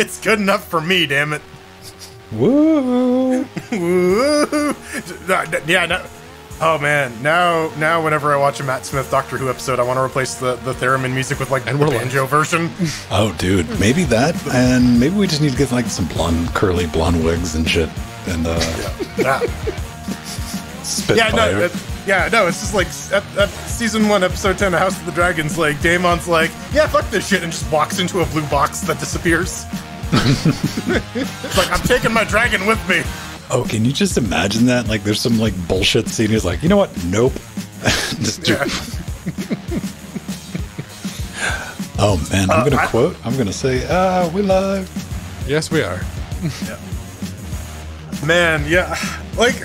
It's good enough for me, damn it. Woo! Woo! Yeah, no. Oh man, now whenever I watch a Matt Smith Doctor Who episode, I want to replace the theremin music with like the banjo version. Oh, dude, maybe that, and maybe we just need to get like some curly blonde wigs and shit, and Spitfire. No, it's just like at season 1, episode 10 of House of the Dragons, like Daemon's like, yeah, fuck this shit, and just walks into a blue box that disappears. It's like, I'm taking my dragon with me. Oh, can you just imagine that? Like, there's some, like, bullshit scene. He's like, you know what? Nope. Oh, man. I'm going to quote. I'm going to say, we live. Yes, we are. Yeah. Man, yeah. Like,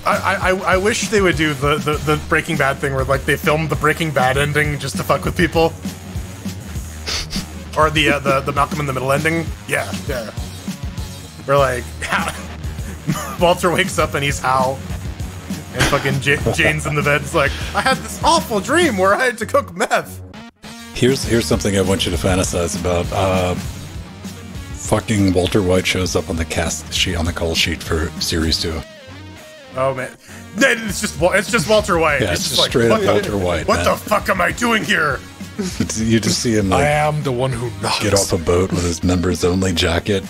I wish they would do the Breaking Bad thing where, like, they filmed the Breaking Bad ending just to fuck with people. Or the Malcolm in the Middle ending. Yeah. Where, like, Walter wakes up and he's Hal, and fucking Jane's in the bed. It's like, I had this awful dream where I had to cook meth. Here's something I want you to fantasize about. Fucking Walter White shows up on the cast sheet, on the call sheet for series 2. Oh man, it's just Walter White. Yeah, it's just like, straight up Walter White. What the fuck am I doing here? You just see him like, I am the one who knocks. Get off a boat with his members only jacket.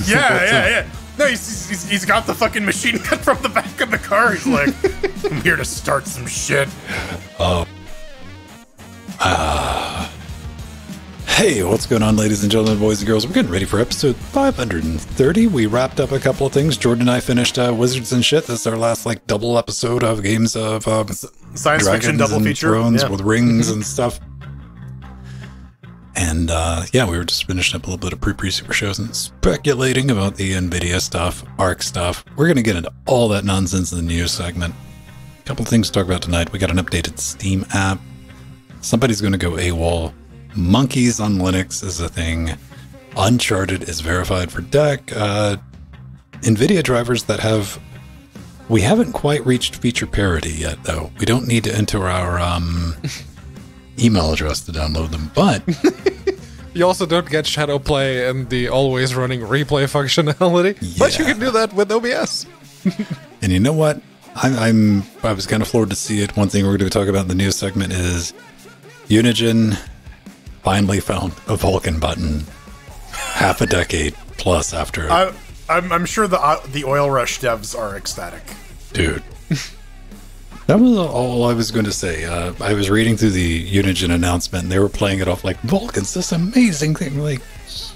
Yeah. No, he's got the fucking machine gun from the back of the car. He's like, I'm here to start some shit. Hey, what's going on, ladies and gentlemen, boys and girls? We're getting ready for episode 530. We wrapped up a couple of things. Jordan and I finished Wizards and Shit. This is our last like double episode of games of science fiction double feature, Thrones with rings and stuff. And we were just finishing up a little bit of pre-super shows and speculating about the NVIDIA stuff, ARC stuff. We're going to get into all that nonsense in the news segment. A couple of things to talk about tonight. We got an updated Steam app. Somebody's going to go AWOL. Monkeys on Linux is a thing. Uncharted is verified for deck. NVIDIA drivers that have... We haven't quite reached feature parity yet, though. We don't need to enter our email address to download them, but... You also don't get shadow play and the always running replay functionality, but you can do that with OBS. And you know what? I was kind of floored to see it. One thing we're going to talk about in the news segment is Unigine finally found a Vulkan button half a decade plus after. I'm sure the Oil Rush devs are ecstatic. Dude. That was all I was going to say. I was reading through the Unigine announcement, and they were playing it off like, Vulkan's this amazing thing. Like,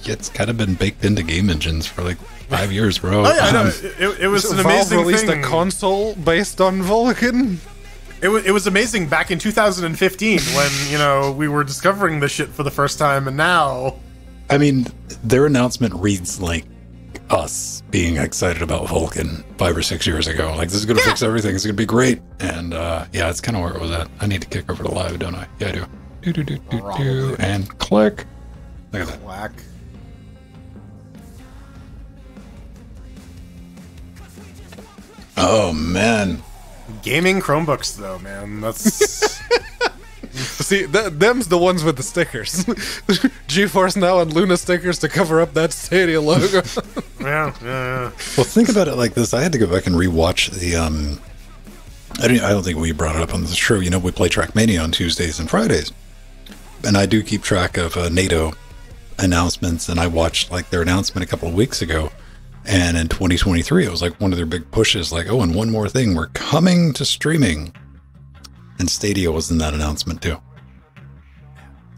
it's kind of been baked into game engines for like 5 years, bro. Oh, yeah, no, it was an amazing Valve released thing. A console based on Vulkan? It was amazing back in 2015 when, we were discovering this shit for the first time, and now... I mean, their announcement reads like us being excited about Vulkan 5 or 6 years ago. Like, this is going to fix everything. It's going to be great. And, it's kind of where it was at. I need to kick over to live, don't I? Yeah, I do. Do. And click. Look at that. Whack. Oh, man. Gaming Chromebooks, though, man. That's... See, them's the ones with the stickers. GeForce Now and Luna stickers to cover up that Stadia logo. Yeah. Well, think about it like this. I had to go back and rewatch the... I don't think we brought it up on the show. We play Trackmania on Tuesdays and Fridays. And I do keep track of NATO announcements, and I watched like their announcement a couple of weeks ago. And in 2023, it was like one of their big pushes, like, oh, and one more thing, we're coming to streaming. And Stadia was in that announcement too.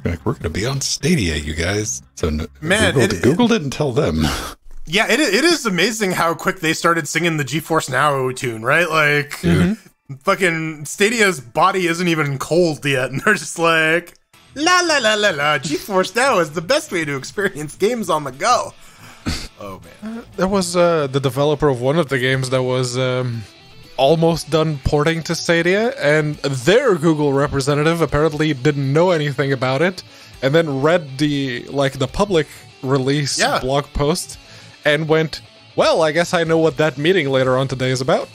Like, we're going to be on Stadia, you guys. So man, Google didn't tell them. Yeah, it is amazing how quick they started singing the GeForce Now tune, right? Like, fucking Stadia's body isn't even cold yet, and they're just like, la la la la la, GeForce Now is the best way to experience games on the go. Oh, man. There was the developer of one of the games that was almost done porting to Stadia, and their Google representative apparently didn't know anything about it, and then read the public release blog post, and went, well, I guess I know what that meeting later on today is about.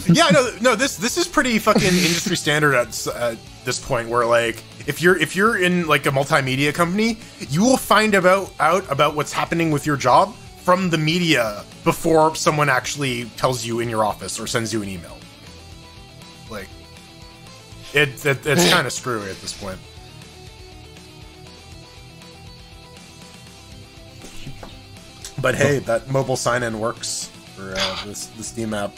Yeah, no, this is pretty fucking industry standard at this point, where like if you're in like a multimedia company, you will find out about what's happening with your job from the media before someone actually tells you in your office or sends you an email. Like, it's kind of screwy at this point. But hey, that mobile sign-in works for the Steam app.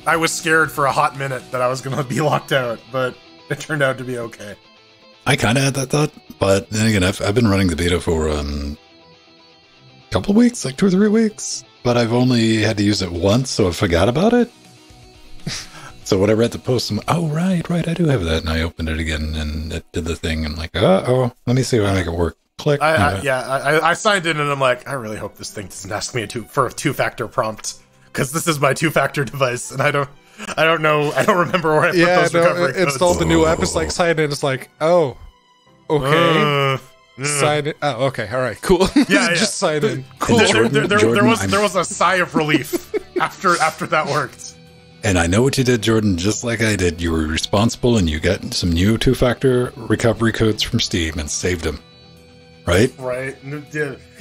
I was scared for a hot minute that I was going to be locked out, but it turned out to be okay. I kind of had that thought, but then again, I've been running the beta for a couple of weeks, like 2 or 3 weeks, but I've only had to use it once, so I forgot about it. So when I read the post, I'm like, oh, right, I do have that, and I opened it again, and it did the thing, and I'm like, let me see if I make it work. Click. I signed in, and I'm like, I really hope this thing doesn't ask me for a 2-factor prompt, because this is my 2-factor device, and I don't remember where I put those recovery codes. Installed the new app. It's like sign in. It's like, oh, okay, sign in. Oh, okay, all right, cool. Yeah, just sign in. Cool. There was a sigh of relief after that worked. And I know what you did, Jordan. Just like I did, you were responsible, and you got some new 2-factor recovery codes from Steam and saved them. Right.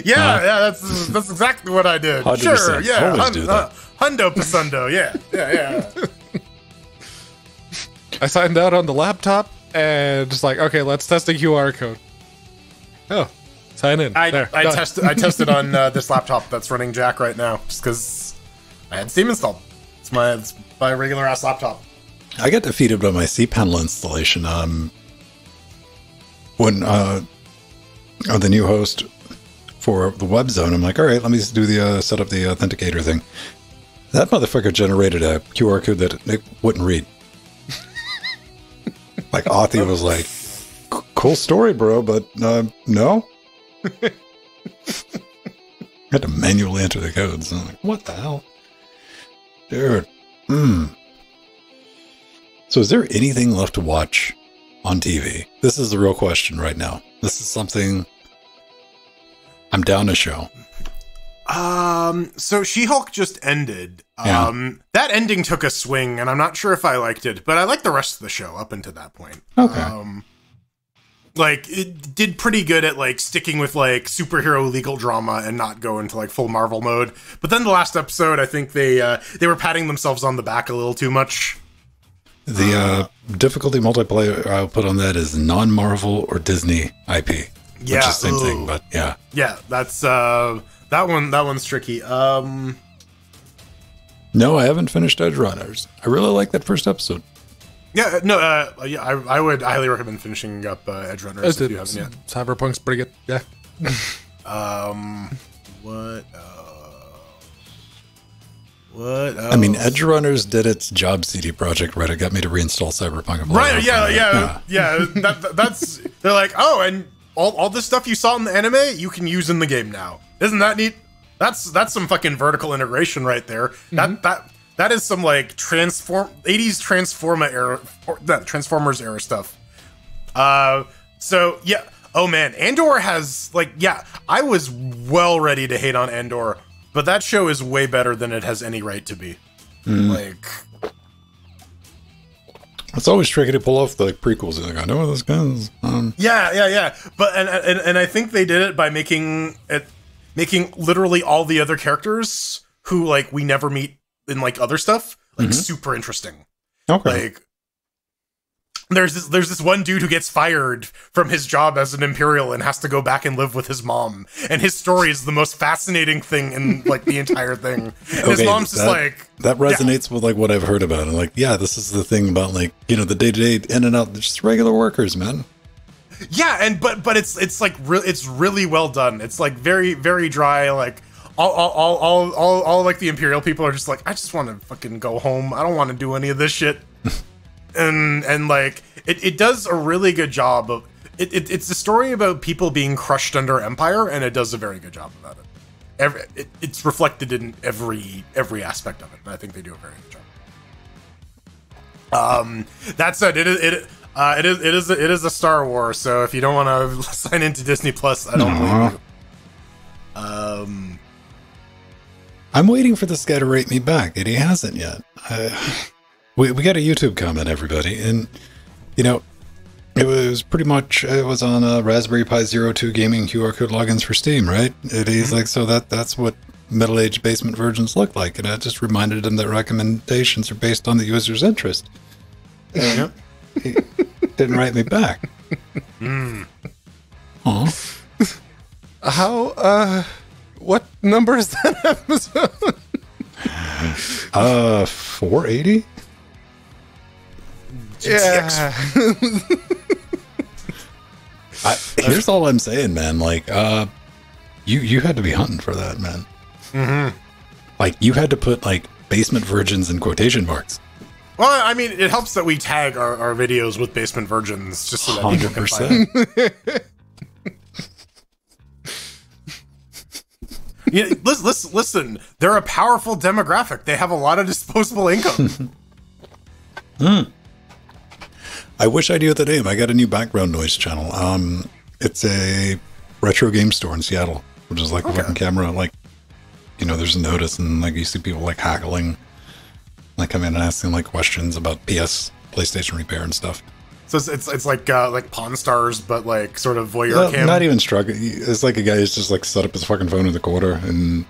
Yeah. That's exactly what I did. 100%. Sure. Yeah. Hundo Pasundo. Yeah. I signed out on the laptop and just like, okay, let's test the QR code. Oh, sign in. I tested on this laptop that's running Jack right now, just because I had Steam installed. It's my regular ass laptop. I got defeated by my cPanel installation. When the new host for the web zone, I'm like, all right, let me do the set up the authenticator thing. That motherfucker generated a QR code that it wouldn't read. Like Authy was like, cool story, bro, but no. I had to manually enter the codes. I'm like, what the hell? Dude. So is there anything left to watch on TV? This is the real question right now. This is something I'm down to show. So She-Hulk just ended. That ending took a swing, and I'm not sure if I liked it, but I liked the rest of the show up until that point. Okay. Like, it did pretty good at, like, sticking with, like, superhero legal drama and not go into, like, full Marvel mode. But then the last episode, I think they were patting themselves on the back a little too much. The difficulty multiplayer I'll put on that is non-Marvel or Disney IP. Yeah, which is the same thing, but yeah. Yeah, that's that one's tricky. No, I haven't finished Edge Runners. I really like that first episode. Yeah, no, I would highly recommend finishing up Edge Runners if you haven't yet. Cyberpunk's pretty good. Yeah. What else? I mean, Edge Runners did its job, CD Projekt Red. It got me to reinstall Cyberpunk. Right, yeah. That's they're like, oh, and all this stuff you saw in the anime, you can use in the game now. Isn't that neat? That's some fucking vertical integration right there. Mm-hmm. That is some like 80s Transformers era stuff. So yeah. Oh man, Andor has I was well ready to hate on Andor, but that show is way better than it has any right to be. Like, it's always tricky to pull off the prequels. Like, I know what this guys. Yeah. But and I think they did it by making literally all the other characters who like we never meet in like other stuff like super interesting. Okay. Like, there's this one dude who gets fired from his job as an Imperial and has to go back and live with his mom, and his story is the most fascinating thing in like the entire thing. And his mom's just like, that resonates with like what I've heard about it. Like, yeah, this is the thing about like, you know, the day-to-day in and out, just regular workers, man. Yeah, and but it's like it's really well done. It's like very, very dry. Like all like the Imperial people are just like, I just want to fucking go home. I don't want to do any of this shit. And like it does a really good job of it's a story about people being crushed under Empire, and it does a very good job about it. It's reflected in every aspect of it, and I think they do a very good job. That said, it is a Star Wars, so if you don't want to sign into Disney Plus, I don't blame you. I'm waiting for this guy to rate me back, and he hasn't yet. We got a YouTube comment, everybody, and you know, It was pretty much, it was on a Raspberry Pi Zero 2 gaming QR code logins for Steam, right? He's like, so that's what middle-aged basement versions look like. And I just reminded him that recommendations are based on the user's interest. And he didn't write me back. Aw. What number is that episode? 480? Yeah. Here's all I'm saying, man. Like, you had to be hunting for that, man. Mm-hmm. Like, you had to put, like, basement virgins in quotation marks. Well, I mean, it helps that we tag our videos with basement virgins just so that people can find 100%. Yeah, listen, they're a powerful demographic. They have a lot of disposable income. I wish I knew the name. I got a new background noise channel. It's a retro game store in Seattle, which is like a fucking camera. Like, you know, there's a notice, and like you see people like haggling, like come in and asking like questions about PlayStation repair and stuff. So it's like Pawn Stars, but like sort of voyeur cam. Not even struggling. It's like a guy who's just like set up his fucking phone in the corner and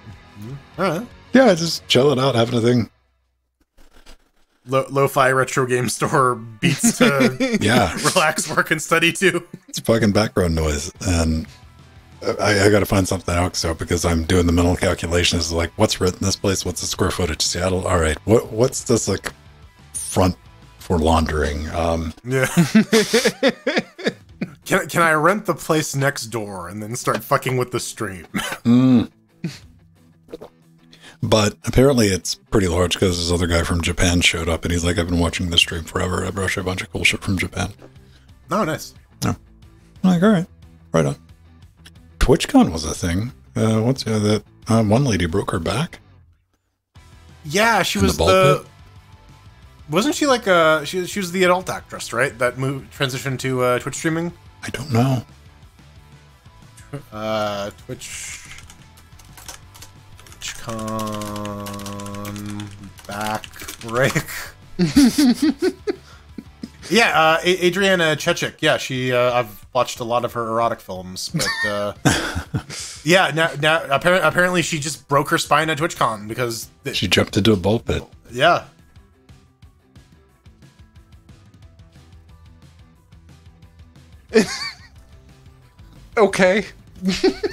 yeah, just chilling out, having a thing. Lo-fi retro game store beats to relax, work, and study to. It's fucking background noise, and I got to find something else because I'm doing the mental calculations like what's written this place, what's the square footage, Seattle. All right, what's this like front for laundering? Yeah. Can I rent the place next door and then start fucking with the stream? But apparently it's pretty large because this other guy from Japan showed up and he's like, I've been watching this stream forever. I brought you a bunch of cool shit from Japan. Oh, nice. Oh. I'm like, all right, right on. TwitchCon was a thing. What's that? One lady broke her back. Yeah, she was the. Wasn't she like she was the adult actress, right? That transitioned to Twitch streaming. I don't know. TwitchCon back break. Yeah, Adriana Chechik. Yeah, she. I've watched a lot of her erotic films, but yeah. Now apparently she just broke her spine at TwitchCon because she jumped into a ball pit. Yeah. Okay.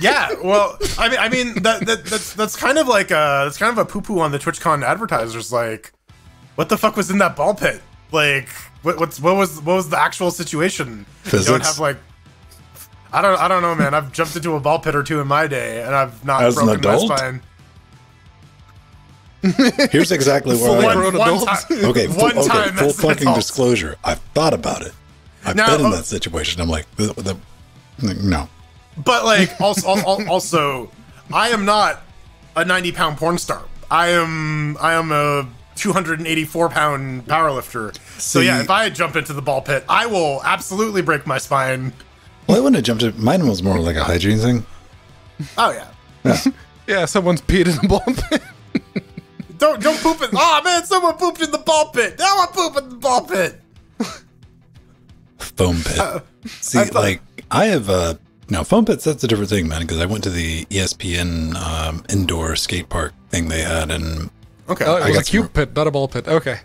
Yeah, well, I mean that's kind of like that's kind of a poo-poo on the TwitchCon advertisers. Like, what the fuck was in that ball pit? Like, what was the actual situation? Physics? You don't have like, I don't know, man. I've jumped into a ball pit or two in my day, and I've not broken my spine. Here's exactly where one time. Okay, full fucking adult. disclosure. I've thought about it. I've been in that situation. I'm like, no. But like, also, I am not a 90-pound porn star. I am a 284-pound powerlifter. So yeah, if I jump into the ball pit, I will absolutely break my spine. Well, I wouldn't have jumped in. Mine was more like a hygiene thing. Oh yeah. Yeah, someone's peed in the ball pit. Don't poop in. Oh man, someone pooped in the ball pit. Now I poop in the ball pit. Foam pit. I have now foam pits. That's a different thing, man. Because I went to the ESPN indoor skate park thing they had, and okay, it was a cube pit, not a ball pit. Okay,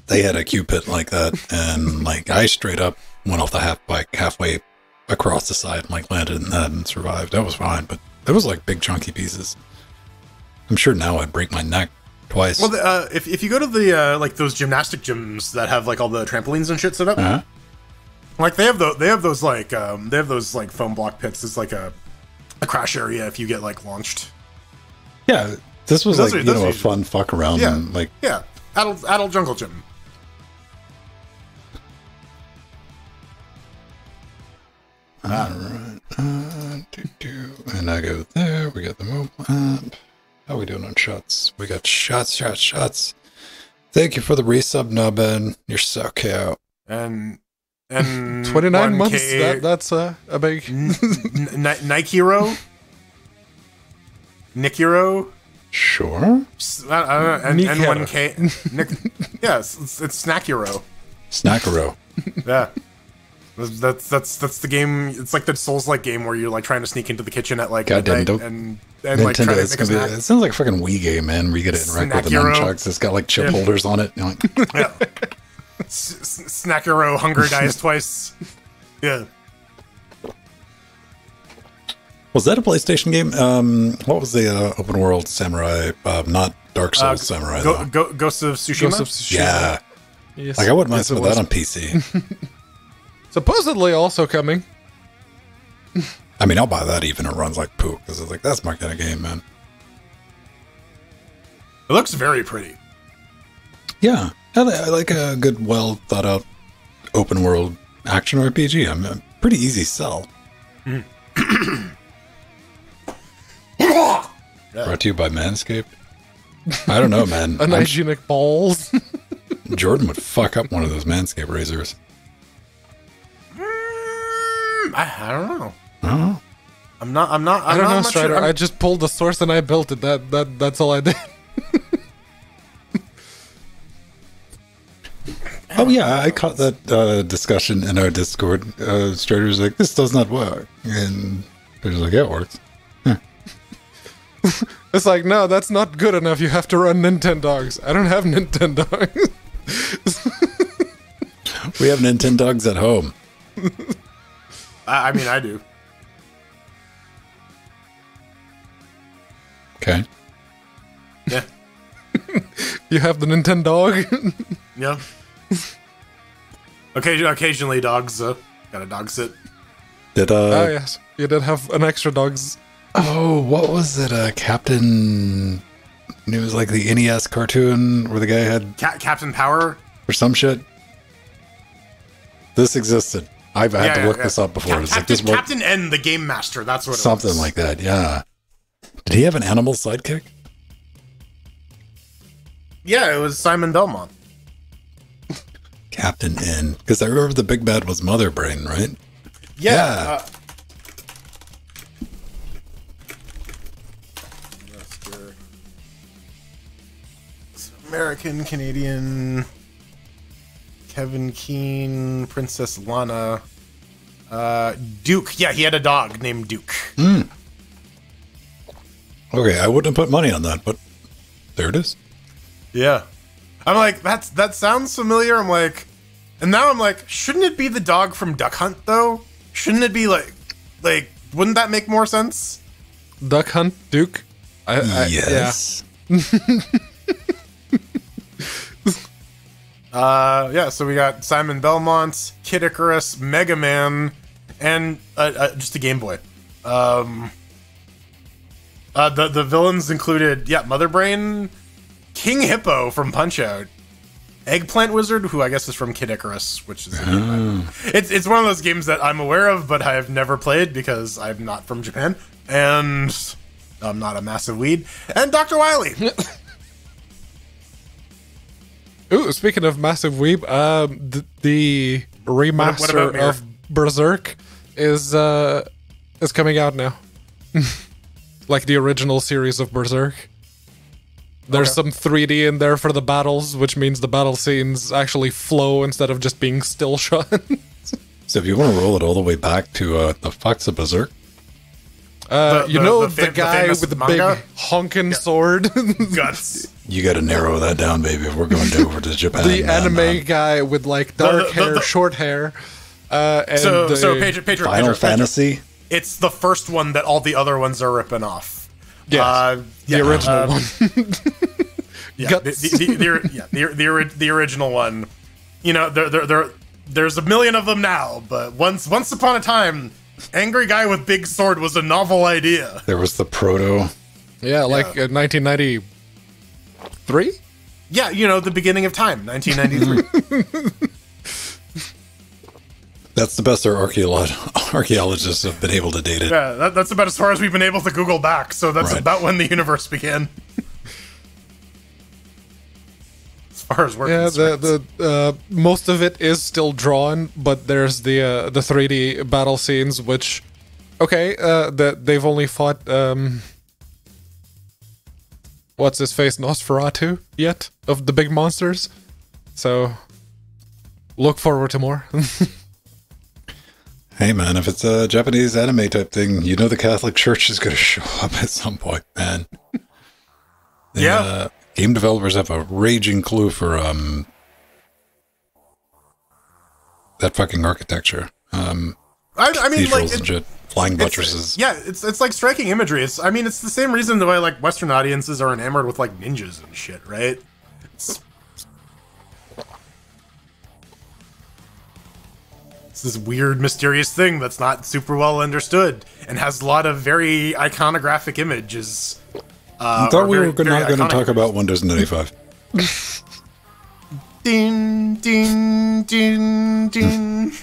they had a cube pit like that, and like I straight up went off the halfway across the side, and like landed in that and survived. That was fine, but it was like big chunky pieces. I'm sure now I'd break my neck twice. Well, if you go to the like those gymnastic gyms that have like all the trampolines and shit set up, like they have those like foam block pits. It's like a crash area if you get like launched. Yeah, this was like a fun fuck around. Yeah, and, like adult jungle gym. All right, and I go there. We got the mobile app. How are we doing on shots? We got shots. Thank you for the resub, Nubbin. You're so cute. And 29 months. That's a big Nikiro. Nikiro. Sure. And 1K. Yes, it's Snackiro. Snackero. Yeah. That's the game. It's like the Souls-like game where you're like trying to sneak into the kitchen at like Goddamn, midnight and like try to make a snack. It sounds like a fucking Wii game, man. Where you get to interact with the nunchucks. It's got like chip holders on it. You're like, yeah. Snackero Hunger Dice twice. Yeah. Was that a PlayStation game? What was the open world samurai? Not Dark Souls samurai. Ghost of Tsushima. Ghost of Tsushima. Yeah. Yes. Like I wouldn't mind some of that on PC. Supposedly also coming. I mean, I'll buy that even if it runs like poop because it's like that's my kind of game, man. It looks very pretty. Yeah, I like a good, well thought out open world action RPG. I'm a pretty easy sell. Brought to you by Manscaped. I don't know, man. Unhygienic balls. Jordan would fuck up one of those Manscaped razors. I don't know. Oh. I'm not. I don't know, Strider. Sure. I just pulled the source and I built it. That's all I did. Oh yeah, I caught that discussion in our Discord. Strider's like, "This does not work," and they're like, "Yeah, it works." It's like, no, that's not good enough. You have to run Nintendogs. I don't have Nintendogs. We have Nintendogs at home. I mean, I do. Okay. Yeah. You have the Nintendog? Yeah. Occasionally dogs, got a dog sit. Oh, yes. You did have an extra dog's. Oh, what was it? Captain... It was like the NES cartoon where the guy had... Captain Power? Or some shit. This existed. I've had to look this up before. It's like this Captain N, the Game Master, that's what it was. Something like that, yeah. Did he have an animal sidekick? Yeah, it was Simon Belmont. Captain N. Because I remember the big bad was Mother Brain, right? Yeah. American, Canadian, Kevin Keane, Princess Lana, Duke. Yeah, he had a dog named Duke. Okay, I wouldn't have put money on that, but there it is. Yeah. I'm like, that sounds familiar. I'm like, and now I'm like, shouldn't it be the dog from Duck Hunt, though? Shouldn't it be like, wouldn't that make more sense? Duck Hunt, Duke? Yes. Yeah, so we got Simon Belmont, Kid Icarus, Mega Man, and just a Game Boy. The villains included, Mother Brain, King Hippo from Punch-Out, Eggplant Wizard, who I guess is from Kid Icarus, which is it's one of those games that I'm aware of, but I have never played because I'm not from Japan, and I'm not a massive weed, and Dr. Wily. Ooh, speaking of massive weeb, the remaster of Berserk is coming out now. Like the original series of Berserk. There's some 3D in there for the battles, which means the battle scenes actually flow instead of just being still shot. So if you want to roll it all the way back to the fucks of Berserk, the guy with the manga? big honkin' sword. Guts. you got to narrow that down, baby, if we're going over to Japan. The anime guy with like dark hair, short hair. And Pedro, Final Fantasy? It's the first one that all the other ones are ripping off. Yes, the original one. The original one. You know, there's a million of them now, but once upon a time, angry guy with big sword was a novel idea. There was the proto. Yeah, like 1993? Yeah, the beginning of time, 1993. That's the best our archaeologists have been able to date it. Yeah, that's about as far as we've been able to Google back, so that's about when the universe began. As far as we're concerned. the most of it is still drawn, but there's the 3D battle scenes, which, they've only fought, what's his face, Nosferatu yet, of the big monsters, so look forward to more. Hey man, if it's a Japanese anime type thing, you know the Catholic Church is going to show up at some point, man. Game developers have a raging clue for that fucking architecture. I mean, like and shit, flying buttresses. It's like striking imagery. It's the same reason why like Western audiences are enamored with like ninjas and shit, right? It's this weird, mysterious thing that's not super well understood and has a lot of very iconographic images. I thought we were not going to talk about Windows 95. Ding, ding, ding, ding.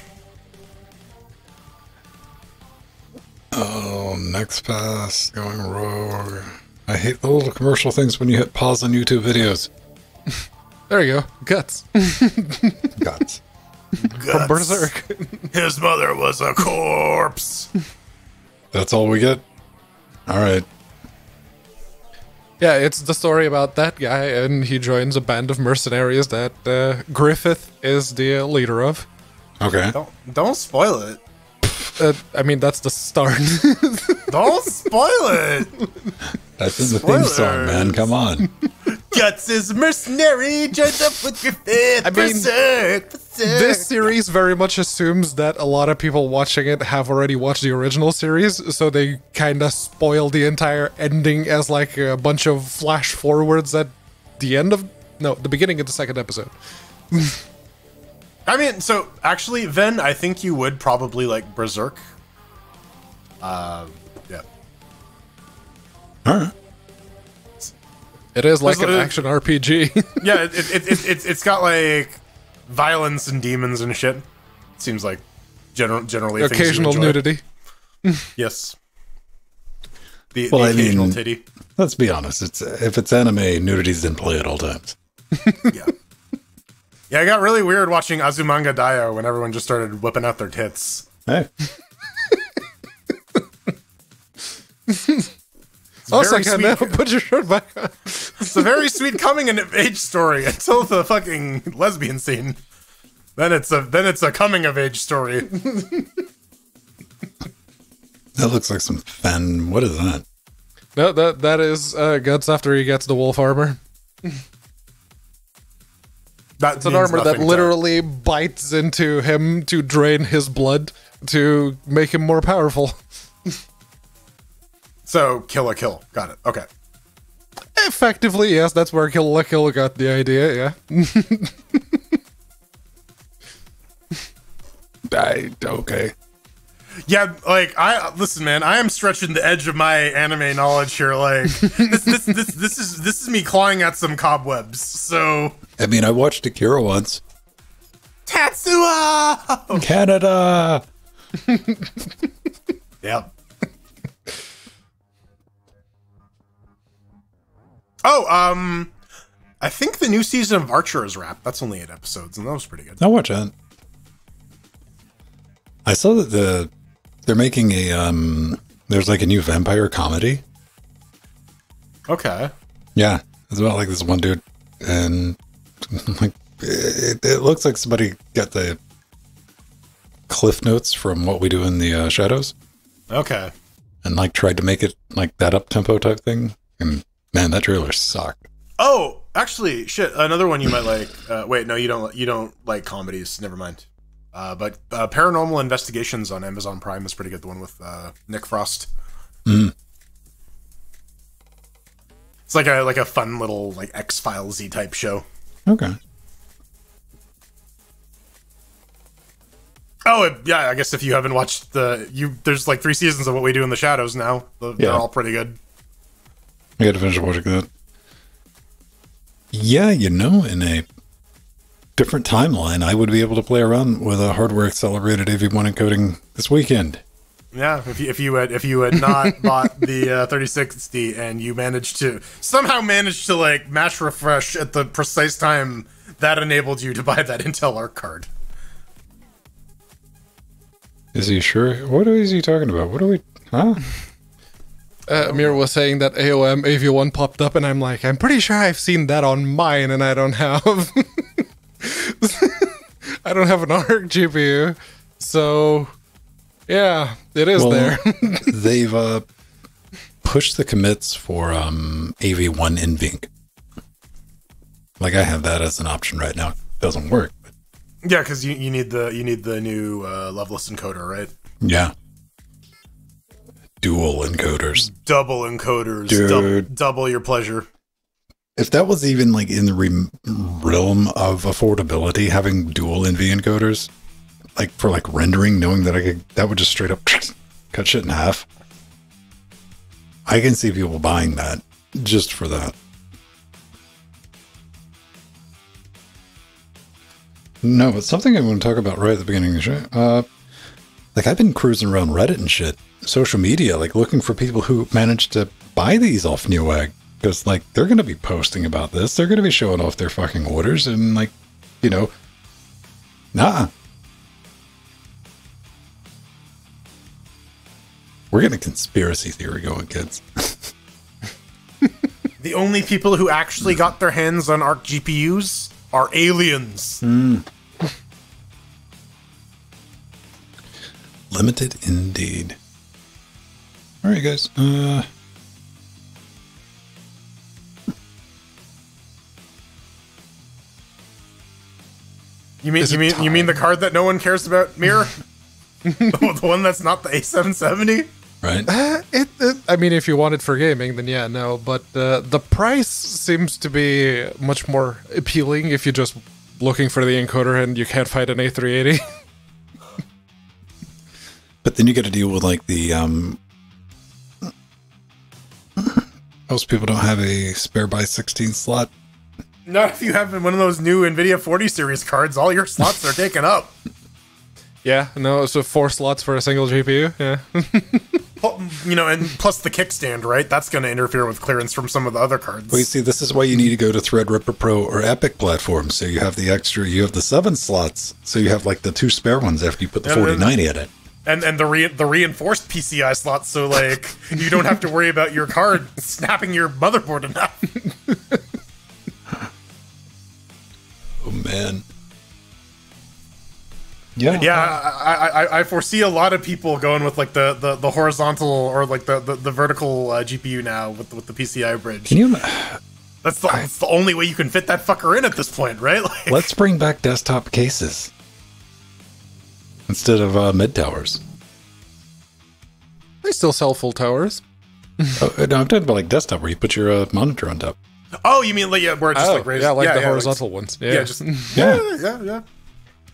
Oh, next pass, going rogue. I hate the little commercial things when you hit pause on YouTube videos. There you go. Guts. Guts. From Berserk. His mother was a corpse. That's all we get? Alright. Yeah, it's the story about that guy, and he joins a band of mercenaries that Griffith is the leader of. Okay. Don't spoil it. I mean, that's the start. Don't spoil it. That's in the theme song, man. Come on. Guts is mercenary, joined up with Griffith. I mean, Berserk. This series very much assumes that a lot of people watching it have already watched the original series, so they kind of spoil the entire ending as like a bunch of flash forwards at the beginning of the second episode. I mean, so actually, Ven, I think you would probably like Berserk. Yeah. Alright. It is like an action RPG. Yeah, it's got like violence and demons and shit. Seems like generally occasional nudity. Yes. The occasional titty. Let's be honest. If it's anime, nudity's in play at all times. Yeah. Yeah, it got really weird watching Azumanga Daioh when everyone just started whipping out their tits. Hey. Now put your shirt back on. It's a very sweet coming of age story until the fucking lesbian scene. Then it's a coming of age story. That looks like some fan. What is that? No, that is Guts after he gets the wolf armor. It's an armor that literally bites into him to drain his blood to make him more powerful. So, kill a kill. Got it. Okay. Effectively, yes, that's where Kill la Kill got the idea, yeah. Okay. Yeah, like listen, man. I am stretching the edge of my anime knowledge here. Like this is me clawing at some cobwebs. So I mean, I watched Akira once. Tatsuo! Canada. Yep. Oh, I think the new season of Archer is wrapped. That's only 8 episodes, and that was pretty good. I'll watch that. I saw that they're making a there's like a new vampire comedy. Okay. Yeah, it's about like this one dude, and like it looks like somebody got the cliff notes from What We Do in the Shadows. Okay. And like tried to make it like that up tempo type thing, and man, that trailer sucked. Oh, actually, shit. Another one you might like. Wait, no, you don't. You don't like comedies. Never mind. But Paranormal Investigations on Amazon Prime is pretty good. The one with Nick Frost. Mm. It's like a fun little like X-Files-y type show. Okay. Oh yeah, I guess if you haven't watched there's like 3 seasons of What We Do in the Shadows now. They're all pretty good. I got to finish watching that. Yeah, you know, in a different timeline, I would be able to play around with a hardware accelerated AV1 encoding this weekend. Yeah, if you had not bought the 3060 and you somehow managed to like mash refresh at the precise time that enabled you to buy that Intel ARC card. Is he sure? What is he talking about? What are we? Huh? Amir was saying that AOM AV1 popped up, and I'm like, I'm pretty sure I've seen that on mine, and I don't have. I don't have an ARC GPU, so Yeah, it is there. They've pushed the commits for AV1 NVENC. Like I have that as an option right now. It doesn't work. But Yeah, because you need the new leveless encoder, right? yeah. Dual encoders. Double encoders. Dude. Double your pleasure. If that was even like in the realm of affordability, having dual NV encoders, like for like rendering, knowing that that would just straight up cut shit in half. I can see people buying that just for that. No, but something I want to talk about right at the beginning of the show. Like I've been cruising around Reddit and shit, social media, like looking for people who managed to buy these off Newegg. Because, like, they're going to be posting about this. They're going to be showing off their fucking orders. And, like, you know, nah. We're getting a conspiracy theory going, kids. The only people who actually got their hands on ARC GPUs are aliens. Limited indeed. All right, guys. You mean the card that no one cares about, Mirror? The one that's not the A770? Right. I mean, if you want it for gaming, then yeah, no. But the price seems to be much more appealing if you're just looking for the encoder and you can't find an A380. But then you got to deal with, like, the... most people don't have a spare by 16 slot. Not if you have one of those new NVIDIA 40 series cards. All your slots are taken up. Yeah, no, so 4 slots for a single GPU, yeah. Well, you know, and plus the kickstand, right? That's going to interfere with clearance from some of the other cards. Well, you see, this is why you need to go to Threadripper Pro or Epic platforms. So you have the extra, you have the 7 slots. So you have, like, the 2 spare ones after you put the 4090 in it. And the reinforced PCI slots, so, like, you don't have to worry about your card snapping your motherboard enough. Oh, man. Yeah. Yeah, I foresee a lot of people going with, like, the horizontal or, like, the vertical GPU now with the PCI bridge. Can you... That's the only way you can fit that fucker in at this point, right? Like, let's bring back desktop cases instead of mid-towers. They still sell full towers. Oh, no, I'm talking about, like, desktop where you put your monitor on top. Oh, you mean, like, yeah, where it just, like, raised... Yeah, like the horizontal ones. Yeah, just... Yeah.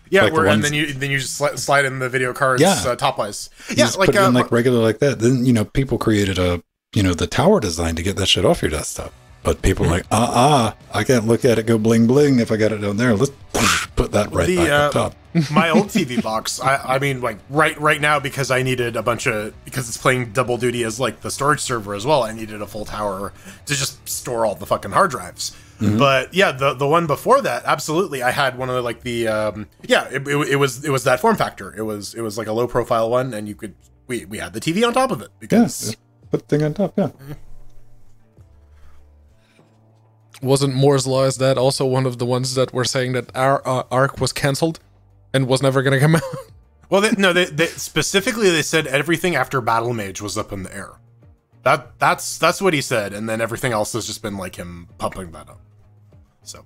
Yeah, like where, and then you just slide in the video cards top-wise. You Yeah, just like... put it in, like, regular like that. Then, you know, people created the tower design to get that shit off your desktop. But people are like, I can't look at it go bling bling if I got it down there. Let's put that back up top. My old TV box, I mean, like, right now, because I needed because it's playing double duty as, like, the storage server as well, I needed a full tower to just store all the fucking hard drives. Mm-hmm. But, yeah, the one before that, absolutely, I had one of, like, the, it was that form factor. It was like a low-profile one, and we had the TV on top of it. Because put the thing on top, yeah. Wasn't Moore's Law is that also one of the ones that were saying that our ARC was cancelled and was never going to come out? Well, they specifically they said everything after Battle Mage was up in the air. That's what he said, and then everything else has just been like him pumping that up. So,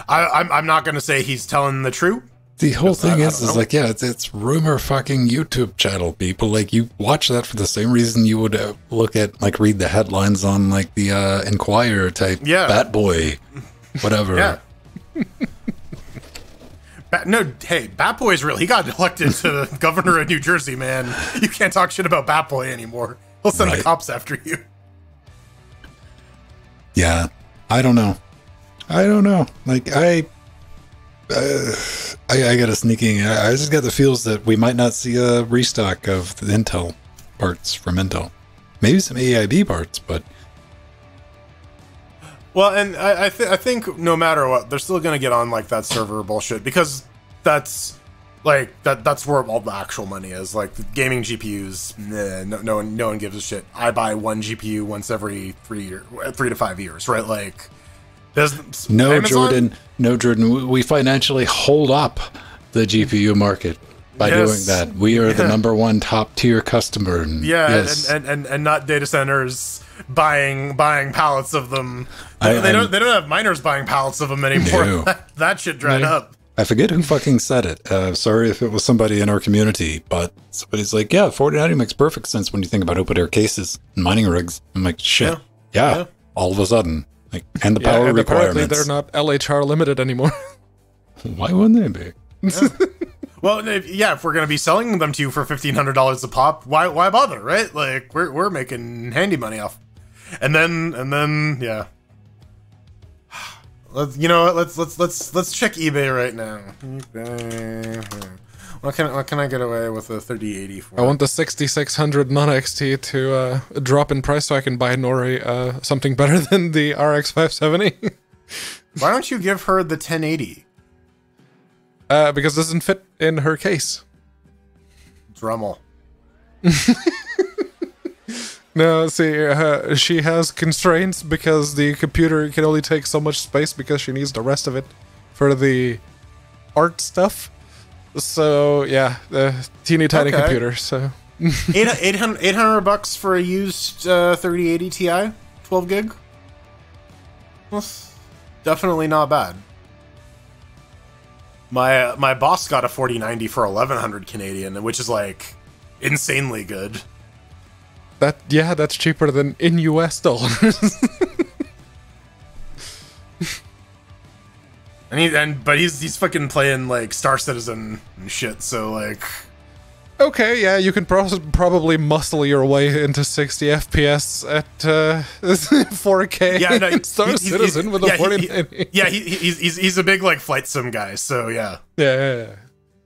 I'm not going to say he's telling the truth. The whole thing is like, yeah, it's rumor fucking YouTube channel, people. Like, you watch that for the same reason you would read the headlines on, like, the Enquirer type Bat Boy, whatever. Yeah. Bat Boy's real. He got elected to governor of New Jersey, man. You can't talk shit about Bat Boy anymore. He'll send the cops after you. Yeah. I don't know. Like, I got a sneaking... I just got the feels that we might not see a restock of the Intel parts from Intel. Maybe some AIB parts, but... Well, and I think no matter what, they're still going to get on, like, that server bullshit, because that's, like, that's where all the actual money is. Like, the gaming GPUs, no one gives a shit. I buy one GPU once every 3 to 5 years, right? Like... No, Jordan, we financially hold up the GPU market. By doing that, we are the #1 top tier customer. And, yes. and not data centers buying pallets of them. They don't have miners buying pallets of them anymore. No. That shit dried up. I forget who fucking said it. Sorry if it was somebody in our community, but somebody's like, yeah, 4090 makes perfect sense when you think about open air cases and mining rigs. I'm like, shit. Yeah. All of a sudden. Like, and the power and requirements. Apparently they're not LHR limited anymore. Why wouldn't they be? Yeah. Well, if we're gonna be selling them to you for $1,500 a pop, why bother, right? Like we're making handy money off, and then yeah. Let's check eBay right now. eBay. What can I get away with a 3080 for? I want the 6600 non-XT to drop in price so I can buy Nori something better than the RX 570. Why don't you give her the 1080? Because it doesn't fit in her case. Drummel. No, see, she has constraints because the computer can only take so much space because she needs the rest of it for the art stuff. So, yeah, the teeny tiny computer, so... $800 for a used 3080 Ti? 12 gig? Well, definitely not bad. My boss got a 4090 for 1100 Canadian, which is like insanely good. That's cheaper than in US dollars. But he's fucking playing like Star Citizen and shit, so like... Okay, yeah, you can probably muscle your way into 60 FPS at 4K. Yeah, no, Star Citizen with a 4090. He's a big like flight sim guy, so yeah. Yeah.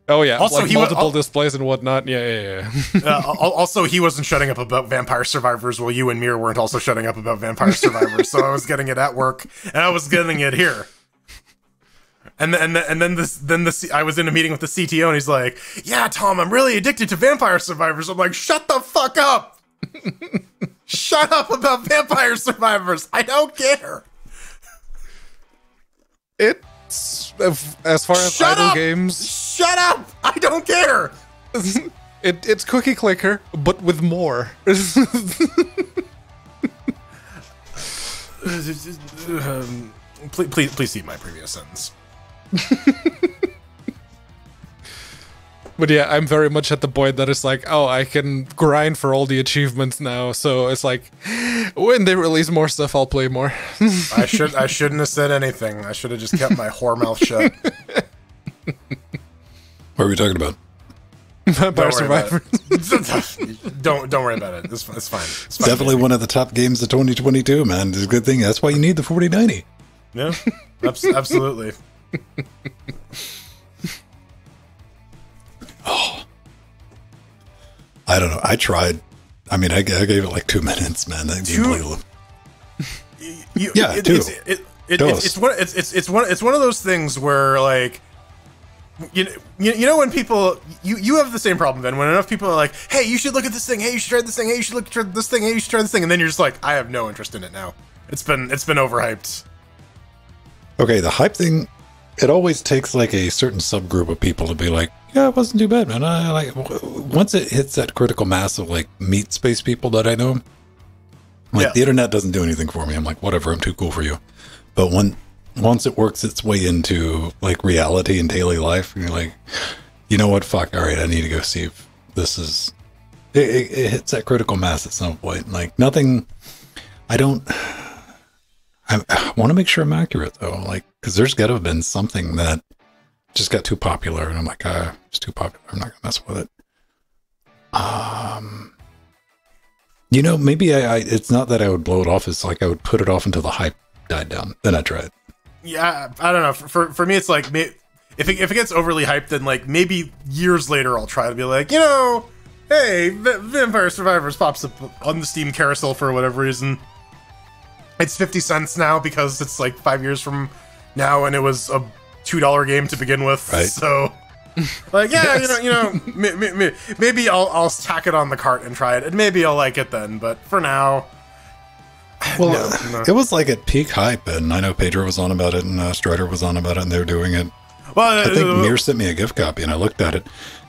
Oh yeah, also, like multiple displays and whatnot. Yeah. Also, he wasn't shutting up about Vampire Survivors, while you and Mir weren't also shutting up about Vampire Survivors. So I was getting it at work, and I was getting it here. And then I was in a meeting with the CTO, and he's like, "Yeah, Tom, I'm really addicted to Vampire Survivors." I'm like, "Shut the fuck up! Shut up about Vampire Survivors! I don't care." It's as far as idle games. Shut up! I don't care. It's Cookie Clicker, but with more. Please see my previous sentence. But yeah, I'm very much at the point that it's like, oh, I can grind for all the achievements now. So it's like, when they release more stuff, I'll play more. I shouldn't have said anything. I should have just kept my whore mouth shut. What are we talking about? Vampire Survivors. Don't worry about it. It's fine. It's fine. Definitely one of the top games of 2022, man. It's a good thing. That's why you need the 4090. Yeah, absolutely. Oh, I don't know. I tried. I mean, I gave it like 2 minutes, man. That game It's one of those things where like you know when people you have the same problem, Ben, when enough people are like, hey, you should look at this thing, hey, you should try this thing, hey, you should look at this thing, hey, you should try this thing, and then you're just like, I have no interest in it now. It's been overhyped. Okay, the hype thing, it always takes like a certain subgroup of people to be like, yeah, it wasn't too bad, man. I like once it hits that critical mass of like meat space people that I know, like the internet doesn't do anything for me. I'm like, whatever, I'm too cool for you. But once it works its way into like reality and daily life, you're like, you know what, fuck, all right, I need to go see if this is it hits that critical mass at some point. Like nothing, I want to make sure I'm accurate though, like, because there's got to have been something that just got too popular, and I'm like, it's too popular. I'm not gonna mess with it. You know, maybe it's not that I would blow it off. It's like I would put it off until the hype died down. Then I try it. Yeah, I don't know. For me, it's like if it gets overly hyped, then like maybe years later I'll try to be like, you know, hey, Vampire Survivors pops up on the Steam carousel for whatever reason. It's 50 cents now because it's like 5 years from now, and it was a $2 game to begin with. Right. So, like, yeah, yes. you know, maybe I'll tack it on the cart and try it, and maybe I'll like it then. But for now, well, no. It was like at peak hype, and I know Pedro was on about it, and Strider was on about it, and they're doing it. Well, I think Mir sent me a gift copy, and I looked at it,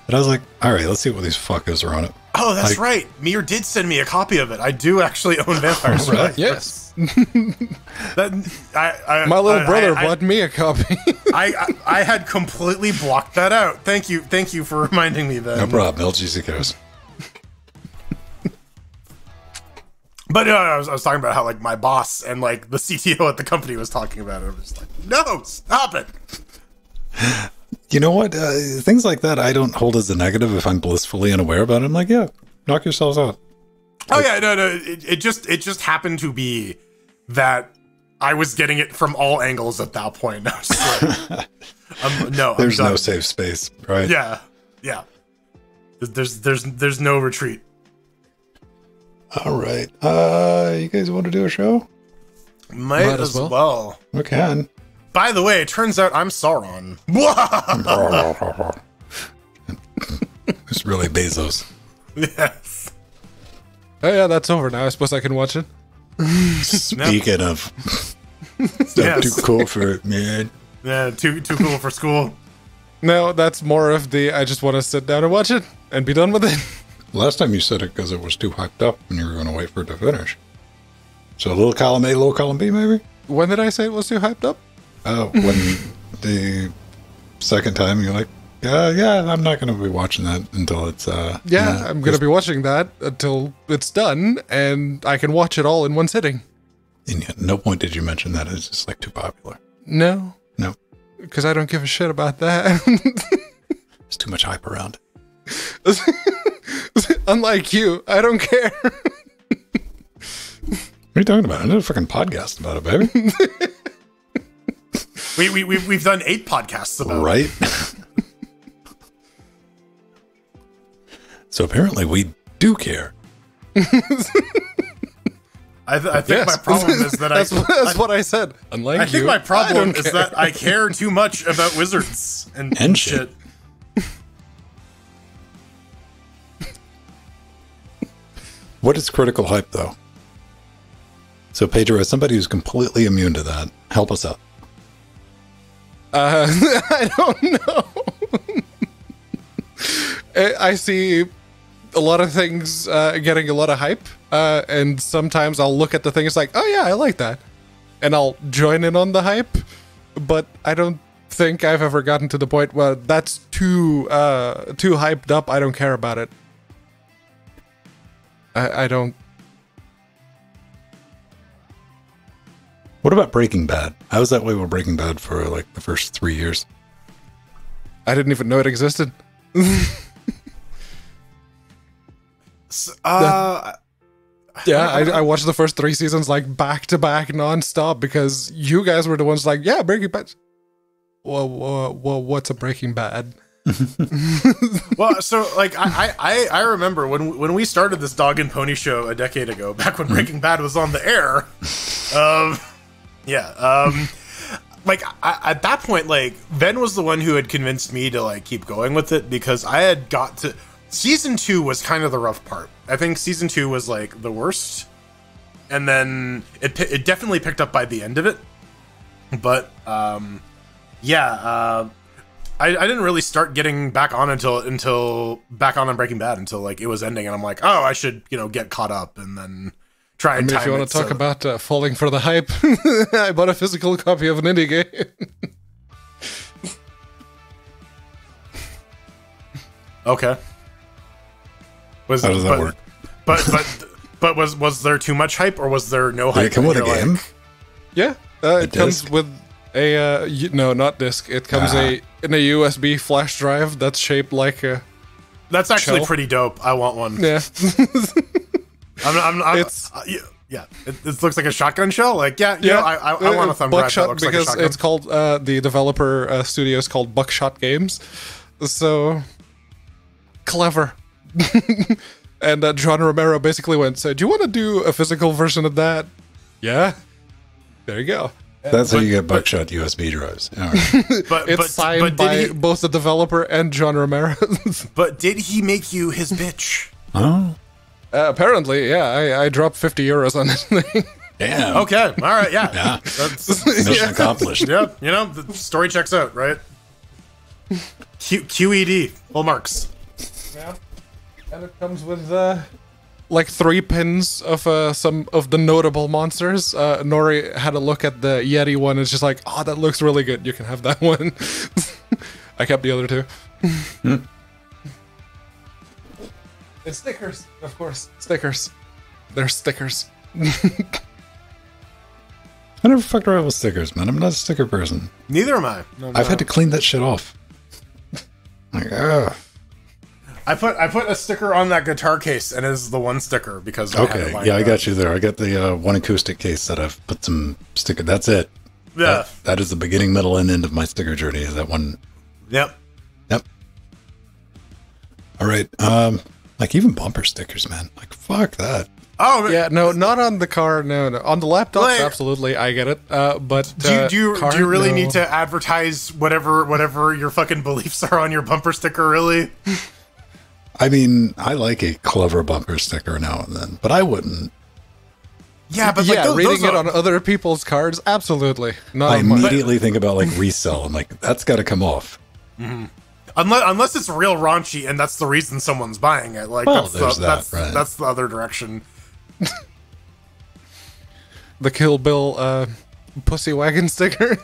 But I was like, all right, let's see what these fuckers are on it. Oh, that's right. Mir did send me a copy of it. I do actually own Vampire Survivors. Yes. My My little brother bought me a copy. I had completely blocked that out. Thank you for reminding me that. No problem, LGC goes. But I was talking about how like my boss and like the CTO at the company was talking about it. I was just like, no, stop it. You know what? Things like that I don't hold as a negative if I'm blissfully unaware about it. I'm like, yeah, knock yourselves out. Oh yeah, no. It just happened to be that I was getting it from all angles at that point. I was just like, no, there's no safe space, right? Yeah. There's no retreat. All right. You guys want to do a show? Might as well. We can. By the way, it turns out I'm Sauron. It's really Bezos. Yes. Oh yeah, that's over now. I suppose I can watch it. Speaking of, Yes. too cool for it, man. Yeah, too cool for school. No, that's more of the I just want to sit down and watch it and be done with it. Last time you said it because it was too hyped up and you were going to wait for it to finish. So a little column A, little column B, maybe? When did I say it was too hyped up? When the second time you're like, yeah, I'm not going to be watching that until it's... Yeah, I'm going to be watching that until it's done, and I can watch it all in one sitting. And at no point did you mention that it's just like too popular. No. No. Because I don't give a shit about that. There's too much hype around it. Unlike you, I don't care. What are you talking about? I did a fucking podcast about it, baby. We've done 8 podcasts about it. Right? So apparently we do care. I think my problem is that that's what I said. Unlike I think you, my problem is care. that I care too much about wizards and shit. What is critical hype, though? So, Pedro, as somebody who's completely immune to that, help us out. I don't know. I see a lot of things getting a lot of hype, and sometimes I'll look at the thing, it's like, oh yeah, I like that. And I'll join in on the hype, but I don't think I've ever gotten to the point where that's too hyped up, I don't care about it. I don't. What about Breaking Bad? I was that way with Breaking Bad for like the first 3 years. I didn't even know it existed. Yeah, I watched the first 3 seasons like back to back nonstop because you guys were the ones like, yeah, Breaking Bad. Well, what's a Breaking Bad? Well, so like I remember when we started this dog and pony show a decade ago, back when Breaking Bad was on the air. Like at that point, like Ben was the one who had convinced me to like keep going with it because I had got to season 2 was kind of the rough part. I think season 2 was like the worst, and then it definitely picked up by the end of it. But I didn't really start getting back on until back on Breaking Bad until like it was ending, and I'm like, oh, I should get caught up and then try and. If you want to talk about falling for the hype, I bought a physical copy of an indie game. Okay. How does that work? But was there too much hype or was there no hype? Did it come with a game? Yeah, it comes with a no, not disc. It comes in a USB flash drive that's shaped like a. That's actually shell. pretty dope. I want one. Yeah. It looks like a shotgun shell. Like I want a thumb drive that looks like a shotgun. It's called the developer studio is called Buckshot Games, so clever. And John Romero basically went, so do you want to do a physical version of that? Yeah. There you go. That's how you get Buckshot USB drives. All right. It's signed by both the developer and John Romero. But did he make you his bitch? Oh. Apparently, yeah. I dropped 50 euros on this thing. Damn. Okay. All right. Yeah. Yeah. That's Mission accomplished. Yep. The story checks out, right? QED, full marks. Yeah. And it comes with like 3 pins of some of the notable monsters. Nori had a look at the Yeti one and it's just like, oh, that looks really good. You can have that one. I kept the other 2. And stickers, of course. Stickers. They're stickers. I never fucked around with stickers, man. I'm not a sticker person. Neither am I. No, I've had to clean that shit off. Like, ugh. I put a sticker on that guitar case, and it is the one sticker because Okay, yeah, I got you there. I got the one acoustic case that I've put some sticker. That's it. Yeah, that is the beginning, middle, and end of my sticker journey. Is that one? Yep. All right. Like even bumper stickers, man. Like fuck that. Oh yeah, no, not on the car. No. On the laptops, Like, absolutely, I get it. But do you really no. need to advertise whatever your fucking beliefs are on your bumper sticker? Really? I mean, I like a clever bumper sticker now and then, but I wouldn't. Yeah, but yeah, like, reading it on other people's cards, absolutely. Not I on mine. immediately think about like resell. I'm like, that's got to come off. Mm-hmm. Unless it's real raunchy and that's the reason someone's buying it. Like Well, that's right. that's the other direction. The Kill Bill pussy wagon sticker.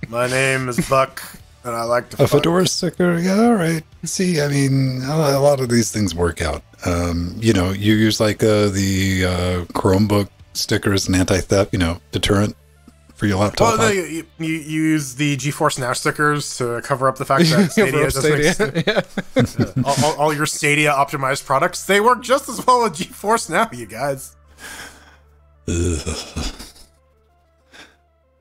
My name is Buck, and I like to A fuck. fedora sticker, yeah, all right. See, I mean, a lot of these things work out. You know, you use like the Chromebook sticker as an anti-theft, deterrent for your laptop. Well, no, you use the GeForce Now stickers to cover up the fact that Stadia doesn't exist. All your Stadia optimized products, they work just as well with GeForce Now, you guys.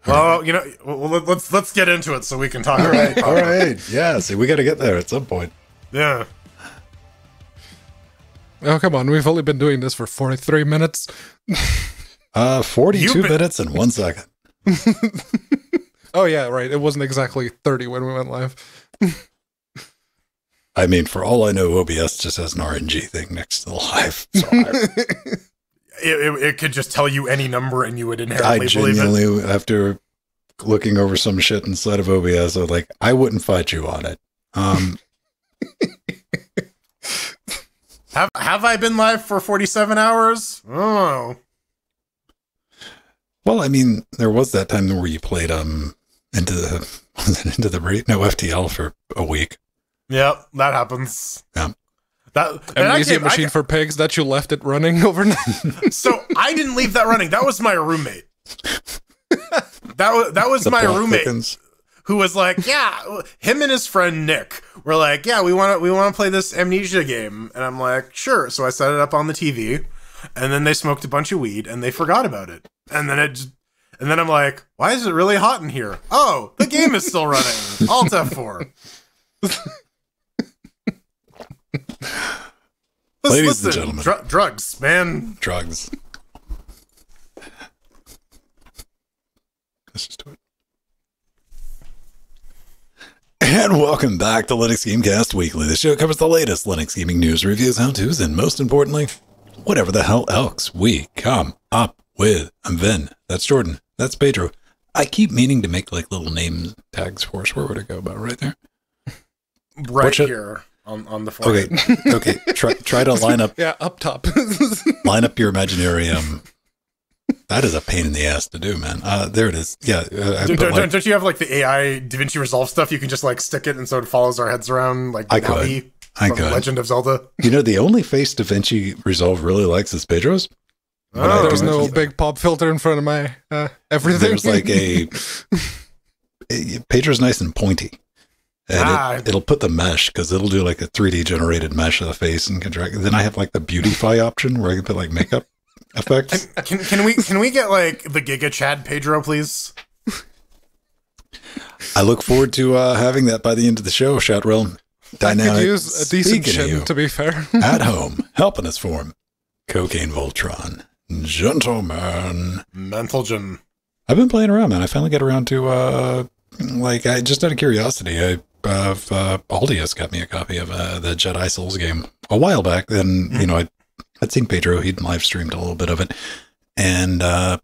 Well, let's get into it so we can talk. All right. Yeah, see, we got to get there at some point. Yeah. Oh, come on. We've only been doing this for 43 minutes. 42 minutes and 1 second. Oh, yeah, right. It wasn't exactly 30 when we went live. I mean, for all I know, OBS just has an RNG thing next to the live. So It could just tell you any number and you would I inherently believe it. genuinely, after looking over some shit inside of OBS, I was like, I wouldn't fight you on it. Have I been live for 47 hours? Oh. Well, I mean, there was that time where you played FTL for a week. Yep, that happens. Yeah. Amnesia Machine for Pigs that you left it running overnight. So I didn't leave that running. That was my roommate. That was my roommate who was like, yeah, him and his friend Nick were like, yeah, we want to play this Amnesia game, and I'm like, sure. So I set it up on the TV, and then they smoked a bunch of weed and they forgot about it, and then I'm like, why is it really hot in here? Oh, the game is still running. Alt F4. Ladies and gentlemen. Drugs, man. Drugs. Let's just do it. And welcome back to Linux Gamecast Weekly. The show covers the latest Linux gaming news, reviews, how-tos, and most importantly, whatever the hell else we come up with. I'm Vin. That's Jordan. That's Pedro. I keep meaning to make like little name tags for us. Where would it go about? Right there? Right here. On the forehead. Okay. Try to line up. Yeah, up top. Line up your imaginary. That is a pain in the ass to do, man. There it is. Yeah. Don't you have like the AI DaVinci Resolve stuff? You can just like stick it and so it follows our heads around like I Navi from Legend of Zelda. The only face DaVinci Resolve really likes is Pedro's. There's no big pop filter in front of my everything. There's like Pedro's nice and pointy. And it'll put the mesh, because it'll do like a 3D generated mesh of the face and contract. Then I have like the beautify option where I can put like makeup effects. Can we get like the Giga Chad Pedro, please? I look forward to having that by the end of the show, Shoutrealm. Dynamic. I could use a decent chin, to be fair. At home, helping us form Cocaine Voltron. Gentleman. Mental Gym. I've been playing around, man. I finally got around to, I just out of curiosity, Aldi has got me a copy of the Jedi Souls game a while back. Then, I'd seen Pedro. He'd live streamed a little bit of it. And I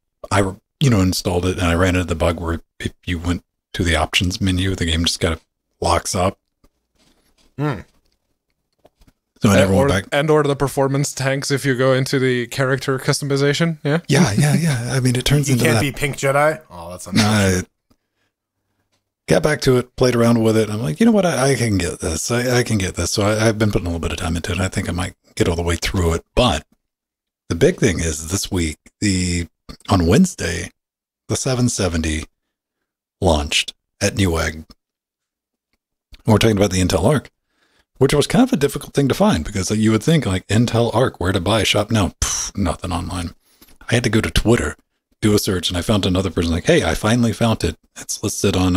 installed it, and I ran into the bug where if you went to the options menu, the game just kind of locks up. So I never went back. And or the performance tanks if you go into the character customization. Yeah. Yeah. I mean, it turns into that. You can't be Pink Jedi. Oh, that's unfortunate. Got back to it, played around with it. I'm like, you know what? I can get this. I can get this. So I've been putting a little bit of time into it. I think I might get all the way through it. But the big thing is this week, on Wednesday, the 770 launched at Newegg. We're talking about the Intel Arc, which was kind of a difficult thing to find because you would think like Intel Arc, where to buy, shop now, nothing online. I had to go to Twitter, do a search, and I found another person like, hey, I finally found it. It's listed on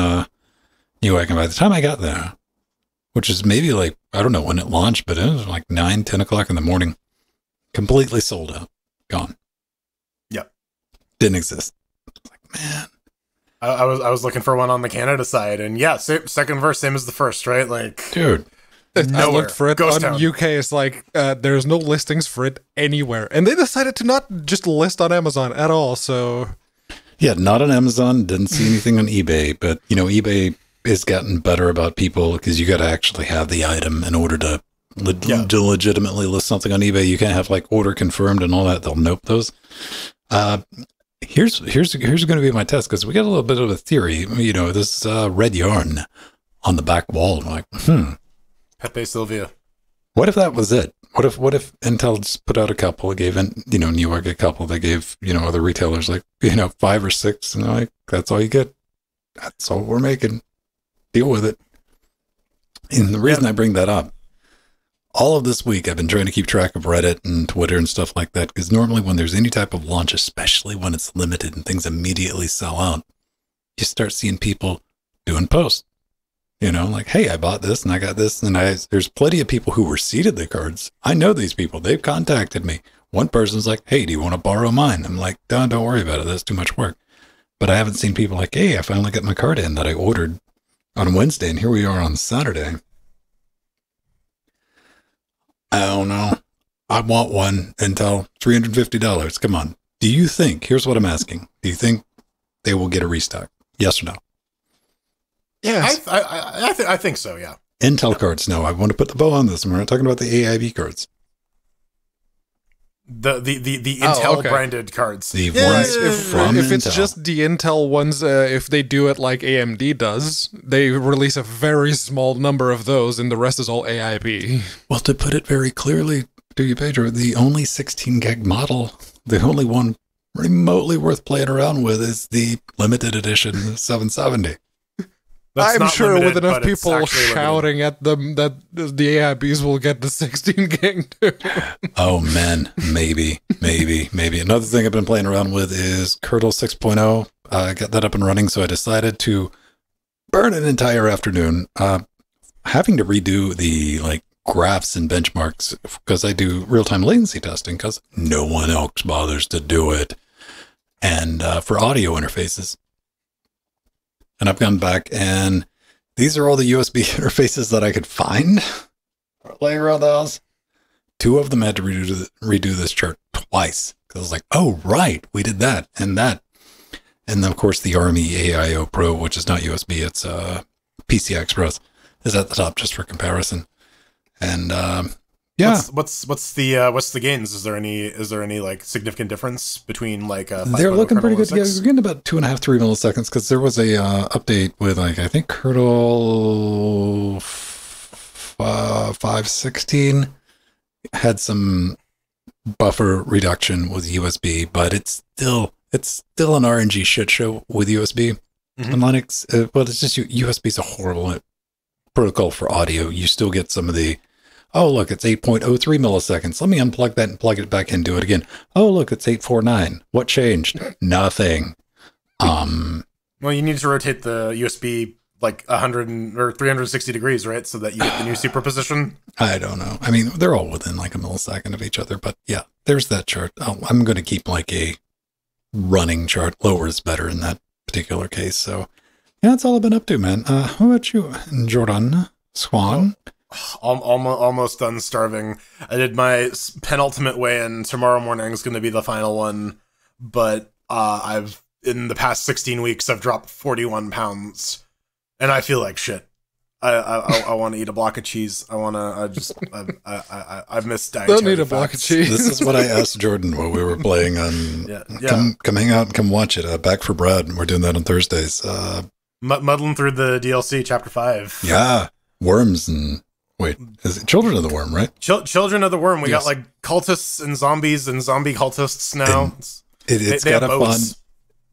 Newegg. And by the time I got there, which is maybe like, I don't know when it launched, but it was like 9, 10 o'clock in the morning, completely sold out, gone. Yep. Didn't exist. Like, man. I was looking for one on the Canada side, and yeah, second verse, same as the first, right? Like, dude. I looked for it on UK. It's like there's no listings for it anywhere, and they decided to not just list on Amazon at all. So, yeah, not on Amazon. Didn't see anything on eBay, but you know, eBay has gotten better about people because you got to actually have the item in order to legitimately list something on eBay. You can't have like order confirmed and all that. They'll nope those. Here's going to be my test because we got a little bit of a theory. You know, this red yarn on the back wall. I'm like, Pepe Sylvia. What if that was it? What if Intel just put out a couple, gave Newegg a couple, they gave, other retailers like, 5 or 6, and they're like, that's all you get. That's all we're making. Deal with it. And the reason I bring that up, all of this week, I've been trying to keep track of Reddit and Twitter and stuff like that, because normally when there's any type of launch, especially when it's limited and things immediately sell out, you start seeing people doing posts. Like, hey, I bought this and I got this. And there's plenty of people who receipted the cards. I know these people. They've contacted me. One person's like, hey, do you want to borrow mine? I'm like, don't worry about it. That's too much work. But I haven't seen people like, hey, I finally got my card in that I ordered on Wednesday. And here we are on Saturday. I don't know. I want one Intel, $350. Come on. Do you think, here's what I'm asking. Do you think they will get a restock? Yes or no? Yes. I think so, yeah. Intel cards, no. I want to put the bow on this. We're not talking about the AIB cards. The Intel branded cards. The ones from if it's Intel. just the Intel ones, if they do it like AMD does, they release a very small number of those, and the rest is all AIB. Well, to put it very clearly to you, Pedro, the only 16 gig model, the only one remotely worth playing around with is the limited edition 770. I'm sure with enough people shouting at them that the AIBs will get the 16 gig too. Oh man, maybe. Another thing I've been playing around with is Kernel 6.0. I got that up and running, so I decided to burn an entire afternoon having to redo the graphs and benchmarks because I do real-time latency testing because no one else bothers to do it. And for audio interfaces. And I've gone back, and these are all the USB interfaces that I could find laying around the house. 2 of them had to redo this chart twice. Because I was like, oh, right, we did that and that. And then, of course, the Army AIO Pro, which is not USB, it's PCI Express, is at the top just for comparison. And yeah, what's the gains? Is there any significant difference between they're looking pretty good. Yeah, we're getting about 2.5, 3 milliseconds because there was a update with I think kernel 5.16 had some buffer reduction with USB, but it's still an RNG shit show with USB and Linux. But it's just USB is a horrible protocol for audio. You still get some of the look, it's 8.03 milliseconds. Let me unplug that and plug it back in, do it again. Oh, look, it's 849. What changed? Nothing. Well, you need to rotate the USB 100 or 360 degrees, right? So that you get the new superposition. I don't know. I mean, they're all within a millisecond of each other, but yeah, there's that chart. I'm going to keep a running chart. Lower is better in that particular case. So yeah, that's all I've been up to, man. How about you, Jordan Swan? Almost done starving. I did my penultimate weigh-in. Tomorrow morning is going to be the final one, but in the past 16 weeks I've dropped 41 pounds. and I feel like shit. I want to eat a block of cheese. I've missed dietary Don't need a facts. block of cheese. This is what I asked Jordan while we were playing on. Come hang out and come watch it. Back for Brad. We're doing that on Thursdays. Muddling through the DLC, Chapter 5. Yeah, worms and wait, is it Children of the Worm, right? Children of the Worm. We got like cultists and zombies and zombie cultists now. It's they got a have fun. boats.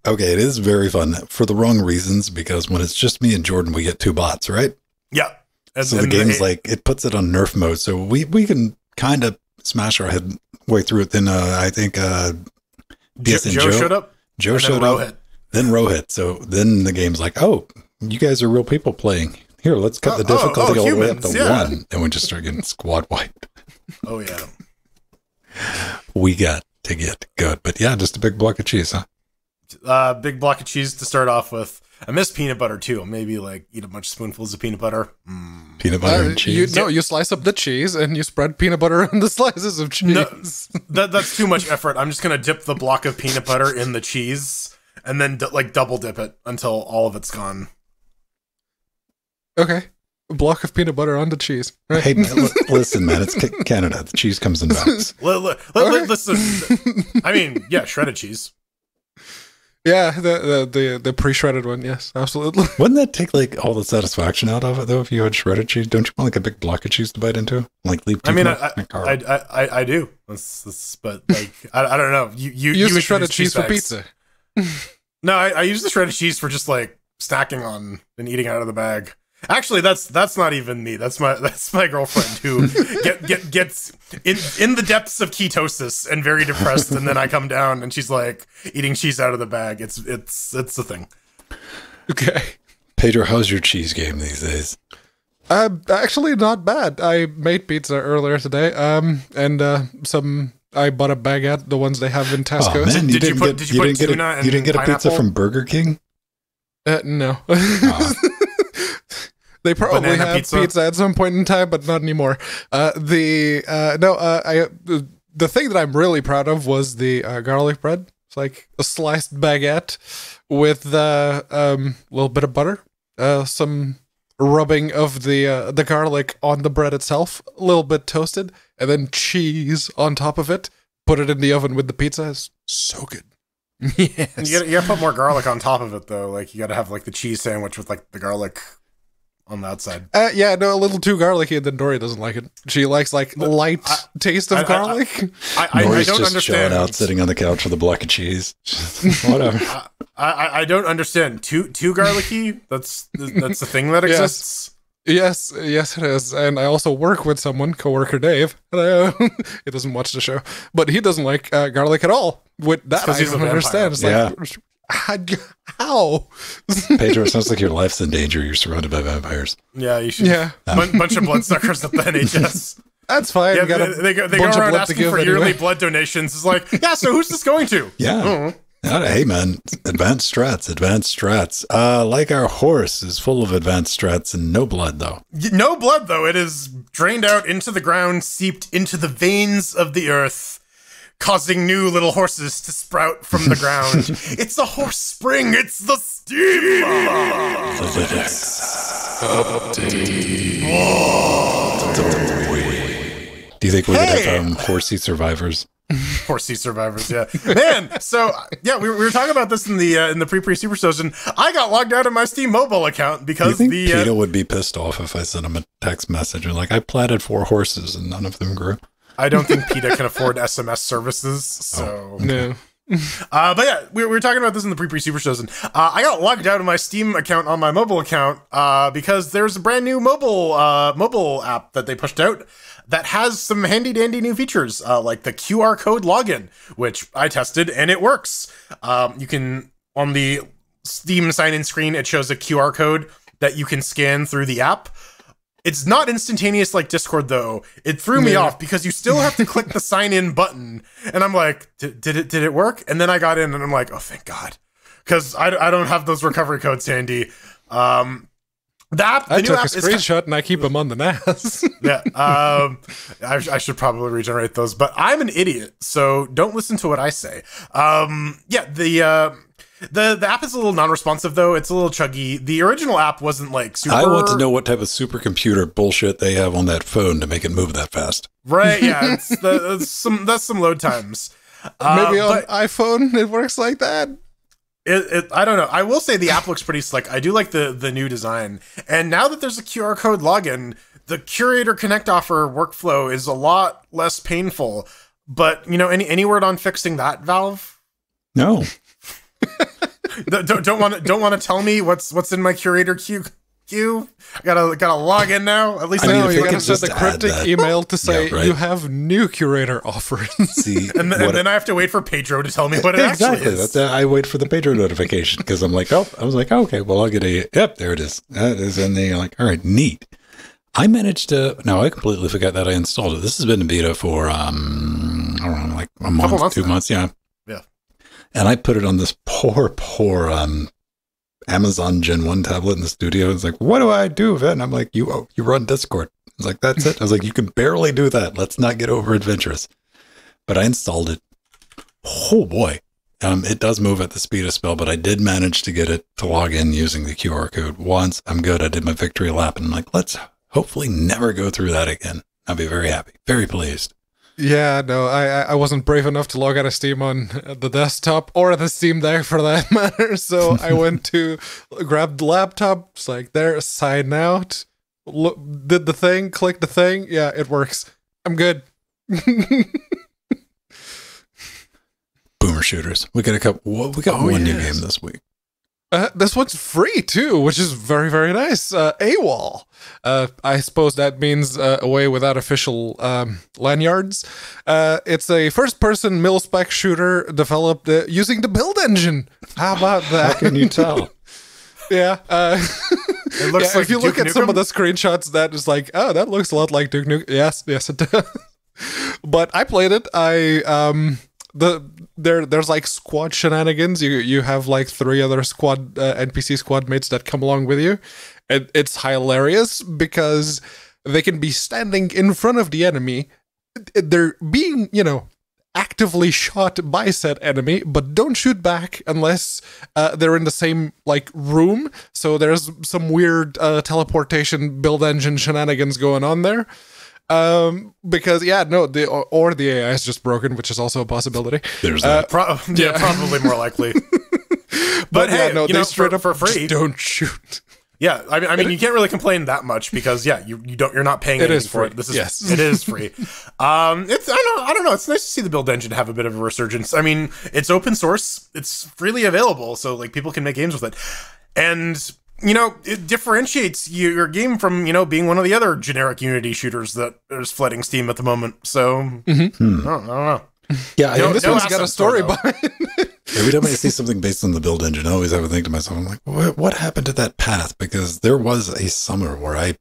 Okay, it is very fun for the wrong reasons because when it's just me and Jordan, we get 2 bots, right? Yeah. So the game's like, it puts it on nerf mode. So we can kind of smash our head way through it. Then I think Joe showed up. Joe showed up. Then Rohit. So then the game's like, oh, you guys are real people playing. Here, let's cut the difficulty all the way up to 1. And we just start getting squad wiped. Oh, yeah. We got to get good. But yeah, just a big block of cheese, huh? Big block of cheese to start off with. I miss peanut butter too. Maybe like eat a bunch of spoonfuls of peanut butter. Peanut butter and cheese. You slice up the cheese and you spread peanut butter on the slices of cheese. No, that's too much effort. I'm just gonna dip the block of peanut butter in the cheese and then like double dip it until all of it's gone. Okay, a block of peanut butter on the cheese. Right. Hey, man, listen, man, it's Canada. The cheese comes in bags. Listen, I mean, yeah, shredded cheese. Yeah, the pre-shredded one. Yes, absolutely. Wouldn't that take like all the satisfaction out of it though? If you had shredded cheese, don't you want like a big block of cheese to bite into? Like leave. I mean, I do. But like, I don't know. You use the shredded cheese for pizza. No, I use the shredded cheese for just like snacking on and eating out of the bag. Actually, that's not even me. That's my girlfriend who gets in the depths of ketosis and very depressed, and then I come down and she's like eating cheese out of the bag. It's a thing. Okay, Pedro, how's your cheese game these days? Actually, not bad. I made pizza earlier today. And I bought a baguette, the ones they have in Tesco. Oh man, did you put tuna and you didn't get a pizza from Burger King? No. They probably Banana have pizza at some point in time, but not anymore. The thing that I'm really proud of was the garlic bread. It's like a sliced baguette with a little bit of butter, some rubbing of the garlic on the bread itself, a little bit toasted, and then cheese on top of it. Put it in the oven with the pizza. It's so good. Yes. You gotta put more garlic on top of it though. Like you gotta have like the cheese sandwich with like the garlic on the outside. Yeah, no, a little too garlicky, and then Dory doesn't like it. She likes like light taste of garlic. I don't just understand. Chilling out, sitting on the couch with a block of cheese. Whatever. I don't understand. Too garlicky. That's the thing that exists. Yes, it is. And I also work with someone, coworker Dave. He doesn't watch the show, but he doesn't like garlic at all. With that, I don't understand. It's like, how? Pedro, it sounds like your life's in danger. You're surrounded by vampires. Yeah, you should. Yeah, bunch of bloodsuckers at the NHS. That's fine. Yeah, they go around asking for yearly blood donations. It's like, yeah, so who's this going to? Yeah. Hey, man, advanced strats. Like our horse is full of advanced strats and no blood, though. No blood, though. It is drained out into the ground, seeped into the veins of the earth, causing new little horses to sprout from the ground. It's the horse spring. It's the steam. Do you think we could have horsey survivors? Horsey survivors, yeah, man. So yeah, we were talking about this in the pre super session. I got logged out of my Steam mobile account because you think PETA would be pissed off if I sent him a text message and like I planted 4 horses and none of them grew. I don't think PETA can afford SMS services, so no. But yeah, we were talking about this in the pre super shows, and I got logged out of my Steam account on my mobile account because there's a brand new mobile app that they pushed out that has some handy dandy new features, like the QR code login, which I tested and it works. You can, on the Steam sign-in screen, it shows a QR code that you can scan through the app. It's not instantaneous like Discord, though. It threw me off because you still have to click the sign-in button. And I'm like, did it work? And then I got in and I'm like, oh, thank God. Because I don't have those recovery codes handy. I took a screenshot and I keep them on the NAS. Yeah. I should probably regenerate those, but I'm an idiot, so don't listen to what I say. The app is a little non-responsive though. It's a little chuggy. The original app wasn't like super. I want to know what type of supercomputer bullshit they have on that phone to make it move that fast. Right? Yeah, that's some load times. Maybe on iPhone it works like that. I don't know. I will say the app looks pretty slick. I do like the new design. And now that there's a QR code login, the Curator Connect offer workflow is a lot less painful. But any word on fixing that, Valve? No. don't want to tell me what's in my Curator queue. I gotta log in now. At least I know need you to gotta send the cryptic email to say right. you have new Curator offers. See, and then I have to wait for Pedro to tell me what it actually is. I wait for the Pedro notification because I'm like, okay, well, I'll get yep, there it is. That is, and then you're like, all right, neat. I managed to. No, I completely forgot that I installed it. This has been in beta for I don't know, like a month, 2 months, yeah. Yeah. And I put it on this poor Amazon Gen 1 tablet in the studio. It's like, what do I do with it? And I'm like, you run Discord. I was like, that's it. I was like, you can barely do that. Let's not get over adventurous. But I installed it. Oh boy. It does move at the speed of spell, but I did manage to get it to log in using the QR code once. I'm good. I did my victory lap and I'm like, let's hopefully never go through that again. I'll be very happy. Very pleased. Yeah, no, I wasn't brave enough to log out of Steam on the desktop or the Steam Deck for that matter. So I went to grab the laptop. It's like there, sign out. Did the thing, click the thing. Yeah, it works. I'm good. Boomer shooters. We got one new game this week. This one's free too, which is very, very nice. AWOL. I suppose that means away without official lanyards. It's a first-person mil-spec shooter developed using the build engine. How about that? How can you tell? Yeah. It looks like if you look at some of the screenshots, that is like, oh, that looks a lot like Duke Nukem. Yes, it does. But I played it. There's like squad shenanigans. You have like 3 other NPC squad mates that come along with you, and it's hilarious because they can be standing in front of the enemy. They're being, actively shot by said enemy, but don't shoot back unless they're in the same like room. So there's some weird teleportation build engine shenanigans going on there. Because the AI is just broken, which is also a possibility. There's that. Probably more likely. but hey, they straight up for free, don't shoot. Yeah, I mean, you can't really complain that much because you're not paying anything for it. It is free. I don't know. It's nice to see the build engine have a bit of a resurgence. I mean, it's open source, it's freely available, so like people can make games with it, and it differentiates your game from, being one of the other generic Unity shooters that is flooding Steam at the moment. So, I don't know. Yeah, this one's got a story behind it. Every time I see something based on the build engine, I always have to think to myself, I'm like, what happened to that path? Because there was a summer where I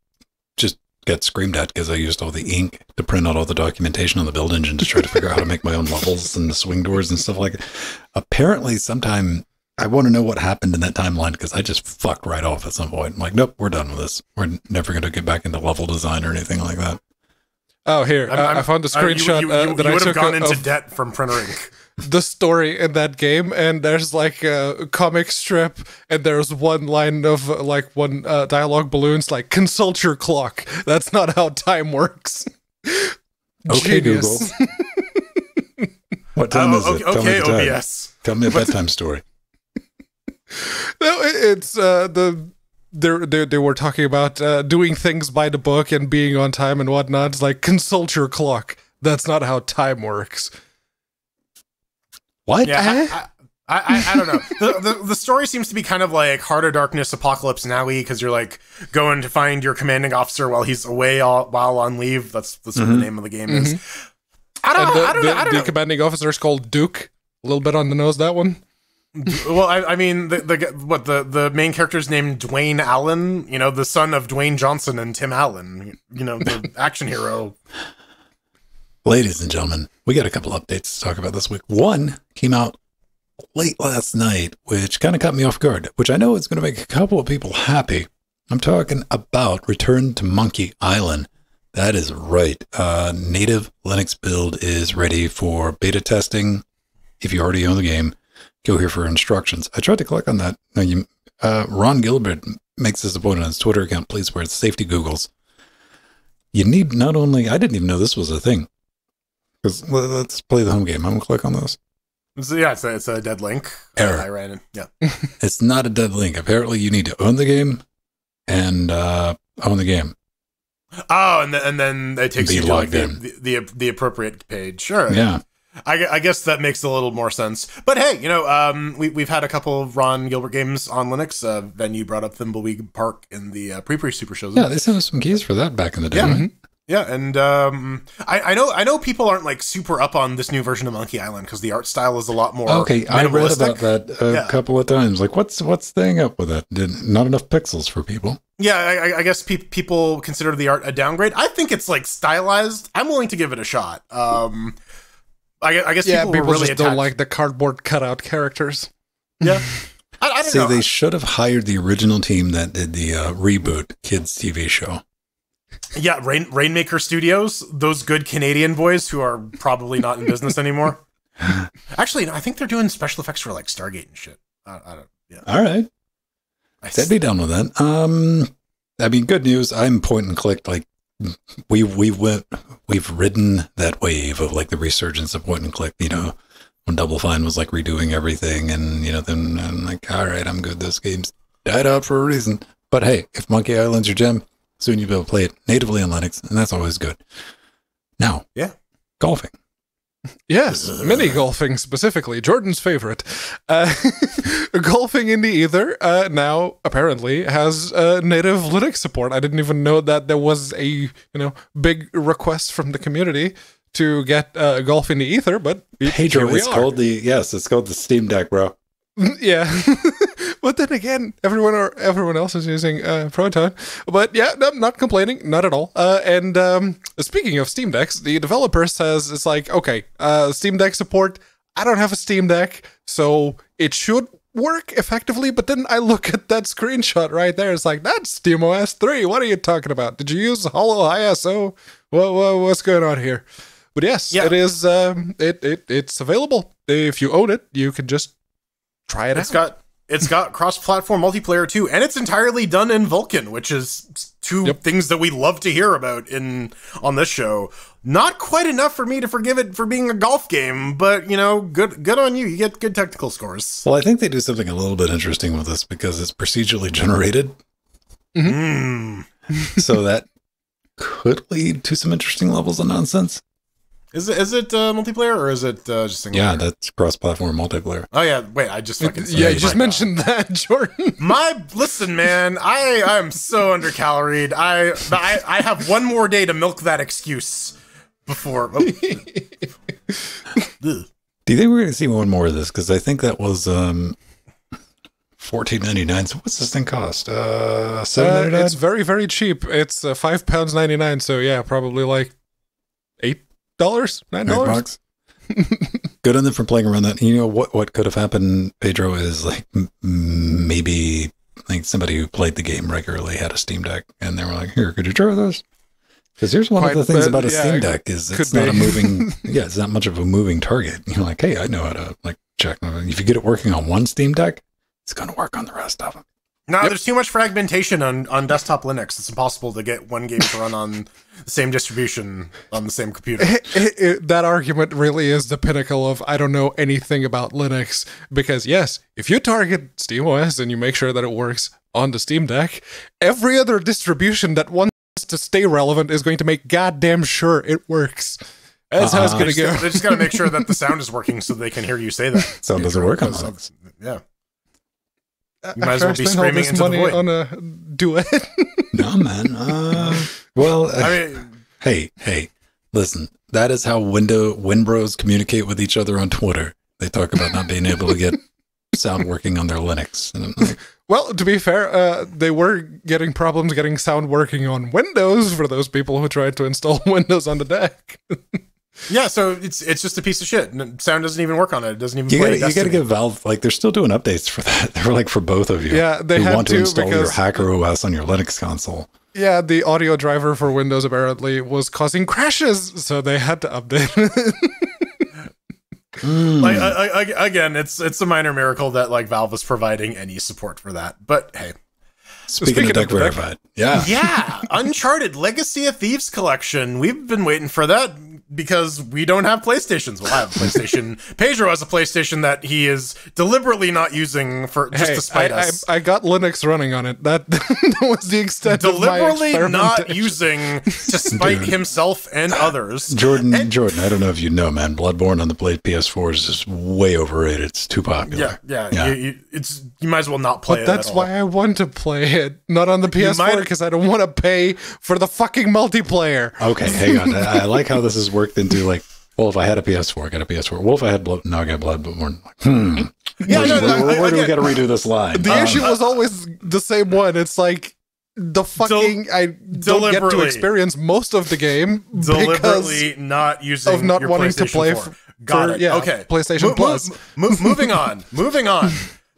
just got screamed at because I used all the ink to print out all the documentation on the build engine to try to figure out how to make my own levels and the swing doors and stuff like that. Apparently, sometime... I want to know what happened in that timeline because I just fucked right off at some point. I'm like, nope, we're done with this. We're never going to get back into level design or anything like that. Oh, here. I found a screenshot that I would took have gone into of debt from printer ink. The story in that game, and there's like a comic strip, and there's one line of one dialogue balloons like, consult your clock. That's not how time works. Okay, Genius. Google. What time is it? Okay, OBS. Tell me a bedtime story. No, it's they were talking about doing things by the book and being on time and whatnot. It's like, consult your clock. That's not how time works. What? Yeah, I don't know. The story seems to be kind of like Heart of Darkness Apocalypse Now-y, because you're like going to find your commanding officer while he's away while on leave. That's what the name of the game is. I don't know. The commanding officer is called Duke. A little bit on the nose, that one. Well, I mean, the main character's named Dwayne Allen, the son of Dwayne Johnson and Tim Allen, the action hero. Ladies and gentlemen, we got a couple updates to talk about this week. One came out late last night, which kind of caught me off guard, which I know is going to make a couple of people happy. I'm talking about Return to Monkey Island. That is right. Native Linux build is ready for beta testing if you already own the game. go here for instructions. I tried to click on that. Now Ron Gilbert makes this a point on his Twitter account, please, where it's safety Googles. You need not only, I didn't even know this was a thing. Because let's play the home game. I'm going to click on this. So yeah, it's a dead link. Error. I ran it. Yeah. It's not a dead link. Apparently you need to own the game and own the game. Oh, and then it takes you to like the appropriate page. Sure. Yeah. I guess that makes a little more sense. But hey, we've had a couple of Ron Gilbert games on Linux. Venue brought up Thimbleweed Park in the pre Super shows. Yeah, they sent us some keys for that back in the day. Yeah. Mm-hmm. Yeah, and I know people aren't like super up on this new version of Monkey Island because the art style is a lot more. Okay, I read about that a couple of times. Like, what's staying up with that? Not enough pixels for people. Yeah, I guess people consider the art a downgrade. I think it's like stylized. I'm willing to give it a shot. I guess people really just don't like the cardboard cutout characters. Yeah. I don't know. They should have hired the original team that did the reboot kids TV show. Yeah, Rainmaker Studios, those good Canadian boys who are probably not in business anymore. Actually, no, I think they're doing special effects for like Stargate and shit. I don't. Yeah. All right. I'd be down with that. I mean, good news. I'm point and click. Like we've ridden that wave of like the resurgence of point and click. When Double Fine was like redoing everything, and then I'm like, all right, I'm good. This game's died out for a reason. But hey, if Monkey Island's your gem, soon you'll be able to play it natively on Linux, and that's always good. Now, golfing. Yes, mini golfing specifically, Jordan's favorite. Golfing in the Ether now apparently has native Linux support. I didn't even know that there was a big request from the community to get Golf in the Ether, but Pedro, it's called the Steam Deck, bro. Yeah. But then again, everyone else is using Proton. But yeah, I'm not complaining, not at all. And speaking of Steam Decks, the developer says it's like, okay, Steam Deck support. I don't have a Steam Deck, so it should work effectively. But then I look at that screenshot right there. It's like, that's SteamOS 3. What are you talking about? Did you use Holo ISO? What's going on here? But yes, it is. It's available. If you own it, you can just try it out. It's got cross-platform multiplayer too, and it's entirely done in Vulkan, which is two things that we love to hear about on this show. Not quite enough for me to forgive it for being a golf game, but good on you. You get good technical scores. Well, I think they do something a little bit interesting with this because it's procedurally generated. Mm-hmm. So that could lead to some interesting levels of nonsense. Is it multiplayer or is it just single player? Yeah, that's cross-platform multiplayer. Oh yeah, wait, I just fucking said you just mentioned that, Jordan. Listen, man, I am so undercaloried. I have one more day to milk that excuse before. Oh. Do you think we're going to see one more of this? Because I think that was $14.99. So what's this thing cost? $7.99. It's very, very cheap. It's £5.99. So yeah, probably like $8, $9. Good on them for playing around that. What could have happened, Pedro, is like maybe like somebody who played the game regularly had a Steam Deck, and they were like, "Here, could you try this?" Because here's one of the things about a Steam Deck is it's not a moving. Yeah, it's not much of a moving target. You're like, hey, I know how to like check. If you get it working on one Steam Deck, it's going to work on the rest of them. No, there's too much fragmentation on desktop Linux. It's impossible to get one game to run on the same distribution on the same computer. That argument really is the pinnacle of I don't know anything about Linux. Because yes, if you target SteamOS and you make sure that it works on the Steam Deck, every other distribution that wants to stay relevant is going to make goddamn sure it works. That's how it's going to go. They just got to make sure that the sound is working so they can hear you say that. Sound doesn't work on Linux. Yeah. You might as well be screaming into the void. On a duet. No, man. Well, I mean, hey, listen. That is how Winbros communicate with each other on Twitter. They talk about not being able to get sound working on their Linux. And I'm like, well, to be fair, they were getting problems getting sound working on Windows for those people who tried to install Windows on the deck. Yeah, so it's just a piece of shit. Sound doesn't even work on it. It doesn't even play. You got to give Valve, like, they're still doing updates for that. They're like for both of you. Yeah, they want to install because your Hacker OS on your Linux console. Yeah, the audio driver for Windows apparently was causing crashes, so they had to update it. Like again, it's a minor miracle that like Valve is providing any support for that. But hey, Speaking of Deck Verified, yeah, Uncharted Legacy of Thieves collection. We've been waiting for that because we don't have PlayStations. Well, I have a PlayStation. Pedro has a PlayStation that he is deliberately not using for just to spite us. I got Linux running on it. That was the extent of my deliberately not using to spite himself and others. Jordan, I don't know if you know, man. Bloodborne on the PS4 is just way overrated. It's too popular. Yeah. You might as well not play it. But that's why I want to play it, not on the PS4, because I don't want to pay for the fucking multiplayer. Okay, hang on. I like how this is worked into like, well, if I had a PS4, I got a PS4. Well, if I had Blood, no, I got Bloodborne. Where do we got to redo this line? The issue was always the same one. It's like the fucking I don't get to experience most of the game deliberately not using of not your wanting to play. Got it. Yeah, okay. PlayStation Plus. Moving on.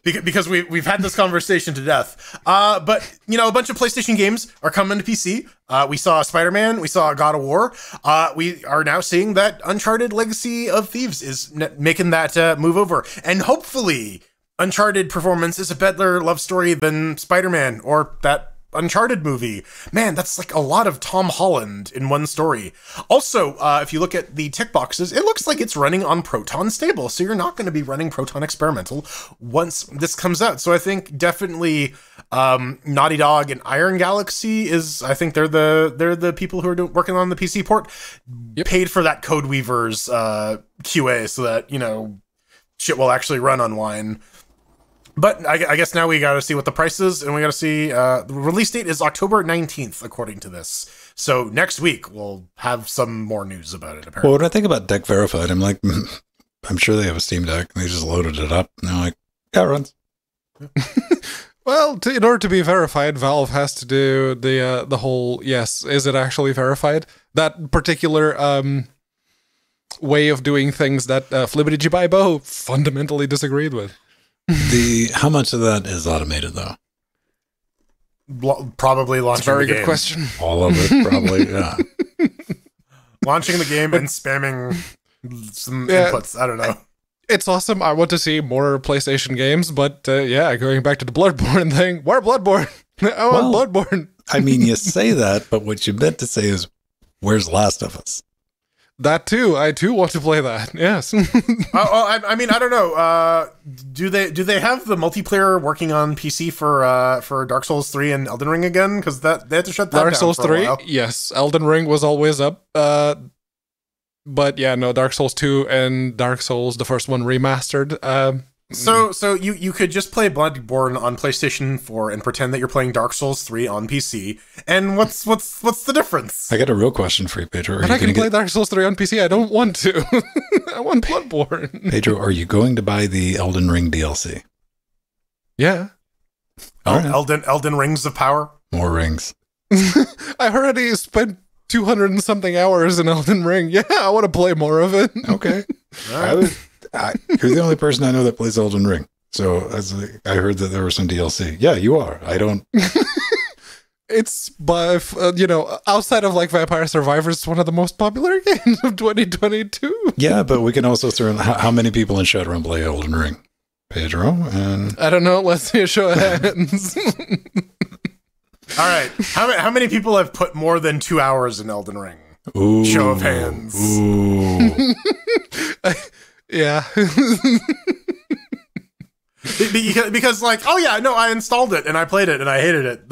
Because we've had this conversation to death. But, you know, a bunch of PlayStation games are coming to PC. We saw Spider-Man. We saw God of War. We are now seeing that Uncharted Legacy of Thieves is making that move over. And hopefully Uncharted performance is a better love story than Spider-Man or that Uncharted movie. Man, that's like a lot of Tom Holland in one story. Also, if you look at the tick boxes, it looks like it's running on Proton Stable, so you're not going to be running Proton Experimental once this comes out. So I think definitely Naughty Dog and Iron Galaxy I think they're the people who are working on the PC port, paid for that Code Weaver's QA so that, you know, shit will actually run on Wine. But I guess now we got to see what the price is, and we got to see the release date is October 19th, according to this. So next week we'll have some more news about it, apparently. Well, when I think about Deck Verified, I'm like, I'm sure they have a Steam Deck, and they just loaded it up, and they're like, yeah, it runs. Well, in order to be verified, Valve has to do the whole, yes, is it actually verified? That particular way of doing things that Flibbity fundamentally disagreed with. How much of that is automated though? Probably launching. That's a very the good game. question. All of it, probably. Yeah. Launching the game and spamming some inputs. I don't know. It's awesome. I want to see more PlayStation games, but going back to the Bloodborne thing. Where Bloodborne? I want Bloodborne. I mean, you say that, but what you meant to say is, where's Last of Us? That too. I too want to play that. Yes. I mean, I don't know. Do they have the multiplayer working on PC for Dark Souls 3 and Elden Ring again? Because they had to shut that down Dark Souls for a 3. while. Yes. Elden Ring was always up. But yeah, no. Dark Souls 2 and Dark Souls, the first one remastered. So you could just play Bloodborne on PlayStation 4 and pretend that you're playing Dark Souls 3 on PC. And what's the difference? I got a real question for you, Pedro. But I can play Dark Souls 3 on PC. I don't want to. I want Bloodborne. Pedro, are you going to buy the Elden Ring DLC? Yeah. Elden Rings of Power? More rings. I already spent 200 and something hours in Elden Ring. Yeah, I want to play more of it. Okay. You're the only person I know that plays Elden Ring. So I heard that there was some DLC. Yeah, you are. I don't. It's by outside of like Vampire Survivors, it's one of the most popular games of 2022. Yeah, but we can also throw in how many people in Shadowrun play Elden Ring, Pedro. And I don't know. Let's see a show of hands. All right. How many people have put more than 2 hours in Elden Ring? Ooh, show of hands. Ooh. Yeah. because like, oh yeah, no, I installed it and I played it and I hated it.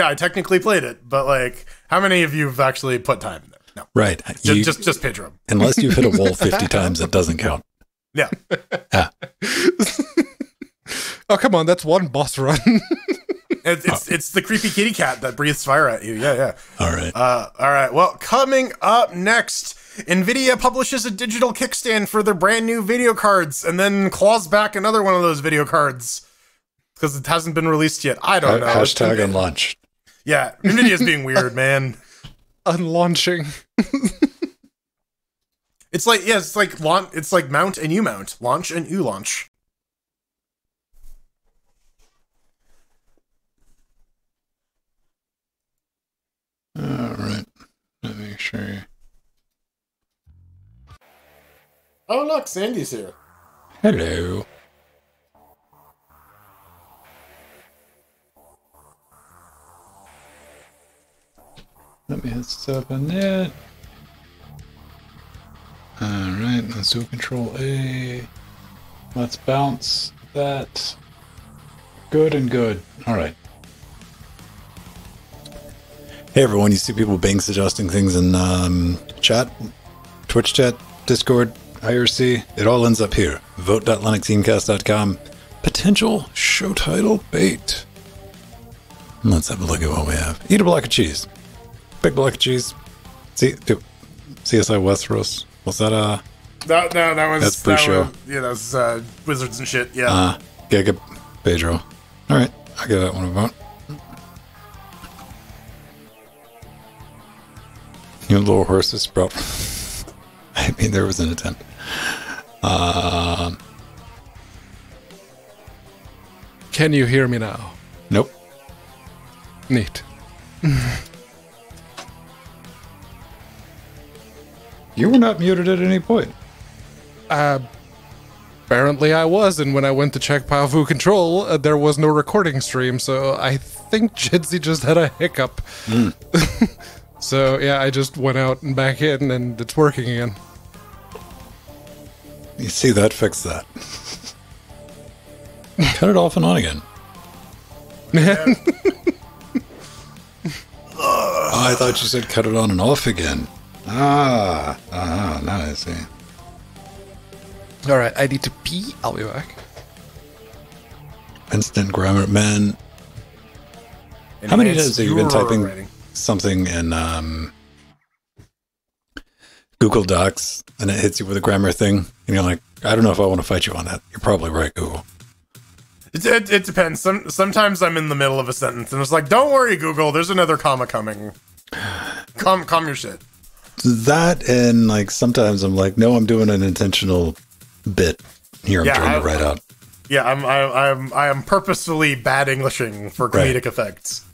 I technically played it, but like, how many of you have actually put time in there? No. Right. Just Pedro. Unless you've hit a wall 50 times, it doesn't count. Yeah. Oh, come on. That's one boss run. It's the creepy kitty cat that breathes fire at you. Yeah. All right. All right. Well, coming up next, NVIDIA publishes a digital kickstand for their brand new video cards and then claws back another one of those video cards because it hasn't been released yet. I don't know. Hashtag unlaunched. Yeah. NVIDIA's being weird, man. Unlaunching. It's like mount and you mount. Launch and you launch. All right. Let me make sure. Oh, look, Sandy's here. Hello. Let me hit step on that. Alright, let's do Control A. Let's bounce that. Good and good. Alright. Hey everyone, you see people being suggesting things in chat, Twitch chat, Discord, IRC. It all ends up here. Vote.linuxgamecast.com. Potential show title bait. Let's have a look at what we have. Eat a block of cheese. Big block of cheese. See, CSI Westeros. Was that No, that was... That's pre-show. Yeah, that was Wizards and shit, yeah. Giga Pedro. Alright, I'll give that one a vote. You little horses, bro. I mean, there was an attempt. Can you hear me now? Nope. Neat. You were not muted at any point. Apparently I was, and when I went to check PowerView Control, there was no recording stream, so I think Jitsi just had a hiccup. So, yeah, I just went out and back in, and it's working again. You see that? Fix that. Cut it off and on again. Oh, I thought you said cut it on and off again. Now I see. Alright, I need to pee. I'll be back. Instant grammar. Man, how many times have you been typing something in Google Docs and it hits you with a grammar thing? And you're like, I don't know if I want to fight you on that. You're probably right, Google. It depends. Sometimes I'm in the middle of a sentence and it's like, don't worry, Google, there's another comma coming. Calm your shit. That, and like sometimes I'm like, no, I'm doing an intentional bit here. I'm trying to write out. Yeah, I am purposefully bad Englishing for comedic effects.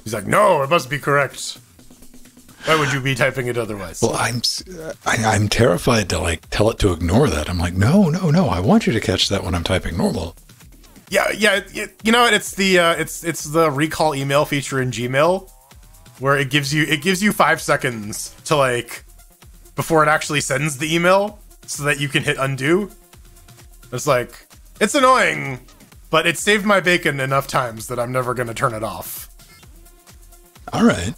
He's like, no, it must be correct. Why would you be typing it otherwise? Well, I'm terrified to like tell it to ignore that. I'm like, no, I want you to catch that when I'm typing normal. Yeah. You know what? It's the recall email feature in Gmail, where it gives you 5 seconds to like before it actually sends the email, so that you can hit undo. It's like, it's annoying, but it saved my bacon enough times that I'm never gonna turn it off. All right.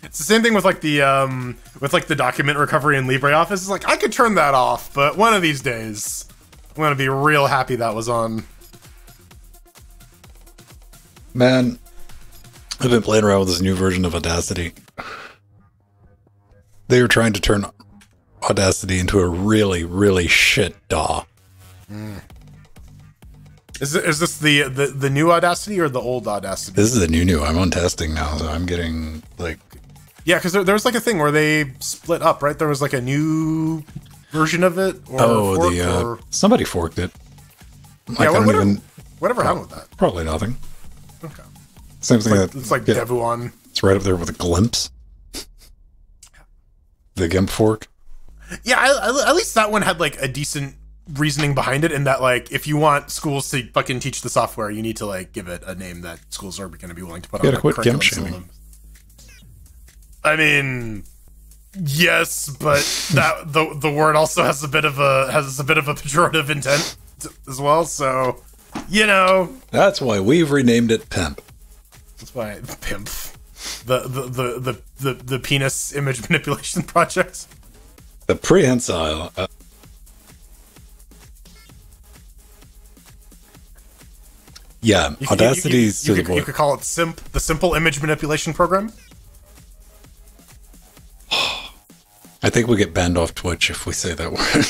It's the same thing with like the document recovery in LibreOffice. It's like, I could turn that off, but one of these days I'm gonna be real happy that was on. Man, I've been playing around with this new version of Audacity. They were trying to turn Audacity into a really, really shit DAW. Is this the new Audacity or the old Audacity? This is the new. I'm on testing now, so I'm getting like... Yeah, because there was like a thing where they split up, right? There was like a new version of it. Or somebody forked it. Like, yeah, whatever happened with that? Probably nothing. Okay. Same thing. It's like Devuon. It's right up there with the Glimpse. The GIMP fork. Yeah, at least that one had like a decent reasoning behind it, in that like if you want schools to fucking teach the software, you need to like give it a name that schools are going to be willing to put on. You gotta quit GIMP shaming. I mean, yes, but that the word also has a bit of a pejorative intent as well. So, you know, that's why we've renamed it Pimp. That's why Pimp, the penis image manipulation project. The prehensile. Yeah, Audacity's to the point. You could call it SIMP, the Simple Image Manipulation Program. I think we get banned off Twitch if we say that word.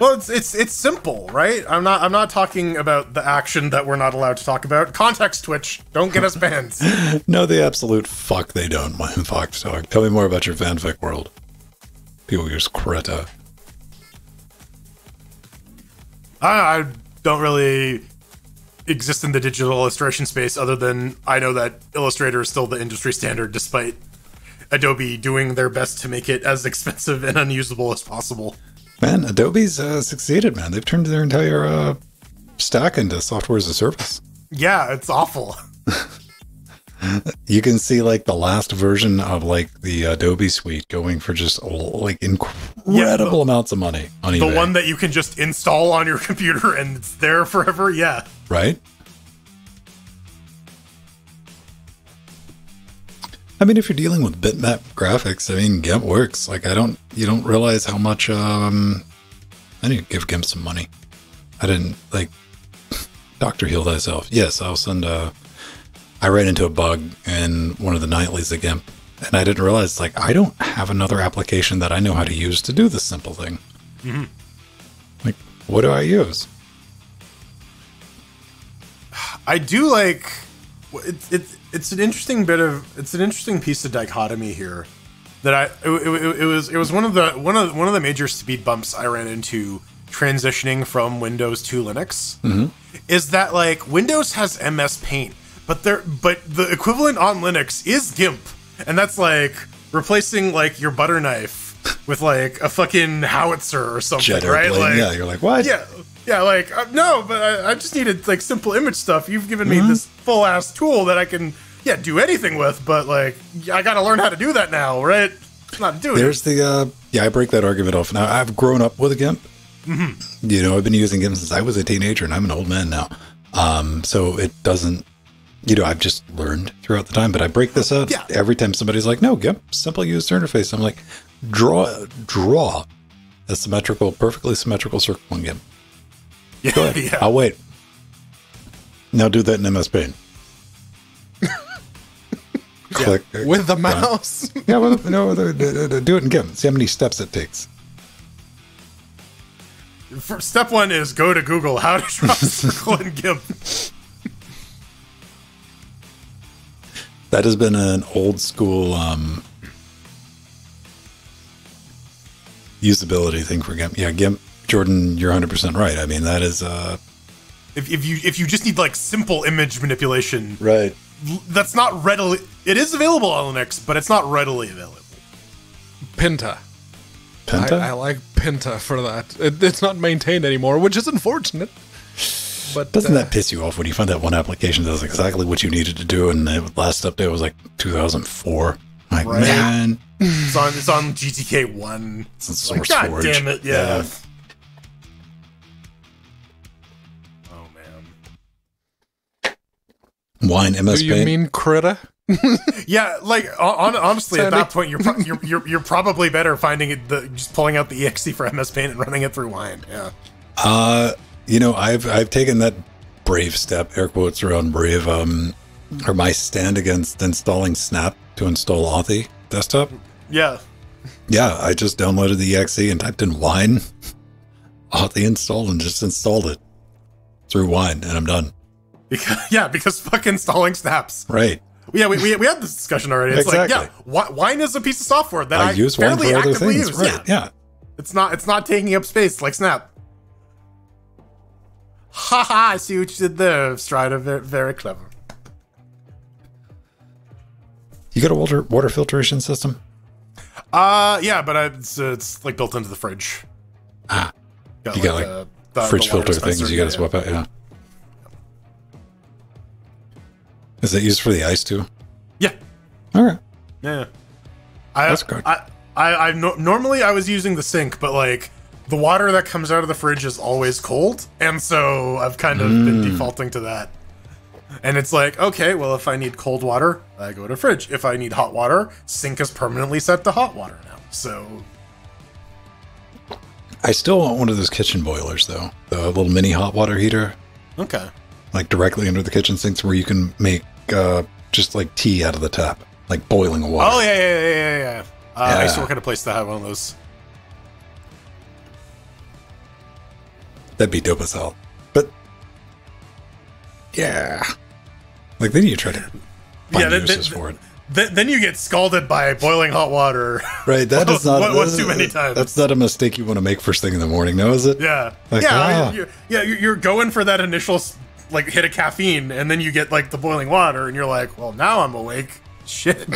Well, it's simple, right? I'm not talking about the action that we're not allowed to talk about. Context, Twitch, don't get us banned. No, the absolute fuck they don't. Fuck talk. Tell me more about your fanfic world. People use Creta. I don't really exist in the digital illustration space, other than I know that Illustrator is still the industry standard, despite Adobe doing their best to make it as expensive and unusable as possible. Man, Adobe's succeeded, man. They've turned their entire stack into software as a service. Yeah, it's awful. You can see like the last version of like the Adobe suite going for just like incredible amounts of money on eBay. The one that you can just install on your computer and it's there forever. Yeah. Right. I mean, if you're dealing with bitmap graphics, I mean, GIMP works. Like, you don't realize how much, I need to give GIMP some money. I didn't, like, Dr. Heal Thyself. Yes, I'll send I ran into a bug in one of the nightlies of GIMP, and I didn't realize, like, I don't have another application that I know how to use to do this simple thing. Mm-hmm. Like, what do I use? I do like, it's an interesting piece of dichotomy here that it was one of the major speed bumps I ran into transitioning from Windows to Linux. Mm-hmm. Is that like Windows has MS Paint, but the equivalent on Linux is GIMP, and that's like replacing like your butter knife with like a fucking howitzer or something, Jet right? airplane. Like, yeah, you're like, what? Yeah, like, no, but I just needed, like, simple image stuff. You've given me this full-ass tool that I can, do anything with, but, like, I gotta learn how to do that now, right? It's not doing There's the, I break that argument off. Now, I've grown up with a GIMP. Mm-hmm. You know, I've been using GIMP since I was a teenager, and I'm an old man now. So it doesn't, I've just learned throughout the time, but I break this out every time somebody's like, no, GIMP, simple user interface. I'm like, draw a perfectly symmetrical circle in GIMP. Yeah, go ahead. I'll wait. Now do that in MS Paint. Click. With the mouse. Yeah, do it in GIMP. See how many steps it takes. Step 1 is go to Google. How to draw a circle in GIMP. That has been an old school usability thing for GIMP. Yeah, GIMP. Jordan, you're 100% right. I mean, that is if you just need like simple image manipulation, right? That's not readily. It is available on Linux, but it's not readily available. Pinta. Pinta. I like Pinta for that. It's not maintained anymore, which is unfortunate. But doesn't that piss you off when you find that one application that does exactly what you needed to do, and the last update was like 2004? Like, right. Man, it's on GTK 1. It's on source God forge. Damn it! Yeah. Wine MS Do you Paint. mean Krita? Yeah, like honestly, at that point, you're probably better finding it, just pulling out the exe for MS Paint and running it through Wine. Yeah. I've taken that brave step, air quotes around brave, or my stand against installing Snap to install Authy desktop. Yeah. Yeah, I just downloaded the exe and typed in Wine, Authy installed, and just installed it through Wine, and I'm done. Because fuck installing snaps. Right. Yeah, we had this discussion already. It's exactly. like, Wine is a piece of software that I use Wine fairly for other actively things. use. Right. Yeah. It's not taking up space like Snap. Haha, I see what you did there, Strider. Very, very clever. You got a water filtration system? Yeah, but it's like built into the fridge. You got like fridge filter things you got to swap out, yeah. Is that used for the ice too? Yeah. All right. Yeah. That's good. Normally I was using the sink, but like the water that comes out of the fridge is always cold, and so I've kind of been defaulting to that. And it's like, okay, well, if I need cold water, I go to fridge. If I need hot water, sink is permanently set to hot water now. So I still want one of those kitchen boilers, though. The little mini hot water heater. Okay. Like directly under the kitchen sinks where you can make just like tea out of the tap. Like boiling water. Oh, yeah. I used to work at a place that had one of those. That'd be dope as hell. But, yeah. Like, then you try to find uses for it. Then you get scalded by boiling hot water. Right, that is not... What's too many times? That's not a mistake you want to make first thing in the morning, no, is it? Yeah. Like, You're going for that initial, like, hit of caffeine, and then you get, like, the boiling water, and you're like, well, now I'm awake. Shit.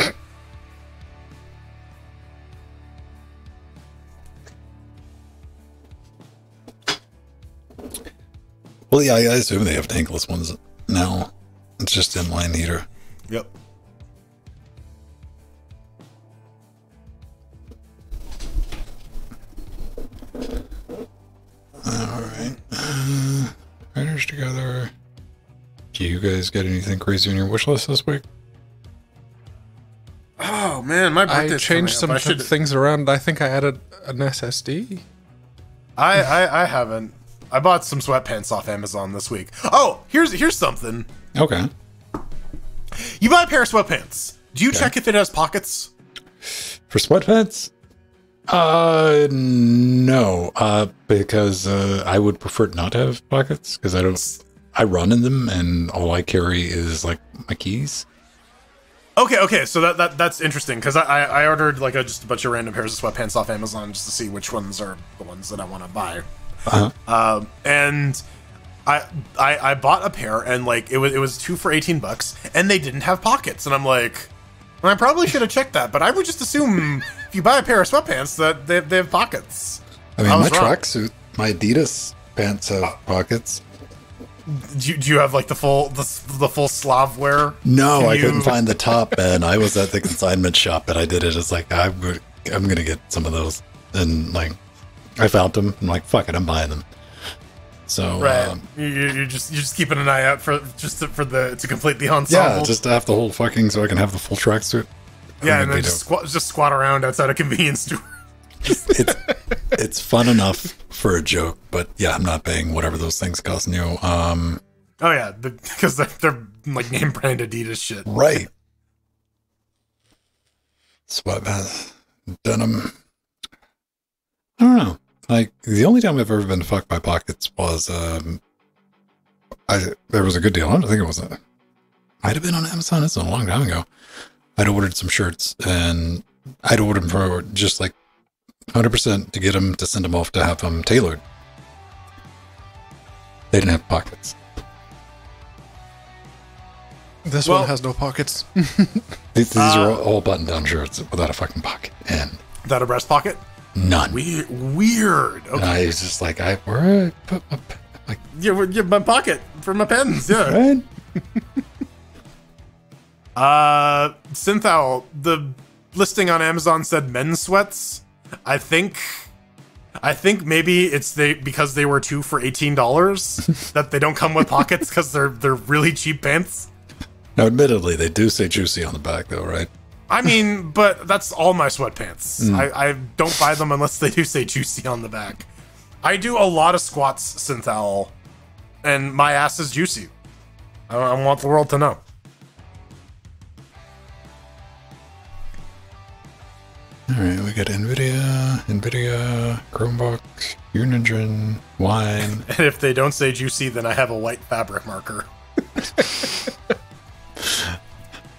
Well, yeah, I assume they have tankless ones now. It's just inline heater. Yep. Alright. Writers together. Do you guys get anything crazy on your wish list this week? Oh man, my birthday's I changed some things around. I think I added an SSD. I haven't. I bought some sweatpants off Amazon this week. Oh, here's something. Okay. You buy a pair of sweatpants. Do you check if it has pockets? For sweatpants? No. Because I would prefer not to have pockets because I run in them and all I carry is like my keys. Okay, so that's interesting because I ordered like just a bunch of random pairs of sweatpants off Amazon just to see which ones are the ones that I want to buy. And I bought a pair and like it was 2 for $18 and they didn't have pockets and I'm like, well, I probably should have checked that, but I would just assume if you buy a pair of sweatpants that they have pockets. I mean, my tracksuit, my Adidas pants have pockets. Do you have like the full Slav wear? No, I couldn't find the top, and I was at the consignment shop, and I did it. It's like I'm gonna get some of those, and like I found them. I'm like, fuck it, I'm buying them. So right, you're just keeping an eye out for to complete the ensemble. Yeah, just to have the whole fucking so I can have the full tracksuit. Yeah, and then just squat around outside a convenience store. It's fun enough for a joke, but yeah, I'm not paying whatever those things cost you. Oh yeah, because they're like name brand Adidas shit. Right. Sweatpants, denim. I don't know. Like the only time I've ever been fucked by pockets was there was a good deal. I don't think it was might have been on Amazon. It's a long time ago. I'd ordered some shirts and I'd ordered them for just like 100% to get them to send them off to have them tailored. They didn't have pockets. This one has no pockets. These are all button-down shirts without a fucking pocket. And without a breast pocket? None. Weird. Okay. And I was just like, where I put my pocket for my pens. Yeah. Right? Synthal, the listing on Amazon said men's sweats. I think maybe it's because they were 2 for $18 that they don't come with pockets because they're really cheap pants. Now, admittedly, they do say juicy on the back, though, right? I mean, but that's all my sweatpants. I don't buy them unless they do say juicy on the back. I do a lot of squats, Synthal, and my ass is juicy. I want the world to know. Alright, we got NVIDIA, Chromebook, Unigine, wine. And if they don't say juicy, then I have a white fabric marker.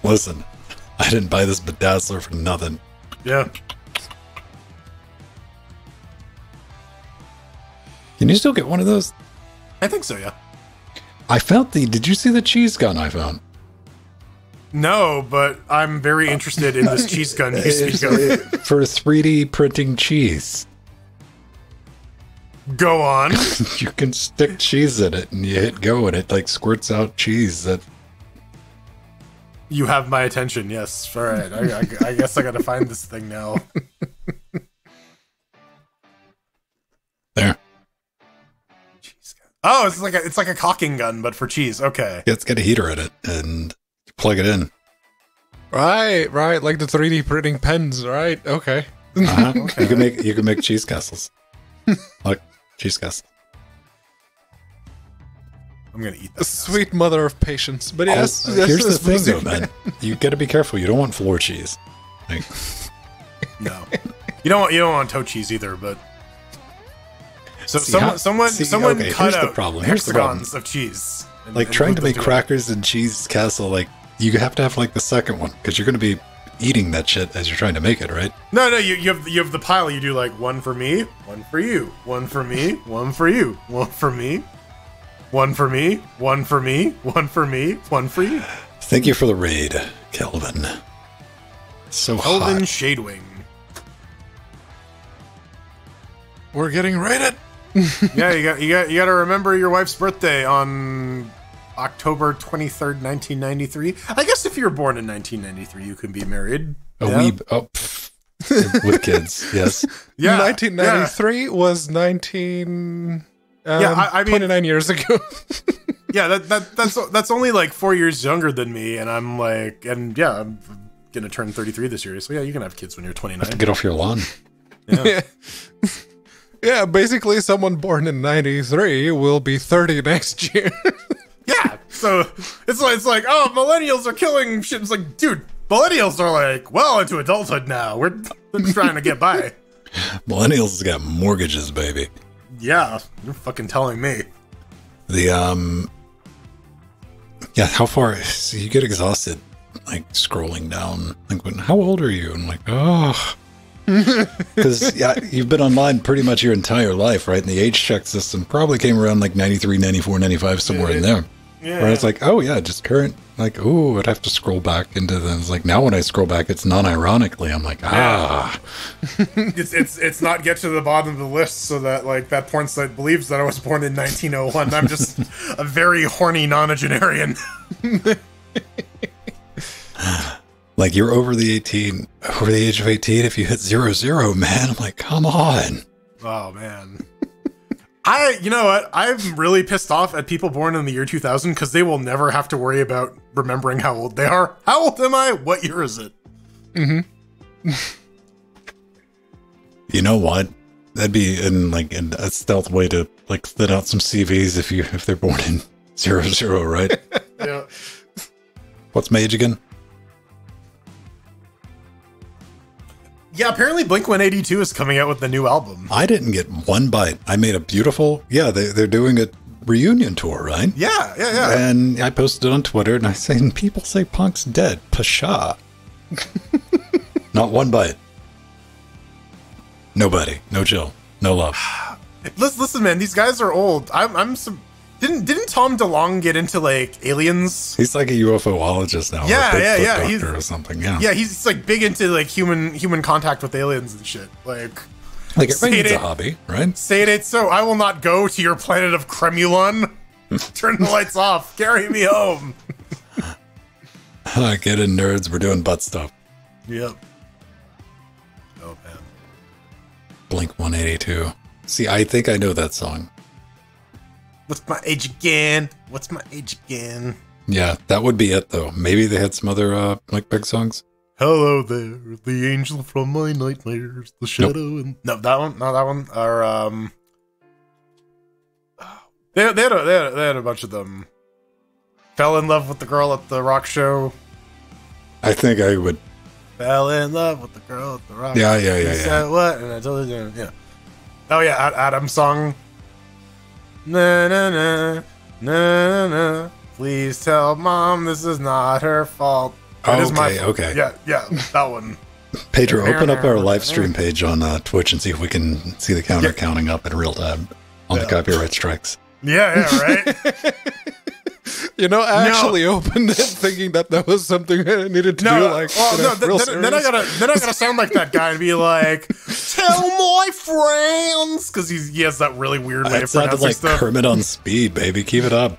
Listen, I didn't buy this bedazzler for nothing. Yeah. Can you still get one of those? I think so, yeah. I found did you see the cheese gun I found? No, but I'm very interested in this cheese gun you speak of. For 3D printing cheese. Go on. You can stick cheese in it and you hit go and it like squirts out cheese that... You have my attention, yes. All right, I guess I gotta find this thing now. There. Cheese gun. Oh, it's like a caulking gun, but for cheese. Okay. Yeah, it's got a heater in it and you plug it in. Right, like the 3D printing pens, right? Okay. Okay. You can make cheese castles. Like cheese castles. I'm gonna eat that. Sweet mother of patience. But yes, here's the thing, though, man. You got to be careful. You don't want floor cheese. Like, no, you don't want toe cheese either. But so someone cut out hexagons of cheese. Like trying to make crackers and cheese castle. Like you have to have like the second one because you're going to be eating that shit as you're trying to make it, right? No, you have the pile. You do like one for me, one for you, one for me, one for you, one for me. One for me, one for me, one for me, one for you. Thank you for the raid, Kelvin. So Kelvin hot. Shadewing. We're getting raided. Yeah, you got to remember your wife's birthday on October 23rd, 1993. I guess if you were born in 1993, you can be married. With kids, yes. Yeah, 1993 was 19. I mean, 29 years ago. Yeah, that's only like 4 years younger than me, and I'm gonna turn 33 this year. So yeah, you can have kids when you're 29. Have to get off your lawn. Yeah. Yeah, basically, someone born in 93 will be 30 next year. Yeah, so it's like, oh, millennials are killing shit. It's like, dude, millennials are like well into adulthood now. We're trying to get by. Millennials got mortgages, baby. Yeah, you're fucking telling me. How far? So you get exhausted, like scrolling down. Like, how old are you? I'm like, oh. Because you've been online pretty much your entire life, right? And the age check system probably came around like 93, 94, 95, somewhere in there. Yeah. Where it's like, oh yeah, just current. Like, oh, I'd have to scroll back into them. It's like now when I scroll back, it's non-ironically. I'm like, it's not get to the bottom of the list so that like that porn site believes that I was born in 1901. I'm just a very horny nonagenarian. Like you're over the age of 18 if you hit 00, man. I'm like, come on. Oh man. You know what? I'm really pissed off at people born in the year 2000 because they will never have to worry about remembering how old they are. How old am I? What year is it? Mm-hmm. You know what? That'd be a stealth way to like thin out some CVs if they're born in 00, right? Yeah. What's my age again? Yeah, apparently Blink-182 is coming out with the new album. I didn't get one bite. I made a beautiful... Yeah, they're doing a reunion tour, right? Yeah. And I posted it on Twitter, and I say, people say Punk's dead. Pshaw. Not one bite. Nobody. No chill. No love. Listen, man, these guys are old. Didn't Tom DeLonge get into like aliens? He's like a UFOologist now. Yeah. He's or something. Yeah, he's like big into like human contact with aliens and shit. Like everybody needs a hobby, right? Say it so. I will not go to your planet of Cremulon. Turn the lights off. Carry me home. Get in, nerds. We're doing butt stuff. Yep. Oh man. Blink-182. See, I think I know that song. What's my age again? Yeah, that would be it, though. Maybe they had some other, big songs. Hello there, the angel from my nightmares, the shadow and... No, that one. Or, They had a bunch of them. Fell in love with the girl at the rock show. I think I would... Fell in love with the girl at the rock show. Yeah. She said what? And I told her, yeah. Oh, yeah, Adam's song... Na na na na na. Please tell mom this is not her fault. It is my fault. Okay. Yeah, that one. Pedro, open up our live stream page on Twitch and see if we can see the counter counting up in real time on the copyright strikes. Yeah, right. I actually opened it thinking that was something I needed to do. Then I gotta sound like that guy and be like, "Tell my friends," because he has that really weird way of pronouncing like stuff. Kermit on speed, baby. Keep it up.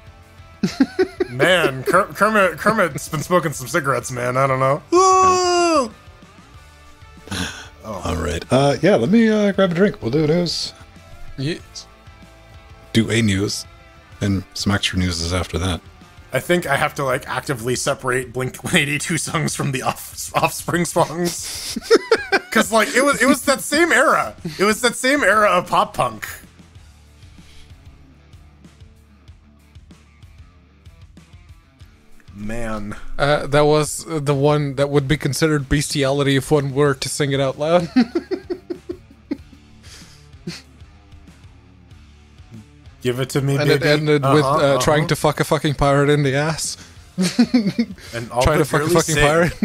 Man, Kermit's been smoking some cigarettes, man. I don't know. All right. Let me grab a drink. We'll do news. Yes. Do a news, and some extra news is after that. I think I have to like actively separate Blink-182 songs from the Offspring songs, because like it was that same era. It was that same era of pop punk. Man, that was the one that would be considered bestiality if one were to sing it out loud. Give it to me, and baby. It ended with trying to fuck a fucking pirate in the ass. And all trying to fuck a fucking pirate.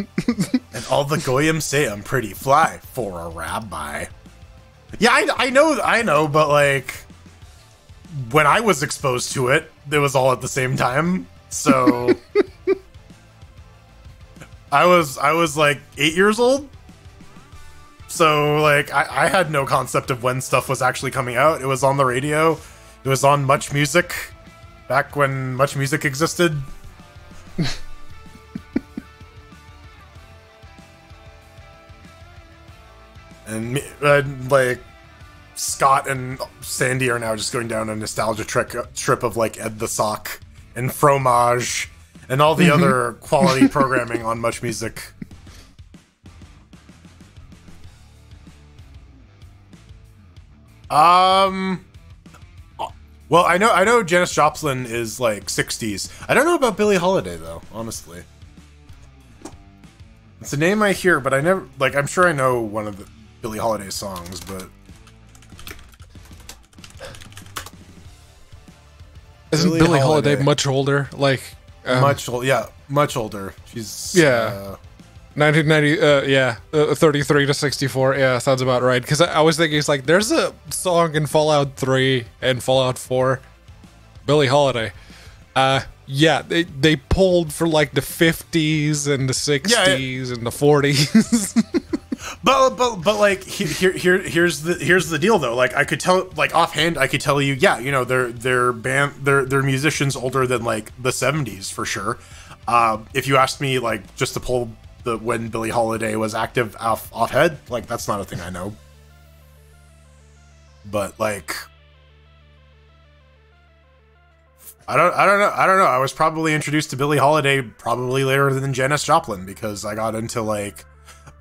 And all the goyim say I'm pretty fly for a rabbi. Yeah, I know, but like when I was exposed to it, it was all at the same time. So I was like 8 years old. So, like, I had no concept of when stuff was actually coming out. It was on the radio. It was on Much Music, back when Much Music existed. And, like, Scott and Sandy are now just going down a nostalgia trip of, like, Ed the Sock and Fromage and all the other quality programming on Much Music. Well, I know Janis Joplin is like 60s. I don't know about Billie Holiday though, honestly. It's a name I hear, but I never, like, I'm sure I know one of the Billie Holiday songs, but isn't Billie Holiday much older? Like much older. She's 1990, 33 to 64. Yeah, sounds about right. Because I was thinking, it's like, there's a song in Fallout 3 and Fallout 4, Billie Holiday. Yeah, they pulled for like the 50s and the 60s and the 40s. but like here's the deal though. Like, I could tell, like, offhand, I could tell you, yeah, you know, they're musicians older than like the 70s for sure. If you asked me, like, just to pull when Billie Holiday was active off head, like, that's not a thing I know. But like, I don't know. I was probably introduced to Billie Holiday probably later than Janis Joplin, because I got into like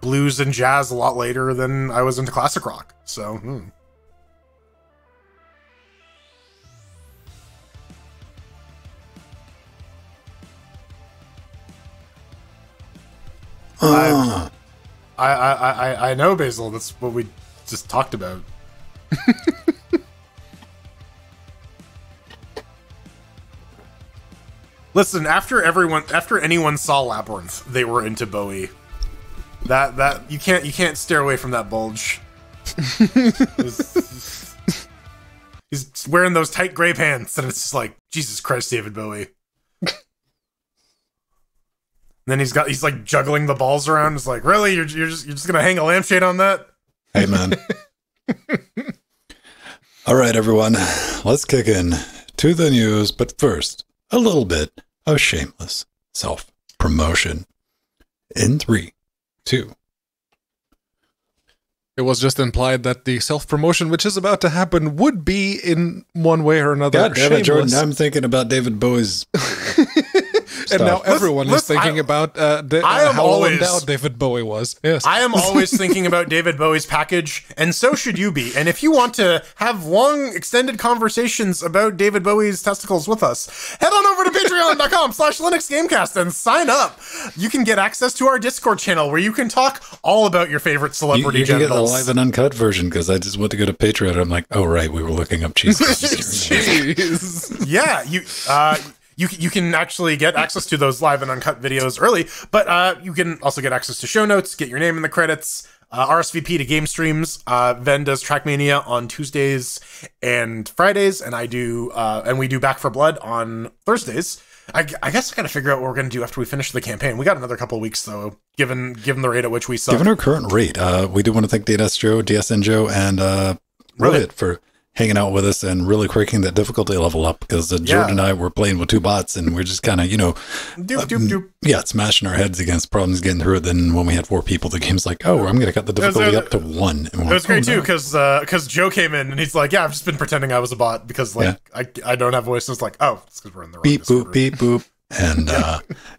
blues and jazz a lot later than I was into classic rock. So I know, Basil. That's what we just talked about. Listen, after anyone saw Labyrinth, they were into Bowie. That you can't stare away from that bulge. He's wearing those tight gray pants, and it's just like, Jesus Christ, David Bowie. And then he's like juggling the balls around. It's like, really, you're just gonna hang a lampshade on that? Hey, man. All right, everyone, let's kick in to the news. But first, a little bit of shameless self-promotion. In 3, 2. It was just implied that the self-promotion, which is about to happen, would be in one way or another. God damn it, Jordan! I'm thinking about David Bowie's. And now everyone is thinking about how endowed David Bowie was. Yes, I am always thinking about David Bowie's package, and so should you be. And if you want to have long, extended conversations about David Bowie's testicles with us, head on over to patreon.com/LinuxGamecast and sign up. You can get access to our Discord channel where you can talk all about your favorite celebrity you can genitals. Get the live and uncut version, because I just went to go to Patreon and I'm like, oh, right, we were looking up cheese. Jeez. Yeah, you can actually get access to those live and uncut videos early, but you can also get access to show notes, get your name in the credits, RSVP to game streams. Ven does Trackmania on Tuesdays and Fridays, and we do Back for Blood on Thursdays. I guess I gotta figure out what we're gonna do after we finish the campaign. We got another couple of weeks though, given the rate at which we suck. Given our current rate, we do want to thank DSN Joe and Rohit for hanging out with us and really cranking that difficulty level up, because Jordan and I were playing with 2 bots and we're just kind of, smashing our heads against problems getting through it. Then when we had 4 people, the game's like, oh, I'm going to cut the difficulty up to 1. And it was great too, because Joe came in and he's like, yeah, I've just been pretending I was a bot because I don't have voice. And it's like, oh, it's because we're in the wrong Discord. Beep, boop. And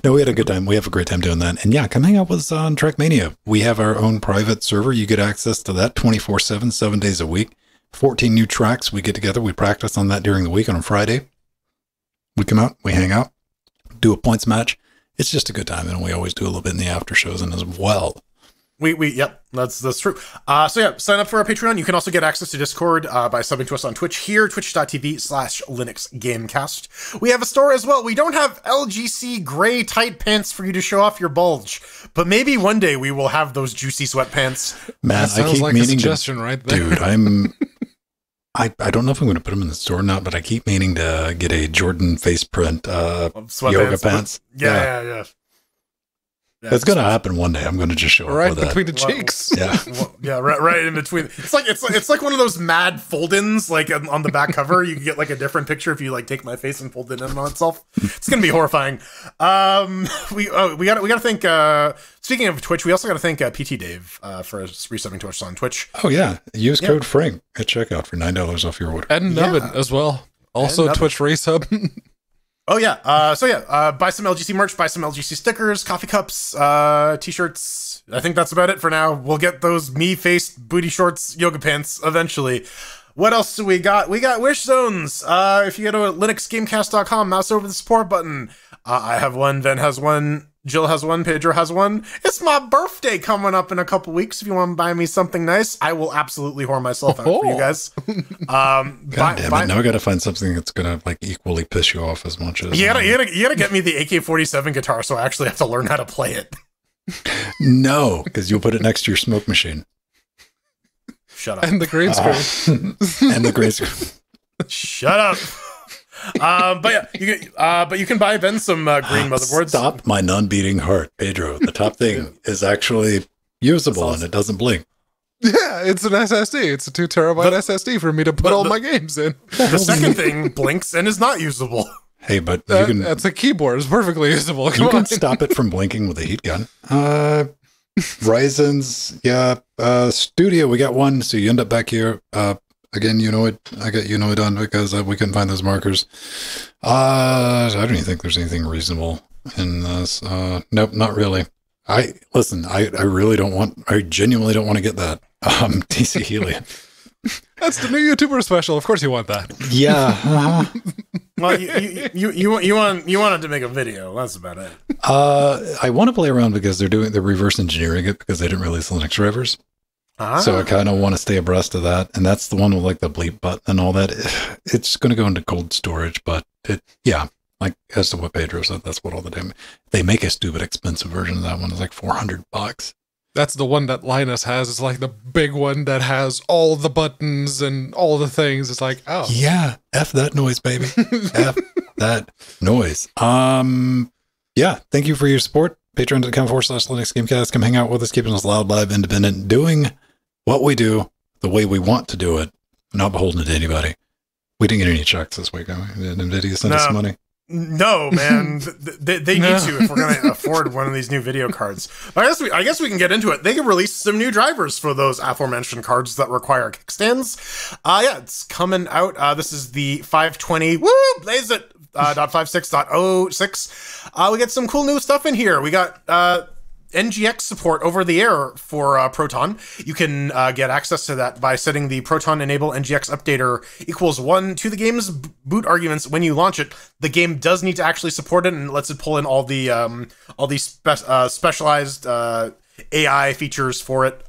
no, we had a good time. We have a great time doing that. And yeah, come hang out with us on Trackmania. We have our own private server. You get access to that 24/7, 7 days a week. 14 new tracks. We get together. We practice on that during the week on a Friday. We come out. We hang out. Do a points match. It's just a good time. And we always do a little bit in the after shows and as well. Yep, that's true. So yeah, sign up for our Patreon. You can also get access to Discord by subbing to us on Twitch here, twitch.tv/LinuxGamecast. We have a store as well. We don't have LGC gray tight pants for you to show off your bulge, but maybe one day we will have those juicy sweatpants. Man, I keep like meaning a suggestion right there. Dude, I don't know if I'm going to put them in the store or not, but I keep meaning to get a Jordan face print yoga pants. Yeah. It's gonna happen one day. I'm gonna just show up Right with that. between the cheeks. Yeah. Yeah, right in between. It's like one of those mad fold-ins, like on the back cover. You can get like a different picture if you like take my face and fold it in on itself. It's gonna be horrifying. We gotta thank. Speaking of Twitch, we also gotta thank PT Dave for resubbing to us on Twitch. Oh yeah, use code Frank at checkout for $9 off your order. And Nubbin as well. Also Twitch resub. Oh yeah, buy some LGC merch, buy some LGC stickers, coffee cups, t-shirts. I think that's about it for now. We'll get those me-faced booty shorts yoga pants eventually. What else do we got? We got wish zones. If you go to linuxgamecast.com, mouse over the support button. I have one, Ven has one, Jill has one, Pedro has one. It's my birthday coming up in a couple weeks. If you want to buy me something nice, I will absolutely whore myself out for you guys. God damn it! Now I gotta find something that's gonna like equally piss you off as much as you gotta get me the AK-47 guitar, so I actually have to learn how to play it. No, because you'll put it next to your smoke machine. Shut up. And the green screen. And the green screen. Shut up. But you can buy Ben some green motherboards. Stop my non-beating heart, Pedro. The top thing is actually usable and it doesn't blink. Yeah, it's an SSD. It's a 2 terabyte SSD for me to put all my games in. The second thing blinks and is not usable. Hey, but you can. That's a keyboard. It's perfectly usable. You can stop it from blinking with a heat gun. Ryzen's, Studio. We got one, so you end up back here. Again, you know it. I got you know it done because we couldn't find those markers. I don't even think there's anything reasonable in this. Nope, not really. I really don't want. I genuinely don't want to get that. DC Helium. That's the new YouTuber special. Of course, you want that. Yeah. Well, you wanted to make a video. That's about it. I want to play around because they're reverse engineering it because they didn't release Linux drivers. So I kind of want to stay abreast of that. And that's the one with like the bleep button and all that. It's going to go into cold storage, but like as to what Pedro said, that's what all the damn, they make a stupid expensive version of that one. It's like $400. That's the one that Linus has. It's like the big one that has all the buttons and all the things. It's like, oh. Yeah. F that noise, baby. F that noise. Yeah. Thank you for your support. Patreon.com/LinuxGamecast. Come hang out with us, keeping us loud, live, independent, doing what we do the way we want to do it, not beholden to anybody. We didn't get any checks this week. Did NVIDIA send us money? No, man. They need to if we're going to afford one of these new video cards. But I guess we can get into it. They can release some new drivers for those aforementioned cards that require kickstands. It's coming out. This is the 520. Woo! Blaze it. .56.06. We get some cool new stuff in here. We got NGX support over the air for Proton. You can get access to that by setting the Proton enable NGX updater equals 1 to the game's boot arguments when you launch it. The game does need to actually support it and lets it pull in all these specialized AI features for it.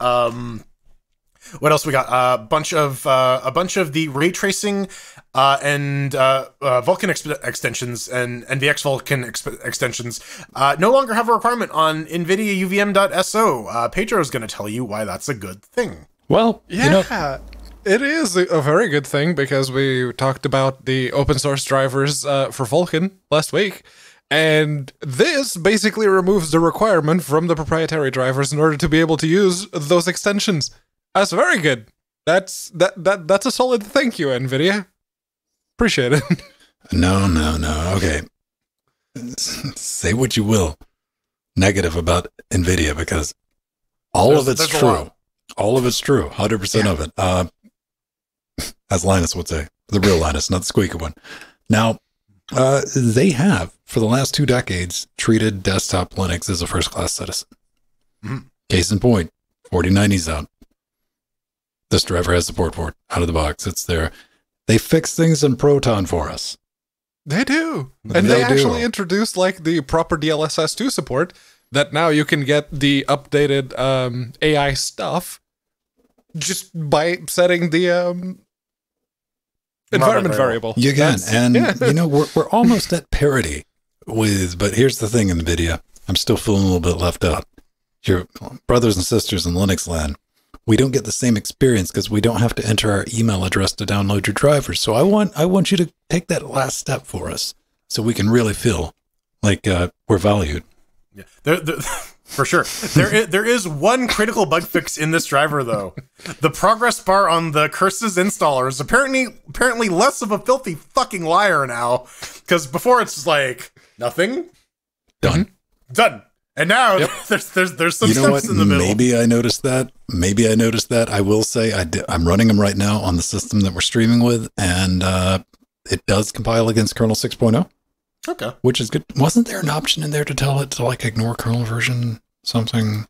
What else we got? A bunch of the ray tracing and Vulkan extensions and NVX Vulkan extensions no longer have a requirement on NVIDIA UVM.so. Pedro is going to tell you why that's a good thing. Well, yeah, it is a very good thing because we talked about the open source drivers for Vulkan last week. And this basically removes the requirement from the proprietary drivers in order to be able to use those extensions. That's very good. That's a solid thank you, NVIDIA. Appreciate it. No. Okay. Say what you will negative about NVIDIA because all of it's true. All of it's true. 100% of it. As Linus would say. The real Linus, not the squeaky one. Now, they have, for the last 2 decades, treated desktop Linux as a first-class citizen. Mm-hmm. Case in point, 4090's out. This driver has support for it out of the box. It's there. They fix things in Proton for us. They do. And they actually introduced like the proper DLSS2 support that now you can get the updated AI stuff just by setting the environment variable. You can. We're almost at parity with, but here's the thing, NVIDIA. I'm still feeling a little bit left out. Your brothers and sisters in Linux land, we don't get the same experience because we don't have to enter our email address to download your drivers. So I want you to take that last step for us so we can really feel like we're valued. Yeah. For sure. There is one critical bug fix in this driver, though. The progress bar on the Curses installer is apparently less of a filthy fucking liar now. Because before it's just like, nothing. Done. And now there's some steps in the middle. Maybe I noticed that. I will say I'm running them right now on the system that we're streaming with, and it does compile against kernel 6.0. Okay. Which is good. Wasn't there an option in there to tell it to like ignore kernel version something?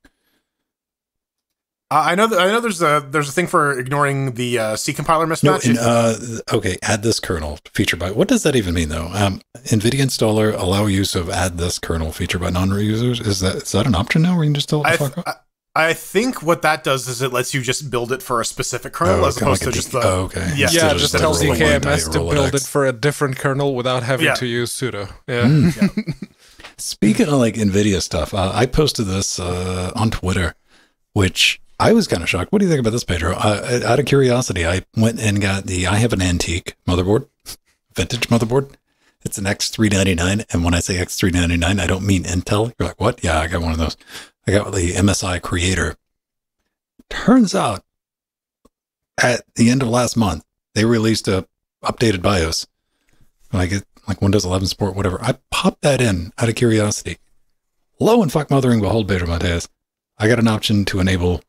I know there's a thing for ignoring the C compiler mismatch. No, okay, add this kernel feature by. What does that even mean though? NVIDIA installer allow use of add this kernel feature by non-users. Is that an option now where you can just tell it to fuck up? I think what that does is it lets you just build it for a specific kernel as opposed to just the... okay. Yeah, it just tells the KMS to build it for a different kernel without having to use sudo. Yeah. Speaking of like NVIDIA stuff, I posted this on Twitter, which I was kind of shocked. What do you think about this, Pedro? Out of curiosity, I went and got I have an antique motherboard, vintage motherboard. It's an X399, and when I say X399, I don't mean Intel. You're like, what? Yeah, I got one of those. I got the MSI Creator. Turns out, at the end of last month, they released a updated BIOS, like Windows 11 support, whatever. I popped that in out of curiosity. Lo and fuck mothering behold, Pedro Montez, I got an option to enable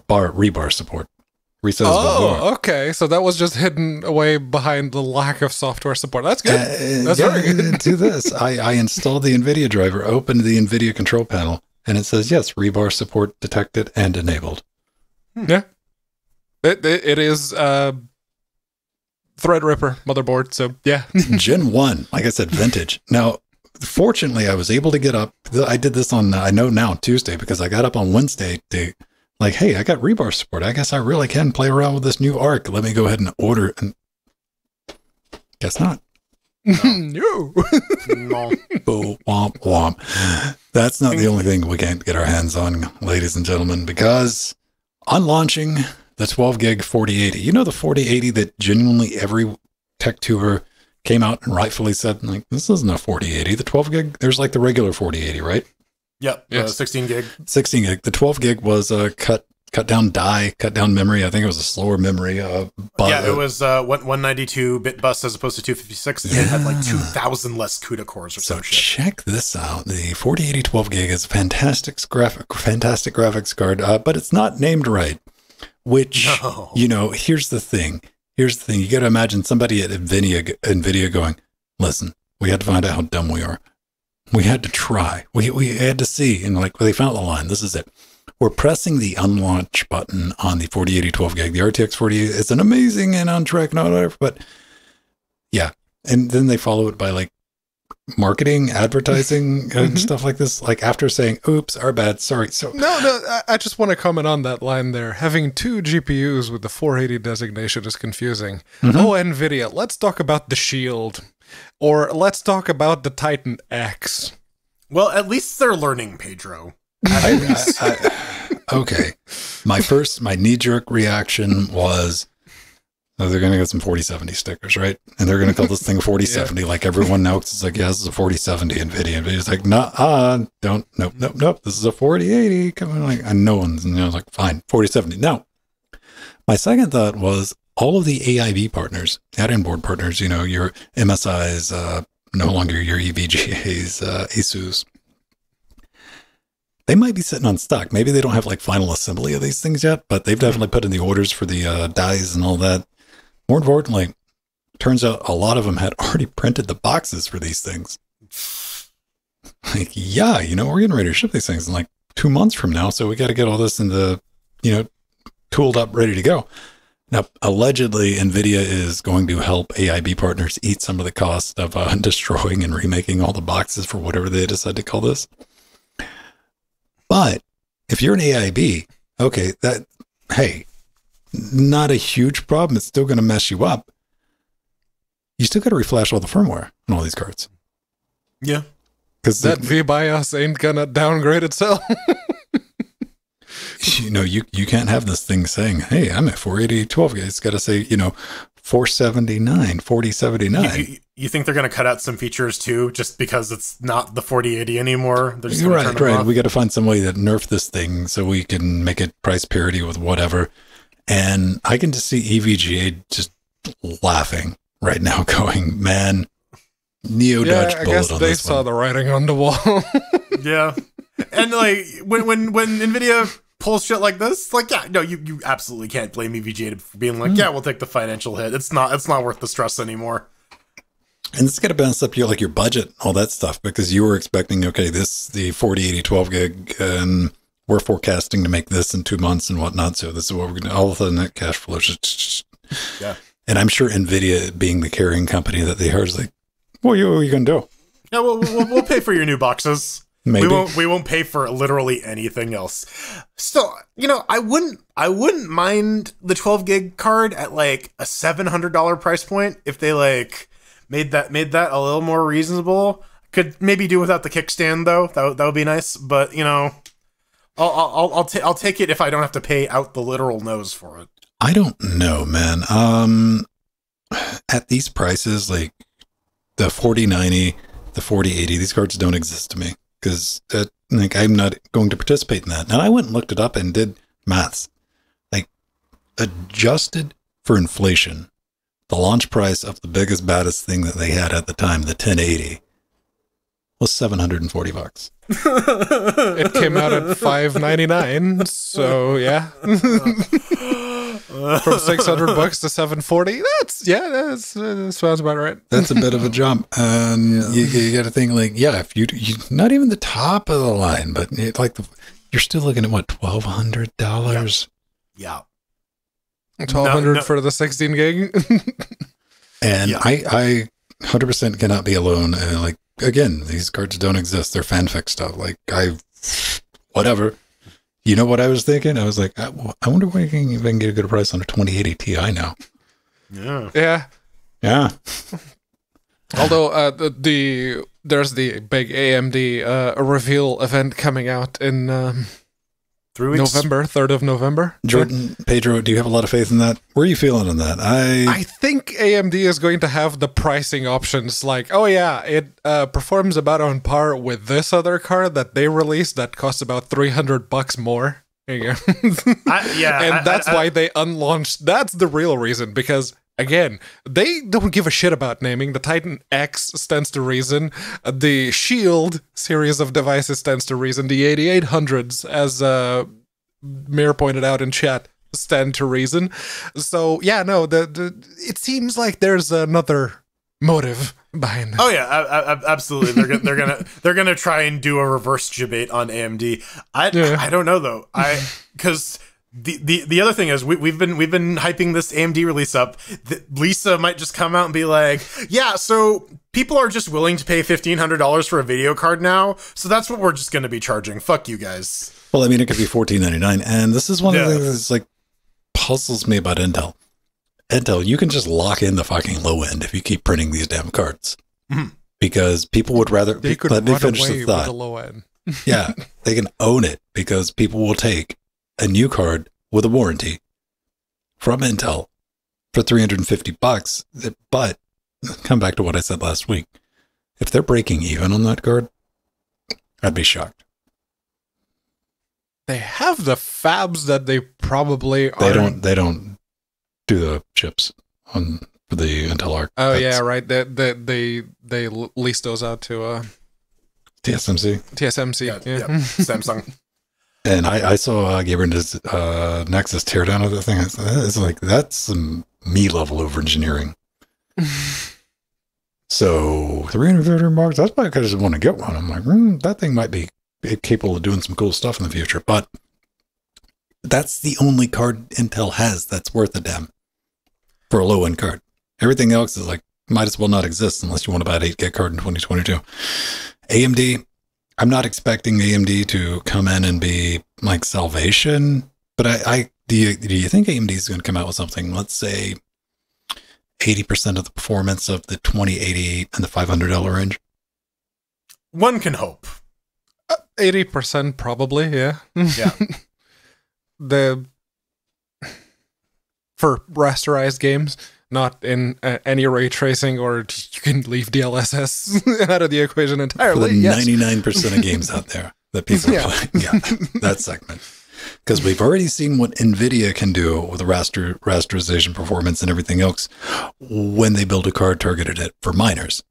rebar support. Okay. So that was just hidden away behind the lack of software support. That's good. That's very good. Do this. I installed the NVIDIA driver, opened the NVIDIA control panel, and it says, yes, rebar support detected and enabled. Yeah. It is Threadripper motherboard, so yeah. Gen 1, like I said, vintage. Now, fortunately, I was able to get up. I did this on, I know now, Tuesday, because I got up on Wednesday to, like, hey, I got rebar support. I guess I really can play around with this new ARC. Let me go ahead and order. And guess not. No. Womp womp. That's not the only thing we can't get our hands on, ladies and gentlemen, because on launching the 12 gig 4080, you know, the 4080 that genuinely every tech tuber came out and rightfully said, like, this isn't a 4080. The 12 gig, there's like the regular 4080, right? Yep. Yes. 16 gig. 16 gig. The 12 gig was cut down memory. I think it was a slower memory. But, yeah, it was 192-bit bus as opposed to 256. It had like 2,000 less CUDA cores or so shit. Check this out. The 4080 12 gig is a fantastic graphics card, but it's not named right. Which, you know, here's the thing. You got to imagine somebody at NVIDIA going, listen, we had to find out how dumb we are. We had to try. We had to see. And like, they found the line. This is it. We're pressing the unlaunch button on the 4080 12 gig. The RTX 4080, it's an amazing and on track, not whatever, but yeah. And then they follow it by like marketing, advertising, and stuff like this. Like after saying, oops, our bad, sorry. So No, I just want to comment on that line there. Having two GPUs with the 480 designation is confusing. Oh, NVIDIA, let's talk about the Shield. Or let's talk about the Titan X. Well, at least they're learning, Pedro. Okay. My knee-jerk reaction was, oh, they're going to get some 4070 stickers, right? And they're going to call this thing 4070 like everyone else is like, yeah, this is a 4070 NVIDIA. NVIDIA's like, nope. This is a 4080. Come on, like, and no one's, and I was like, fine, 4070. Now, my second thought was all of the AIB partners, add-in board partners, you know, your MSIs, no longer your EVGAs, ASUS. They might be sitting on stock. Maybe they don't have like final assembly of these things yet, but they've definitely put in the orders for the dies and all that. More importantly, turns out a lot of them had already printed the boxes for these things. Like, yeah, you know, we're getting ready to ship these things in like 2 months from now, so we got to get all this in the, you know, tooled up, ready to go. Now, allegedly, NVIDIA is going to help AIB partners eat some of the cost of destroying and remaking all the boxes for whatever they decide to call this. But if you're an AIB, okay, hey, not a huge problem. It's still going to mess you up. You still got to reflash all the firmware on all these cards. Yeah. Because that VBIOS ain't going to downgrade itself. You know, you can't have this thing saying, hey, I'm at 480 12 gig. It's got to say, you know, 479, 4079. you think they're going to cut out some features too, just because it's not the 4080 anymore? They're just gonna turn them right. off? We got to find some way to nerf this thing so we can make it price parity with whatever. And I can just see EVGA just laughing right now, going, "Man, Neo dodged bullet on this one." They saw the writing on the wall. Yeah, and like when Nvidia pulls shit like this, like, yeah, no, you absolutely can't blame EVGA for being like, yeah, we'll take the financial hit. It's not worth the stress anymore. And it's got to balance up your budget, all that stuff, because you were expecting, okay, the 4080 12 gig, and we're forecasting to make this in 2 months and whatnot. So this is what we're going to, all of a sudden that cash flow just, yeah. And I'm sure Nvidia, being the carrying company that they are, is like, what are you going to do? Yeah, we'll pay for your new boxes. Maybe. We won't pay for literally anything else. So, I wouldn't mind the 12 gig card at like a $700 price point if they like made that a little more reasonable. Could maybe do without the kickstand though. That would be nice. But I'll take it if I don't have to pay out the literal nose for it. I don't know, man. At these prices, like the 4090, the 4080, these cards don't exist to me. Because I'm not going to participate in that. Now, I went and looked it up and did maths. Like, adjusted for inflation, the launch price of the biggest, baddest thing that they had at the time, the 1080, was $740. It came out at $599, so yeah. From $600 to $740. That sounds about right. That's a bit of a jump. And you got to think, like, yeah, if you not even the top of the line, but you're still looking at what, $1,200? Yeah. $1,200 for the 16 gig. And yeah. I 100% cannot be alone. Again, these cards don't exist. They're fanfic stuff. Whatever. You know what I was thinking? I was like, I wonder if I can get a good price on a 2080 Ti now. Yeah. Yeah. Although there's the big AMD reveal event coming out in 3 weeks. November, 3rd of November. Jordan, Pedro, do you have a lot of faith in that? Where are you feeling on that? I think AMD is going to have the pricing options like, oh yeah, it performs about on par with this other card that they released that costs about $300 more. There you go. And that's why they unlaunched. That's the real reason, because again, they don't give a shit about naming. The Titan X stands to reason. The Shield series of devices stands to reason. The 8800s, as Mir pointed out in chat, stand to reason. So yeah, no, it seems like there's another motive behind it. Oh yeah, absolutely. They're gonna try and do a reverse debate on AMD. I don't know though. Because the other thing is we've been hyping this AMD release up. Lisa might just come out and be like, yeah, so people are just willing to pay $1,500 for a video card now, so that's what we're just going to be charging. Fuck you guys. Well, I mean, it could be $14.99, and this is one of the things that puzzles me about Intel. Intel, you can just lock in the fucking low end if you keep printing these damn cards, because people would rather. Let me finish the thought. With the low end. Yeah, they can own it because people will take a new card with a warranty from Intel for $350. But come back to what I said last week. If they're breaking even on that card, I'd be shocked. They have the fabs that they probably They don't do the chips for the Intel Arc. Oh yeah, right. They lease those out to TSMC. TSMC. Yeah. Samsung. And I saw Gabriel's Nexus teardown of the thing. It's like, that's some me level over engineering. So $350, that's why I just want to get one. I'm like, that thing might be capable of doing some cool stuff in the future. But that's the only card Intel has that's worth a damn for a low end card. Everything else is like, might as well not exist unless you want to buy an 8 gig card in 2022. AMD. I'm not expecting AMD to come in and be like salvation, but do you think AMD is going to come out with something, let's say 80% of the performance of the 2080 and the $500 range? One can hope. 80% probably, yeah. Yeah. For rasterized games, not in any ray tracing, or you can leave DLSS out of the equation entirely. For the 99% of games out there that people are playing. Yeah, that segment. Because we've already seen what NVIDIA can do with the rasterization performance and everything else when they build a card targeted at for miners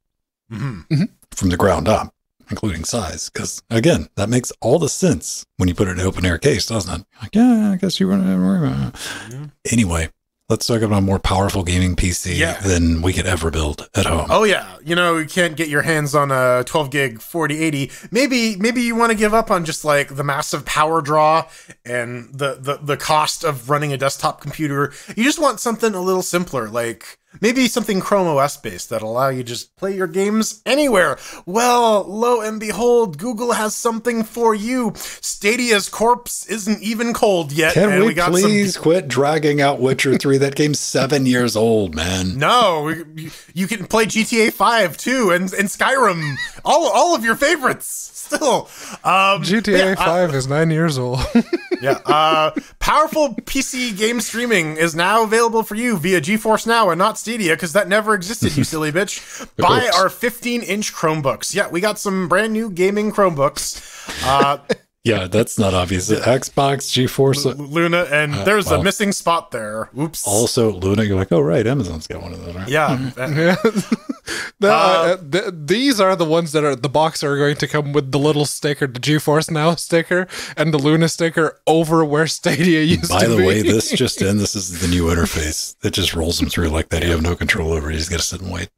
from the ground up, including size. Because, again, that makes all the sense when you put it in an open air case, doesn't it? Like, yeah, I guess you want to worry about it. Anyway. Let's talk about a more powerful gaming PC than we could ever build at home. Oh, yeah. You know, you can't get your hands on a 12 gig 4080. Maybe you want to give up on just like the massive power draw and the cost of running a desktop computer. You just want something a little simpler, like maybe something Chrome OS based that'll allow you to just play your games anywhere. Well, lo and behold, Google has something for you. Stadia's corpse isn't even cold yet. Can we please quit dragging out Witcher 3? That game's 7 years old, man. No, you can play GTA 5 too, and Skyrim. All of your favorites. Still, GTA 5 is 9 years old. Powerful PC game streaming is now available for you via GeForce Now and not Stadia, because that never existed, you silly bitch. Buy our 15-inch Chromebooks. Yeah, we got some brand new gaming Chromebooks. Yeah, that's not obvious. Xbox, GeForce, Luna, and there's a missing spot there. Oops. Also, Luna, you're like, oh, right, Amazon's got one of those, right? Yeah. These are the ones that are the box are going to come with the little sticker, the GeForce Now sticker, and the Luna sticker over where Stadia used to be. By the way, this just in, this is the new interface. It just rolls them through like that. You have no control over it. You just got to sit and wait.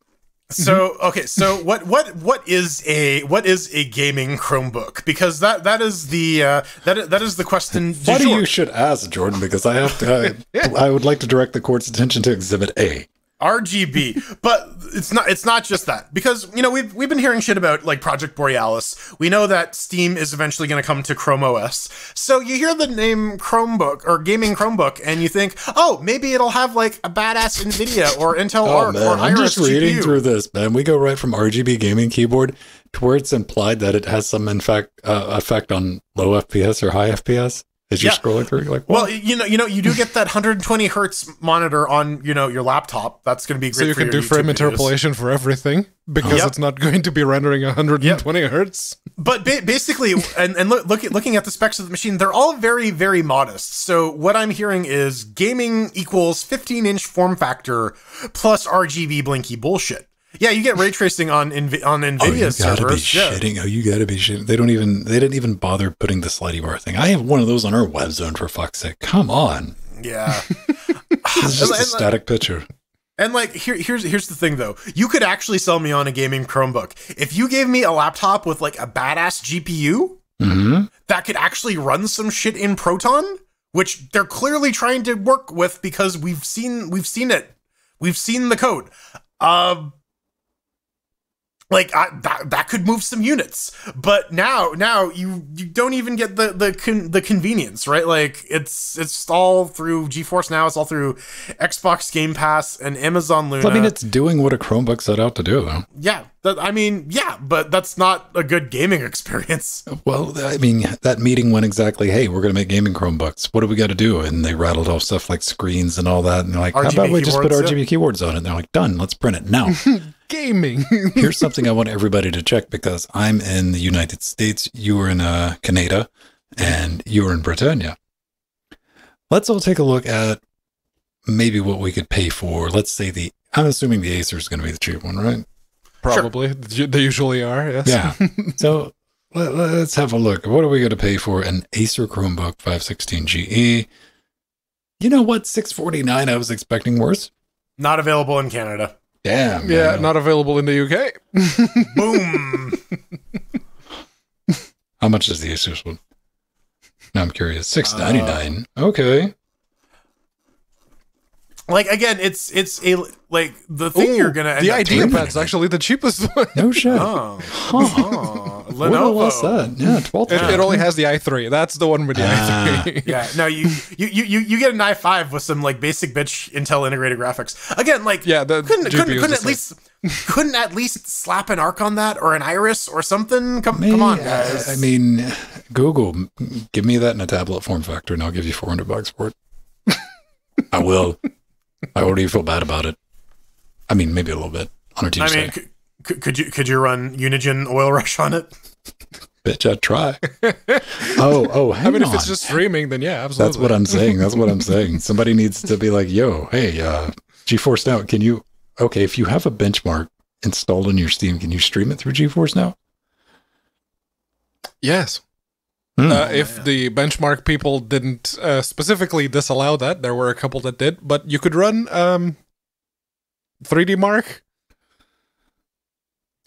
So okay, so what is a gaming Chromebook? Because that is the question. Funny you should ask, Jordan, because I have to. I would like to direct the court's attention to Exhibit A. RGB, but it's not just that, because you know we've been hearing shit about like Project Borealis. We know that Steam is eventually going to come to Chrome OS. So you hear the name Chromebook or gaming Chromebook, and you think, oh, maybe it'll have like a badass NVIDIA or Intel Arc or Iris I'm just reading GPU. through this, man. We go right from RGB gaming keyboard to where it's implied that it has some effect on low FPS or high FPS. As you're scrolling through, you're like, what? Well, you know, you do get that 120 hertz monitor on, your laptop. That's going to be great. So you can do frame interpolation for everything because it's not going to be rendering 120 hertz. But basically, and looking at the specs of the machine, they're all very, very modest. So what I'm hearing is gaming equals 15-inch form factor plus RGB blinky bullshit. Yeah, you get ray tracing on NVIDIA's servers. You gotta be shitting. They didn't even bother putting the slidey bar thing. I have one of those on our web zone, for fuck's sake. Come on. Yeah. It's just a static picture. And like here's the thing though. You could actually sell me on a gaming Chromebook. If you gave me a laptop with like a badass GPU that could actually run some shit in Proton, which they're clearly trying to work with because we've seen it. We've seen the code. Like that could move some units, but now you don't even get the convenience, right? Like it's all through GeForce Now, it's all through Xbox Game Pass and Amazon Luna. I mean, it's doing what a Chromebook set out to do, though. Yeah, but that's not a good gaming experience. Well, I mean, that meeting went exactly, hey, we're going to make gaming Chromebooks. What do we got to do? And they rattled off stuff like screens and all that, and they're like, RGB how about we just put RGB keyboards on it? And they're like, done, let's print it now. Gaming. Here's something I want everybody to check, because I'm in the United States, you are in Canada, and you're in Britannia. Let's all take a look at maybe what we could pay for. Let's say I'm assuming the Acer is going to be the cheap one, right? Probably. Sure. They usually are, yes. Yeah. So let's have a look. What are we going to pay for an Acer Chromebook 516 GE? You know what? $649 I was expecting worse. Not available in Canada. Damn. Yeah, man. Not available in the UK. Boom. How much is the Asus one? Now I'm curious. $699. Okay. Like again, it's a like the thing you're gonna end the up IdeaPad's actually the cheapest one. No shit. Lenovo. What's that? Yeah, 12. It only has the i3. That's the one with the i3. Yeah, no, you get an i5 with some like basic bitch Intel integrated graphics. Again, like couldn't at least slap an Arc on that or an Iris or something? Come on, guys. I mean, Google, give me that in a tablet form factor, and I'll give you $400 for it. I will. I already feel bad about it. I mean, maybe a little bit on our team. I mean, could you run Unigen Oil Rush on it? Bitch, I'd try. Hang I mean, on. if it's just streaming, then yeah, absolutely. That's what I'm saying. Somebody needs to be like, yo, hey, GeForce Now, if you have a benchmark installed on your Steam, can you stream it through GeForce Now? Yes. If the benchmark people didn't specifically disallow that, there were a couple that did, but you could run 3D Mark.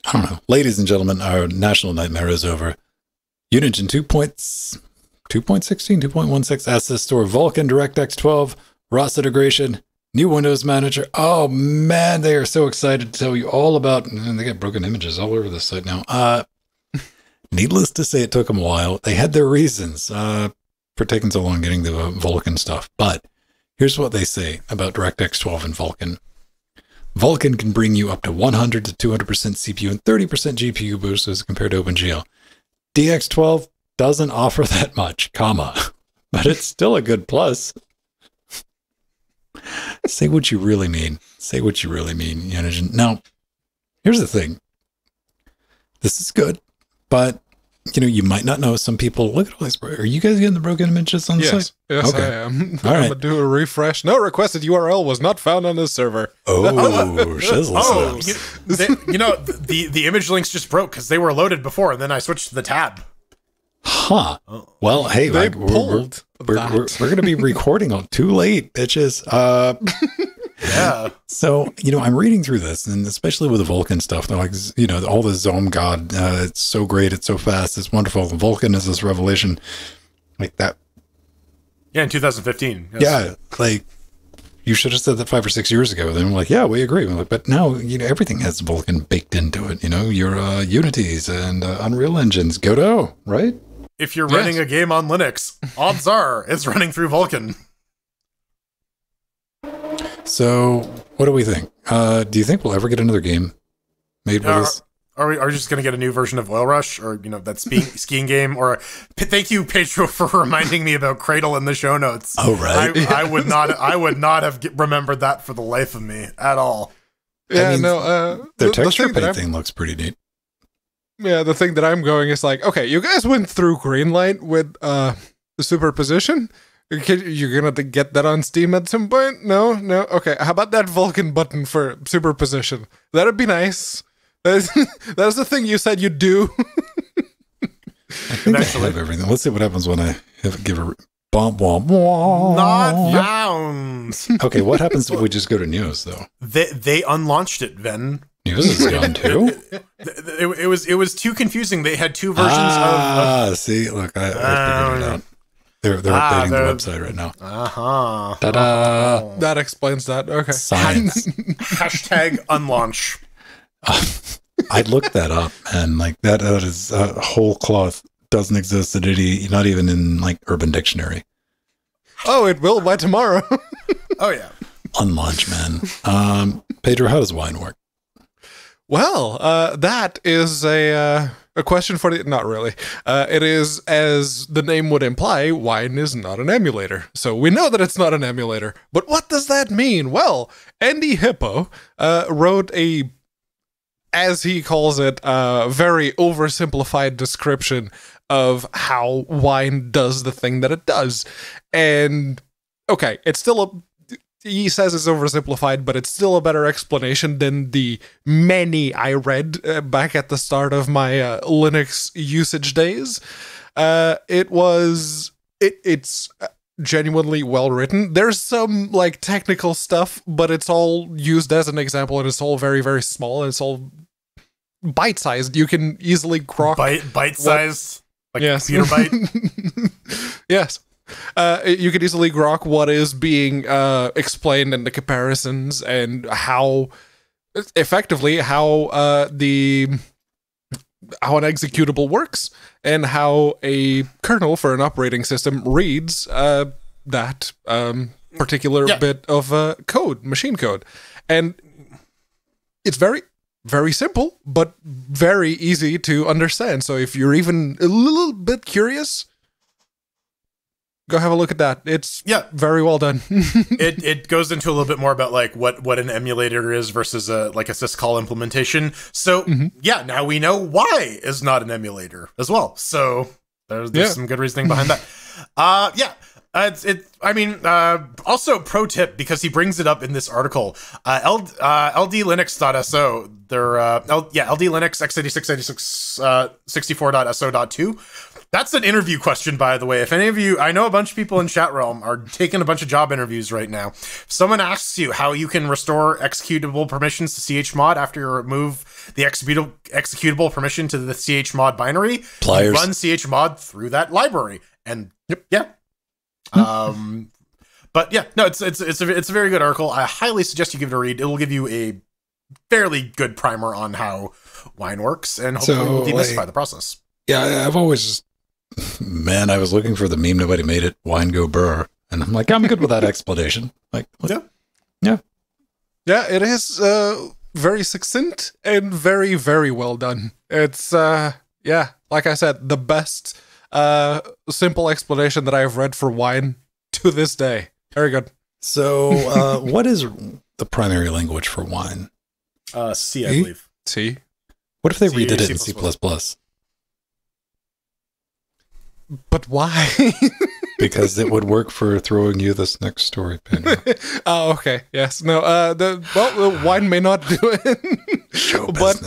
I don't know. Ladies and gentlemen, our national nightmare is over. Unigine 2.16, 2.16 Access Store, Vulkan DirectX 12, ROS integration, new Windows Manager. Oh man, they are so excited to tell you all about, and they got broken images all over the site now. Needless to say, it took them a while. They had their reasons for taking so long getting the Vulkan stuff. But here's what they say about DirectX 12 and Vulkan. Vulkan can bring you up to 100 to 200% CPU and 30% GPU boost as compared to OpenGL. DX12 doesn't offer that much, but it's still a good plus. Say what you really mean. Say what you really mean, Unigine. Now, here's the thing. This is good, but you might not know. Some people look at all these. Are you guys getting the broken images on the site? Yes, okay. I am. All right. I'm gonna do a refresh. No requested URL was not found on this server. Shizzle snaps. The image links just broke because they were loaded before, and then I switched to the tab. Huh. Well, hey, They we're pulled going to be recording on too late, bitches. Yeah. So, I'm reading through this, and especially with the Vulkan stuff, they're like, all the Zom God, it's so great, it's so fast, it's wonderful. The Vulkan is this revelation like that. Yeah, in 2015. Yes. Yeah, like, you should have said that 5 or 6 years ago. Then we're like, yeah, we agree. We're like, but now, everything has Vulkan baked into it. Your Unities and Unreal Engines, Godot, right? If you're running a game on Linux, odds are it's running through Vulkan. So, what do we think? Do you think we'll ever get another game made with this? Are we just going to get a new version of Oil Rush, or that skiing game? Or thank you, Pedro, for reminding me about Cradle in the show notes. Oh right, I would not have remembered that for the life of me at all. Yeah, their texture painting looks pretty neat. Yeah, the thing that I'm going is like, okay, you guys went through Greenlight with the superposition. You're gonna get that on Steam at some point? No? Okay, how about that Vulkan button for superposition? That'd be nice. That's the thing you said you'd do. I think I have everything. Let's see what happens when I give a bomb. Not found. Okay, what happens if we just go to news though? They unlaunched it, Ven. News is gone too. It was too confusing. They had two versions of. See, look, I figured it out. They're updating the website right now. Ta-da! That explains that. Okay. Science. Hashtag unlaunch. I looked that up, and like that is whole cloth doesn't exist in not even in like Urban Dictionary. Oh, it will by tomorrow. Oh yeah. Unlaunch, man. Pedro, how does wine work? Well, that is a question for the... Not really. It is, as the name would imply, wine is not an emulator. So we know that it's not an emulator. But what does that mean? Well, Andy Hippo wrote a, as he calls it, very oversimplified description of how wine does the thing that it does. And, okay, it's still a... He says it's oversimplified, but it's still a better explanation than the many I read back at the start of my Linux usage days. It's genuinely well written. There's some like technical stuff, but it's all used as an example, and it's all very, very small, and it's all bite-sized. You can easily grok bite-sized, like yes. computer bite. Yes. You could easily grok what is being explained in the comparisons and how effectively how an executable works and how a kernel for an operating system reads that particular bit of code, machine code. And it's very, very simple, but very easy to understand. So if you're even a little bit curious, go have a look at that. It's very well done. it goes into a little bit more about like what an emulator is versus a syscall implementation. So now we know why is not an emulator as well. So there's some good reasoning behind that. Also pro tip, because he brings it up in this article, ldlinux.so, their ld linux x86 64.so.2. That's an interview question, by the way. If any of you, I know a bunch of people in chat realm are taking a bunch of job interviews right now. If someone asks you how you can restore executable permissions to chmod after you remove the executable permission to the chmod binary, you run chmod through that library. And it's a very good article. I highly suggest you give it a read. It will give you a fairly good primer on how Wine works, and hopefully will demystify the process. Yeah, I've always just, man, I was looking for the meme, nobody made it, Wine go burr. And I'm like, I'm good with that explanation. Like, yeah, it is very succinct and very, very well done. It's, like I said, the best simple explanation that I have read for Wine to this day. Very good. So, what is the primary language for Wine? C, I believe. C. What if they redid it in C++? But why? Because it would work for throwing you this next story pin. Oh, okay. Yes. No. Wine may not do it. But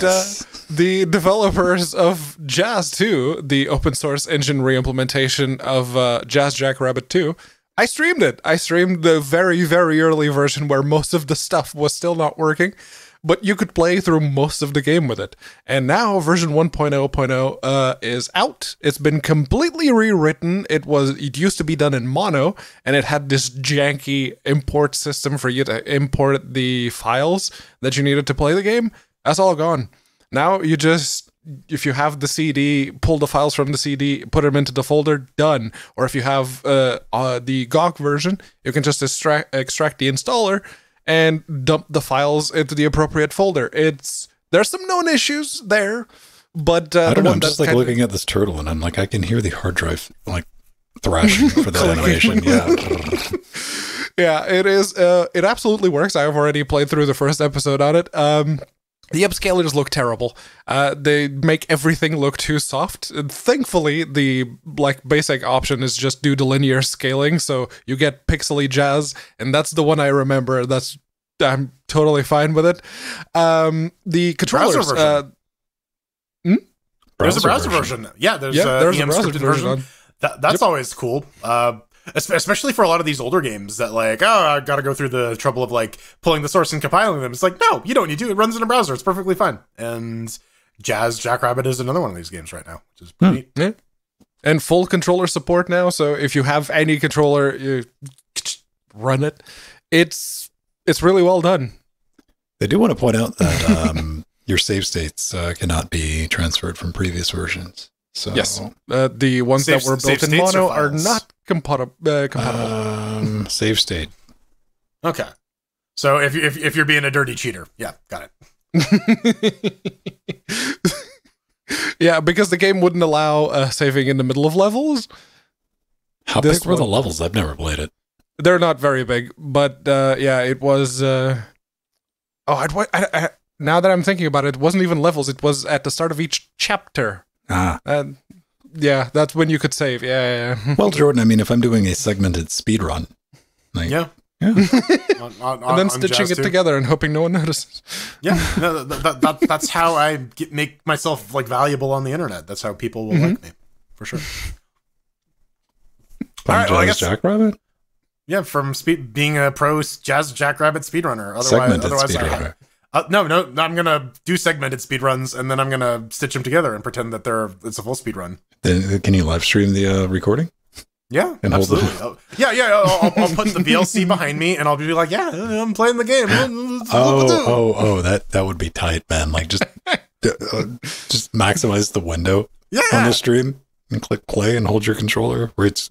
the developers of Jazz 2, the open source engine reimplementation of Jazz Jackrabbit 2, I streamed it. I streamed the very, very early version where most of the stuff was still not working, but you could play through most of the game with it. And now version 1.0.0 is out. It's been completely rewritten. It used to be done in mono, and it had this janky import system for you to import the files that you needed to play the game. That's all gone. Now you just, if you have the CD, pull the files from the CD, put them into the folder, done. Or if you have the GOG version, you can just extract the installer and dump the files into the appropriate folder. There's some known issues there, but I don't know. I'm just like looking at this turtle, and I'm like, I can hear the hard drive like thrashing for that animation. Yeah, it is. It absolutely works. I have already played through the first episode on it. The upscalers look terrible. They make everything look too soft. And thankfully, the basic option is just do the linear scaling, so you get pixely jazz, and that's the one I remember. I'm totally fine with it. The controllers. There's a browser version. Yeah, there's a browser version. That's always cool. Especially for a lot of these older games that I gotta go through the trouble of pulling the source and compiling them. It's like, no, you don't need to. It runs in a browser. It's perfectly fine. And Jazz Jackrabbit is another one of these games right now, which is pretty neat. Yeah. And full controller support now, so if you have any controller, you run it. It's really well done. They do want to point out that your save states cannot be transferred from previous versions. So, yes, the ones that were built in mono are not compatible. Save state. Okay, so if you're being a dirty cheater, yeah, got it. Yeah, because the game wouldn't allow saving in the middle of levels. How big were the levels? I've never played it. They're not very big, but it was. Now that I'm thinking about it, it wasn't even levels. It was at the start of each chapter. Yeah, that's when you could save. Yeah. Well, Jordan, I mean, if I'm doing a segmented speed run, yeah. And then stitching it together and hoping no one notices. Yeah, no, that's how I make myself valuable on the internet. That's how people will like me, for sure. All right, well, I guess Jackrabbit. Yeah, from being a pro Jazz Jackrabbit speedrunner. Segmented speedrunner. No, I'm gonna do segmented speedruns, and then I'm gonna stitch them together and pretend that it's a full speedrun. Then can you live stream the recording? Yeah, and absolutely. I'll put the VLC behind me, and I'll be like, "Yeah, I'm playing the game." That would be tight, man. Just maximize the window on the stream and click play and hold your controller. Where it's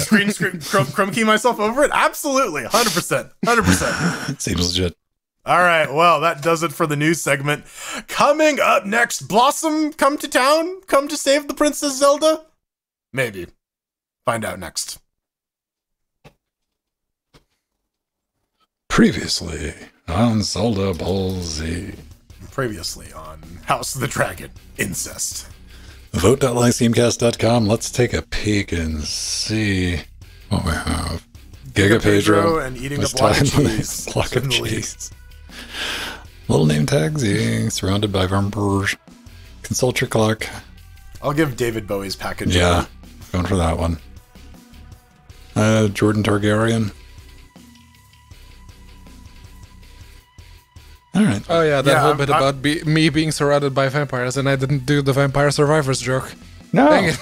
screen chrome key myself over it. Absolutely, 100%. Seems legit. All right, well, that does it for the news segment. Coming up next, Blossom come to town? Come to save the Princess Zelda? Maybe. Find out next. Previously on Zelda Ball Z. Previously on House of the Dragon Incest. Vote.lyceumcast.com. Let's take a peek and see what we have. Giga Pedro and eating a block of cheese. Block of cheese. Little name tags, surrounded by vampires. Consult your clock. I'll give David Bowie's package. Yeah, going for that one. Jordan Targaryen. All right. Oh yeah, that whole bit about me being surrounded by vampires, and I didn't do the Vampire Survivors joke. No. Dang it.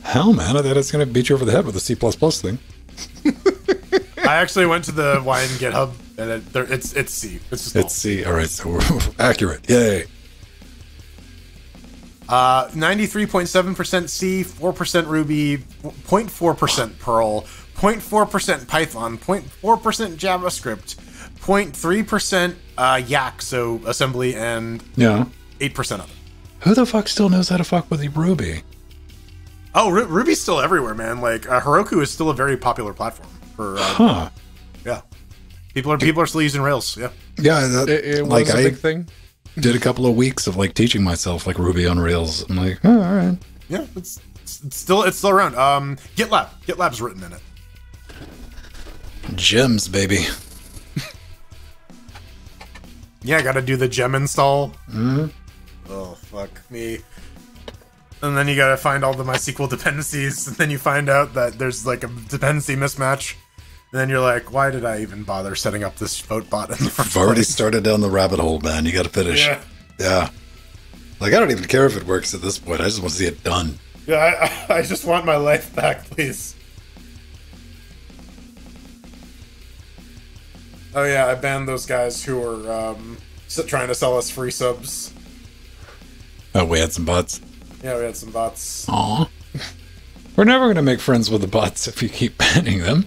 Hell, man, I thought I was going to beat you over the head with the C++ thing. I actually went to the Wine GitHub, and it's C. It's C. All right, so we're accurate. Yay. 93.7% C, 4% Ruby, 0.4% Perl, 0.4% Python, 0.4% JavaScript, 0.3% Yak, so assembly, and 8% other. Who the fuck still knows how to fuck with the Ruby? Oh, Ruby's still everywhere, man. Like Heroku is still a very popular platform for. Yeah, people are still using Rails. Yeah, yeah, it was like a big thing. Did a couple of weeks of like teaching myself like Ruby on Rails. I'm like, oh, all right. Yeah, it's still around. GitLab's written in it. Gems, baby. Yeah, I gotta do the gem install. Mm-hmm. Oh, fuck me. And then you gotta find all the MySQL dependencies, and then you find out that there's like a dependency mismatch. And then you're like, why did I even bother setting up this vote bot in the first I've already place? started down the rabbit hole, man. You gotta finish. Yeah. Like, I don't even care if it works at this point. I just want to see it done. Yeah, I just want my life back, please. Oh yeah, I banned those guys who were trying to sell us free subs. Oh, we had some bots. Yeah, we had some bots. Aw. We're never going to make friends with the bots if you keep banning them.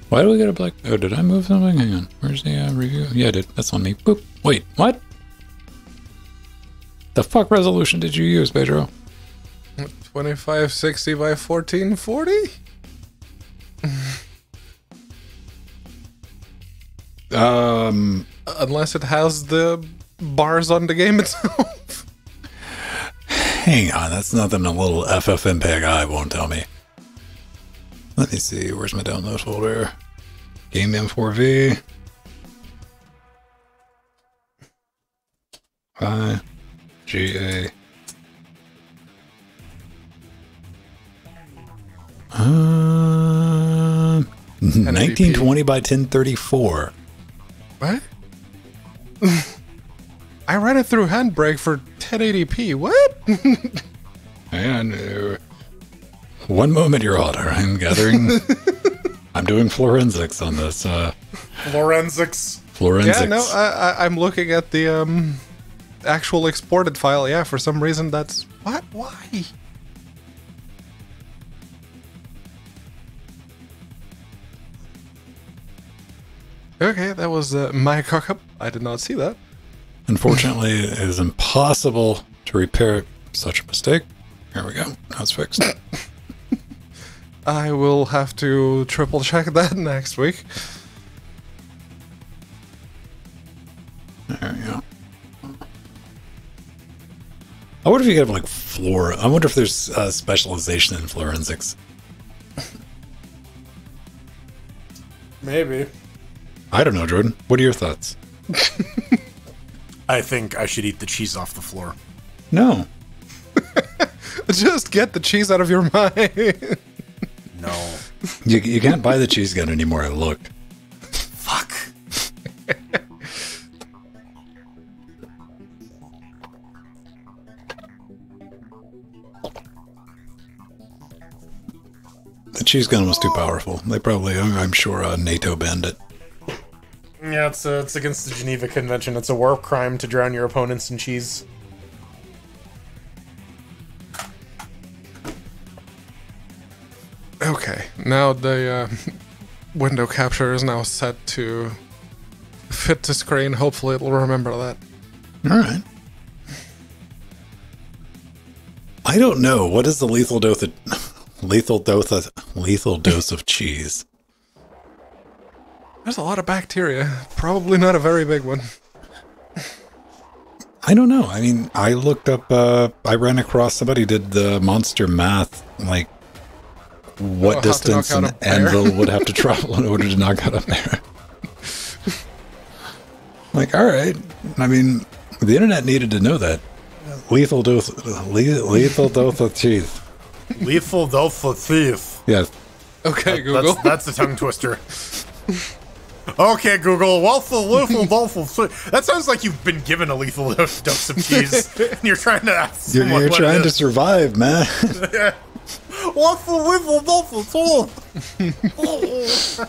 Why do we get a black... Oh, did I move something? Hang on. Where's the review? Yeah, I did. That's on me. Boop. Wait, what? The fuck resolution did you use, Pedro? 2560 by 1440? Unless it has the bars on the game itself. Hang on, that's nothing a little FFmpeg I won't tell me. Let me see, where's my download folder? Game M4V. GA. 1920 by 1034. What? I ran it through Handbrake for 1080p. What? And one moment, Your Honor. I'm gathering. I'm doing forensics on this. Forensics. Forensics. Yeah, no, I'm looking at the actual exported file. Yeah, for some reason that's what? Why? Okay, that was my cock-up. I did not see that. Unfortunately, it is impossible to repair such a mistake. Here we go. Now it's fixed. I will have to triple check that next week. There we go. I wonder if you have like I wonder if there's specialization in forensics. Maybe. I don't know, Jordan. What are your thoughts? I think I should eat the cheese off the floor. No. Just get the cheese out of your mind. No. You can't buy the cheese gun anymore, I looked. Fuck. The cheese gun was too powerful. They probably, I'm sure, NATO banned it. Yeah, it's against the Geneva Convention. It's a war crime to drown your opponents in cheese. Okay, now the window capture is now set to fit to screen. Hopefully it'll remember that. All right. I don't know. What is the lethal dose of lethal dose of cheese. There's a lot of bacteria. Probably not a very big one. I don't know. I mean, I looked up, I ran across somebody did the monster math, like what distance an anvil would have to travel in order to knock out a bear. Like, all right. I mean, the internet needed to know that. Lethal dose of cheese. Lethal dose of cheese. Yes. Okay, Google. That's the tongue twister. Okay, Google. Lethal dose of cheese. That sounds like you've been given a lethal dose of cheese, and you're trying to ask someone You're trying to survive, man. What's the lethal dose of cheese?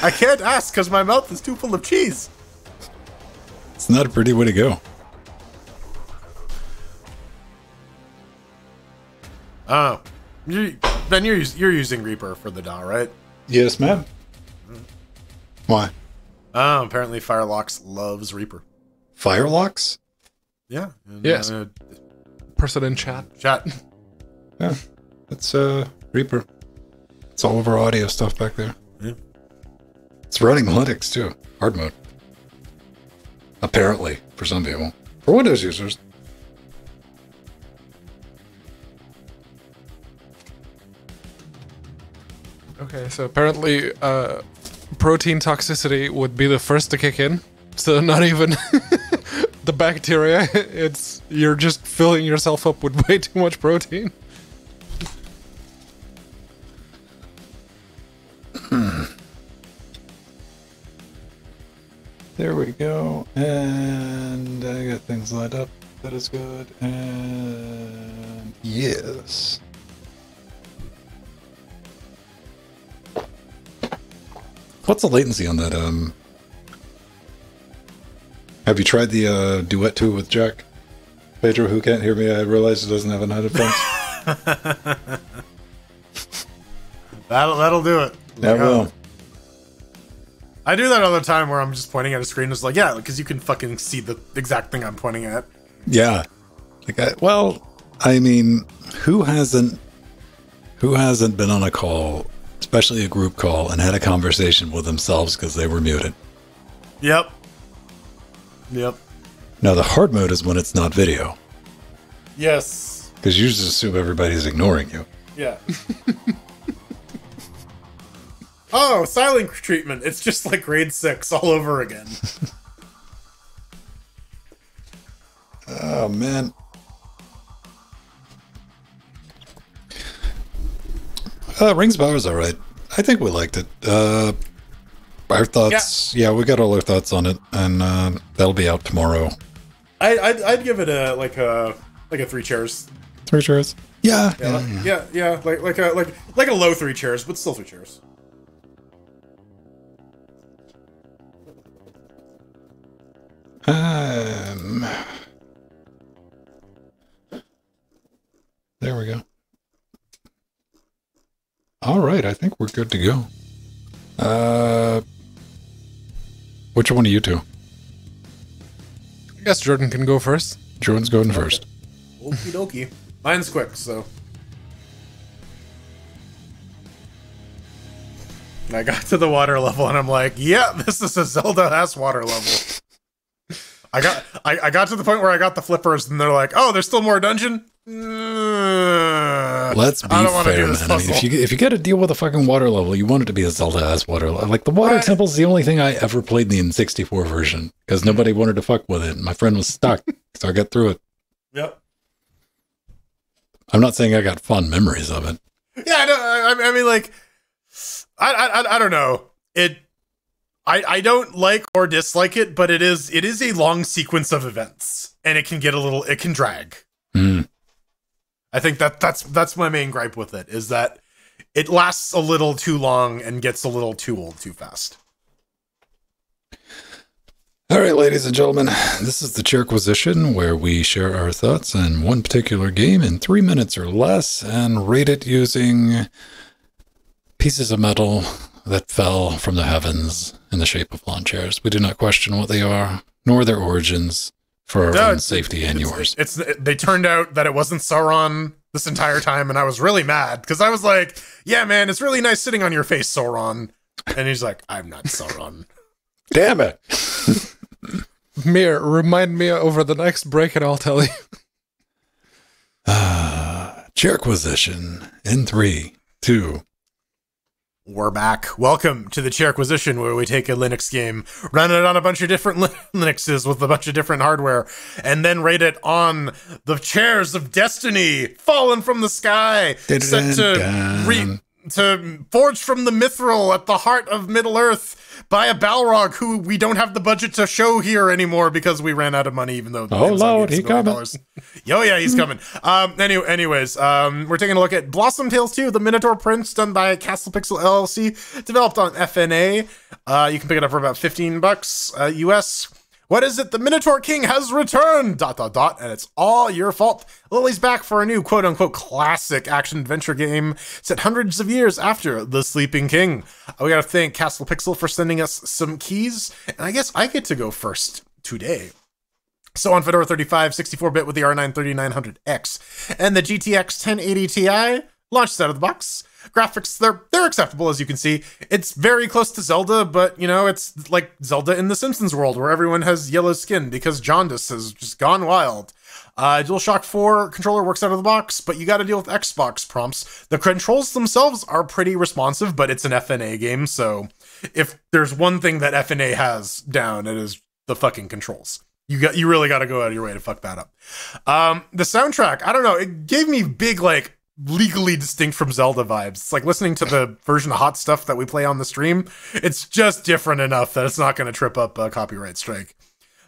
I can't ask because my mouth is too full of cheese. It's not a pretty way to go. Oh, then you're using Reaper for the DAW, right? Yes, ma'am. Why? Oh, apparently Firelocks loves Reaper. Firelocks? Yeah. Yes. Person in chat. Yeah. It's Reaper. It's all of our audio stuff back there. Yeah. It's running Linux too. Hard mode. Apparently, for some people. For Windows users. Okay, so apparently protein toxicity would be the first to kick in. So not even the bacteria, it's you're just filling yourself up with way too much protein. There we go. And I got things lined up. That is good. And yes. What's the latency on that? Have you tried the duet 2 with Jack? Pedro, who can't hear me, I realize it doesn't have an headphones. That'll do it. That will. I do that all the time where I'm just pointing at a screen. It's like, yeah, because you can fucking see the exact thing I'm pointing at. Yeah. Like, I mean, who hasn't been on a call, especially a group call, and had a conversation with themselves because they were muted? Yep. Now, the hard mode is when it's not video. Yes. Because you just assume everybody's ignoring you. Yeah. Oh, silent treatment. It's just like grade 6 all over again. Oh, man. Rings of Power is all right. I think we liked it. Our thoughts, yeah, we got all our thoughts on it, and that'll be out tomorrow. I'd give it like a 3 chairs. 3 chairs? Yeah. Yeah. Like a low 3 chairs, but still 3 chairs. There we go. All right, I think we're good to go. Which one of you two? I guess Jordan can go first. Jordan's going first. Okie dokie. Mine's quick, so. I got to the water level and I'm like, yeah, this is a Zelda-ass water level. I got to the point where I got the flippers and they're like, oh, there's still more dungeon? Let's be fair, man. I mean, if you got to deal with a fucking water level, you want it to be a Zelda-ass water level. Like, the water temple's the only thing I ever played in the N64 version, because nobody wanted to fuck with it. My friend was stuck, so I got through it. Yep. I'm not saying I got fond memories of it. Yeah, no, I mean, like, I don't know. I don't like or dislike it, but it is a long sequence of events, and it can drag. Mm. I think that's my main gripe with it, is that it lasts a little too long and gets a little too old too fast. All right, ladies and gentlemen, this is the Chairquisition, where we share our thoughts on one particular game in 3 minutes or less and rate it using pieces of metal that fell from the heavens in the shape of lawn chairs. We do not question what they are, nor their origins, for our own safety and yours. They turned out that it wasn't Sauron this entire time, and I was really mad because I was like, yeah, man, it's really nice sitting on your face, Sauron. And he's like, I'm not Sauron. Damn it. Mir, remind me over the next break and I'll tell you. Chairquisition in 3, 2. We're back. Welcome to the Chairquisition, where we take a Linux game, run it on a bunch of different Linuxes with a bunch of different hardware, and then rate it on the chairs of destiny, fallen from the sky, set to forged from the mithril at the heart of Middle-earth by a Balrog who we don't have the budget to show here anymore because we ran out of money, even though oh Lord, he's coming. Yo, yeah, he's coming. Anyways, we're taking a look at Blossom Tales 2, the Minotaur Prince, done by Castle Pixel LLC, developed on FNA. You can pick it up for about $15 US. What is it? The Minotaur King has returned! ... And it's all your fault. Lily's back for a new quote-unquote classic action-adventure game set hundreds of years after The Sleeping King. We gotta thank Castle Pixel for sending us some keys, and I guess I get to go first today. So on Fedora 35, 64-bit with the R9 3900X and the GTX 1080 Ti, launched out of the box. Graphics, they're acceptable, as you can see. It's very close to Zelda, but, you know, it's like Zelda in the Simpsons world, where everyone has yellow skin because jaundice has just gone wild. DualShock 4 controller works out of the box, but you gotta deal with Xbox prompts. The controls themselves are pretty responsive, but it's an FNA game, so if there's one thing that FNA has down, it is the fucking controls. You really gotta go out of your way to fuck that up. The soundtrack, I don't know, it gave me big, like, legally distinct from Zelda vibes. It's like listening to the version of Hot Stuff that we play on the stream. It's just different enough that it's not going to trip up a copyright strike.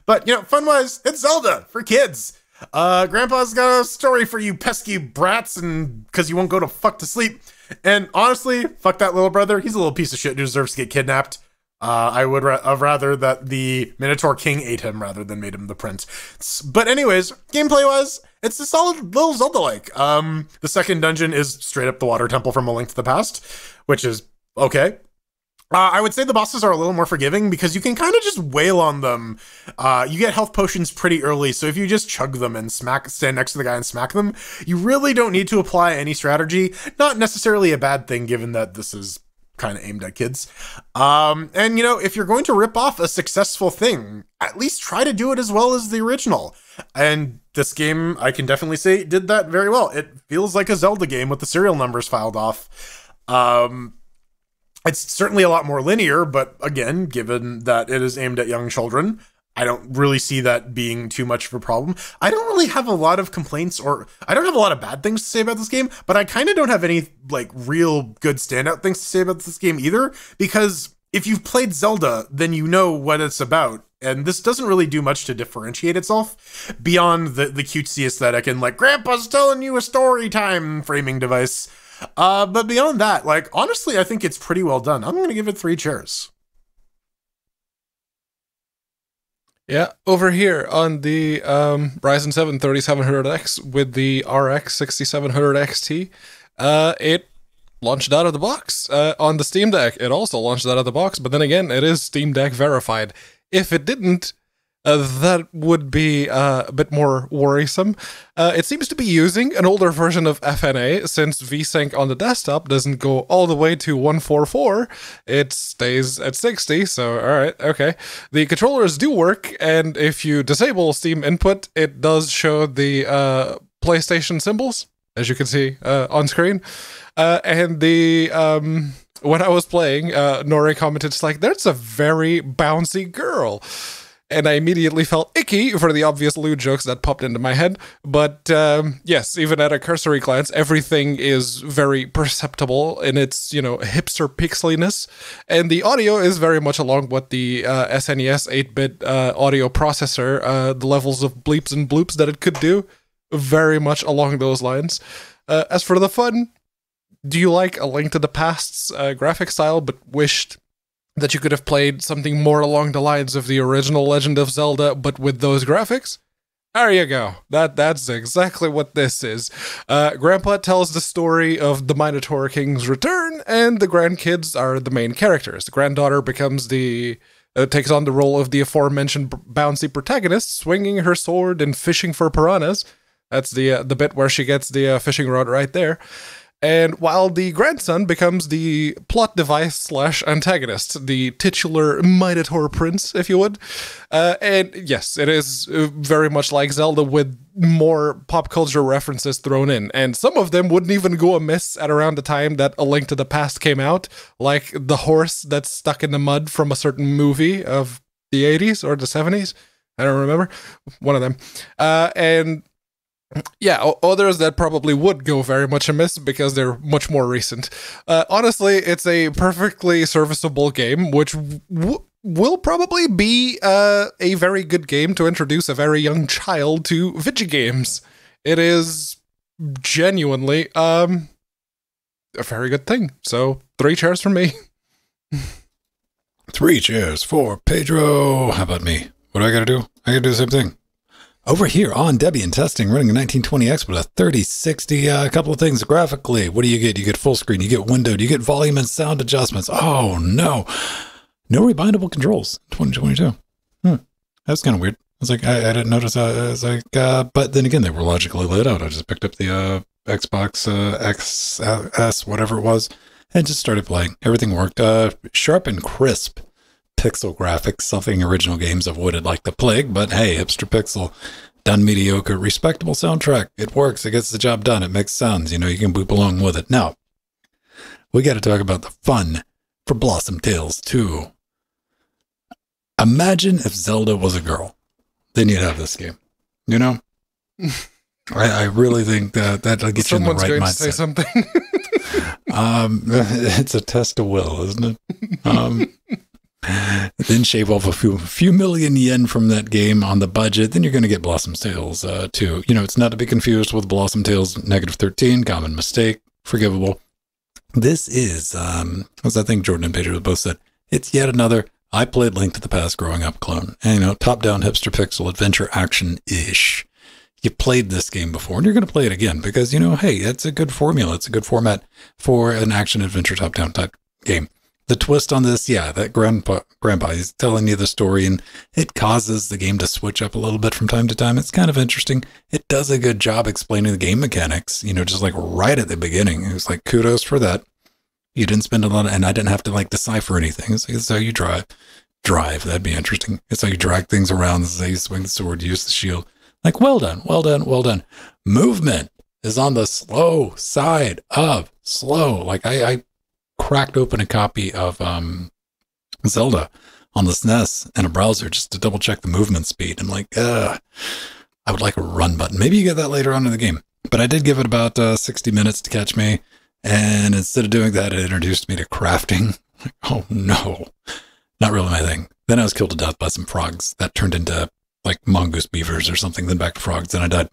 But, you know, fun-wise, it's Zelda for kids. Grandpa's got a story for you pesky brats, and because you won't go to fuck to sleep. And honestly, fuck that little brother. He's a little piece of shit who deserves to get kidnapped. I would have rather that the Minotaur King ate him rather than made him the prince. But anyways, gameplay-wise, it's a solid little Zelda-like. The second dungeon is straight up the Water Temple from A Link to the Past, which is okay. I would say the bosses are a little more forgiving because you can kind of just wail on them. You get health potions pretty early, so if you just chug them and stand next to the guy and smack them, you really don't need to apply any strategy. Not necessarily a bad thing, given that this is kind of aimed at kids. And, you know, if you're going to rip off a successful thing, at least try to do it as well as the original. And this game, I can definitely say, did that very well. It feels like a Zelda game with the serial numbers filed off. It's certainly a lot more linear, but again, given that it is aimed at young children, I don't really see that being too much of a problem. I don't really have a lot of complaints, or I don't have a lot of bad things to say about this game, but I kind of don't have any, like, real good standout things to say about this game either, because if you've played Zelda, then you know what it's about, and this doesn't really do much to differentiate itself beyond the cutesy aesthetic and, like, Grandpa's telling you a story time framing device. But beyond that, like, honestly, I think it's pretty well done. I'm gonna give it 3 chairs. Yeah, over here on the Ryzen 7 3700X with the RX 6700 XT, it launched out of the box. On the Steam Deck, it also launched out of the box, but then again, it is Steam Deck verified. If it didn't, that would be a bit more worrisome. It seems to be using an older version of FNA, since VSync on the desktop doesn't go all the way to 144. It stays at 60, so alright, okay. The controllers do work, and if you disable Steam input, it does show the PlayStation symbols, as you can see on screen. And the when I was playing, Nori commented, it's like, that's a very bouncy girl. And I immediately felt icky for the obvious lewd jokes that popped into my head. But yes, even at a cursory glance, everything is very perceptible in its, you know, hipster pixeliness. And the audio is very much along what the SNES 8-bit audio processor, the levels of bleeps and bloops that it could do, very much along those lines. As for the fun, do you like A Link to the Past's graphic style, but wished that you could have played something more along the lines of the original Legend of Zelda, but with those graphics? There you go. That's exactly what this is. Grandpa tells the story of the Minotaur King's return, and the grandkids are the main characters. The granddaughter becomes takes on the role of the aforementioned bouncy protagonist, swinging her sword and fishing for piranhas. That's the bit where she gets the fishing rod right there. And while the grandson becomes the plot device / antagonist, the titular Minotaur prince, if you would. And yes, it is very much like Zelda with more pop culture references thrown in. And some of them wouldn't even go amiss at around the time that A Link to the Past came out, like the horse that's stuck in the mud from a certain movie of the 80s or the 70s. I don't remember. One of them. And yeah, others that probably would go very much amiss because they're much more recent. Honestly, it's a perfectly serviceable game, which will probably be a very good game to introduce a very young child to video games. It is genuinely a very good thing. So 3 chairs from me. 3 chairs for Pedro. How about me? What do I gotta do? I gotta do the same thing. Over here on Debian testing, running a 1920X with a 3060, a couple of things graphically. What do you get? You get full screen, you get windowed, you get volume and sound adjustments. Oh no, no rebindable controls in 2022. That's kind of weird. It's like, I didn't notice that. It's like, but then again, they were logically laid out. I just picked up the Xbox XS, whatever it was, and just started playing. Everything worked. Sharp and crisp pixel graphics, something original games avoided like the plague, but hey, hipster pixel, done mediocre, respectable soundtrack. It works, it gets the job done, it makes sounds, you know, you can boop along with it. Now, we got to talk about the fun for Blossom Tales 2. Imagine if Zelda was a girl, then you'd have this game, you know? I really think that'll get you in the right mindset. Someone's going to say something. It's a test of will, isn't it? Then shave off a few million yen from that game on the budget, then you're going to get Blossom Tales 2. You know, it's not to be confused with Blossom Tales -13, common mistake, forgivable. This is, as I think Jordan and Pedro both said, it's yet another I played Link to the Past growing up clone. And, you know, top-down hipster pixel adventure action-ish. You played this game before, and you're going to play it again because, you know, hey, it's a good formula. It's a good format for an action-adventure top-down type game. The twist on this, yeah, that grandpa is telling you the story, and it causes the game to switch up a little bit from time to time. It's kind of interesting. It does a good job explaining the game mechanics, you know, just like right at the beginning. It was like, kudos for that. You didn't spend a lot of, and I didn't have to like decipher anything. It's like, it's how you drive. That'd be interesting. It's how you drag things around. This is how you swing the sword, use the shield. Like, well done. Movement is on the slow side of slow. Like I cracked open a copy of Zelda on the SNES in a browser just to double check the movement speed. I'm like, I would like a run button. Maybe you get that later on in the game. But I did give it about 60 minutes to catch me. And instead of doing that, it introduced me to crafting. Like, oh no, not really my thing. Then I was killed to death by some frogs that turned into like mongoose beavers or something, then back to frogs, then I died.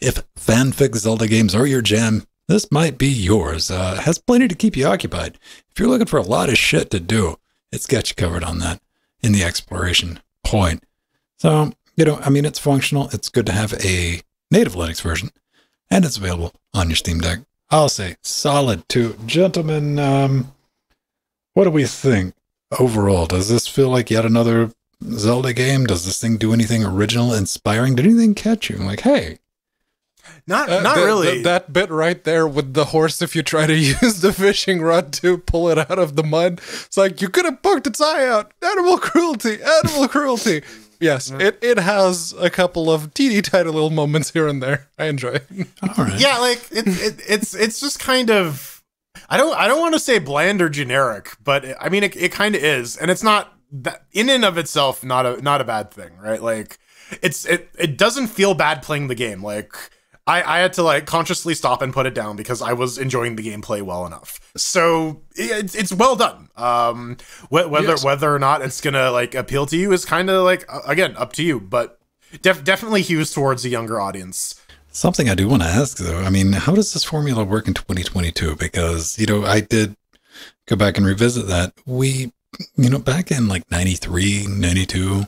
If fanfic Zelda games are your jam, this might be yours. It has plenty to keep you occupied. If you're looking for a lot of shit to do, it's got you covered on that in the exploration point. So, you know, I mean, it's functional. It's good to have a native Linux version, and it's available on your Steam Deck. I'll say solid too. Gentlemen, what do we think overall? Does this feel like yet another Zelda game? Does this thing do anything original, inspiring? Did anything catch you? Like, hey. Not really. That bit right there with the horse, if you try to use the fishing rod to pull it out of the mud, it's like, you could have poked its eye out. Animal cruelty. Yes, it has a couple of teeny tiny little moments here and there. I enjoy it. All right. Yeah, like it's just kind of, I don't want to say bland or generic, but I mean it kind of is, and it's not that in and of itself not a bad thing, right? Like it doesn't feel bad playing the game. Like I had to like consciously stop and put it down because I was enjoying the gameplay well enough. So it's well done. Whether or not it's gonna like appeal to you is kind of like again up to you, but definitely hews towards a younger audience. Something I do want to ask though, I mean, how does this formula work in 2022? Because, you know, I did go back and revisit that. We, you know, back in like 93, 92,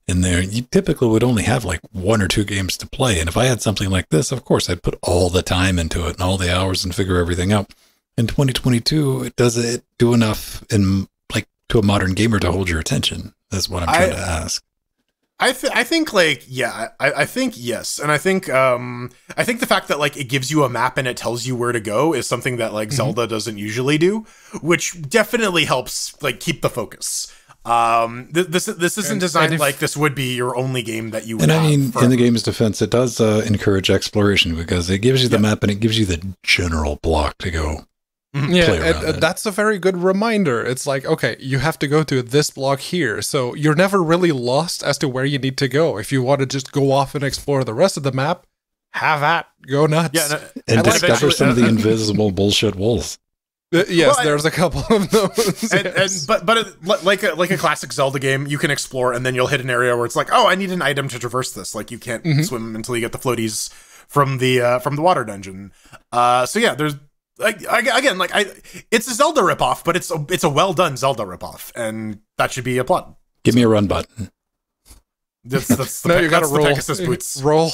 in there, you typically would only have like 1 or 2 games to play. And if I had something like this, of course, I'd put all the time into it and all the hours and figure everything out. In 2022, does it do enough in like to a modern gamer to hold your attention? That's what I'm trying to ask. I think like yeah, I think yes, and I think the fact that like it gives you a map and it tells you where to go is something that like Zelda doesn't usually do, which definitely helps like keep the focus. This isn't designed like this would be your only game that you would. And I mean, in the game's defense, it does encourage exploration because it gives you the map and it gives you the general block to go. Yeah, that's a very good reminder. It's like, okay, you have to go to this block here, so you're never really lost as to where you need to go. If you want to just go off and explore the rest of the map, have at, go nuts. Yeah, and discover some of the invisible bullshit walls. Yes, there's a couple of those. Like a classic Zelda game, you can explore and then you'll hit an area where it's like, oh, I need an item to traverse this. Like you can't swim until you get the floaties from the water dungeon. So yeah, there's. It's a Zelda ripoff, but it's a well done Zelda ripoff, and that should be applauded. Give me a run button. That's the you gotta roll. Pegasus boots. Roll.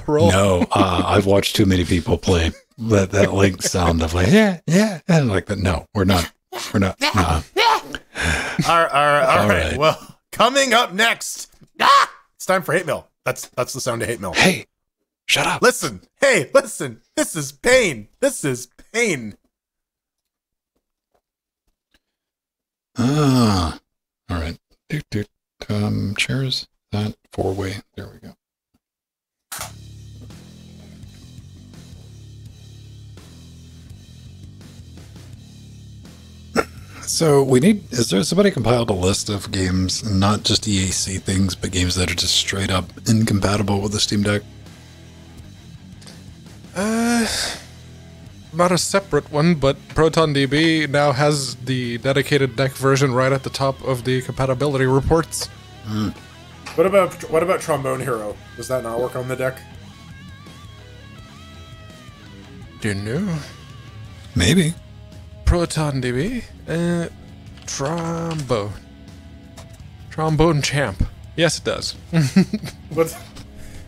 No, I've watched too many people play that Link sound of like yeah, and like that. No, we're not. All right. Well, coming up next, it's time for hate mail. That's the sound of hate mail. Hey, shut up. Listen. Hey, listen. This is pain. All right. Chairs. That 4-way. There we go. So we need, is there somebody compiled a list of games, not just EAC things, but games that are just straight up incompatible with the Steam Deck? Not a separate one, but ProtonDB now has the dedicated deck version right at the top of the compatibility reports. What about Trombone Hero? Does that not work on the deck? Do you know? Maybe. ProtonDB? Trombone Champ. Yes, it does.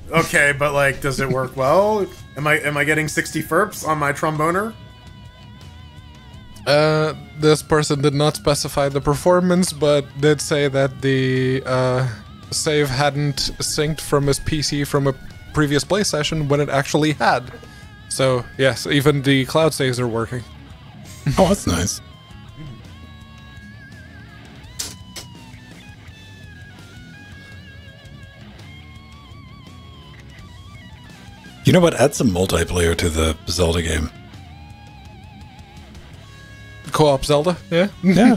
Okay, but like, does it work well? Am I getting 60 FERPs on my tromboner? This person did not specify the performance, but did say that the save hadn't synced from his PC from a previous play session when it actually had. So yes, even the cloud saves are working. Oh, that's nice. You know what? Add some multiplayer to the Zelda game. Co-op Zelda? Yeah. Yeah.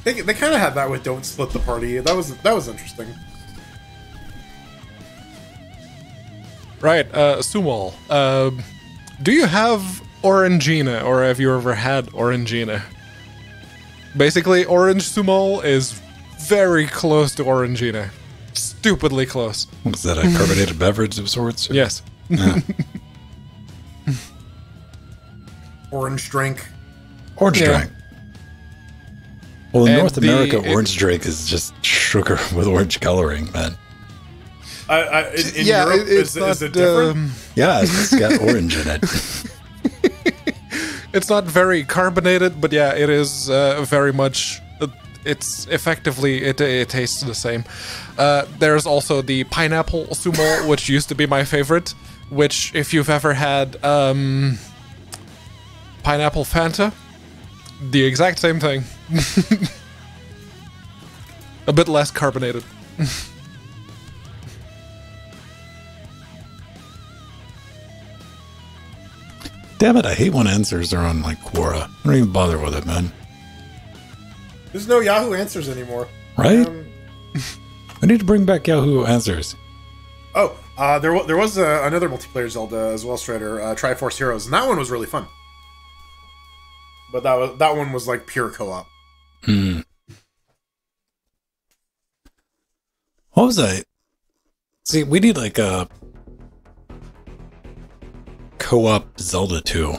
They kind of had that with Don't Split the Party. That was interesting. Right. Sumal. Do you have Orangina, or have you ever had Orangina? Basically, Orange Sumal is very close to Orangina. Stupidly close. Was that a carbonated beverage of sorts? Or? Yes. Yeah. Orange drink. Orange drink. Well, in And North America, orange drink is just sugar with orange coloring, man. In Europe, is it different? Yeah, it's got orange in it. It's not very carbonated, but yeah, it is very much... It's effectively, it tastes the same. There's also the pineapple sumo, which used to be my favorite, which, if you've ever had pineapple Fanta, the exact same thing. A bit less carbonated. Damn it, I hate when answers are on, like, Quora. I don't even bother with it, man. There's no Yahoo Answers anymore. Right? I need to bring back Yahoo Answers. Oh, there was another multiplayer Zelda as well, Strider, Triforce Heroes, and that one was really fun. But that one was like pure co-op. What was I? See, we need like a co-op Zelda 2.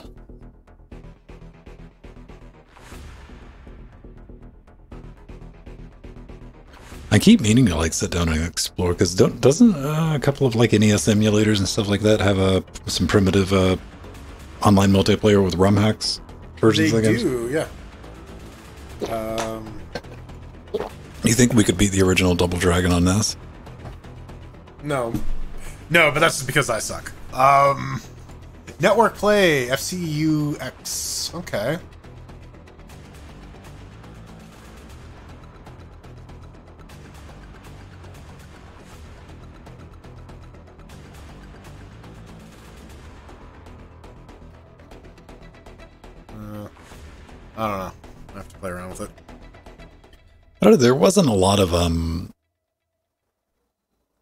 I keep meaning to like sit down and explore because doesn't a couple of like NES emulators and stuff like that have some primitive online multiplayer with ROM hacks versions? They of games? do, yeah. You think we could beat the original Double Dragon on this? No, but that's just because I suck. Network play FCUX. Okay. I don't know. I have to play around with it. I don't know, there wasn't a lot of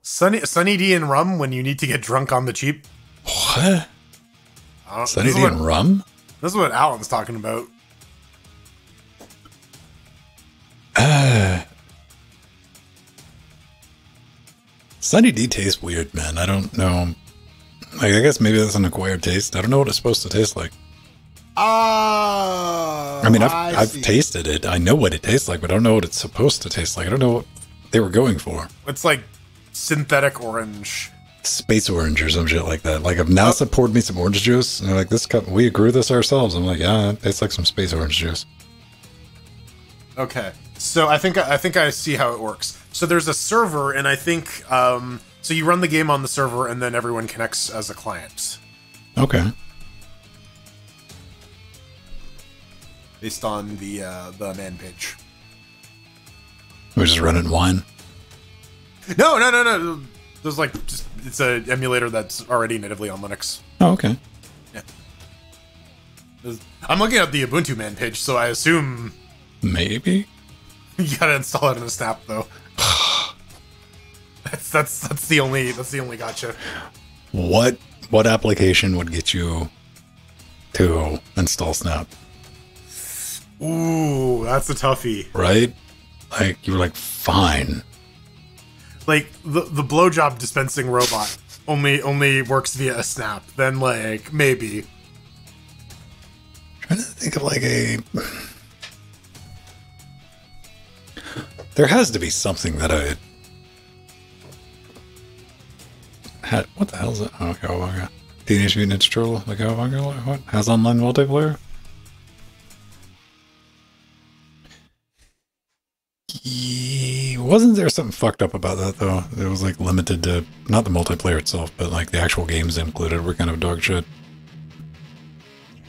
Sunny D and rum when you need to get drunk on the cheap. What? Sunny D and rum? This is what Alan's talking about. Sunny D tastes weird, man. I don't know. Like, I guess maybe that's an acquired taste. I don't know what it's supposed to taste like. I mean, I've tasted it. I know what it tastes like, but I don't know what it's supposed to taste like. I don't know what they were going for. It's like synthetic orange. Space orange or some shit like that. Like, if NASA poured me some orange juice, and they're like, this cup, we grew this ourselves. I'm like, yeah, it tastes like some space orange juice. Okay. So I think I see how it works. So there's a server, and I think, so you run the game on the server, and then everyone connects as a client. Okay. Based on the man page. We just run it in wine? No. There's like, just, it's an emulator that's already natively on Linux. Oh, okay. Yeah. I'm looking at the Ubuntu man page, so I assume... Maybe? You gotta install it in a snap, though. that's the only gotcha. What application would get you to install Snap? Ooh, that's a toughie. Right? Like, you were like, fine. Like, the blowjob dispensing robot only works via a snap. Then, like, maybe. I'm trying to think of, like, a... There has to be something that I... had. What the hell is it? Oh, okay. Teenage Mutant Ninja Turtle? Like, what? Has online multiplayer? Wasn't there something fucked up about that, though? It was, like, limited to, not the multiplayer itself, but, like, the actual games included were kind of dog shit.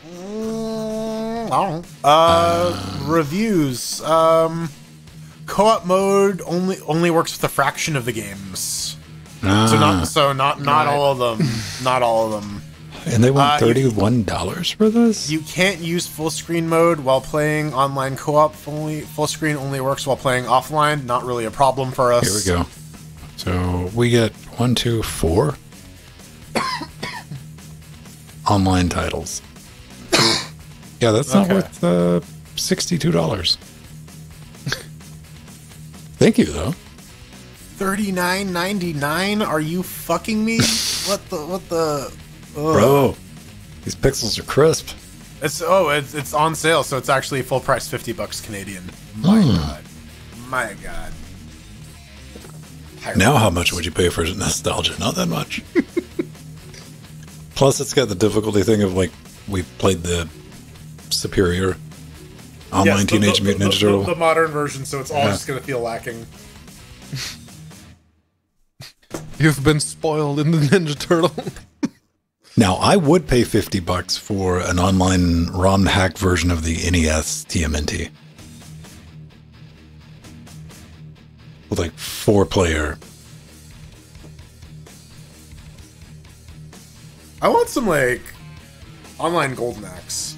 I don't know. Reviews. Co-op mode only works with a fraction of the games. So not all of them. Not all of them. And they want $31 for this? You can't use full screen mode while playing online co-op. Full screen only works while playing offline. Not really a problem for us. Here we go. So we get 1, 2, 4 online titles. Yeah, that's not worth $62. Thank you, though. $39.99? Are you fucking me? What the? Ugh. Bro, these pixels are crisp. It's on sale, so it's actually full price, $50 Canadian. My God. Now, how much would you pay for nostalgia? Not that much. Plus, it's got the difficulty thing of, like, we played the superior online Teenage Mutant Ninja Turtle. The modern version, so it's all just going to feel lacking. You've been spoiled in the Ninja Turtle. Now, I would pay $50 for an online ROM hack version of the NES TMNT. With, like, 4-player. I want some, like, online Golden Axe.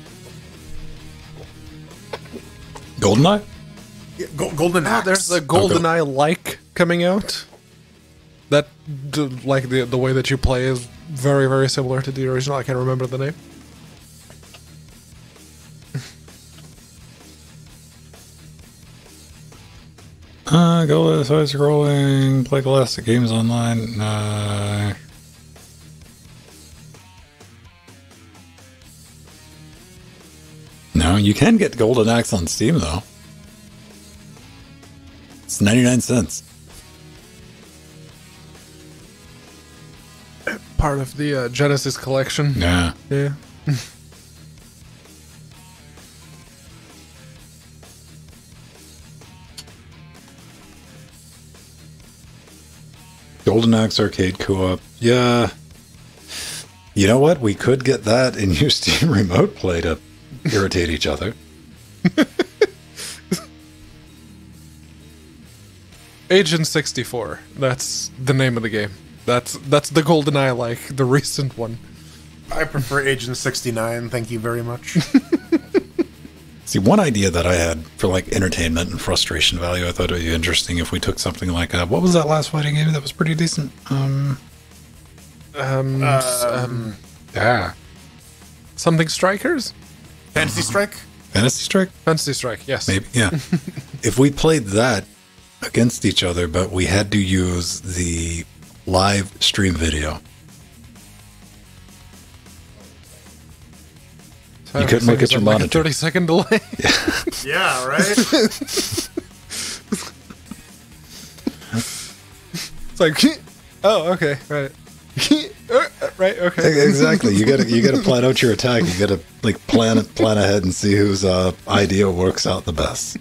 GoldenEye? Yeah, Golden Axe. There's a GoldenEye-like coming out. That, like, the way that you play is very, very similar to the original. I can't remember the name. Go to side scrolling, play classic games online. No, you can get Golden Axe on Steam, though. It's 99 cents. Part of the Genesis collection. Yeah. Yeah. Golden Axe Arcade Co-op. Yeah. You know what? We could get that and use Steam Remote Play to irritate each other. Agent 64. That's the name of the game. That's the golden eye, like the recent one. I prefer Agent 69. Thank you very much. See, one idea that I had for like entertainment and frustration value, I thought it would be interesting if we took something like what was that last fighting game that was pretty decent? Something Strikers? Fantasy Strike? Fantasy Strike? Fantasy Strike, yes. Maybe, yeah. If we played that against each other, but we had to use the live stream video. You couldn't look at your like monitor. A 30-second delay. Yeah, right? It's like, oh, okay, right. Right, okay. Exactly. You gotta plan out your attack. You gotta like plan ahead and see whose idea works out the best.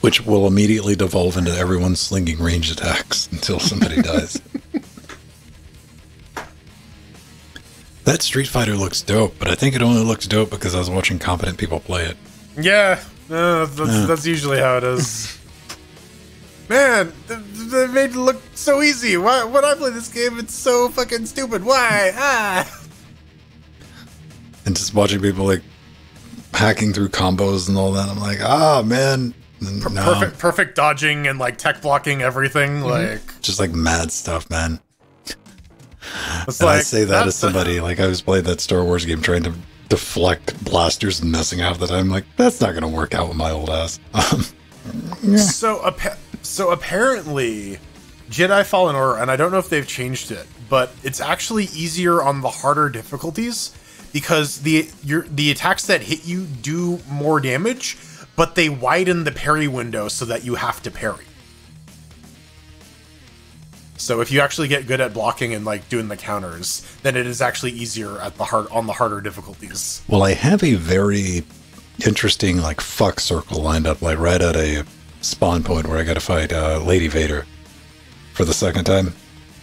Which will immediately devolve into everyone slinging ranged attacks until somebody dies. That Street Fighter looks dope, but I think it only looks dope because I was watching competent people play it. Yeah, that's usually how it is. Man, they made it look so easy. Why? When I play this game, it's so fucking stupid. Why? And just watching people like hacking through combos and all that, I'm like, man. No. Perfect dodging and like tech blocking everything, like just like mad stuff, man. It's and like, I say that as somebody like I was playing that Star Wars game trying to deflect blasters and messing half the time. Like that's not going to work out with my old ass. Yeah. So apparently, Jedi Fallen Order, and I don't know if they've changed it, but it's actually easier on the harder difficulties because the attacks that hit you do more damage. But they widen the parry window so that you have to parry. So if you actually get good at blocking and like doing the counters, then it is actually easier at on the harder difficulties. Well, I have a very interesting like fuck circle lined up, like right at a spawn point where I got to fight Lady Vader for the second time.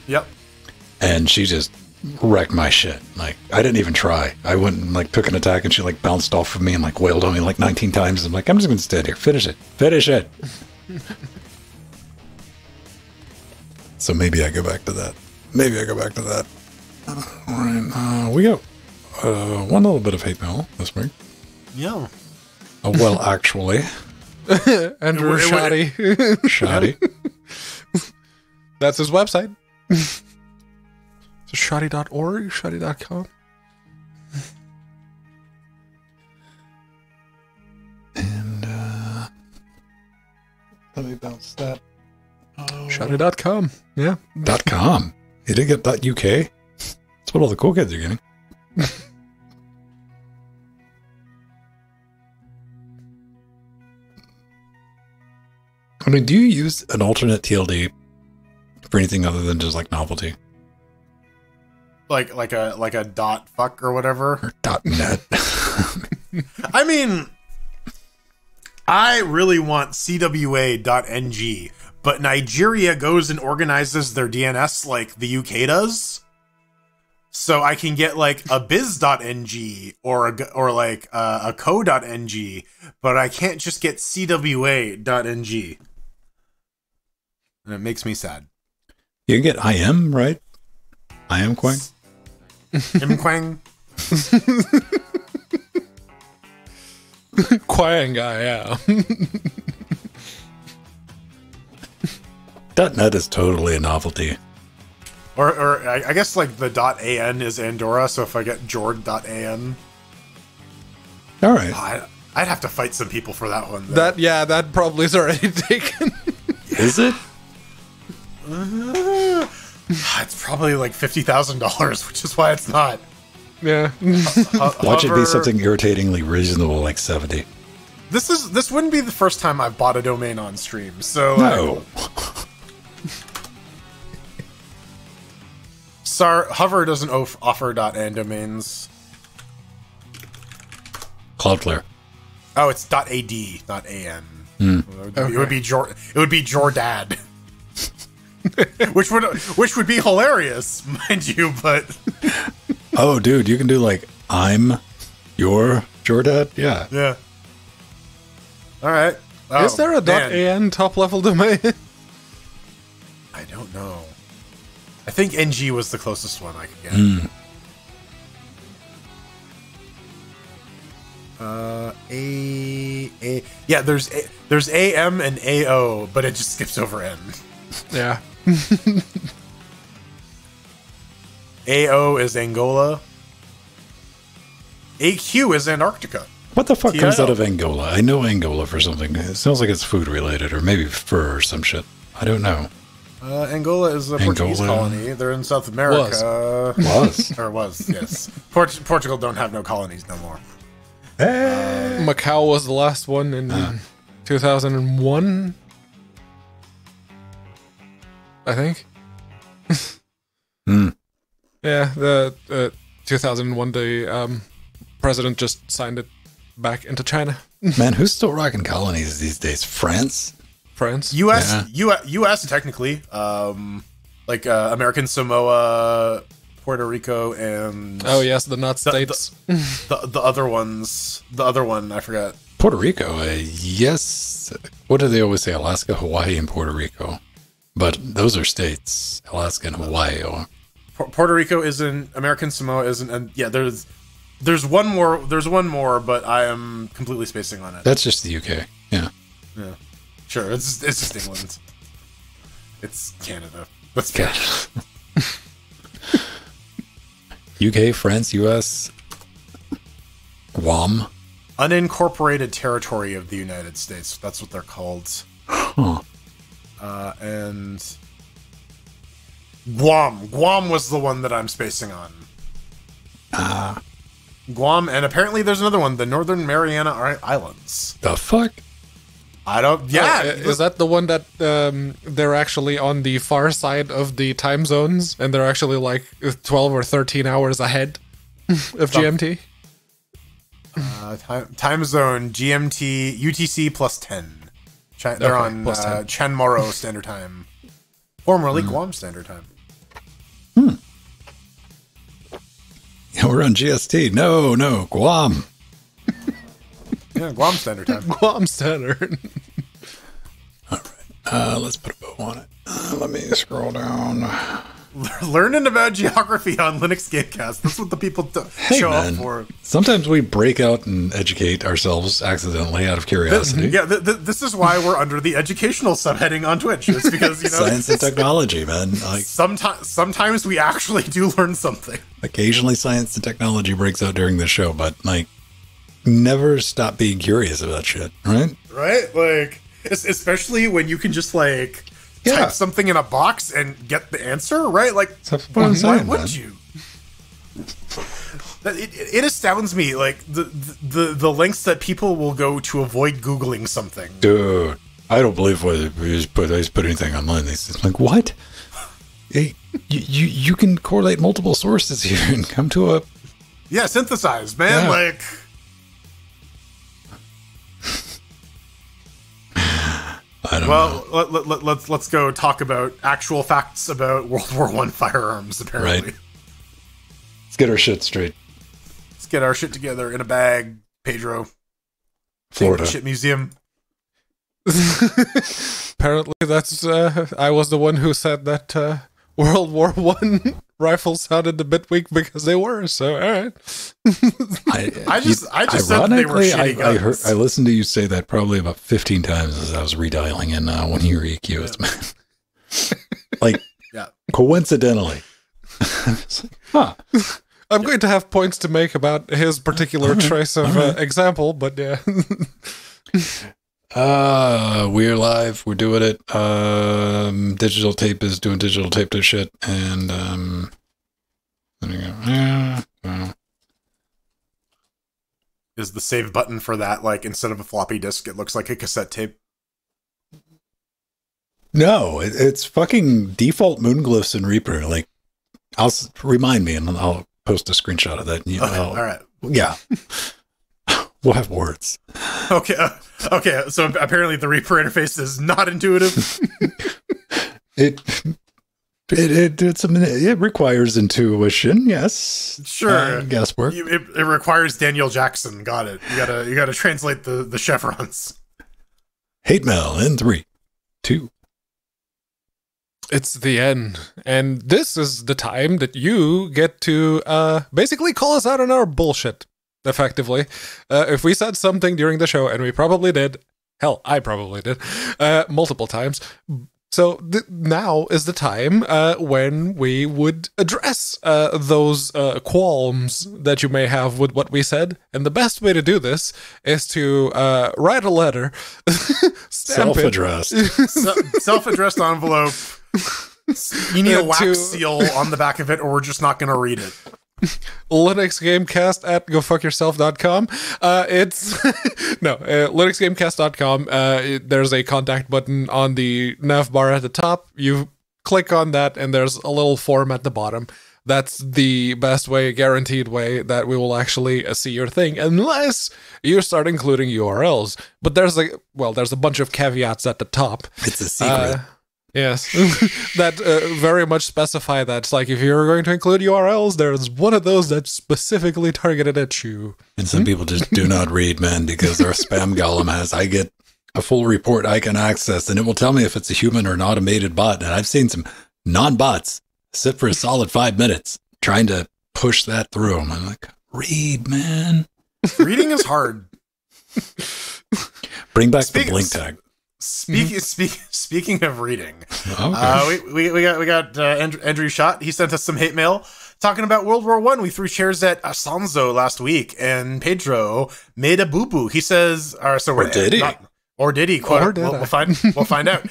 Yep. And she just wrecked my shit. Like I didn't even try. I went and like took an attack and she like bounced off of me and like wailed on me like 19 times. I'm like, I'm just gonna stand here. Finish it. So maybe I go back to that. Alright, we got one little bit of hate mail this week. Yeah. Oh, well, actually. Andrew Shoddy. Shoddy. That's his website. So shoddy.org, shoddy.com. And let me bounce that. Shoddy.com. Yeah. .com. You didn't get .uk? That's what all the cool kids are getting. I mean, do you use an alternate TLD for anything other than just like novelty? Like a dot fuck or whatever. Or .net. I mean, I really want CWA.ng, but Nigeria goes and organizes their DNS like the UK does. So I can get like a biz.ng or a co.ng, but I can't just get CWA.ng. And it makes me sad. You can get IM, right? IM Quang? Imquang? Quang guy, yeah. .net is totally a novelty. Or I guess like the .an is Andorra, so if I get jord.an. All right. I'd have to fight some people for that one. Though. That probably is already taken. Is it? It's probably like $50,000, which is why it's not. Yeah. Watch it be something irritatingly reasonable, like 70. This wouldn't be the first time I've bought a domain on stream, so no. Hover doesn't offer .an domains. Cloudflare. Oh, it's .ad, not .an. Mm. It would be Jordad. which would be hilarious, mind you, but Oh, dude, you can do like I'm your Jordad? Yeah. All right. Oh, Is there a .an top level domain? I don't know. I think NG was the closest one I could get. Mm. Yeah, there's AM and AO, but it just skips over N. Yeah. AO is Angola. AQ is Antarctica. What the fuck comes TIO. out of Angola? I know Angola for something. It sounds like it's food related, or maybe fur or some shit. I don't know. Angola is a Portuguese colony. They're in South America. Was, yes. Portugal don't have no colonies no more. Macau was the last one in 2001, I think. Yeah, the 2001, the president just signed it back into China. Man, who's still rocking colonies these days? France? France. U.S. technically, like American Samoa, Puerto Rico, and Oh yes, the nut states. the other ones. The other one I forgot. Puerto Rico, yes. What do they always say? Alaska, Hawaii, and Puerto Rico. But those are states. Alaska and Hawaii are. Puerto Rico isn't. American Samoa isn't. And yeah, there's one more. There's one more, but I am completely spacing on it. That's just the UK. Yeah. Yeah, sure. It's just England. It's Canada. Let's go. UK, France, US, Guam. Unincorporated territory of the United States. That's what they're called. Huh. And Guam. Guam was the one that I'm spacing on. Guam, and apparently there's another one, the Northern Mariana Islands. The fuck? I don't. Yeah, Is that the one that they're actually on the far side of the time zones, and they're actually like 12 or 13 hours ahead of GMT? time zone GMT UTC plus 10. They're on plus 10. Chanmoro Standard Time, formerly Guam Standard Time. Yeah, we're on GST. No, Guam. Yeah, Guam Standard Time. Guam Standard. All right. Let's put a bow on it. Let me scroll down. Learning about geography on Linux Gamecast. That's what the people show up for. Sometimes we break out and educate ourselves accidentally out of curiosity. This is why we're under the educational subheading on Twitch. It's because, you know, Science and technology, man. Like, sometimes we actually do learn something. occasionally science and technology breaks out during the show, but like, never stop being curious about shit, right? Right? Like, especially when you can just like type something in a box and get the answer, right? Like, why would you? It astounds me, like the lengths that people will go to avoid Googling something. Dude, I don't believe I just put anything online. It's like, what? Hey, you can correlate multiple sources here and come to a synthesize, man. Yeah. Like, I don't know. let's go talk about actual facts about World War I firearms. Apparently, Right. Let's get our shit straight. Let's get our shit together in a bag, Pedro. Florida. Shit museum. Apparently, that's I was the one who said that World War I rifles sounded a bit weak because they were. So, all right. I just said that they were shitty guns. I listened to you say that probably about 15 times as I was redialing in one of your EQs, man. Like, coincidentally. It's like, huh. I'm going to have points to make about his particular choice of example, but yeah. We're live. We're doing it. Digital tape is doing digital tape to shit, and there you go. Is the save button for that, like, instead of a floppy disk, it looks like a cassette tape? No, it's fucking default Moonglyphs in Reaper. Like, remind me, and I'll post a screenshot of that. And, Okay, all right. Yeah. We'll have words. Okay, okay. So apparently the Reaper interface is not intuitive. It requires intuition, yes. Sure, guesswork. It requires Daniel Jackson. Got it. You gotta translate the chevrons. Hate mail in 3, 2. It's the end, and this is the time that you get to basically call us out on our bullshit. Effectively, if we said something during the show, and we probably did, hell, I probably did, multiple times. So now is the time when we would address those qualms that you may have with what we said. And the best way to do this is to write a letter, Self-addressed. Self-addressed envelope. You need a wax seal on the back of it, or we're just not going to read it. linuxgamecast at gofuckyourself.com. It's linuxgamecast.com. There's a contact button on the nav bar at the top. You click on that and there's a little form at the bottom. That's the best way, guaranteed way, that we will actually see your thing, unless you start including URLs. But there's a bunch of caveats at the top. It's a secret. Yes, that very much specify that. It's like, if you're going to include URLs, there's one of those that's specifically targeted at you. And some people just do not read, man, because their spam golem I get a full report I can access, and it will tell me if it's a human or an automated bot. And I've seen some non-bots sit for a solid 5 minutes trying to push that through. I'm like, read, man. Reading is hard. Bring back the blink tag. Speaking of reading, okay. we got Andrew Schott. He sent us some hate mail talking about World War I. We threw chairs at Asanzo last week, and Pedro made a boo boo. He says, did he? Or did he? We'll find out.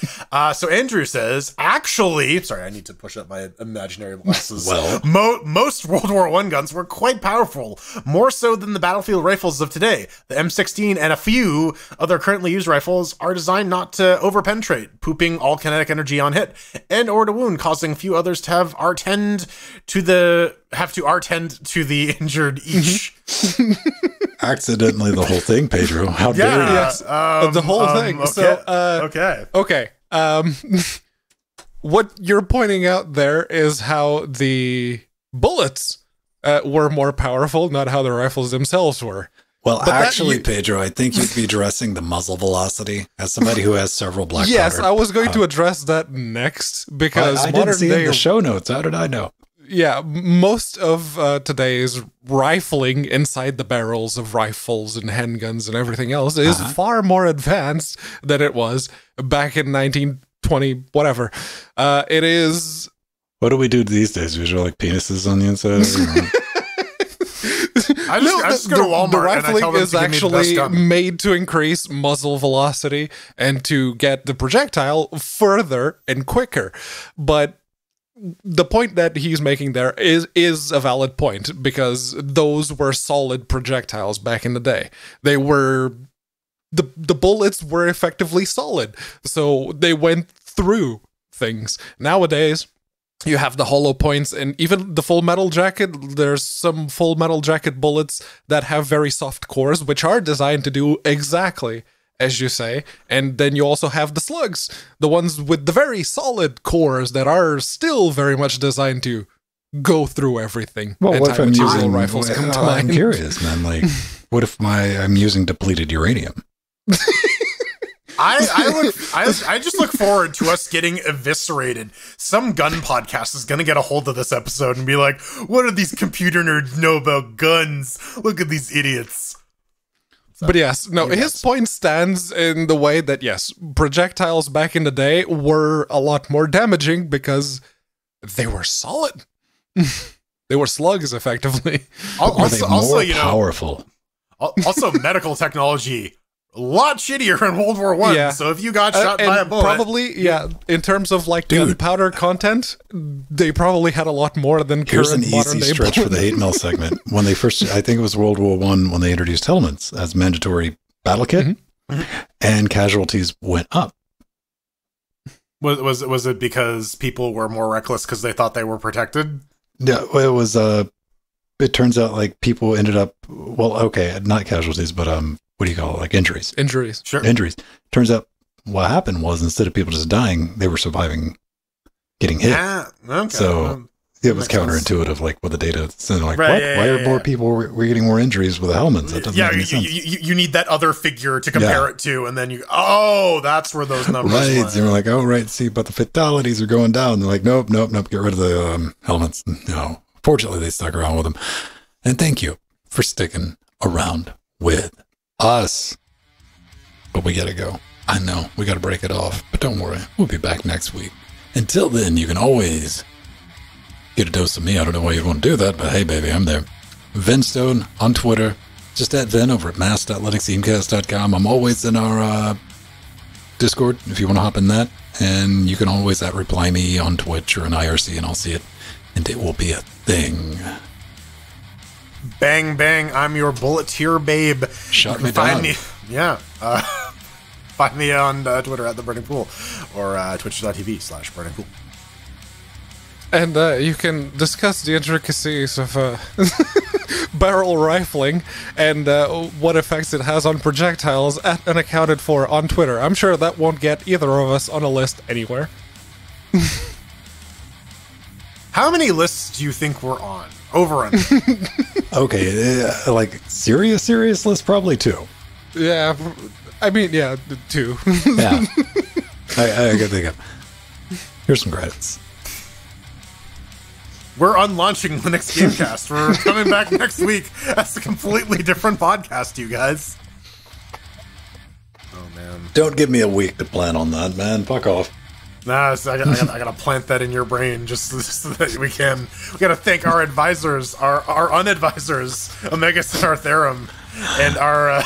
So Andrew says, actually, sorry, I need to push up my imaginary glasses. Well, most World War I guns were quite powerful, more so than the battlefield rifles of today. The M16 and a few other currently used rifles are designed not to overpenetrate, pooping all kinetic energy on hit, and or to wound, causing few others to have R10 to the injured each. Accidentally the whole thing, Pedro. How dare you? Yes, the whole thing. Okay, okay. What you're pointing out there is how the bullets were more powerful, not how the rifles themselves were. Well, but actually, Pedro, I think you'd be addressing the muzzle velocity as somebody who has several black Yes, powder. I was going to address that next, because I didn't see in the show notes. How did I know? Yeah, most of today's rifling inside the barrels of rifles and handguns and everything else is far more advanced than it was back in 1920, whatever. It is... What do we do these days? We draw like penises on the inside? I just go to Walmart. The rifling is actually me made to increase muzzle velocity and to get the projectile further and quicker. But the point that he's making there is a valid point, because those were solid projectiles back in the day. They were... The bullets were effectively solid, so they went through things. Nowadays, you have the hollow points, and even the full metal jacket. There's some full metal jacket bullets that have very soft cores, which are designed to do exactly as you say. And then you also have the slugs, the ones with the very solid cores that are still very much designed to go through everything. Well, what if I'm using rifles? I'm curious, man. Like, what if I'm using depleted uranium? I just look forward to us getting eviscerated. Some gun podcast is going to get a hold of this episode and be like, what do these computer nerds know about guns? Look at these idiots. But yes, no, his point stands in the way that, yes, projectiles back in the day were a lot more damaging because they were solid. They were slugs, effectively. Also, you know, powerful. Also, medical technology, a lot shittier in World War I. Yeah. So if you got shot by a bullet, probably, yeah, in terms of like gunpowder content, they probably had a lot more than Here's current an modern easy day stretch for the hate mail segment. When they first, I think it was World War I, when they introduced helmets as mandatory battle kit, and casualties went up. Was it because people were more reckless because they thought they were protected? Yeah, it was it turns out like people ended up, well, okay, not casualties, but what do you call it? Like injuries. Injuries. Sure. Injuries. Turns out what happened was instead of people just dying, they were surviving getting hit. Yeah. Okay. So it was counterintuitive, like with the data. So they're like, what? Why are more people we're getting more injuries with the helmets? That doesn't make any sense. You need that other figure to compare it to, and then that's where those numbers right. lie. So you're like, oh, right. See, but the fatalities are going down. They're like, nope. Get rid of the helmets. No. Fortunately, they stuck around with them. And thank you for sticking around with us. But we gotta go. I know, we gotta break it off. But don't worry, we'll be back next week. Until then, you can always get a dose of me. I don't know why you'd want to do that, but hey, baby, I'm there. Venstone on Twitter. Just at Ven over at mass.linuxgamecast.com. I'm always in our Discord if you want to hop in that. And you can always reply me on Twitch or an IRC, and I'll see it. And it will be a thing. Bang, bang, I'm your bulleteer babe. Shut me Find down. me, find me on Twitter at The Burning Pool or twitch.tv/Burning Pool. And you can discuss the intricacies of barrel rifling and what effects it has on projectiles at Unaccounted For on Twitter. I'm sure that won't get either of us on a list anywhere. How many lists do you think we're on? Over and Okay, like serious list, probably 2. Yeah, I mean, yeah, 2. Yeah. I gotta think of. Here's some credits. we're unlaunching Linux Gamecast. We're coming back next week as a completely different podcast, you guys. Oh, man. Don't give me a week to plan on that, man. Fuck off. Nah, so I gotta plant that in your brain just so that we gotta thank our advisors, our unadvisors, Omegas and Artherum, and our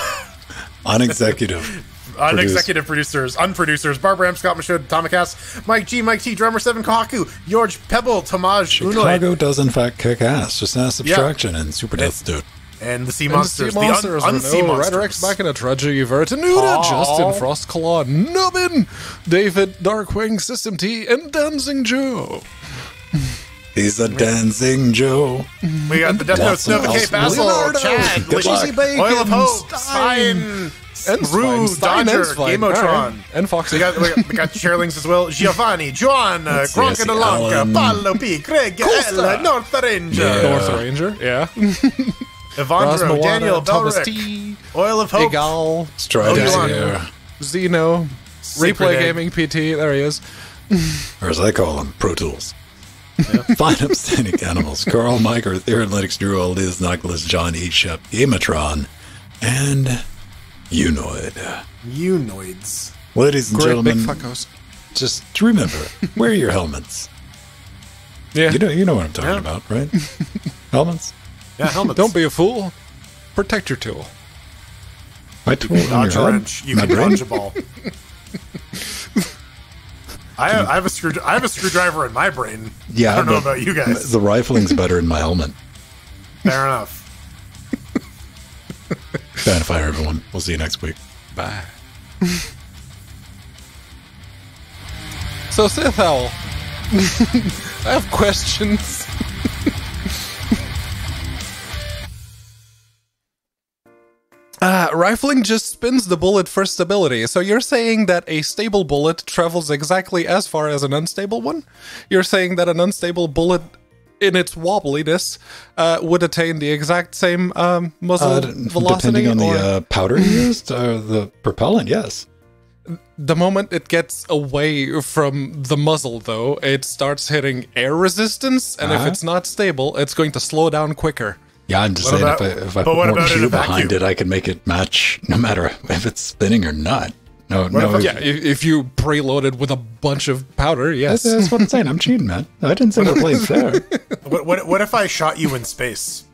Unexecutive producers, unproducers, Barbara M. Scott Mashud, Tomakas, Mike G, Mike T, Drummer 7, Kohaku, George Pebble, Tomaj, Chicago does in fact kick ass. Just ask Subtraction and Super Death Dude. And the Sea Monsters, the Monsters, Unsea Monsters. Redrex, Machina, Tragedy, Vertinuda, Justin, Frostclaw, Nubbin, David, Darkwing, System T, and Dancing Joe. He's a Dancing Joe. We got the Death Note, Snova K, Basil, Leonardo, Chad, Cheesy Bacon, Oil of Hope, Stein, Stein, Rue, Dodger, Gamotron. And Foxy. We got Chairlings as well. Giovanni, Joanna, Gronka de Lanka, Paolo P, Craig, Ella, North Ranger. North Ranger, yeah. Evandro, Daniel, Thomas Belric, T, Oil of Hope, Egal, Strider, Zeno, Replay Gaming PT, there he is. or as I call him, Pro Tools. Fine Upstanding Animals, Carl, Mike, Arthur, Linux, Drew, Liz, Nicholas, John, E. Shep, Gamatron, and Unoid. Unoids. Ladies and Great gentlemen, big fuckos. just remember, wear your helmets. Yeah. You know what I'm talking about, right? Helmets? Yeah, helmets. Don't be a fool. Protect your tool. My tool in Dodge a your head? wrench. You My can brain? dodge a ball. I have a screwdriver in my brain. Yeah, I don't know but about you guys. The rifling's better in my helmet. Fair enough. Fan fire, everyone. We'll see you next week. Bye. So, Sith Owl, I have questions. Rifling just spins the bullet for stability. So you're saying that a stable bullet travels exactly as far as an unstable one? You're saying that an unstable bullet, in its wobbliness, would attain the exact same muzzle velocity? Depending on the powder used, or the propellant, yes. The moment it gets away from the muzzle, though, it starts hitting air resistance, and if it's not stable, it's going to slow down quicker. Yeah, I'm just What saying about- if I but put what more about in a Q behind vacuum? it, I can make it match no matter if it's spinning or not. No. Yeah, if you preload it with a bunch of powder, yes. That's what I'm saying. I'm cheating, man. I didn't say we're playing fair. What if I shot you in space?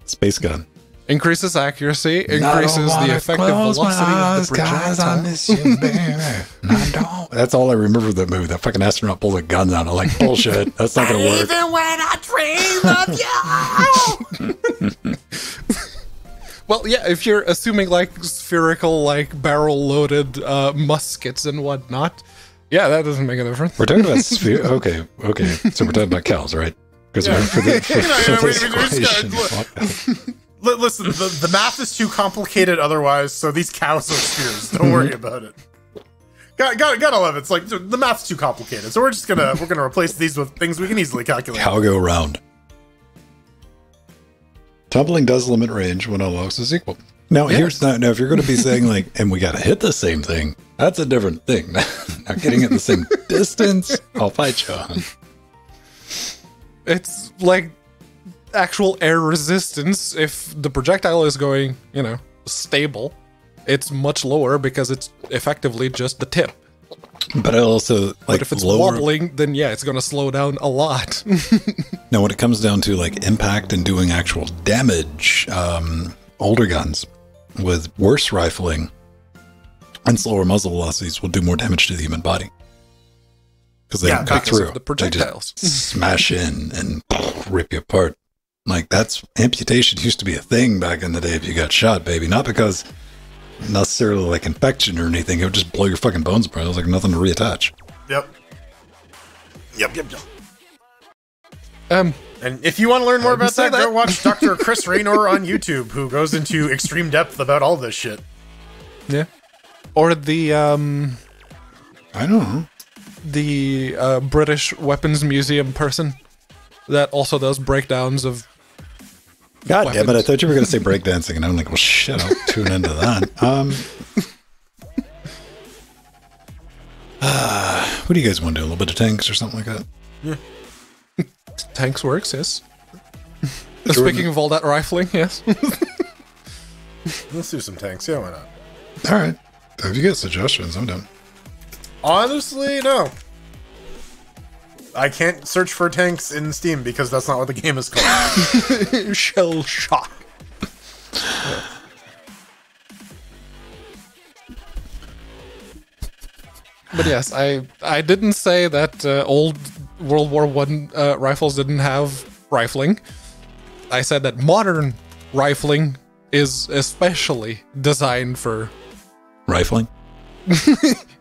Space gun. Increases accuracy, increases the effective velocity of the projectile. miss you, baby. I don't. That's all I remember of that movie. That fucking astronaut pulls a gun out. I'm like, bullshit. That's not going to work. Even when I dream of you. Well, yeah, if you're assuming like spherical, like barrel-loaded muskets and whatnot, yeah, that doesn't make a difference. We're talking about sphere. Okay. So we're talking about cows, right? Because for this equation, Listen, the math is too complicated otherwise, so these cows are spheres. Don't worry about it. Gotta love it. It's like the math's too complicated, so we're gonna replace these with things we can easily calculate. Cow go round. Tumbling does limit range when all logs is equal. Now here's now if you're going to be saying like, and we got to hit the same thing, that's a different thing. Now getting at the same distance, I'll fight you on. It's like actual air resistance. If the projectile is going, stable, it's much lower because it's effectively just the tip. But also, like, but if it's wobbling, then yeah, it's going to slow down a lot. Now, when it comes down to like impact and doing actual damage, older guns with worse rifling and slower muzzle velocities will do more damage to the human body because they don't cut through the projectiles. They just smash in and rip you apart. Like amputation used to be a thing back in the day if you got shot, baby. Not because necessarily like infection or anything. It would just blow your fucking bones apart. It was like nothing to reattach. Yep. And if you want to learn more about that, go watch Dr. Chris Raynor on YouTube, who goes into extreme depth about all this shit. Yeah. Or the I don't know. The British Weapons Museum person that also does breakdowns of God damn it, I thought you were going to say breakdancing, and I'm like, well, shit, I'll tune into that. What do you guys want to do? A little bit of tanks or something like that? Yeah. Tanks works, yes. Speaking of all that rifling, yes. Let's do some tanks, yeah, why not? All right. If you get suggestions, I'm done. Honestly, no. I can't search for tanks in Steam because that's not what the game is called. Shell shock. But yes, I didn't say that old World War I rifles didn't have rifling. I said that modern rifling is especially designed for rifling.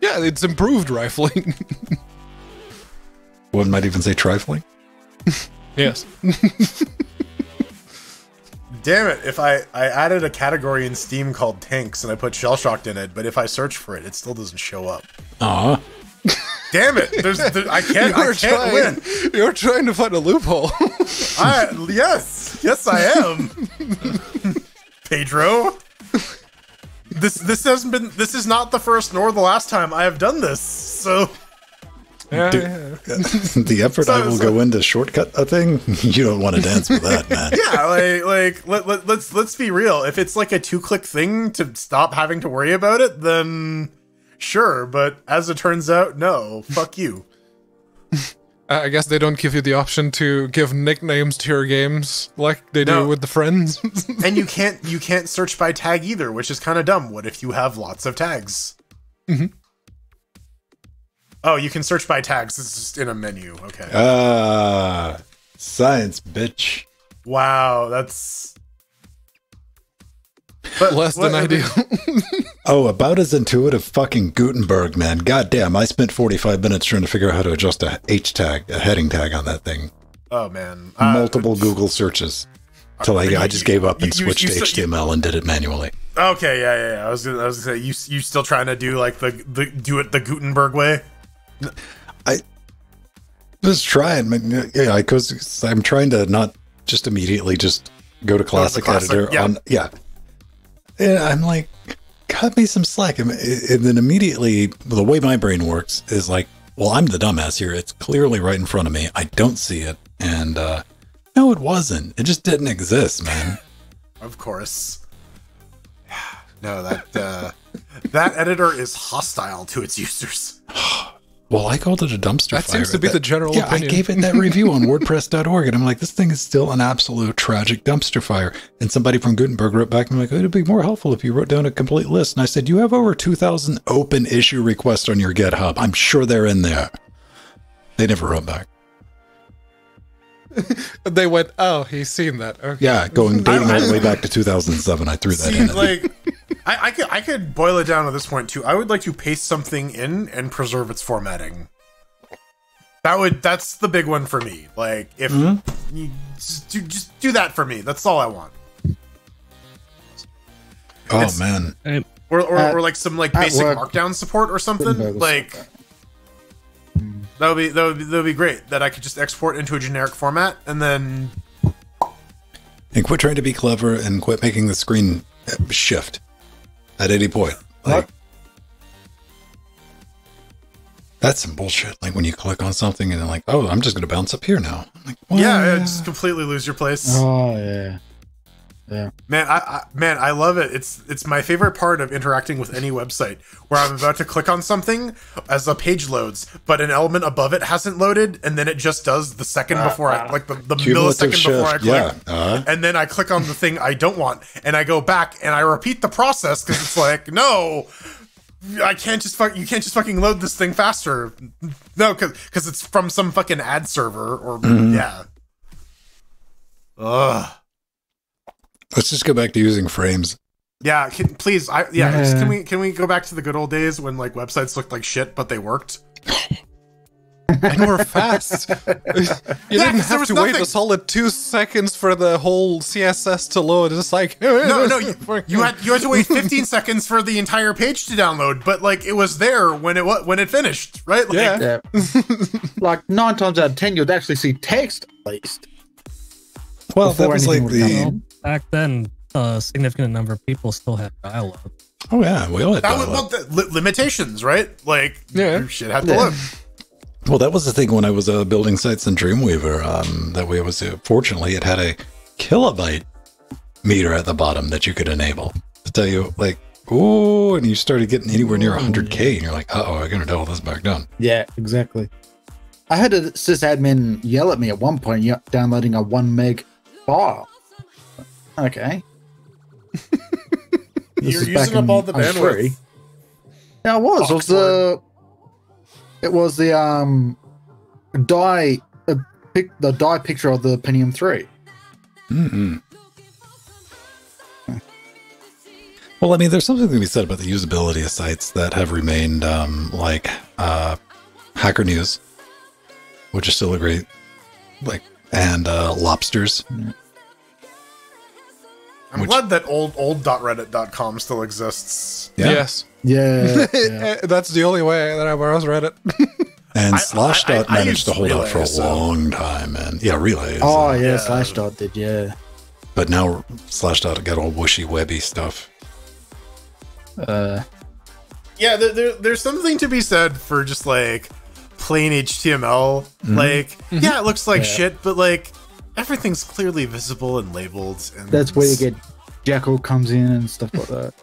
Yeah, it's improved rifling. One might even say trifling. Yes. Damn it, if I added a category in Steam called tanks and I put shell shocked in it, but if I search for it, it still doesn't show up. Aw. Damn it! I can't win. You're trying to find a loophole. Yes, I am. Pedro, this is not the first nor the last time I have done this. So, the effort I will go into shortcut a thing. You don't want to dance with that, man. Yeah, let's be real. If it's like a 2-click thing to stop having to worry about it, then sure. But as it turns out, no. Fuck you. I guess they don't give you the option to give nicknames to your games like they do with the friends. And you can't search by tag either, which is kind of dumb. What if you have lots of tags? Mm-hmm. Oh, you can search by tags. It's just in a menu. Okay. Science, bitch. Wow, that's less than ideal. Oh, about as intuitive fucking Gutenberg, man. God damn, I spent 45 minutes trying to figure out how to adjust a H tag, a heading tag on that thing. Oh, man. Multiple Google searches. Till I just gave up and switched to HTML and did it manually. Okay, yeah. I was gonna say, you still trying to do like the Gutenberg way? I was trying, yeah, because I'm trying to not just immediately just go to Classic Editor on, yeah. And I'm like, cut me some slack. And then immediately, the way my brain works is like, well, I'm the dumbass here. It's clearly right in front of me. I don't see it. And no, it wasn't. It just didn't exist, man. Of course. No, that editor is hostile to its users. Well, I called it a dumpster fire. That seems to be the general opinion. I gave it that review on WordPress.org, and I'm like, this thing is still an absolute tragic dumpster fire. And somebody from Gutenberg wrote back and like, it'd be more helpful if you wrote down a complete list. And I said, you have over 2,000 open issue requests on your GitHub. I'm sure they're in there. They never wrote back. They went, oh, he's seen that. Okay. Yeah, dating all the way back to 2007. I threw that in. Like, I could boil it down at this point too. I would like to paste something in and preserve its formatting. That's the big one for me. Like, if you just do that for me. That's all I want. Oh man. Or like some like basic markdown support or something. Like that would be great. That I could just export into a generic format and then. And quit trying to be clever and quit making the screen shift at any point. Like that's some bullshit. Like when you click on something and then like, oh, I'm just going to bounce up here now. I'm like, yeah, just completely lose your place. Oh yeah. Yeah, man, I love it. It's my favorite part of interacting with any website where I'm about to click on something as a page loads, but an element above it hasn't loaded, and then it just does the second before I like the millisecond before I click, and then I click on the thing I don't want, and I go back and I repeat the process because it's like no. I can't just you can't just fucking load this thing faster. No, because it's from some fucking ad server or yeah. Ugh. Let's just go back to using frames. Yeah, please. Can we go back to the good old days when like websites looked like shit, but they worked? And we're fast. You didn't have to wait a solid 2 seconds for the whole CSS to load. It's like no, you had to wait 15 seconds for the entire page to download, but like it was there when it finished, right? Like, yeah. Like 9 times out of 10, you'd actually see text at least. Well, that was like back then. A significant number of people still had dial-up. Oh yeah, we all had dial-up. Limitations, right? Like your shit had to load. Well, that was the thing when I was building sites in Dreamweaver. That way, fortunately it had a kilobyte meter at the bottom that you could enable to tell you like, oh, and you started getting anywhere near 100K, and you're like, uh-oh, I gotta dial this back down. Yeah, exactly. I had a sysadmin yell at me at one point, downloading a 1 meg file. Okay. You're using up all the bandwidth. Yeah, it was. It was the die picture of the Pentium 3. Mm-hmm. Well, I mean, there's something to be said about the usability of sites that have remained like Hacker News, which is still a great and Lobsters. I'm glad that old.reddit.com still exists. Yeah. Yes. Yeah. That's the only way that I browse Reddit. And Slashdot managed to hold out for a long time. And yeah, Relay. Oh, yeah, Slashdot did, yeah. But now Slashdot got all wishy webby stuff. Yeah, there's something to be said for just like plain HTML. Like, yeah, it looks like shit, but like everything's clearly visible and labeled. And that's where you get Jekyll comes in and stuff like that.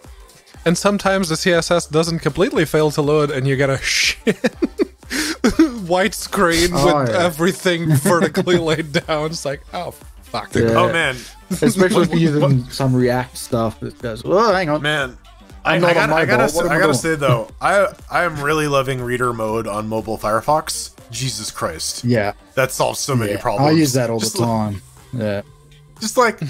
And sometimes the CSS doesn't completely fail to load, and you get a shit white screen with everything vertically laid down. It's like, oh fuck. Yeah. Oh man. Especially if you're using some React stuff. It goes, oh, hang on. Man. I gotta say though, I am really loving reader mode on mobile Firefox. Jesus Christ. Yeah. That solves so many problems. I use that all the time. Yeah. Just like,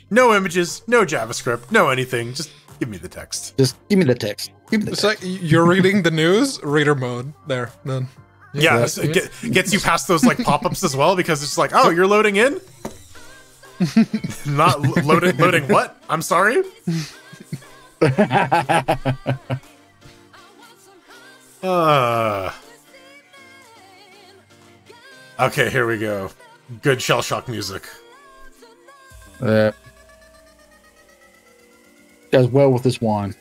no images, no JavaScript, no anything. Just give me the text. Just give me the text. It's like you're reading the news, reader mode. There, none. Yeah, so it gets you past those like pop-ups as well because it's like, oh, you're loading in? Not loading what? I'm sorry? Okay, here we go. Good shell shock music. Goes well with this wine.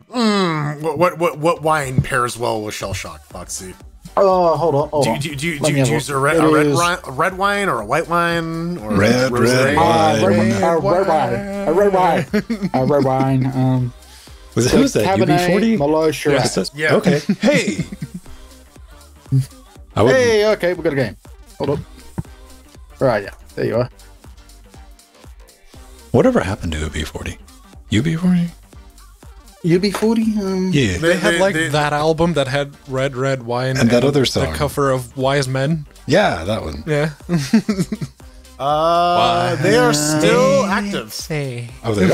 What wine pairs well with shell shock, Foxy? Oh, hold on. Do you use a red wine or a white wine or red wine? Red wine. Who's that? UB40? Yeah. Okay. Hey. Hey. Okay, we got a game. Hold on. Right. Yeah. There you are. Whatever happened to UB40? UB40? UB40? Yeah. They had that album that had red wine and that other song. The cover of Wise Men. Yeah, that one. Yeah. They are still active. Oh, they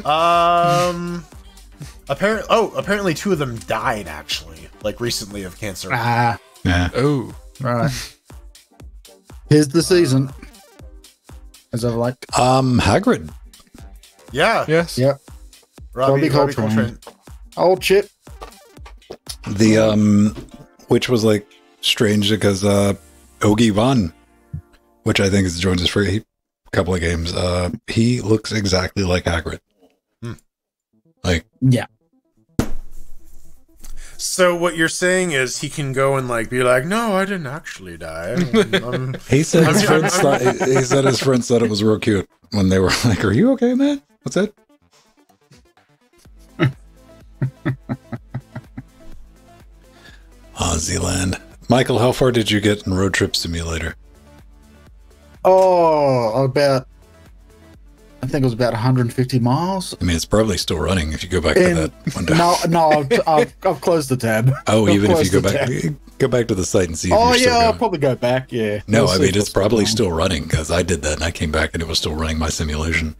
are. Apparently 2 of them died actually. like recently of cancer. Ah, Yeah. Oh. right. Here's the season. As of like, Hagrid. Yeah. Yes. yep. Robbie Coltrane. Coltrane. Old chip. The which was like strange because Ogie Von, which I think has joined us for a couple of games, he looks exactly like Hagrid. Like, Yeah. So what you're saying is he can go and like be like, no, I didn't actually die. he said his friends thought he said his friends thought it was real cute when they were like, "Are you okay, man? What's that?" Zealand. Michael, how far did you get in Road Trip Simulator? Oh, I think it was about 150 miles. I mean, it's probably still running if you go back to And that window. no, I've closed the tab. Oh, I've even if you closed go back to the site and see if Oh you're still yeah, I'll going. probably go back. Yeah. No, We'll I see mean, what's it's probably going on. still running because I did that and I came back and it was still running my simulation.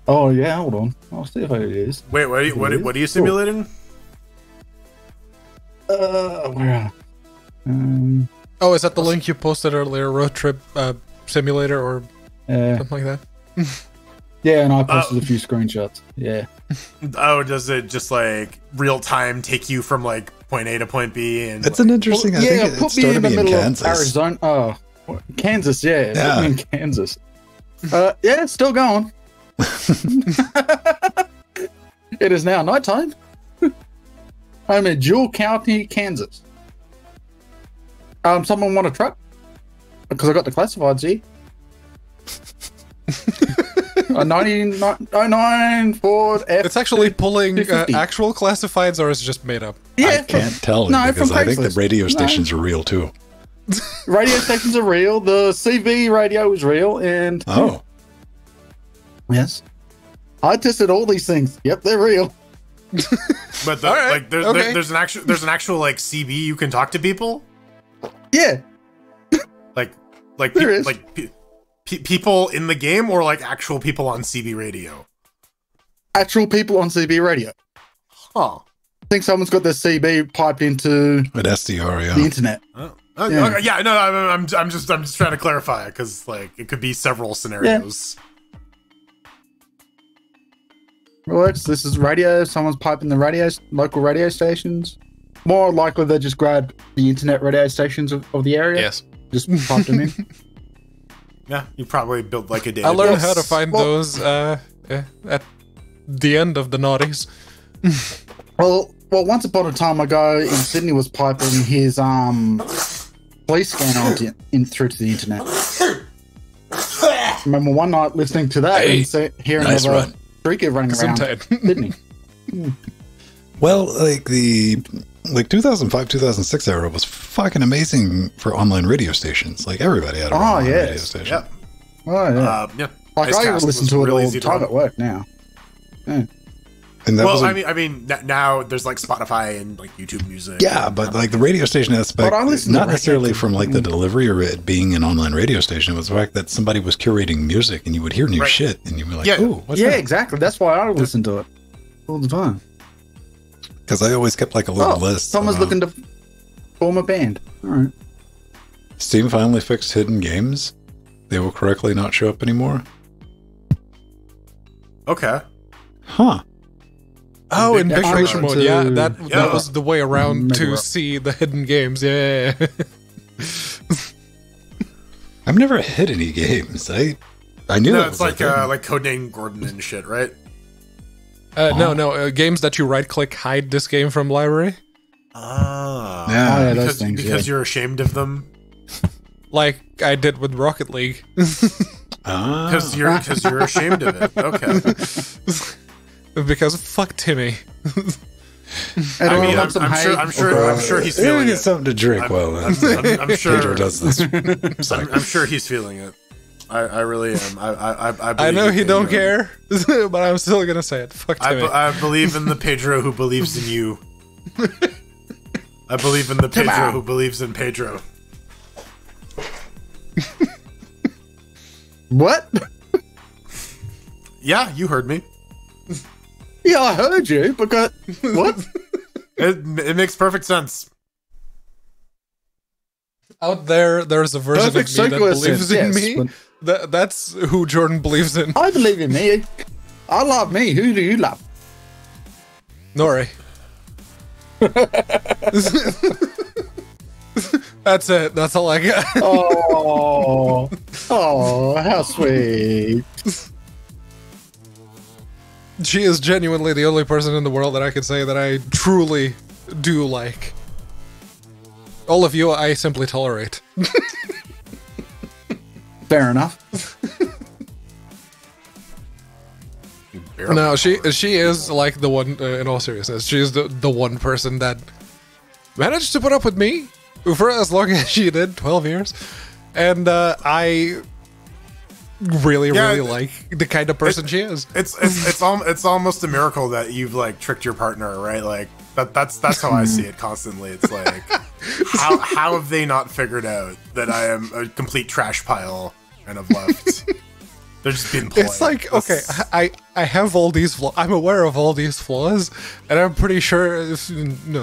Oh yeah, hold on. I'll see if it is. Wait, what are you simulating? Where? Oh, is that the link you posted earlier? Road Trip Simulator or something like that? Yeah, and I posted a few screenshots. Yeah. Oh, does it just like real time take you from like point A to point B? And It's an interesting. I think it put me started in the in middle Kansas. of Arizona. Oh, Kansas. Yeah, Yeah. put me in Kansas. Yeah, it's still going. It is now nighttime. I'm in Jewel County, Kansas. Someone want a truck? Because I got the classifieds here. A 1909 Ford F. It's actually pulling 250. actual classifieds, or is it just made up? Yeah, I can't tell no, because from I think the Craigslist. radio No. stations are real too. radio stations are real. The CB radio is real, and Oh, yes, I tested all these things. Yep, they're real. But All right, like okay. there's an actual like CB you can talk to people. Yeah, Like There is. people in the game or like actual people on CB radio. actual people on CB radio. Huh. I think someone's got their CB piped into at SDR, the yeah. internet. Oh. Yeah. Okay, yeah, no, I'm just trying to clarify because like it could be several scenarios. Works. This is radio. Someone's piping the local radio stations. More likely they just grabbed the internet radio stations of the area. Yes. Just piped them in. Yeah, you probably built like a database. I learned how to find Well- those at the end of the naughties. Well, once upon a time, a guy in Sydney was piping his police scanner through to the internet. Remember one night listening to that Hey, and hearing nice of a run. streaker running around Gesundheit. Sydney. Well, like the 2005, 2006 era was fucking amazing for online radio stations. Like everybody had an Oh, online radio yes. station. Yep. Oh yeah. Yeah. Like I Icecast listen was to it real all easy the to time run. at work now. And that Well, was I mean, now there's like Spotify and like YouTube Music. yeah, but like the radio station aspect, But I listen to not necessarily radio. from like the delivery or it being an online radio station. It was the fact that somebody was curating music and you would hear new Right. shit and you'd be like, Yeah. "Ooh, what's Yeah, that?" exactly. That's why I listen to it all the time. Because I always kept like a little list. Someone's looking to form a band. All right. Steam finally fixed hidden games. They will correctly not show up anymore. Okay. Huh. Oh, in Big picture picture mode. to- Yeah, that Yeah. was the way around Make it to up. see the hidden games. Yeah. I've never hit any games. I knew No, that it's was like a thing. like Codename Gordon and shit, right? No, games that you right click hide this game from library. Ah. Yeah. Oh, yeah, Because, those things. because Yeah. you're ashamed of them. Like I did with Rocket League. Ah. Because you're ashamed of it. Okay. Because fuck Timmy. And I mean, want I'm some sure hay? he's Maybe feeling get it. something to drink while I'm sure Pedro does this. I'm sure he's feeling it. I really am. I I believe know in he don't Pedro. care, but I'm still gonna say it. Fuck Timmy. I believe in the Pedro who believes in you. I believe in the Pedro who believes in Pedro. What? Yeah, you heard me. Yeah, I heard you. Because what? It makes perfect sense. Out there's a version of me Perfect that circular believes sense, in yes, me. That's who Jordan believes in. I believe in me. I love me. Who do you love? Nori. That's it. That's all I got. Oh, oh, how sweet. She is genuinely the only person in the world that I can say that I truly do like. All of you, I simply tolerate. Fair enough. No, she is like the one. In all seriousness, she is the one person that managed to put up with me for as long as she did, 12 years, and I really like the kind of person she is. It's almost a miracle that you've like tricked your partner, right? Like that's how I see it constantly. It's like how have they not figured out that I am a complete trash pile and have left? They're just being polite. It's like, okay, I have all these flaws. I'm aware of all these flaws, and I'm pretty sure if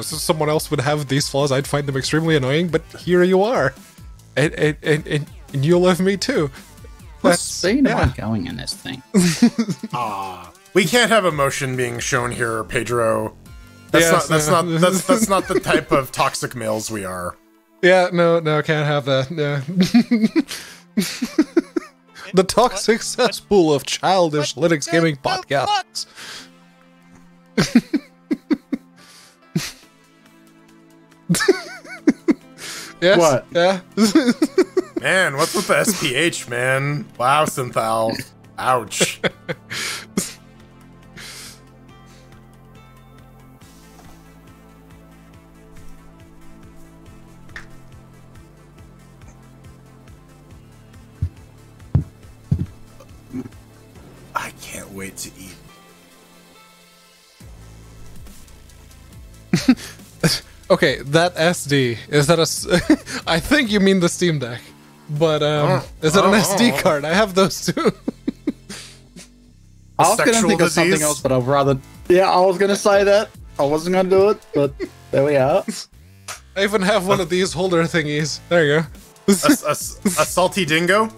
someone else would have these flaws, I'd find them extremely annoying. But here you are, and you love me too. What's speed am I going in this thing? We can't have emotion being shown here, Pedro. That's not the type of toxic males we are. Yeah, no, can't have that. Yeah. The toxic cesspool of childish Linux gaming podcasts. Yes? What? Yeah. Man, what's with the SPH, man? Wow, Synthal. Ouch. I can't wait to eat. Okay, that SD, is that I think you mean the Steam Deck, but is it an SD card? I have those too. I was going to think of something else, but I'd rather... Yeah, I was going to say that. I wasn't going to do it, but there we are. I even have one of these holder thingies. There you go. A salty dingo?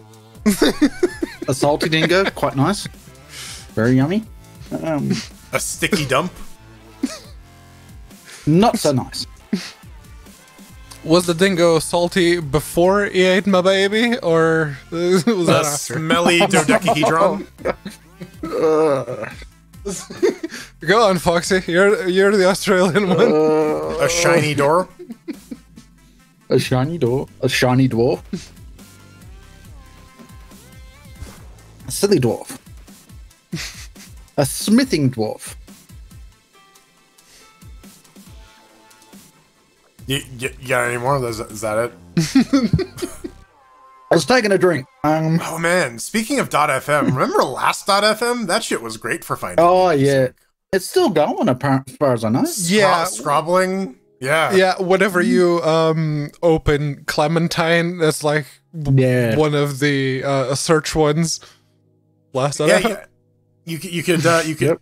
A salty dingo, quite nice. Very yummy. A sticky dump? Not so nice. Was the dingo salty before he ate my baby, or was that after? Smelly dodecahedron? Go on, Foxy. You're the Australian one. A shiny door? A shiny door. A shiny dwarf. A silly dwarf. A smithing dwarf. You got any more? Is that it? I was taking a drink. Oh man, speaking of .fm, remember last .fm? That shit was great for finding Oh music. yeah, it's still going as far as I know. Yeah. Scrobbling. Yeah. Yeah, whenever you open Clementine, that's like one of the search ones. Last yeah. You could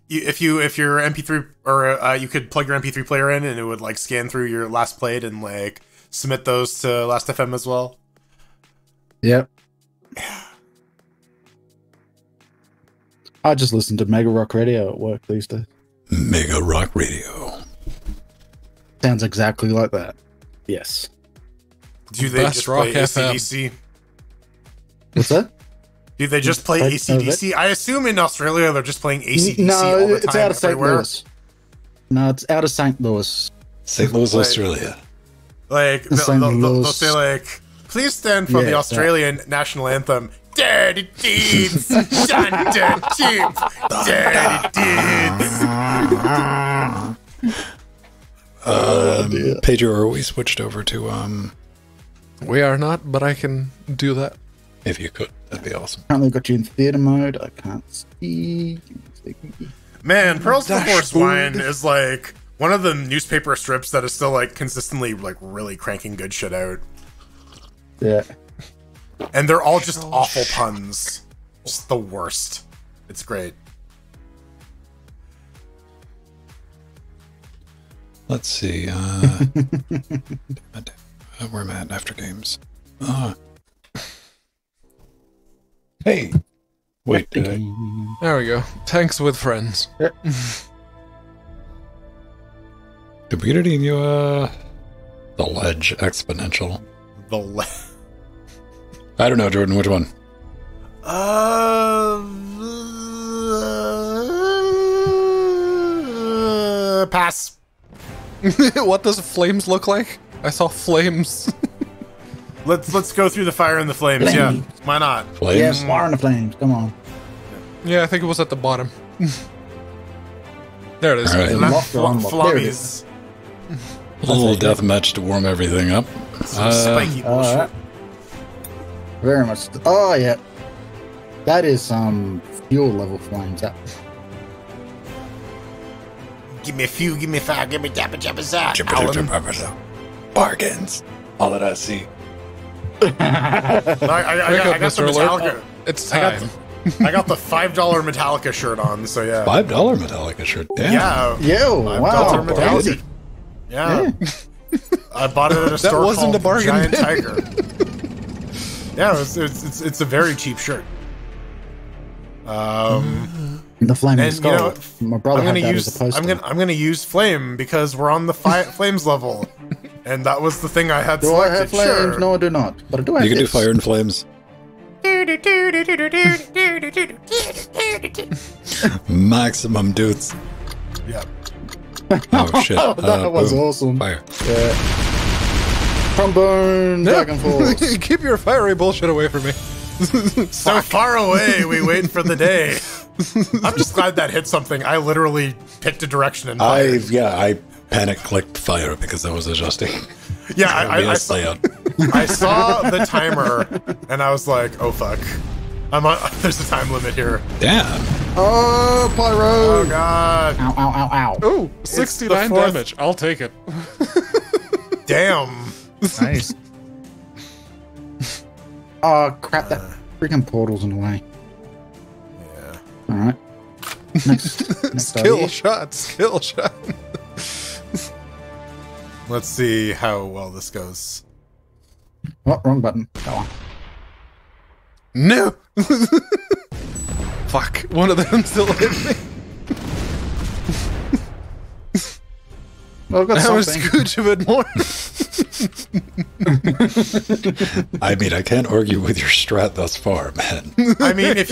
if your MP3 or you could plug your MP3 player in and it would like scan through your last played and like submit those to Last.fm as well. Yep. I just listen to Mega Rock Radio at work these days. Mega Rock Radio. Sounds exactly like that. Yes. Do they just play AC/DC? What's that? Do they just play AC/DC? I assume in Australia they're just playing AC/DC all the time. It's out of St. everywhere. Louis. No, it's out of St. Louis. St. Louis, Australia. Like they'll say like, please stand for the Australian national anthem. Dirty deeds, done cheap, dirty deeds. Pedro, are we switched over to We are not, but I can do that. If you could, that'd be awesome. Currently got you in theater mode. I can't see. Man, Pearls Before Swine is like one of the newspaper strips that is still like consistently like really cranking good shit out. Yeah. And they're all just awful puns. Just the worst. It's great. Let's see. Where am I at after games? Hey. Wait, did I? There we go. Tanks with friends. Did we get any new, the ledge exponential? I don't know, Jordan, which one? Pass. What does flames look like? I saw flames. Let's go through the fire and the flames. Yeah, why not? Flames? Yeah, fire in the flames. Come on. Yeah, I think it was at the bottom. There it is. All right. Locked or unlocked? There it is. Flummies. A little death match to warm everything up. Some spiky bullshit. Alright. Very much. Oh, yeah. That is some fuel level flames. That. Give me a few, give me five, give me dabba jabba zap. Bargains. All that I see. I Wake up, got the Mr. Alert. Metallica. It's I got time. I got the $5 Metallica shirt on, so yeah. $5 Metallica shirt. Damn. Yeah. Yo, $5 wow. Metallica. Crazy. Yeah. I bought it at a store wasn't called a bargain Giant bin. Tiger. Yeah, it's a very cheap shirt. The flaming And, skull. you know, My brother I'm had gonna that use as a poster. I'm gonna use flame because we're on the flames level, and that was the thing I had Do I selected. have flames? Sure. No, I do not. But I do have You can do this. fire and flames. Maximum dudes. Yeah. Oh shit. That was boom. awesome. Fire. Trombone, Dragon Force. Keep your fiery bullshit away from me. So far away, we wait for the day. I'm just glad that hit something. I literally picked a direction and fired. I panic clicked fire because I was adjusting. Yeah, I saw, layout. I saw the timer and I was like, oh fuck. I'm on, there's a time limit here. Damn. Oh, Pyro. Oh god. Ow, ow, ow, ow. Ooh, 69 fourth- damage. I'll take it. Damn. Nice. Oh, crap. That freaking portal's in the way. Yeah. All right. Next Skill idea. shot. Skill shot. Let's see how well this goes. Oh, wrong button. Go on. No. Fuck. One of them still hit me. Well, I've got That was something. scooch a bit more. I mean, I can't argue with your strat thus far, man. I mean, if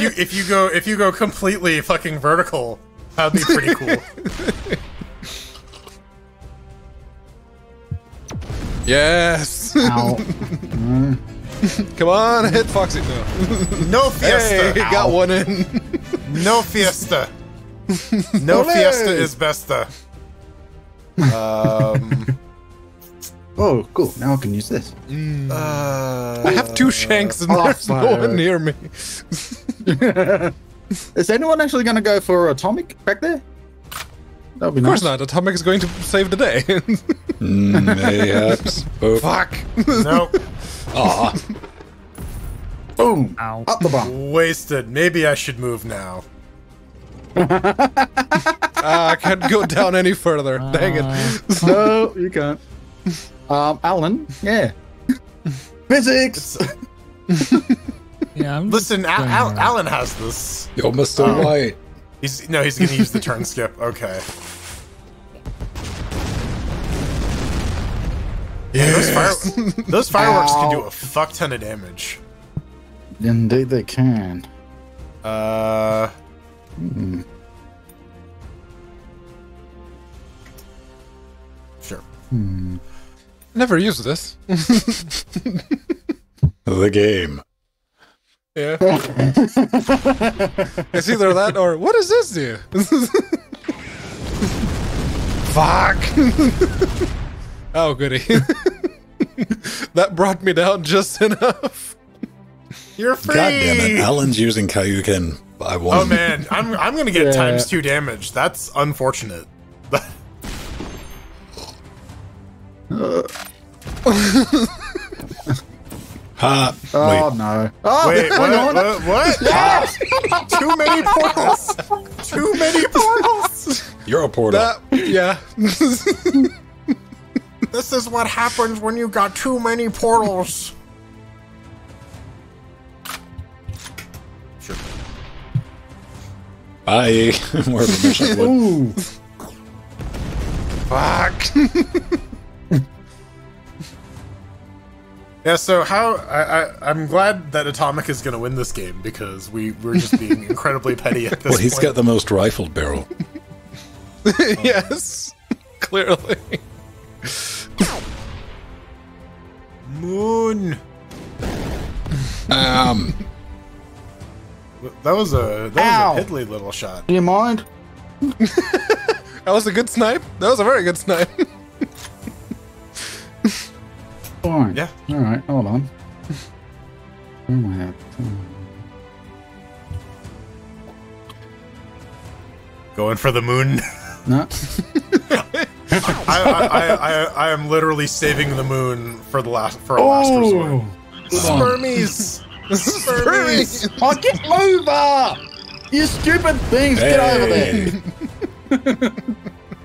you go completely fucking vertical, that'd be pretty cool. Yes. Ow. Come on, hit Foxy. No. No fiesta. Hey, got one in. No fiesta. No Ole. fiesta is besta. Oh, cool. Now I can use this. I have two shanks and Oh, there's no fire. one near me. Is anyone actually going to go for atomic back there? That would be Of nice. course not. Atomic is going to save the day. Mayhaps. Boop. Fuck. Nope. Aw. Boom. Ow. Up the bum. Wasted. Maybe I should move now. I can't go down any further. Dang it. No, you can't. Alan, yeah. Physics! Yeah, I'm Listen, just going around. Alan has this. Yo, Mr. White. He's gonna use the turn skip. Okay. Yeah, those fireworks can do a fuck ton of damage. Indeed they can. Sure. Never used this. The game. Yeah. It's either that or what does this do? Fuck. Oh, goody. That brought me down just enough. You're free. God damn it. Alan's using Kaioken. I won. Oh man, I'm gonna get Yeah. ×2 damage. That's unfortunate. Ha. Oh Wait. no. Oh, Wait, hang on. what? Too many portals. Too many portals. You're a portal. That, yeah. This is what happens when you got too many portals. Sure. Bye. More of a mission. Ooh. Fuck. Yeah, so I'm glad that Atomic is going to win this game because we're just being incredibly petty at this Well, he's point. got the most rifled barrel. Yes. Clearly. Moon. Um, That was a Ow. piddly little shot. Do you mind? That was a good snipe. That was a very good snipe. Fine. Yeah. All right. Hold on. Where am I at? Going for the moon. No. I am literally saving the moon for a last resort. Spermies! Spermies! Oh, get over! You stupid things! Get over there!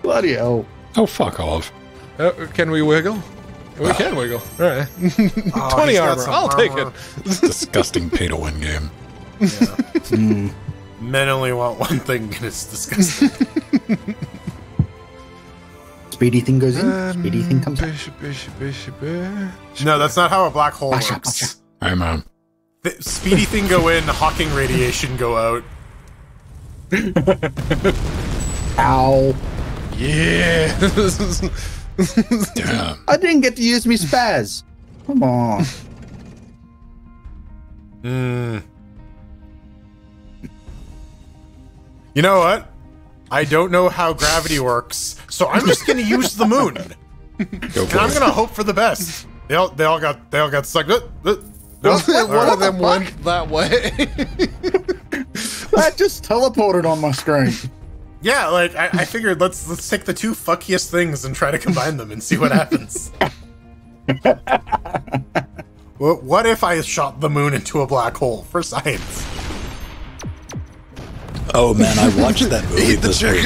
Bloody hell! oh, fuck off. Can we wiggle? We can wiggle. All right. Oh, 20 he's got armor. some I'll take armor. it. Disgusting pay-to-win game. Men only want one thing, and it's disgusting. Speedy thing goes in. Speedy thing comes out. No, that's not how a black hole Basha, works. Hey, man. The speedy thing go in, Hawking radiation go out. Ow! Yeah. Damn. I didn't get to use me spaz. Come on. You know what? I don't know how gravity works, so I'm just gonna use the moon, Go and for I'm it. gonna hope for the best. They all got stuck. One of them went that way. That just teleported on my screen. Yeah, like I figured let's take the two fuckiest things and try to combine them and see what happens. What if I shot the moon into a black hole for science? Oh, man, I watched that movie this week.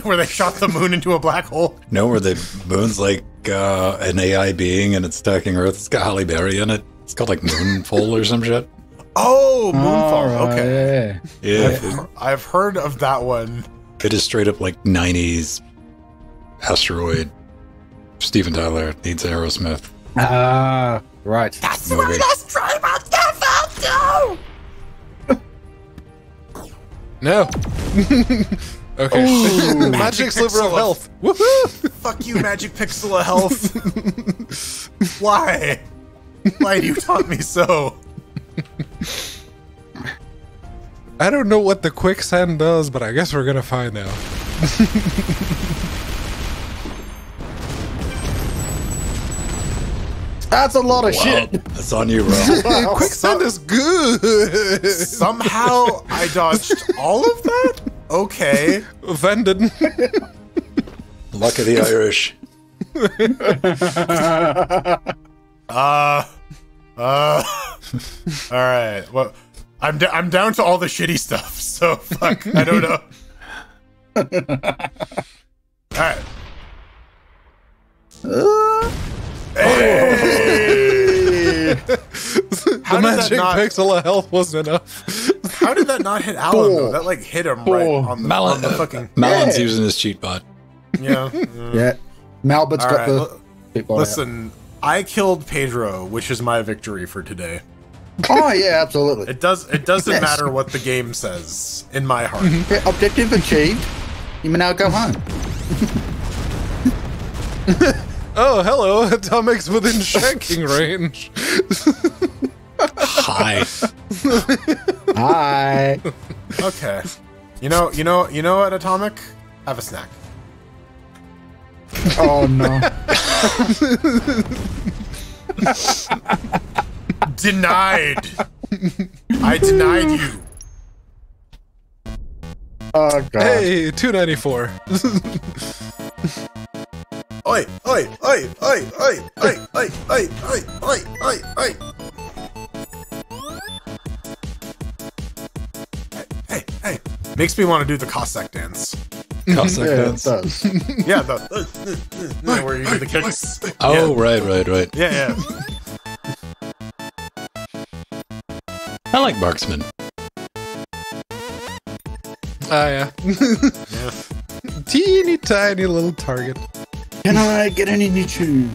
Where they shot the moon into a black hole? No, where the moon's like an AI being and it's attacking Earth. It's got Halle Berry in it. It's called like Moonfall or some shit. Oh, Moonfall. All right, Okay, Yeah, I've heard of that one. it is straight up like 90s asteroid. Steven Tyler needs Aerosmith. Ah, right. That's Movie. let's try about that. No. Okay. Magic sliver of health. Woohoo! Fuck you, Magic Pixel of Health. Why? Why do you taunt me so? I don't know what the quicksand does, but I guess we're gonna find out. That's a lot of shit. That's on you, bro. Quicksand is good. Somehow I dodged all of that? Okay. Offended. Luck of the Irish. All right. Well, I'm down to all the shitty stuff. So fuck. I don't know. All right. The magic pixel of health wasn't enough. How did that not hit Alan though? That like hit him right on the fucking. Malon's Yeah. using his cheat bot. Yeah. Yeah. Malbert's All got right. the. big one out. Listen, I killed Pedro, which is my victory for today. Oh yeah, absolutely. It doesn't Yes. matter what the game says in my heart. Yeah, objective achieved. You may now go home. Oh, hello. Atomics within shanking range. Hi. Hi. Okay. You know what, Atomic? Have a snack. Oh no. Denied. I denied you. Oh god. Hey, 294. Oi, oi, oi, oi, oi, oi, oi, oi, oi, oi, oi, oi. Hey. Makes me want to do the Cossack dance. Cossack Yeah, it dance. does. Yeah, the Where you do the kicks. Oh, right. Yeah. I like marksman. Yeah. Yeah. Teeny tiny little target. Can I get any new tune?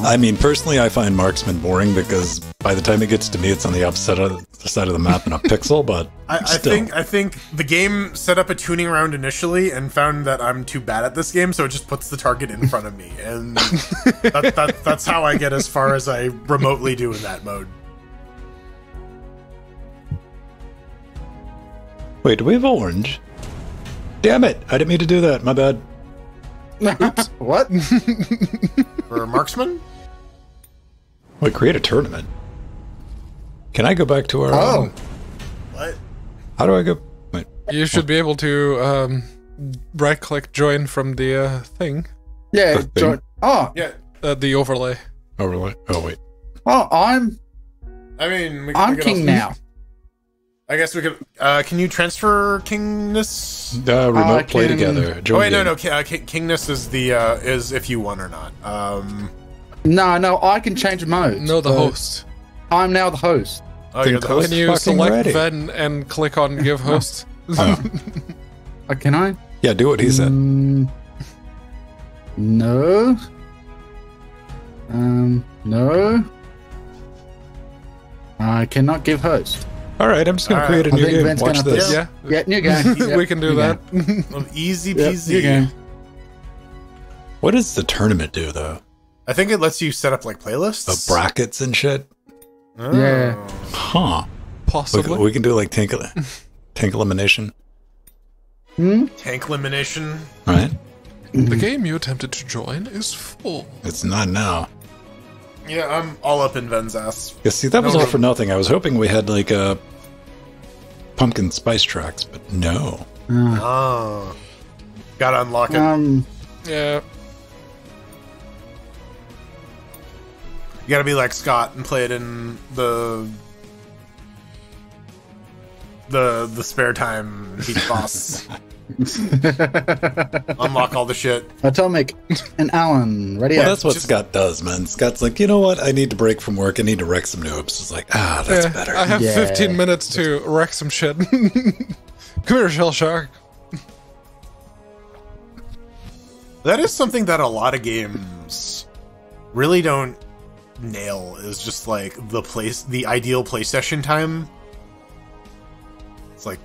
I mean, personally, I find marksman boring because by the time it gets to me, it's on the opposite side of the map in a pixel. But I think the game set up a tuning round initially and found that I'm too bad at this game, so it just puts the target in front of me, and that's how I get as far as I remotely do in that mode. Wait, do we have orange? Damn it! I didn't mean to do that. My bad. What? For a marksman? Wait, create a tournament. Can I go back to our? Oh. What? How do I go? Wait. You should be able to right-click join from the thing, Yeah. The thing? Oh. Yeah. the overlay. Overlay. Oh wait. Oh, I'm we could king also- now. I guess we could. Can you transfer kingness? Remote play can- together. Join Oh wait, game. no. Kingness is the is if you won or not. No, I can change mode. No, the So host. I'm now the host. Oh, Then you're the close- host. Can you fucking select ready. Ven and click on give host? Oh. Can I? Yeah, do what he said. No. No. I cannot give host. All right, I'm just gonna All create a right. I new think game. Ben's Watch gonna this. put- Yeah, Yeah, new game. Yep, we can do new that. game. Well, easy Yep, peasy. new game. What does the tournament do though? I think it lets you set up like playlists. The brackets and shit. Oh. Yeah. Huh. Possibly. We can do like tank elimination, Tank elimination. right? The game you attempted to join is full. It's not now. Yeah, I'm all up in Ven's ass. Yeah, see, that was No, all no. for nothing. I was hoping we had like pumpkin spice tracks, but no. Oh. Gotta unlock it. Yeah. You gotta be like Scott and play it in the spare time. Beat the boss. Unlock all the shit. Atomic and Alan, ready Well, up. that's what just- Scott does, man. Scott's like, you know what? I need to break from work. I need to wreck some noobs. It's like, that's Yeah, better. I have Yeah. 15 minutes to wreck some shit. Come here, Shell Shark. That is something that a lot of games really don't nail. Is just like the ideal play session time. It's like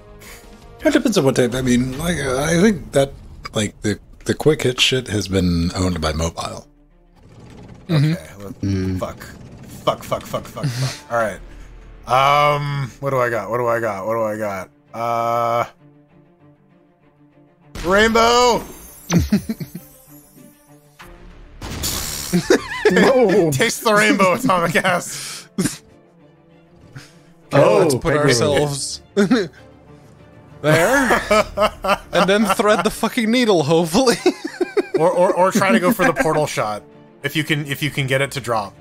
It depends on what type. I mean, like, I think that like the quick hit shit has been owned by mobile. okay, fuck. All right. What do I got? Rainbow. Oh, Taste the rainbow, atomic ass. Let's put big ourselves there, and then thread the fucking needle. Hopefully, or try to go for the portal shot if you can get it to drop.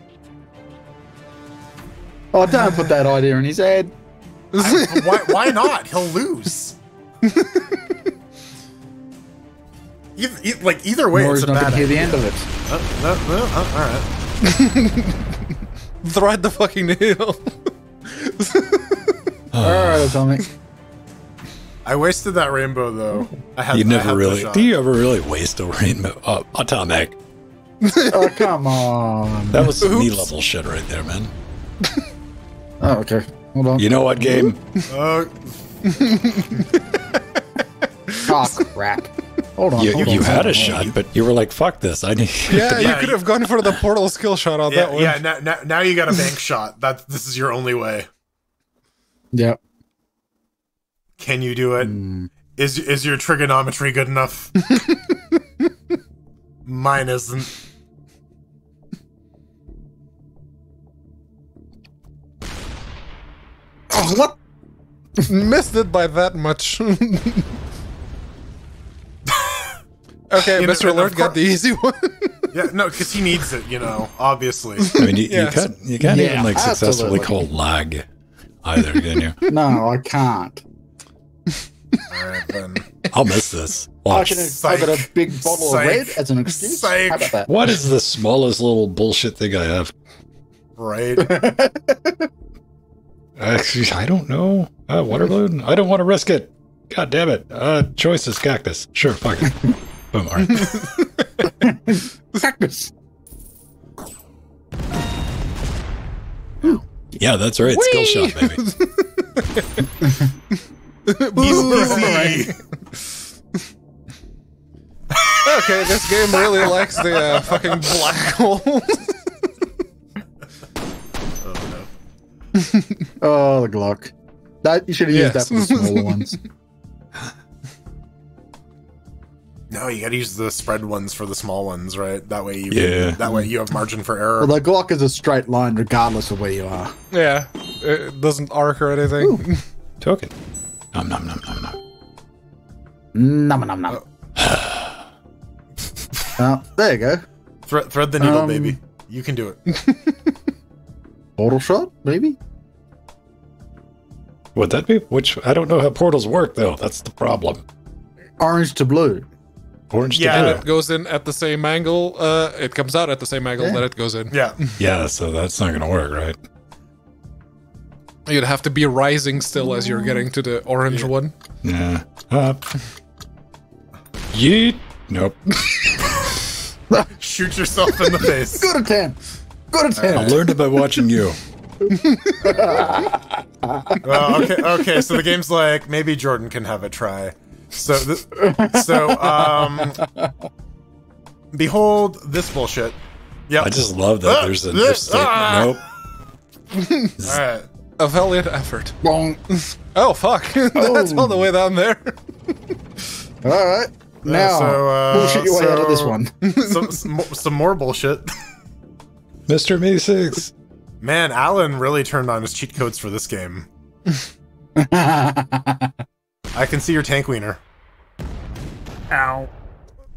oh, don't put that idea in his head. Why not? He'll lose. Either way, Or it's he's a not bad going to hear the idea. end of it. All right. thread the fucking needle. Alright, Atomic. I wasted that rainbow though. I had. You I never had the really. shot. Do you ever really waste a rainbow? Atomic. Oh, come on. That was some knee Oops. level shit right there, man. Oh, okay. Hold on. You know what game? Oh, crap. Hold on. You hold on, had hold a on. shot, but you were like, "Fuck this! I need." Yeah, you Yeah, could you- have gone for the portal skill shot on that one. Now you got a bank shot. This is your only way. Yep. Can you do it? Is your trigonometry good enough? Mine isn't. Oh, what? Missed it by that much. Okay, You know, Mr. and Alert of got the easy one. Yeah, no, because he needs it. Obviously. I mean, you Yes. can't Yeah, even like successfully absolutely. call lag either, can you? No, I can't. All right then. I'll miss this. I Watch. got a big bottle of red as an excuse. Psych. How about that? What is the smallest little bullshit thing I have? Right. Actually, I don't know. Water balloon? I don't want to risk it. God damn it. Choice is cactus. Sure, fuck it. Boom, all right. Cactus. Yeah, that's right. Skill shot, baby. Easy. Okay, this game really likes the fucking black hole. Oh, the Glock. That you should have used that for the smaller ones. No, you gotta use the spread ones for the small ones, right? That way you have margin for error. Well, the Glock is a straight line regardless of where you are. Yeah, it doesn't arc or anything. Ooh. Token. Nom nom nom nom nom. Nom nom nom. There you go. Thread the needle, baby. You can do it. Portal shot, maybe? Would that be? Which, I don't know how portals work, though. That's the problem. Orange to blue. Orange Yeah. to And blue. it goes in at the same angle. It comes out at the same angle that it goes in. Yeah. Yeah, so that's not going to work, right? You'd have to be rising still as you're getting to the orange one. Yeah. Yeet. Nope. Shoot yourself in the face. Good attempt. Good I attempt. learned it by watching you. Well, okay. So the game's like, maybe Jordan can have a try. So behold this bullshit. Yeah. I just love that there's an if statement. Nope. All right. A valiant effort. Wrong. Oh, fuck. That's all the way down there. All right. Now, bullshit your way out of this one. some more bullshit. Mr. Me6. Man, Alan really turned on his cheat codes for this game. I can see your tank wiener. Ow.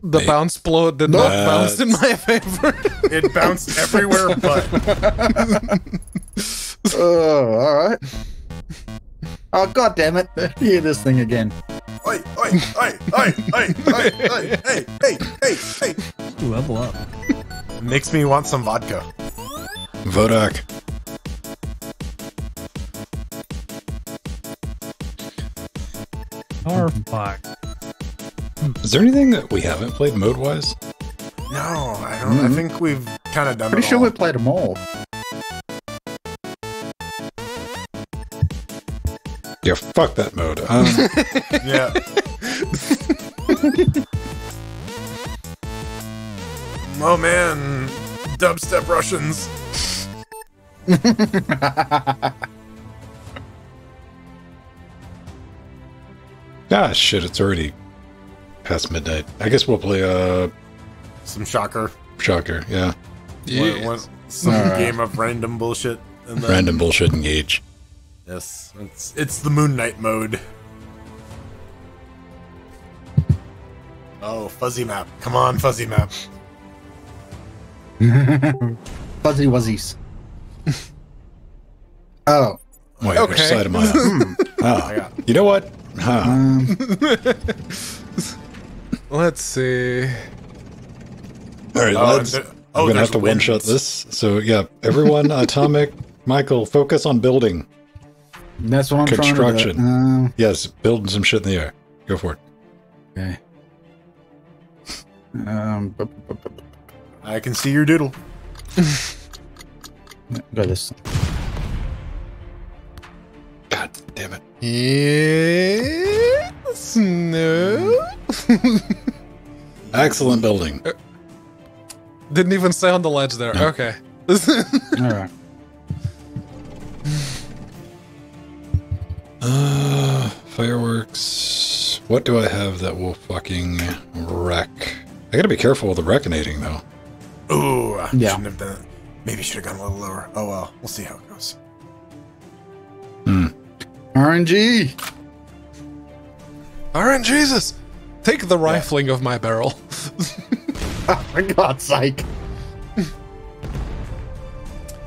The bounce blow did not bounce in my favor. It bounced everywhere but. Oh, all right. Oh, god damn it. Hear this thing again. Oi, oi, oi, oi, oi, oi, oi, hey. Ooh, level up. Makes me want some vodka. Vodak. Or fuck. Is there anything that we haven't played mode-wise? No, I don't. I think we've kind of done Pretty it sure all. we played them all. Yeah, fuck that mode. Yeah. Oh man, dubstep Russians. Ah, shit, it's already past midnight. I guess we'll play, Some shocker. Shocker, yeah. Some game of random bullshit. And then, Random bullshit engage. Yes, it's the Moon Knight mode. Oh, fuzzy map. Come on, fuzzy map. Fuzzy wuzzies. Oh. Wait, Okay. which side am I on? Oh, you know what? Huh. Let's see. All right, and I'm gonna have there's to one-shot winds. this. So yeah, everyone, Atomic, Michael, focus on building. That's what I'm Construction. trying to do. Yes, building some shit in the air. Go for it. Okay. I can see your doodle. Go this. God damn it. Yes. No. Excellent building. Didn't even stay on the ledge there. No. Okay. All right. Fireworks. What do I have that will fucking wreck? I gotta be careful with the reconating, though. Ooh, I Yeah. shouldn't have done it. Maybe should have gone a little lower. Oh well, we'll see how it goes. RNG. Alright, Jesus. Take the rifling of my barrel. Oh, for God's sake.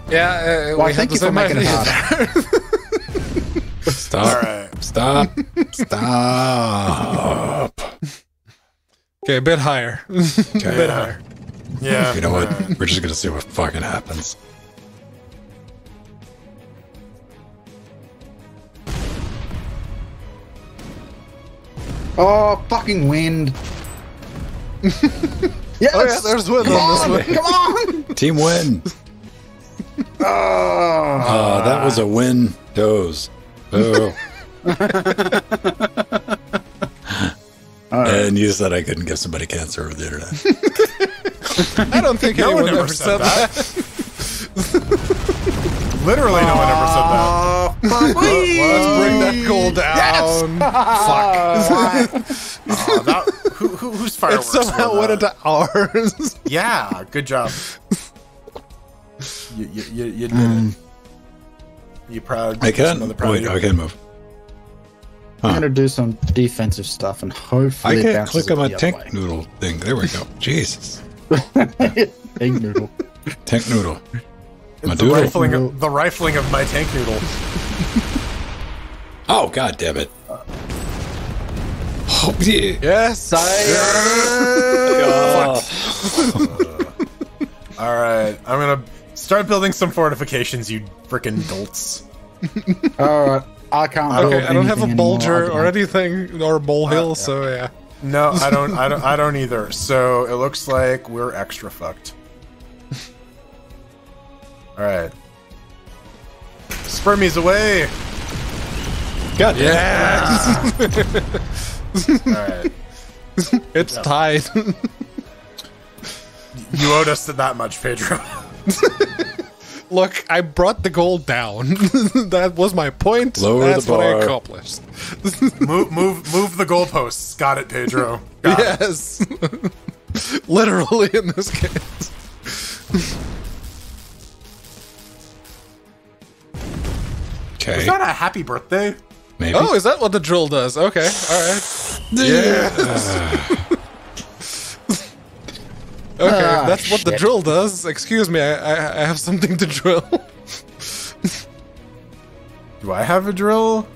Yeah, Well, we thank have you the for same making it idea. harder. Stop. All right. Stop. Stop. Okay, a bit higher. A bit Yeah. higher. Yeah. You know what? We're just gonna see what fucking happens. Oh, fucking wind. Yes! Oh yeah, there's wind Come on this on! way. Come on! Team win. Oh. That was a win. Doze. Oh. And you said I couldn't give somebody cancer over the internet. I don't think No one anyone ever ever said said that. Literally, no one ever said that. Oh, fuck. Let's bring that goal down. Fuck. Oh, whose It fireworks? somehow were went that? into ours. Yeah, good job. You did it. You proud? I can. Another proud of Wait, you? I can move. I'm gonna do some defensive stuff and hopefully I it can't bounces click on my the other tank way. noodle thing. There we go. Jesus. Egg noodle. Tank noodle. My The doodle. rifling of my tank noodle. Oh, god damn it. Oh, yeah. Yes. All right, I'm gonna start building some fortifications. You frickin' dolts. Alright, I can't build Okay, I don't have a anything bulger anymore. or anything or a molehill, so yeah. No, I don't. I don't either. So it looks like we're extra fucked. All right, spermies away. God damn. All right, It's tied. you owed us that much, Pedro. Look, I brought the goal down. That was my point. Lower That's the what I bar. accomplished. move the goalposts. Got it, Pedro. Got it. Yes. Literally in this case. Okay. Is that a happy birthday? Maybe. Oh, is that what the drill does? Okay, alright. Okay, Ah, that's what the shit. drill does. Excuse me, I have something to drill. Do I have a drill?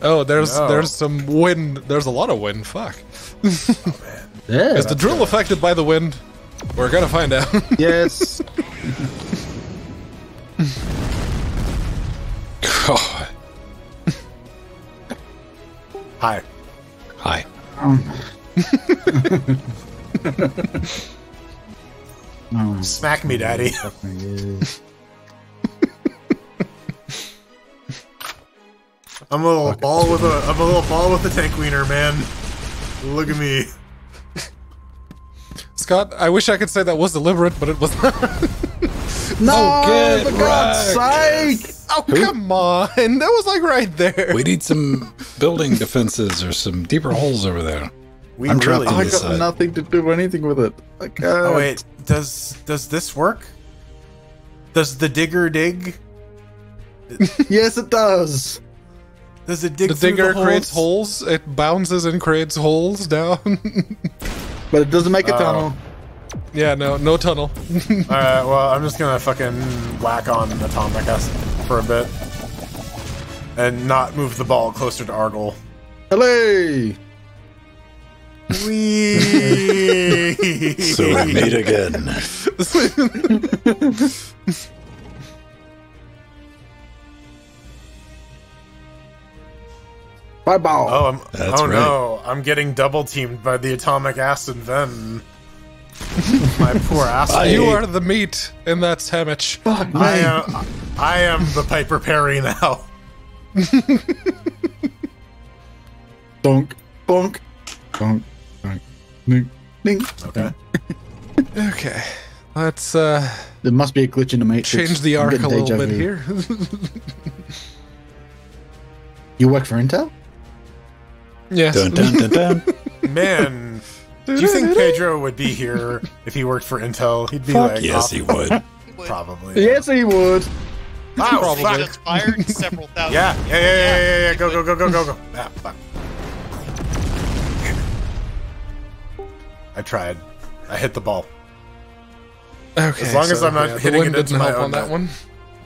Oh, there's No. some wind. There's a lot of wind. Fuck. Yeah. Is the drill affected by the wind? We're gonna find out. Yes. God. Hi. Hi. Oh, Smack me, daddy. I'm a little ball with a tank wiener, man. Look at me. Scott, I wish I could say that was deliberate, but it was not. no, get for God's wrecked. sake! Oh, come on. That was like right there. We need some building defenses or some deeper holes over there. We I'm really. trapped in I this got side. nothing to do anything with it. I can't. Oh wait, does this work? Does the digger dig? Yes, it does. Does it dig The through digger the creates holes. It bounces and creates holes down. But it doesn't make a tunnel. Yeah, no tunnel. Alright, well, I'm just gonna fucking whack on Atomic Acid for a bit. And not move the ball closer to our goal. Hello! Whee! So we meet again. Bye ball. Oh, That's right. no, I'm getting double teamed by the Atomic Acid Ven. My poor ass. Bye. You are the meat in that sandwich. Fuck me. I am the Piper Perry now. Donk, bonk, donk, donk, ding, ding. Okay. Okay, let's There must be a glitch in the matrix. change the I'm arc getting a little deja bit vu. here. You work for Intel? Yes. Dun, dun, dun, dun. Man, do you think Pedro would be here if he worked for Intel? He'd be Fuck like, yes, off- he would. Probably. Yes, he would. Oh, Probably. fuck. Shots fired, several thousand. Yeah. Go. Ah, fuck. I tried. I hit the ball. Okay. As long as I'm not the hitting wind it into didn't my help own on that net. one.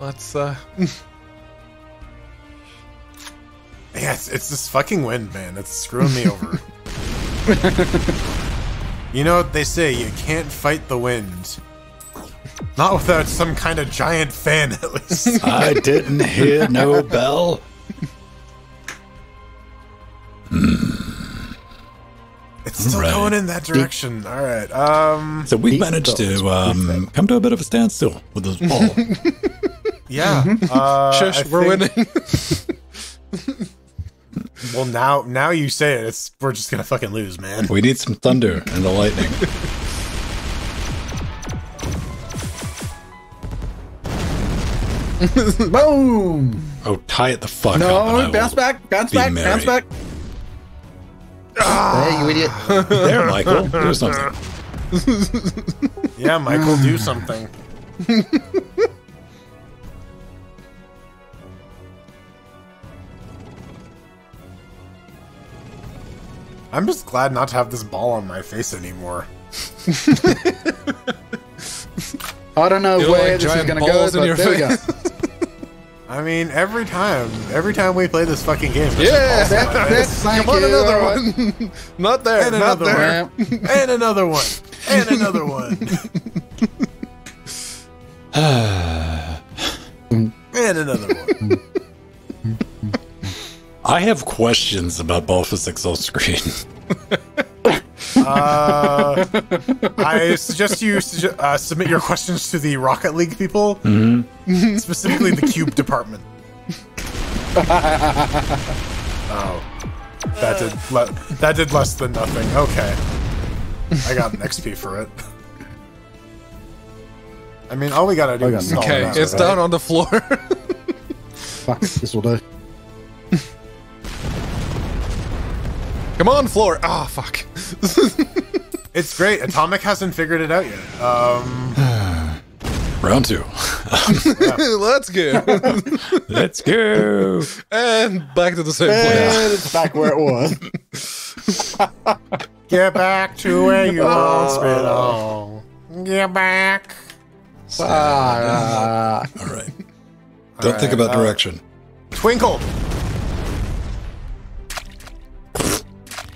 Let's Yeah, it's this fucking wind, man. It's screwing me over. You know what they say, you can't fight the wind. Not without some kind of giant fan, at least. I didn't hear no bell. It's still Right. going in that direction. All right. So we managed to come to a bit of a standstill with this ball. Yeah. Shush, we're winning. Well, now you say it. We're just gonna fucking lose, man. We need some thunder and the lightning. Boom! Oh, tie it the fuck up. No, and I bounce will back, bounce be back, merry. bounce back. There, you idiot. There, Michael. Do something. Yeah, Michael, do something. I'm just glad not to have this ball on my face anymore. I don't know You where like this is giant going to go, balls in but your there we go. face. I mean, every time we play this fucking game, there's Yeah, just balls on my face. Thank Come on, you. another All right. one. Not there, And not another there. one. And another one. And another one. And another one. I have questions about ball physics on screen. I suggest you submit your questions to the Rocket League people, specifically the cube department. Oh, that did less than nothing. Okay, I got an XP for it. I mean, all we gotta do is stall Okay, it out, it's right? down on the floor. Fuck, this will do. Come on, floor. Ah, fuck. It's great. Atomic hasn't figured it out yet. Round 2. Let's go. Let's go. And back to the same place. And it's back where it was. Get back to where you once belong. Get back. All right. Don't think about direction. Twinkle.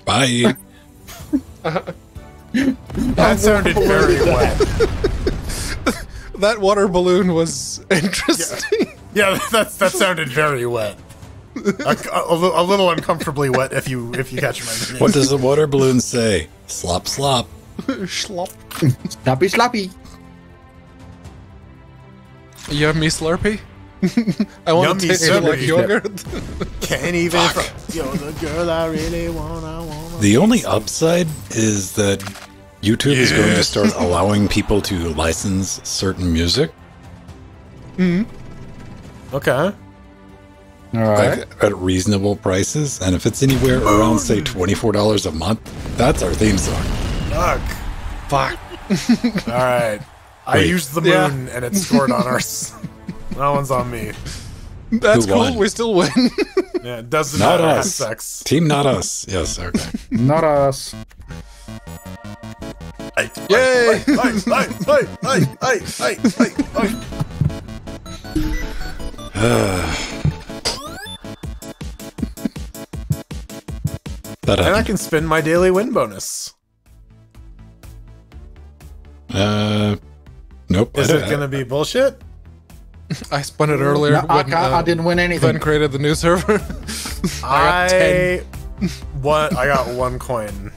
Bye. That sounded very wet. That water balloon was interesting. Yeah, that sounded very wet. A little uncomfortably wet, if you catch my meaning. What does the water balloon say? Slop, slop. Schlop. Slappy, slappy. Yummy Slurpee? I want Yummy to taste it like Slurpee. yogurt. Can't even. You're the girl I really wanna. The only upside is that YouTube is going to start allowing people to license certain music Okay. All right. like, at reasonable prices. And if it's anywhere around, say, $24 a month, that's our theme song. Fuck. All right. I Wait. used the moon and it scored on ours. That one's on me. That's Who cool. won? We still win. Yeah, it doesn't Not matter. Have us. sex. Team not us. Yes, okay. Not us. Yay! That And I can spend my daily win bonus. nope. Is it gonna be bullshit? I spun it earlier. No, when, I didn't win anything. Ben created the new server. I got one coin.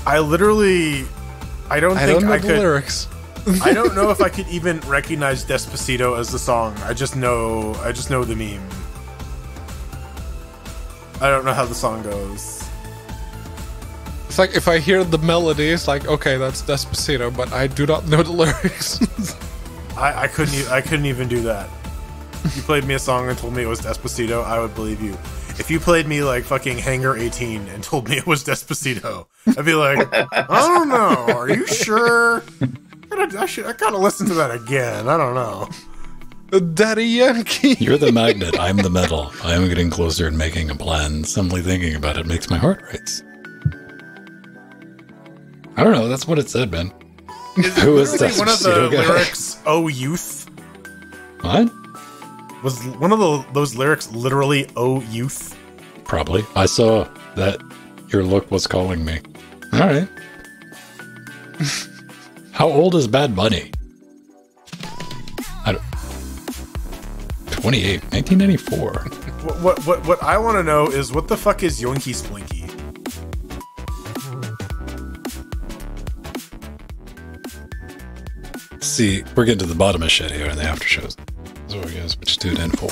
I don't I think don't know I the could. lyrics. I don't know if I could even recognize Despacito as the song. I just know the meme. I don't know how the song goes. It's like if I hear the melody, it's like, okay, that's Despacito, but I do not know the lyrics. I couldn't even do that. If you played me a song and told me it was Despacito, I would believe you. If you played me like fucking Hangar 18 and told me it was Despacito, I'd be like, I don't know. Are you sure? I gotta listen to that again. I don't know. Daddy Yankee. You're the magnet. I'm the metal. I am getting closer and making a plan. Simply thinking about it makes my heart race. I don't know. That's what it said, man. Who is Really, one of the Despacito guy? lyrics, "Oh Youth," What? was one of those lyrics literally "Oh Youth"? Probably. I saw that your look was calling me. All right. How old is Bad Bunny? 28, 1994. What I want to know is what the fuck is Yoinky Splinky? See, we're getting to the bottom of shit here in the after shows. So we guys switch to it in full.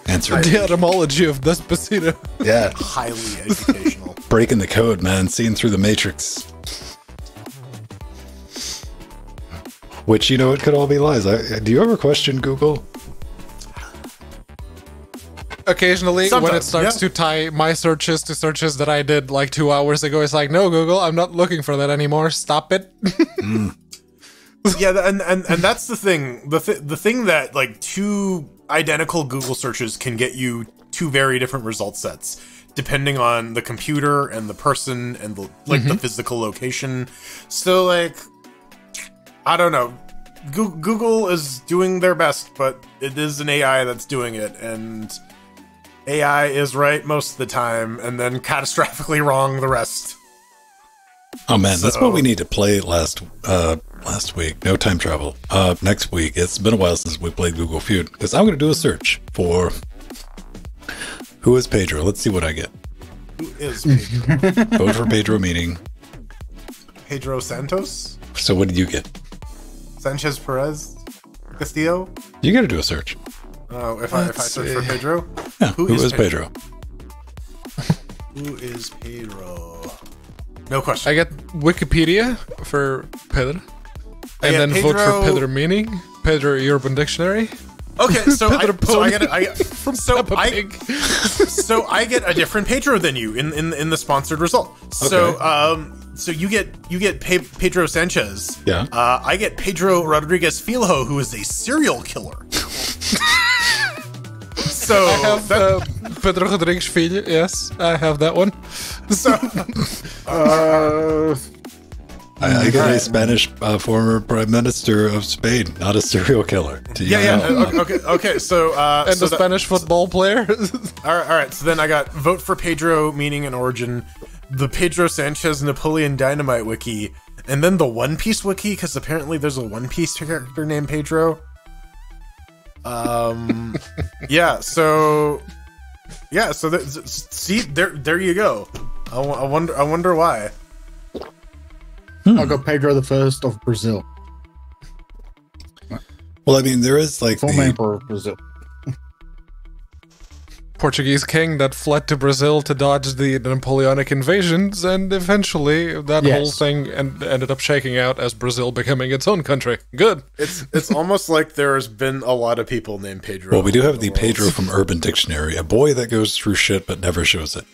Answer. The etymology of Despacito. Yeah. Highly educational. Breaking the code, man. Seeing through the matrix. Which, you know, it could all be lies. Do you ever question Google? Occasionally, Sometimes, when it starts to tie my searches to searches that I did like 2 hours ago, it's like, no, Google, I'm not looking for that anymore. Stop it. Yeah, and that's the thing. The thing that like two identical Google searches can get you two very different result sets, depending on the computer and the person and the the physical location. So like, I don't know. Google is doing their best, but it is an AI that's doing it, and AI is right most of the time, and then catastrophically wrong the rest. Oh man, that's what we need to play last week. No time travel. Next week. It's been a while since we played Google Feud, because I'm going to do a search for who is Pedro. Let's see what I get. Who is Pedro? Vote for Pedro meeting. Pedro Santos? So what did you get? Sanchez Perez? Castillo? You got to do a search. Oh, if I search for Pedro? Yeah, who is Pedro? Who is Pedro? No question. I get Wikipedia for Pedro. I And get then vote for Pedro- Pedro meaning. Pedro Urban Dictionary. Okay, so I Pony get Peppa Pig. so I get a different Pedro than you in the sponsored result. So so you get Pedro Sanchez. Yeah. I get Pedro Rodriguez Filho, who is a serial killer. So I have Pedro Rodrigues Filho. Yes, I have that one. so I get a Spanish former prime minister of Spain, not a serial killer. okay. So And so the Spanish football player. all right. So then I got vote for Pedro, meaning and origin, the Pedro Sanchez Napoleon Dynamite wiki, and then the One Piece wiki, because apparently there's a One Piece character named Pedro. Yeah. So see, there you go. I wonder why. I got Pedro the First of Brazil, Well, I mean, there is like former emperor of Brazil. Portuguese king that fled to Brazil to dodge the Napoleonic invasions, and eventually that whole thing ended up shaking out as Brazil becoming its own country. Good. It's almost like there's been a lot of people named Pedro. Well, we do have the Pedro from Urban Dictionary, a boy that goes through shit but never shows it.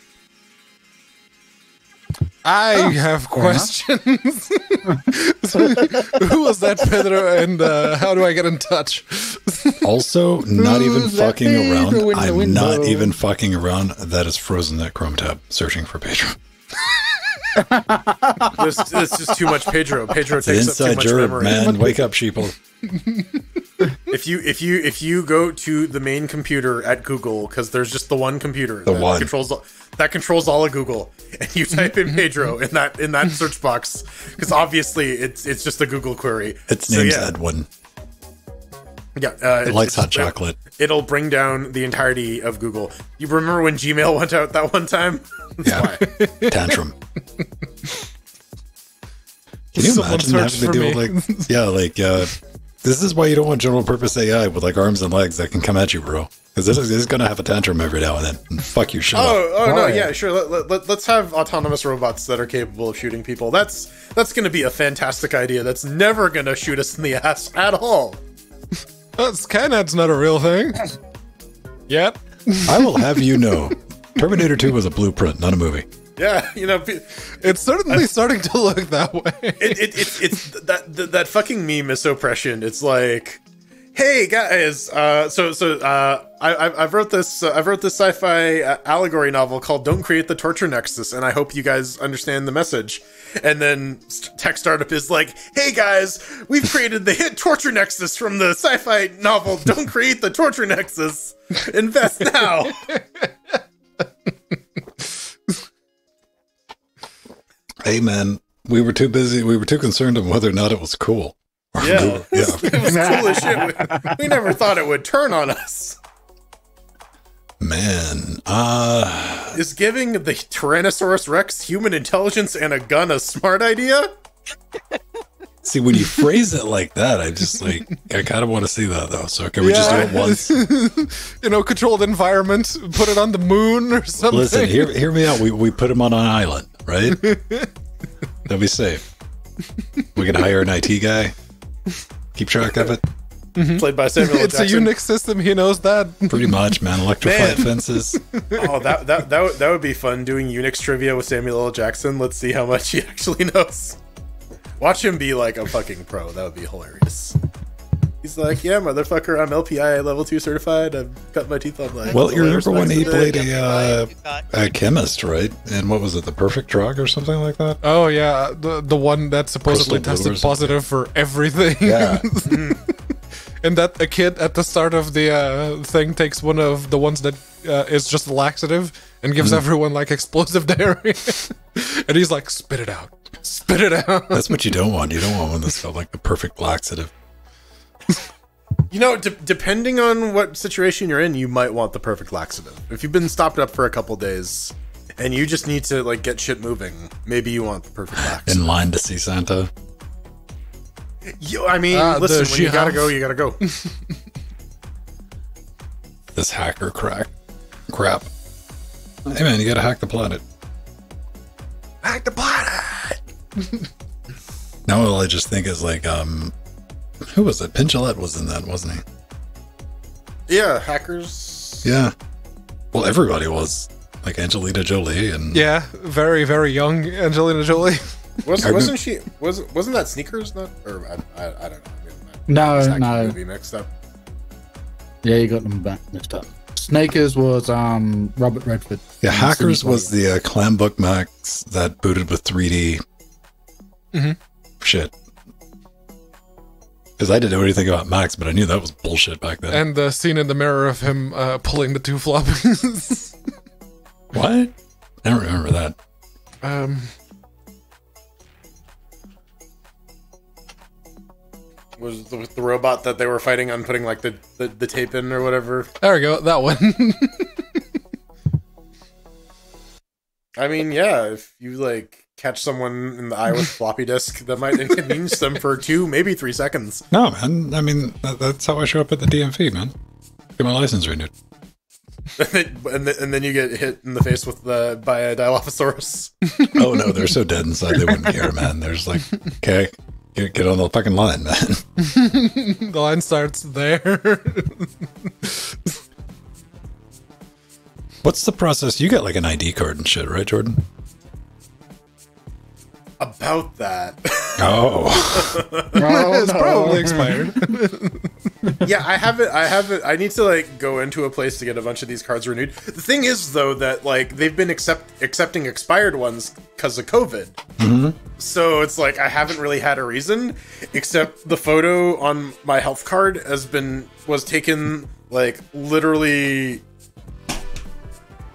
I have questions. Who was that Pedro, and how do I get in touch? Also, not even Who's that fucking around. Pedro in the I'm window? not even fucking around. That is frozen that Chrome tab, searching for Pedro. It's just too much Pedro. Pedro It's an takes up too inside much job, memory. man. Wake up, sheeple. If you go to the main computer at Google, because there's just the one computer that controls all of Google, and you type in Pedro in that search box, because obviously it's just a Google query. Its name's Edwin. Yeah, It likes hot chocolate. It'll bring down the entirety of Google. You remember when Gmail went out that one time? Yeah. Tantrum. Can you Someone imagine having search to for deal me. with this is why you don't want general purpose AI with like arms and legs that can come at you, bro. Because this is going to have a tantrum every now and then. And fuck you, shut up. Oh no, yeah, sure. Let's have autonomous robots that are capable of shooting people. That's going to be a fantastic idea. That's never going to shoot us in the ass at all. Skynet's not a real thing. Yep. I will have you know, Terminator 2 was a blueprint, not a movie. Yeah, It's certainly starting to look that way. it's that fucking meme is so prescient. It's like, hey guys, I wrote this sci-fi allegory novel called "Don't Create the Torture Nexus," and I hope you guys understand the message. And then Tech Startup is like, hey guys, we've created the hit Torture Nexus from the sci-fi novel "Don't Create the Torture Nexus." Invest now. Hey, man, we were too busy. We were too concerned on whether or not it was cool. Yeah, Yeah. it was cool as shit. We never thought it would turn on us. Man, Is giving the Tyrannosaurus Rex human intelligence and a gun a smart idea? see, when you phrase it like that, I kind of want to see that, though. So can we just do it once? Controlled environment, put it on the moon or something. Listen, hear me out. We put him on an island, right? They'll be safe. We can hire an IT guy. Keep track of it. Played by Samuel L. It's a Jackson. Unix system, he knows that. Pretty much, man. Electrified Man. fences. Oh, that would be fun, doing Unix trivia with Samuel L. Jackson. Let's see how much he actually knows. Watch him be like a fucking pro. That would be hilarious. He's like, yeah, motherfucker, I'm LPI level 2 certified. I've cut my teeth on like. Well, you remember when he played UNCUT. a chemist, right? And what was it, the perfect drug or something like that? Oh yeah, the one that supposedly Crystal Blue or tested positive for everything. Yeah. And that a kid at the start of the thing takes one of the ones that is just a laxative and gives everyone like explosive diarrhea. And he's like, spit it out. Spit it out. That's what you don't want. You don't want one that's got like the perfect laxative. You know, depending on what situation you're in, you might want the perfect laxative. If you've been stopped up for a couple days and you just need to like get shit moving, maybe you want the perfect laxative. In line to see Santa. I mean, listen, when you gotta Jihad. go, you gotta go. This hacker crap. Hey man, you gotta hack the planet. Hack the planet! Now all I just think is like, who was it? Pinchillette was in that, wasn't he? Yeah, hackers. Yeah. Well, everybody was. Like Angelina Jolie and... Yeah, very, very young Angelina Jolie. Wasn't she? Wasn't that Sneakers? Not, or I don't know. No, It's actually no. movie mixed up. Yeah, you got them back mixed up. Snakers was Robert Redford. Yeah, And Hackers Sidney was Poitier. the clam book Max that booted with 3D shit. Because I didn't know anything about Max, but I knew that was bullshit back then. And the scene in the mirror of him pulling the two floppies. What? I don't remember that. Was the robot that they were fighting on putting like the tape in or whatever? There we go, that one. I mean, yeah, if you like catch someone in the eye with floppy disk, that might inconvenience them for 2, maybe 3 seconds. No, man. I mean, that's how I show up at the DMV, man. Get my license renewed. and then you get hit in the face with by a Dilophosaurus. Oh, no, they're so dead inside they wouldn't care, man. There's like, okay, get on the fucking line, man. The line starts there. What's the process? You got like an ID card and shit, right, Jordan? About that. Oh. Oh, It's no. probably expired. Yeah, I have it. I need to like go into a place to get a bunch of these cards renewed. The thing is, though, that like they've been accepting expired ones because of COVID. So it's like I haven't really had a reason, except the photo on my health card was taken like literally.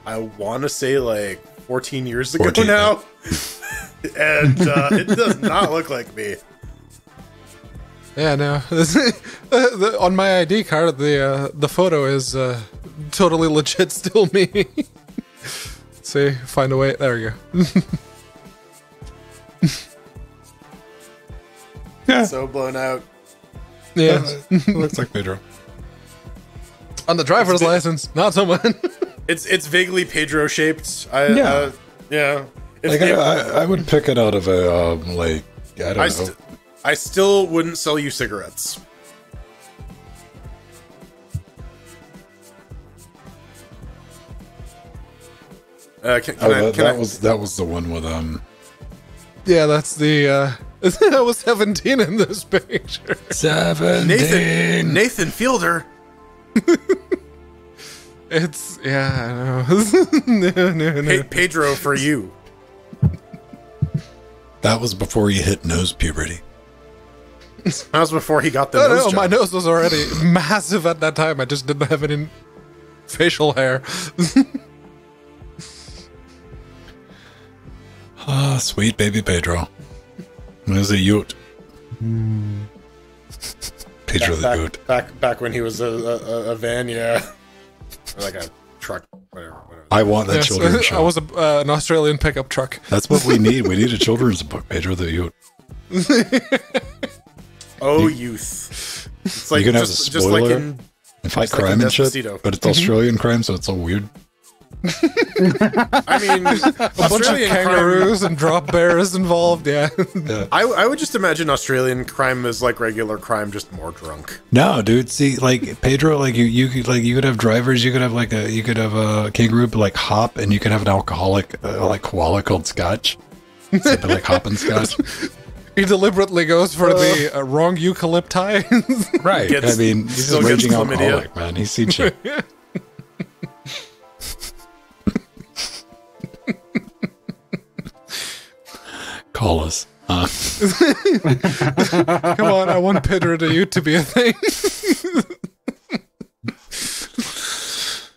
I want to say like 14 years ago 14, now, and it does not look like me. Yeah, no. On my ID card, the photo is totally legit still me. See, find a way. There we go. Yeah. So blown out. Yeah. Looks like Pedro. On the driver's license, not so much. It's vaguely Pedro shaped. Yeah. Yeah. If Like, they- I would pick it out of a, like, I don't know. I still wouldn't sell you cigarettes. That was the one with, Yeah, that's the. I was 17 in this picture. 17. Nathan Fielder. It's yeah, I know. no. Pedro for you. That was before you hit nose puberty. That was before he got the No, nose no, job. my nose was already massive at that time. I just didn't have any facial hair. Ah, sweet baby Pedro. There's a Ute. Pedro the Ute. Back when he was a van, yeah. Or like a truck, whatever. I want that children's show. I was an Australian pickup truck. That's what we need. We need a children's book, Pedro the Ute. Oh, youth. It's like you can have a just spoiler like in and fight just like crime in and shit, Despacito. but it's Australian crime, so it's all weird. I mean, A bunch of kangaroos and drop bears involved, yeah. I would just imagine Australian crime is like regular crime, just more drunk. No, dude. See, like Pedro, like you could have drivers. You could have a kangaroo, but like hop, and you could have an alcoholic like koala called Scotch. So it'd be like hop and Scotch. He deliberately goes for the wrong eucalypti. Right. I mean, he's a raging alcoholic, man. He's seen shit. Call us. Come on, I want Pedro the Ute to be a thing.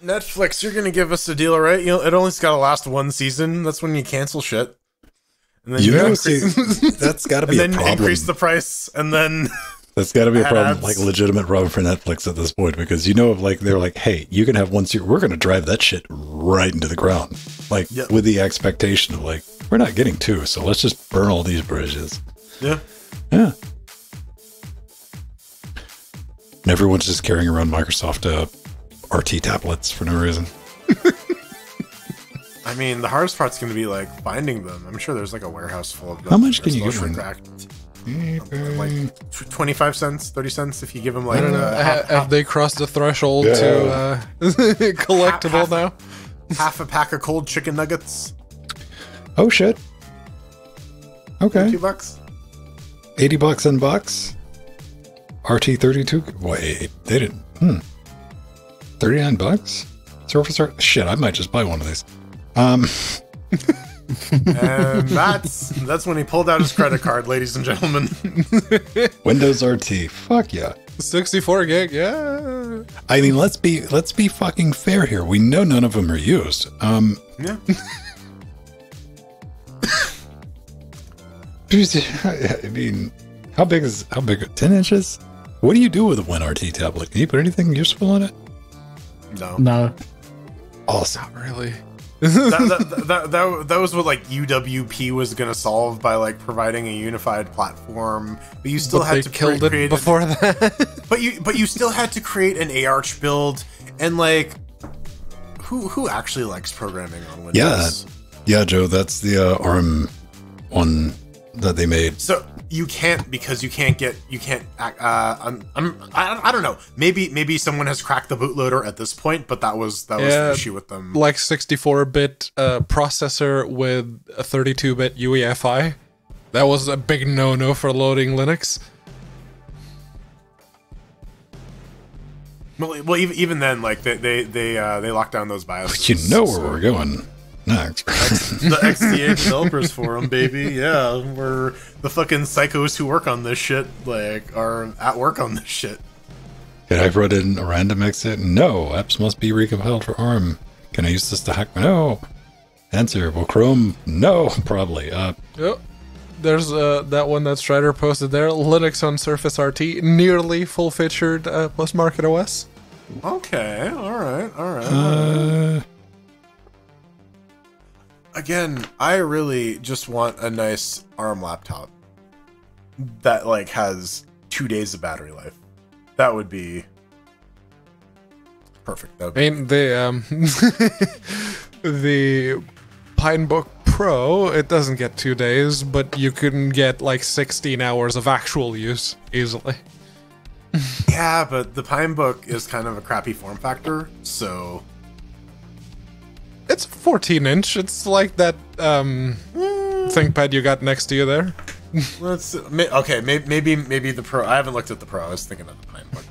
Netflix, you're gonna give us a deal, right? You know, it only's got to last one season. That's when you cancel shit. And then that's got to be a and then problem. increase the price, and then That's got to be a problem, ads. like legitimate problem for Netflix at this point, because like they're like, hey, you can have one series. We're going to drive that shit right into the ground, like with the expectation of like we're not getting two, so let's just burn all these bridges. Yeah. And everyone's just carrying around Microsoft RT tablets for no reason. I mean, the hardest part's going to be like finding them. I'm sure there's like a warehouse full of them. How much can you get shrink one? wrapped. Like 25 cents, 30 cents if you give them like I don't know. Have they crossed the threshold to collectible now? half a pack of cold chicken nuggets. Oh shit. Okay. $2. $80 in bucks. RT32. Wait, they didn't. $39. Surface Art. Shit, I might just buy one of these. And that's when he pulled out his credit card, ladies and gentlemen. Windows RT. Fuck yeah. 64 gig, yeah. I mean, let's be fucking fair here. We know none of them are used. Yeah. I mean, how big? 10 inches? What do you do with a WinRT tablet? Can you put anything useful in it? No. Awesome. Not really. that was what like UWP was gonna solve by like providing a unified platform, but you still had to kill create it before that. but you still had to create an ARch build, and like who actually likes programming on Windows? Yeah, Joe. That's the ARM one that they made. So you can't I don't know. Maybe someone has cracked the bootloader at this point, but that was the issue with them. Like 64-bit processor with a 32-bit UEFI. That was a big no-no for loading Linux. Well, even then, like they locked down those BIOSes. You know where we're going next. The XDA developers forum, baby. Yeah, where the fucking psychos who work on this shit like are at work on this shit. Can I run in a random exit? No. Apps must be recompiled for ARM. Can I use this to hack? No. Answer. Will Chrome? No. Probably. There's that one that Strider posted there. Linux on Surface RT, nearly full-featured post-market OS. Okay. All right. Again, I really just want a nice ARM laptop that like has 2 days of battery life. That would be perfect. I mean, the Pinebook Pro, it doesn't get 2 days, but you can get like 16 hours of actual use easily. Yeah, but the Pinebook is kind of a crappy form factor, so it's 14-inch. It's like that ThinkPad you got next to you there. Maybe the Pro. I haven't looked at the Pro. I was thinking of the Pinebook.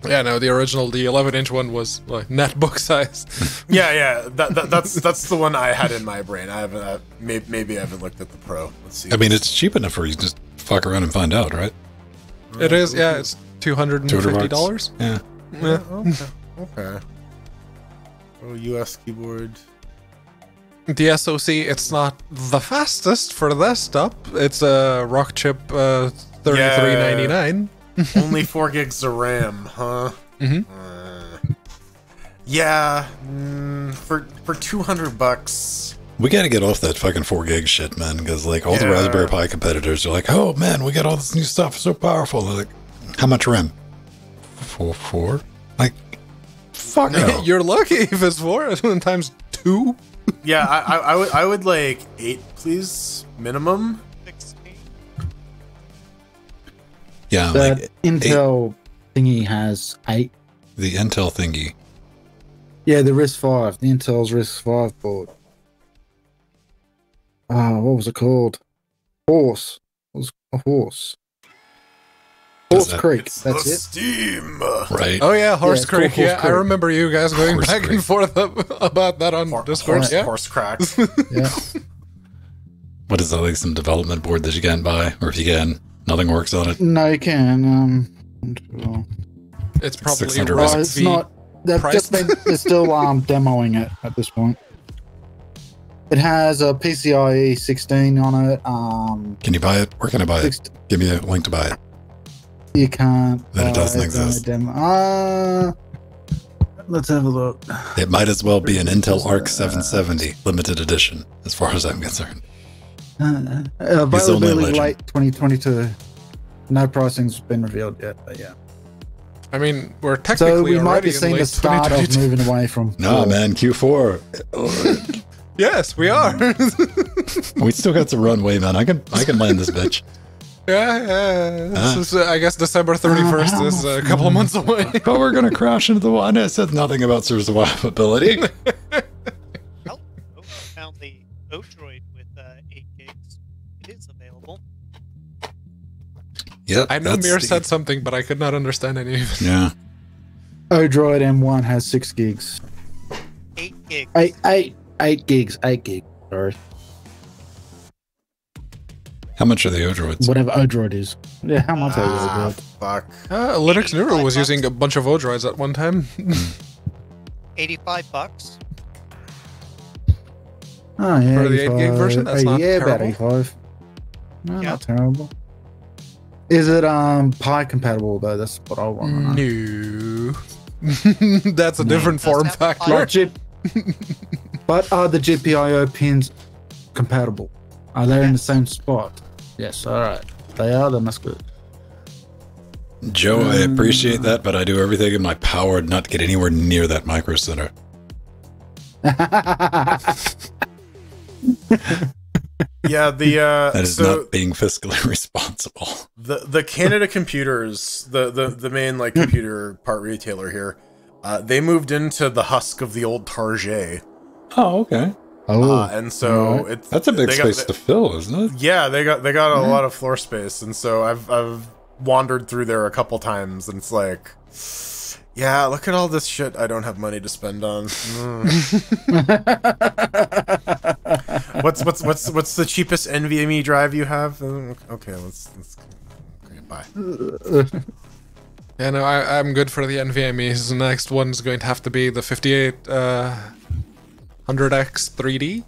Yeah, no, the 11-inch one was like netbook size. Yeah. That's the one I had in my brain. I haven't. Maybe I haven't looked at the Pro. Let's see. I mean, it's cheap enough for you to just fuck around and find out, right? It is. Yeah, it's $250. Yeah. Okay. Oh, US keyboard. The SoC, it's not the fastest for the desktop. It's a Rockchip 3399. Only 4 gigs of RAM, huh? Yeah, for $200. We gotta get off that fucking 4 gig shit, man, because like all the Yeah. Raspberry Pi competitors are like, oh man, we got all this new stuff, so powerful. They're like, how much RAM? Four? Like, fuck no. You're lucky if it's 4 times 2. Yeah, I would like 8, please, minimum. 16. Yeah, The like Intel thingy has 8. the Intel thingy. Yeah, the RISC-V, the Intel's RISC-V board. What was it called? Horse. It was a horse. Horse that- Creek. It's That's the it. Steam. Right. Oh yeah, Horse it's called Creek. Horse Yeah, I Creek. remember you guys going Horse back Creek. and forth about that on Discord. Horse, Yeah. horse cracks. Yeah. What is that, like some development board that you can't buy? Or if you can, nothing works on it? No, you can. It's probably 600 Risk It's V. not. They've price. just been. They're still demoing it at this point. It has a PCIe 16 on it. Can you buy it? Where can I buy it? Six- Give me a link to buy it. You can't. Then it doesn't buy exist. Demo. Let's have a look. It might as well be an Intel Arc 770 limited edition, as far as I'm concerned. Uh, It's only a availability legend. late 2022. No pricing's been revealed yet, but yeah. I mean, we're technically So we might already be in seeing late the start of 2022. moving away from. No, man, Q4. Yes, we are. We still got some runway, man. I can land this bitch. yeah. This is, I guess December 31st is a couple of months away. But we're gonna crash into the one. It said nothing about survivability. Oh, I found the Odroid with 8 gigs. It is available. Yep. I know that's Mir the- said something, but I could not understand any of it. Yeah. Odroid M1 has 6 gigs. 8 gigs. 8 gigs. 8 gigs. Sorry. How much are the Odroids? Whatever Odroid is. Yeah, how much are Ah, Odroid? fuck. Linux Neuro was using a bunch of Odroids at one time. $85. Oh, yeah. For the 8 gig version? That's not yeah, about terrible. 85. No, Yeah. not terrible. Is it Pi compatible though? That's what I want to know. No. That's a different Does form have factor. Like but are the GPIO pins compatible? Are they in the same spot? Yes, alright. They are, then that's good. Joe, I appreciate that, but I do everything in my power not to get anywhere near that micro center. Yeah, the That is so not being fiscally responsible. the Canada Computers, the main like computer part retailer here, they moved into the husk of the old Target, Oh, okay. and so alright. it's That's a big they got- space to fill, isn't it? Yeah, they got a lot of floor space, and so I've wandered through there a couple times, and it's like, yeah, look at all this shit I don't have money to spend on. What's the cheapest NVMe drive you have? Okay, let's okay, bye. Yeah, no, I'm good for the NVMe's. The next one's going to have to be the 5800X 3D.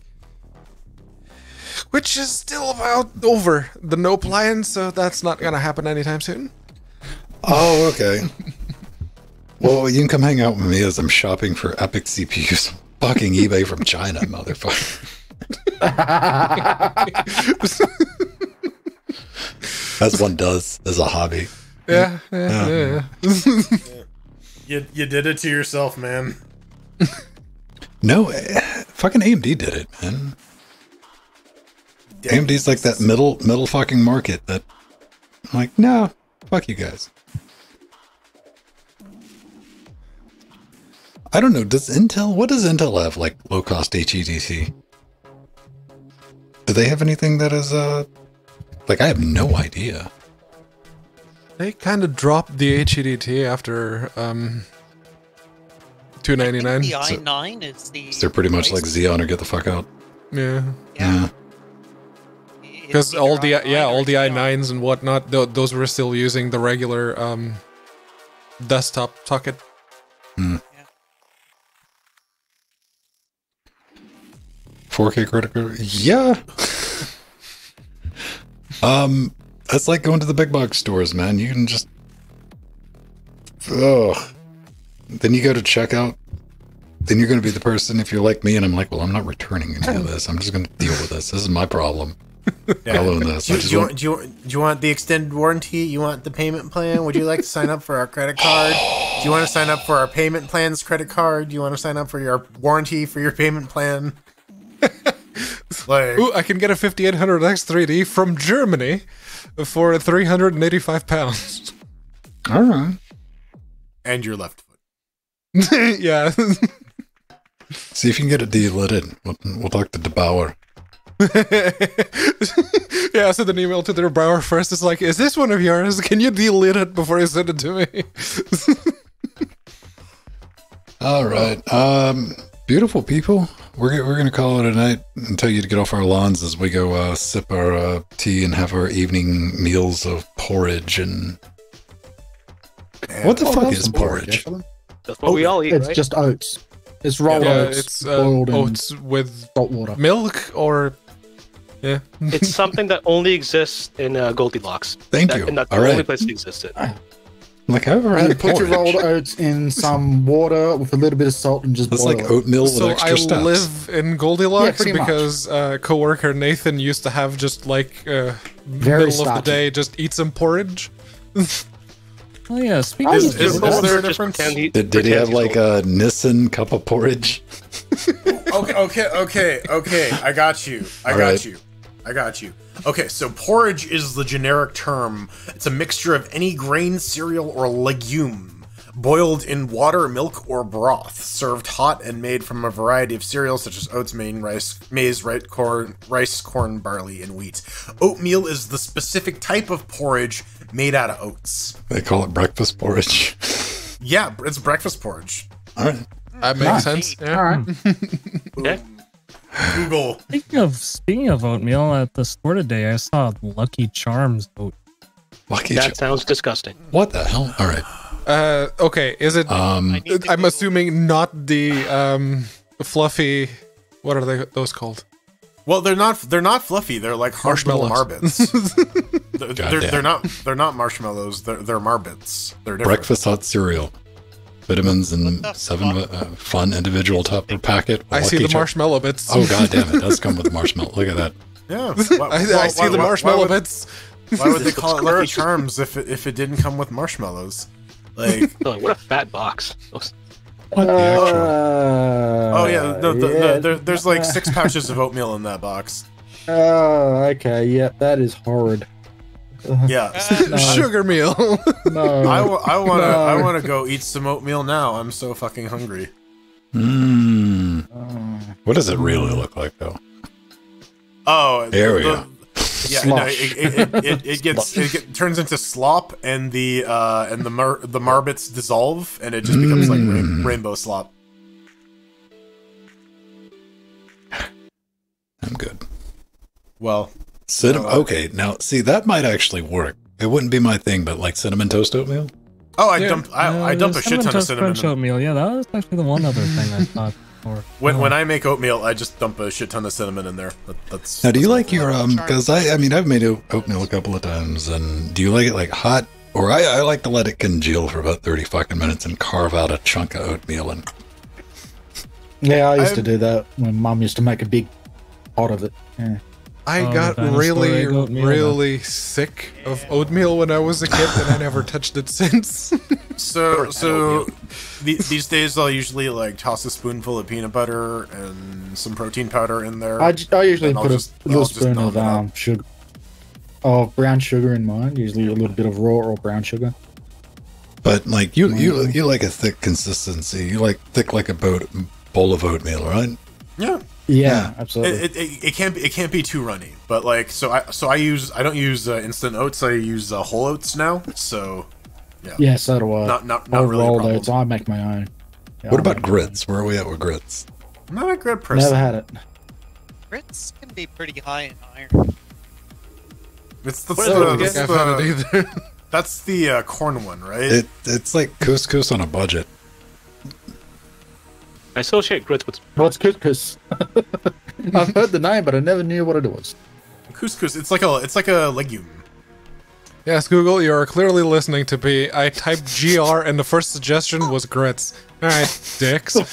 Which is still about over the no plan, so that's not going to happen anytime soon. Oh, okay. Well, you can come hang out with me as I'm shopping for Epic CPUs. Fucking eBay from China, motherfucker. As one does as a hobby. Yeah. You did it to yourself, man. No, fucking AMD did it, man. AMD's like that middle fucking market that I'm like, no, fuck you guys. I don't know, what does Intel have, like, low-cost HEDC? Do they have anything that is, like, I have no idea. They kind of dropped the HEDT after $299. The i9 is the. So they're pretty much like price. Xeon or get the fuck out. Yeah. Yeah. It's Because all the either i9 or all the Xeon. i9s and whatnot, those were still using the regular desktop socket. 4K credit card? Yeah. That's like going to the big box stores, man. You can just... Ugh. Then you go to checkout. Then you're going to be the person, if you're like me, and I'm like, well, I'm not returning any of this. I'm just going to deal with this. This is my problem. Yeah. I'll own this. Do you want the extended warranty? You want the payment plan? Would you like to sign up for our credit card? Do you want to sign up for our payment plan's credit card? Do you want to sign up for your warranty for your payment plan? Like, Ooh, I can get a 5800X 3D from Germany for £385. All right. and your left foot. Yeah. See if you can get it delidded. We'll talk to DeBauer. Yeah, I sent an email to their Bauer first. It's like, is this one of yours? Can you delete it before you send it to me? All right. Beautiful people. We're going to call it a night and tell you to get off our lawns as we go sip our tea and have our evening meals of porridge and... What the fuck is porridge? That's what we all eat, It's right? just oats. It's rolled oats, it's boiled in oats with salt water. milk or... Yeah. It's something that only exists in Goldilocks. Thank you. And that's the All only right. place it existed. Like, I've ever You had put your rolled porridge. oats in some water with a little bit of salt and just That's boil like it. oatmeal with So extra I steps. live in Goldilocks Yeah, pretty much. because coworker Nathan used to have just like Very middle of the starchy. day just eat some porridge. Oh yeah, speaking Is of there a Just difference? pretend he- Did he pretend have he's like old. a Nissan cup of porridge? Okay. I got you. All right. I got you. Okay, so porridge is the generic term. It's a mixture of any grain, cereal, or legume, boiled in water, milk, or broth, served hot and made from a variety of cereals such as oats, maize, rice, corn, barley, and wheat. Oatmeal is the specific type of porridge made out of oats. They call it breakfast porridge. Yeah, it's breakfast porridge. All right. That makes Nice. sense. Yeah. All right. Yeah. Google. Speaking of oatmeal, at the store today, I saw Lucky Charms oat. Lucky That sounds disgusting. What the hell? All right. Okay, is it... I need to I'm Google- assuming not the fluffy... What are those called? Well, they're not fluffy. They're like hard little Marshmallows. marbits. Goddamn. they're not marshmallows. They're marbits. They're different. Breakfast hot cereal. Vitamins and What the 7 fun individual topper packet. I see Lucky the Char- marshmallow bits. Oh, god damn it. Does come with marshmallow. Look at that. Yeah. I see the marshmallow bits. Why would they call it Lucky Charms if it didn't come with marshmallows? Like, Oh, what a fat box. Those- What the actual... oh yeah, there's like 6 pouches of oatmeal in that box. Oh, okay. Yep, that is horrid. Yeah. No. Sugar meal. No. I want to go eat some oatmeal now. I'm so fucking hungry. Mmm. Oh. What does it really look like, though? Oh, There we go. Yeah, no, Slush. it turns into slop, and the marbits dissolve, and it just becomes like rainbow slop. I'm good. Well, Cinnamon. Okay, now, see, that might actually work. It wouldn't be my thing, but like cinnamon toast oatmeal? I Yeah. dump a shit ton of Toast cinnamon. Crunch oatmeal. Yeah, that was actually the one other thing I thought. When I make oatmeal, I just dump a shit ton of cinnamon in there. That's Now, do you like your, because I mean, I've made oatmeal a couple of times, and do you like it like hot? Or I like to let it congeal for about 30 fucking minutes and carve out a chunk of oatmeal and... Yeah, I used to do that when Mum used to make a big pot of it. Yeah. I Oh, got the dinosaur really, egg oatmeal, really sick of oatmeal when I was a kid, and I never touched it since. So these days I'll usually like toss a spoonful of peanut butter and some protein powder in there. I usually And I'll put just- a little I'll just spoon numb of it up. sugar, brown sugar in mine. Usually a little bit of raw or brown sugar. But like, you like a thick consistency. You like thick like a bowl of oatmeal, right? Yeah. Yeah, absolutely. It can't be too runny, but like I don't use instant oats. I use whole oats now. So Yeah, so do I. not Or really a rolled problem. oats. I make my own. Yeah, What I about make my grits? Where are we at with grits? I'm not a good own. person. Never had it. Grits can be pretty high in iron. It's What is it? I don't think I've had it either. that's the corn one, right? It's like couscous on a budget. I associate grits with What's couscous? I've heard the name, but I never knew what it was. Couscous. It's like a legume. Yes, Google, you are clearly listening to me. I typed GR and the first suggestion was grits. Alright, dicks. Type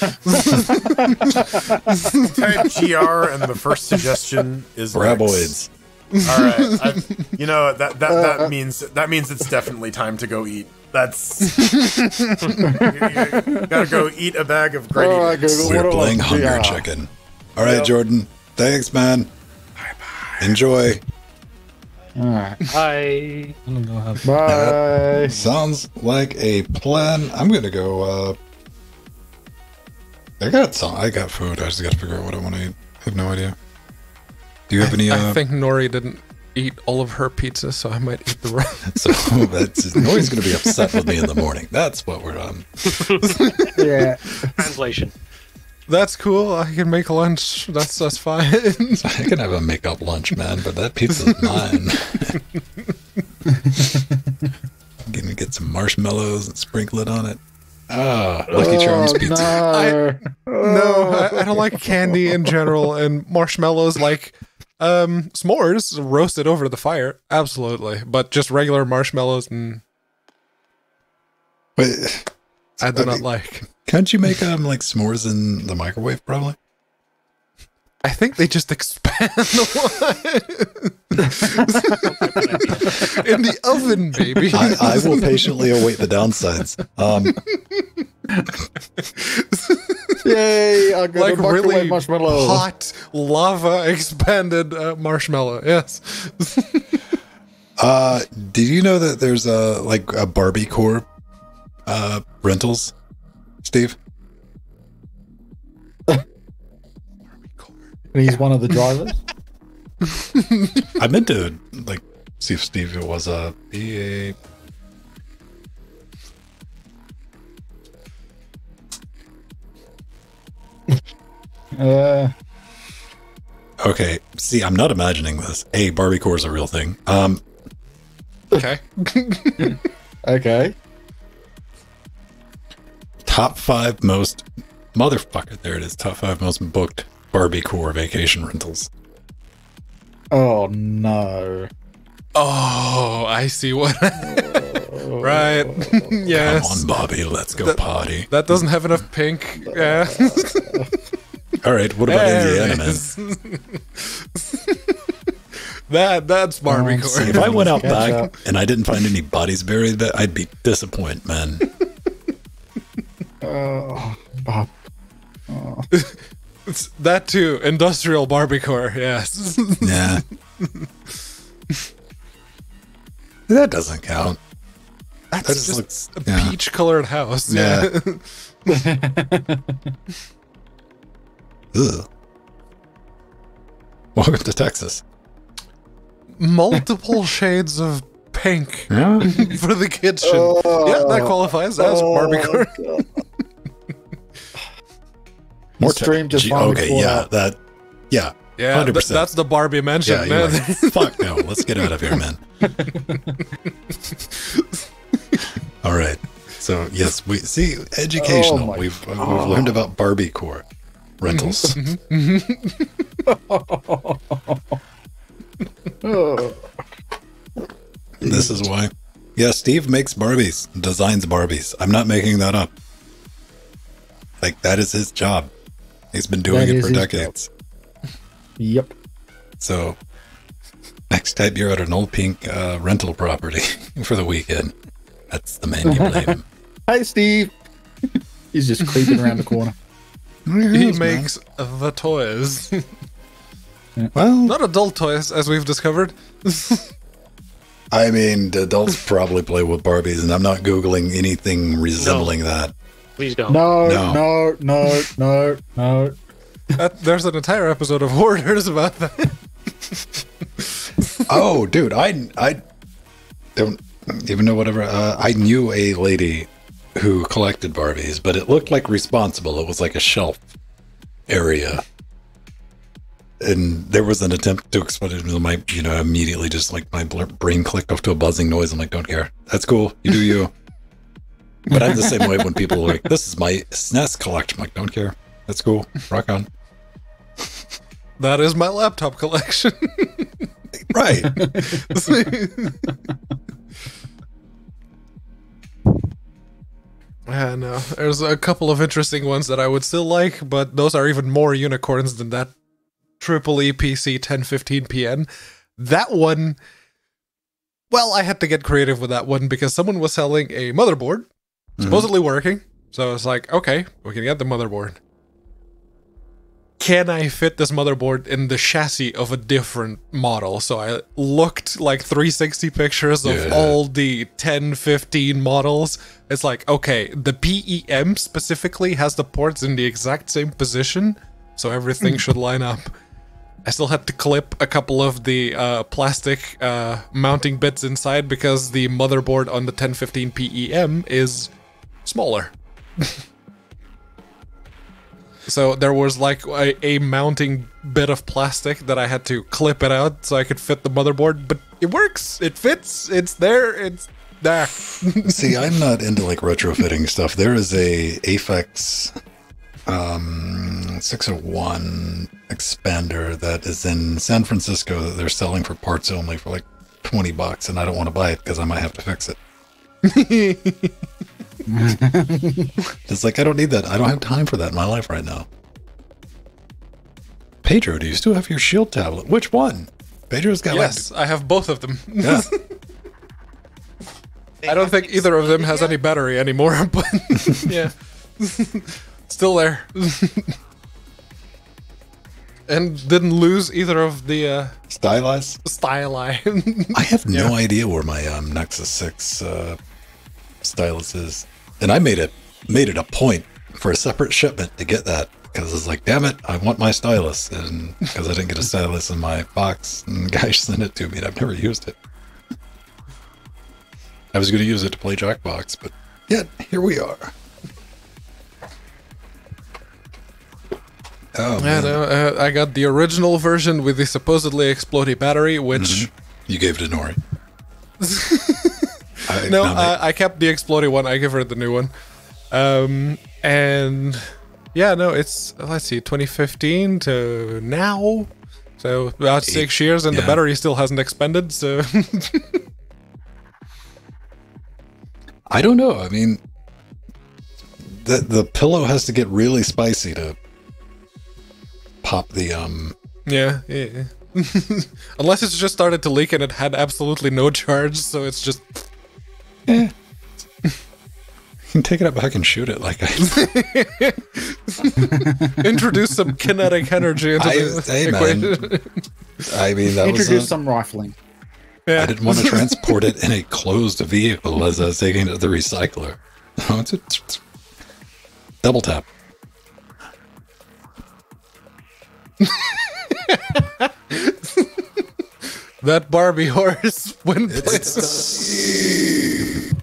GR and the first suggestion is Graboids. All right, you know that means it's definitely time to go eat. That's you gotta go eat a bag of gritty. All right, Google, We're what playing about Hunger GR? Chicken. All right, Yep. Jordan. Thanks, man. Bye-bye. Enjoy. All right. Hi. I'm gonna go have. Bye. Sounds like a plan. I'm gonna go. I got food. I just got to figure out what I want to eat. I have no idea. Do you have any? I think Nori didn't eat all of her pizza, so I might eat the rest. So that's Nori's gonna be upset with me in the morning. That's what we're on. Yeah. Translation. That's cool. I can make lunch. That's fine. I can have a make-up lunch, man, but that pizza's mine. I'm gonna get some marshmallows and sprinkle it on it. Ah, Lucky Charms pizza. No, I don't like candy in general, and marshmallows like s'mores roasted over the fire. Absolutely, but just regular marshmallows, Wait, I do not like. can't you make like s'mores in the microwave? Probably. I think they just expand the one in the oven, baby. I will patiently await the downsides. Yay! I got Like a microwave really marshmallow. hot lava expanded marshmallow. Yes. Did you know that there's a Barbie core rentals, Steve? And he's one of the drivers. I meant to see if Steve was a BA. Okay, see, I'm not imagining this. A Barbie core is a real thing. Okay. Okay. Top 5 most motherfucker. There it is. Top 5 most booked Barbie core vacation rentals. Oh no. Oh, I see what. Right. Yes. Come on, Bobby, let's go potty. That doesn't have enough pink. Yeah. All right, what about There Indiana, it man? is. That's Barbie core. See, if I went out Catch back up. and I didn't find any bodies buried, I'd be disappointed, man. Oh, Bob. It's that too. Industrial Barbie core. Yes. Yeah. That doesn't count. That's That just just looks- a yeah. peach-colored house. Yeah. Ugh. Welcome to Texas. Multiple shades of pink Yeah. for the kitchen. Yeah, that qualifies as Barbie core. More stream just finally okay, caught yeah, up. that, yeah, Yeah, 100%. that's the Barbie mention. Yeah, you're right. Fuck no, let's get out of here, man. All right, so yes, we see educational. Oh my we've learned about Barbie core rentals. Oh. This is why. Yeah, Steve makes Barbies, designs Barbies. I'm not making that up. Like, that is his job. He's been doing That it is for his decades. Yep. So, next time you're at an old pink rental property for the weekend, that's the man you blame. Hey, Steve. He's just creeping around the corner. He makes the toys. Well, Not adult toys, as we've discovered. I mean, adults probably play with Barbies, and I'm not Googling anything resembling that. Please don't. No, No. no, no, no, no. There's an entire episode of Hoarders about that. Oh, dude, I don't even know whatever. I knew a lady who collected Barbies, but it looked like responsible. It was like a shelf area. And there was an attempt to explain it to my, immediately just like my brain clicked off to a buzzing noise. I'm like, don't care. That's cool. You do you. But I'm the same way when people are like, this is my SNES collection. I'm like, don't care. That's cool. Rock on. That is my laptop collection. Right. No, there's a couple of interesting ones that I would still like, but those are even more unicorns than that triple EPC 1015PN. That one, well, I had to get creative with that one because someone was selling a motherboard, supposedly working. So I was like, okay, we can get the motherboard. Can I fit this motherboard in the chassis of a different model? So I looked like 360 pictures of all the 1015 models. It's like, okay, the PEM specifically has the ports in the exact same position, so everything should line up. I still had to clip a couple of the plastic mounting bits inside because the motherboard on the 1015 PEM is smaller. So there was like a mounting bit of plastic that I had to clip it out so I could fit the motherboard, but it works, it fits, it's there, it's there. See, I'm not into like retrofitting stuff. There is a Aphex 601 expander that is in San Francisco that they're selling for parts only for like $20, and I don't want to buy it because I might have to fix it. It's like, I don't need that. I don't have time for that in my life right now. Pedro, do you still have your shield tablet? Which one? Pedro's got Yes, I have both of them. Yeah. I don't think either of them has any battery anymore, but yeah. Still there. And didn't lose either of the Stylize? styli. I have no idea where my Nexus 6 stylus is. And I made it a point for a separate shipment to get that because I was like, damn it, I want my stylus. And because I didn't get a stylus in my box, and the guy sent it to me and I've never used it. I was going to use it to play Jackbox, but yeah, here we are. Oh, Yeah, man. no, I got the original version with the supposedly explodey battery, which... You gave it to Nori. I kept the explodey one. I give her the new one. And yeah, no, it's, let's see, 2015 to now. So about 6 years, and the battery still hasn't expanded, so... I don't know. I mean, the pillow has to get really spicy to pop the Yeah. Unless it's just started to leak and it had absolutely no charge, so it's just... You can take it back and shoot it like I... Introduce some kinetic energy into the equation. I mean, that Introduce was some rifling. Yeah. I didn't want to transport it in a closed vehicle as I was taking it to the recycler. Double tap. That Barbie horse went places.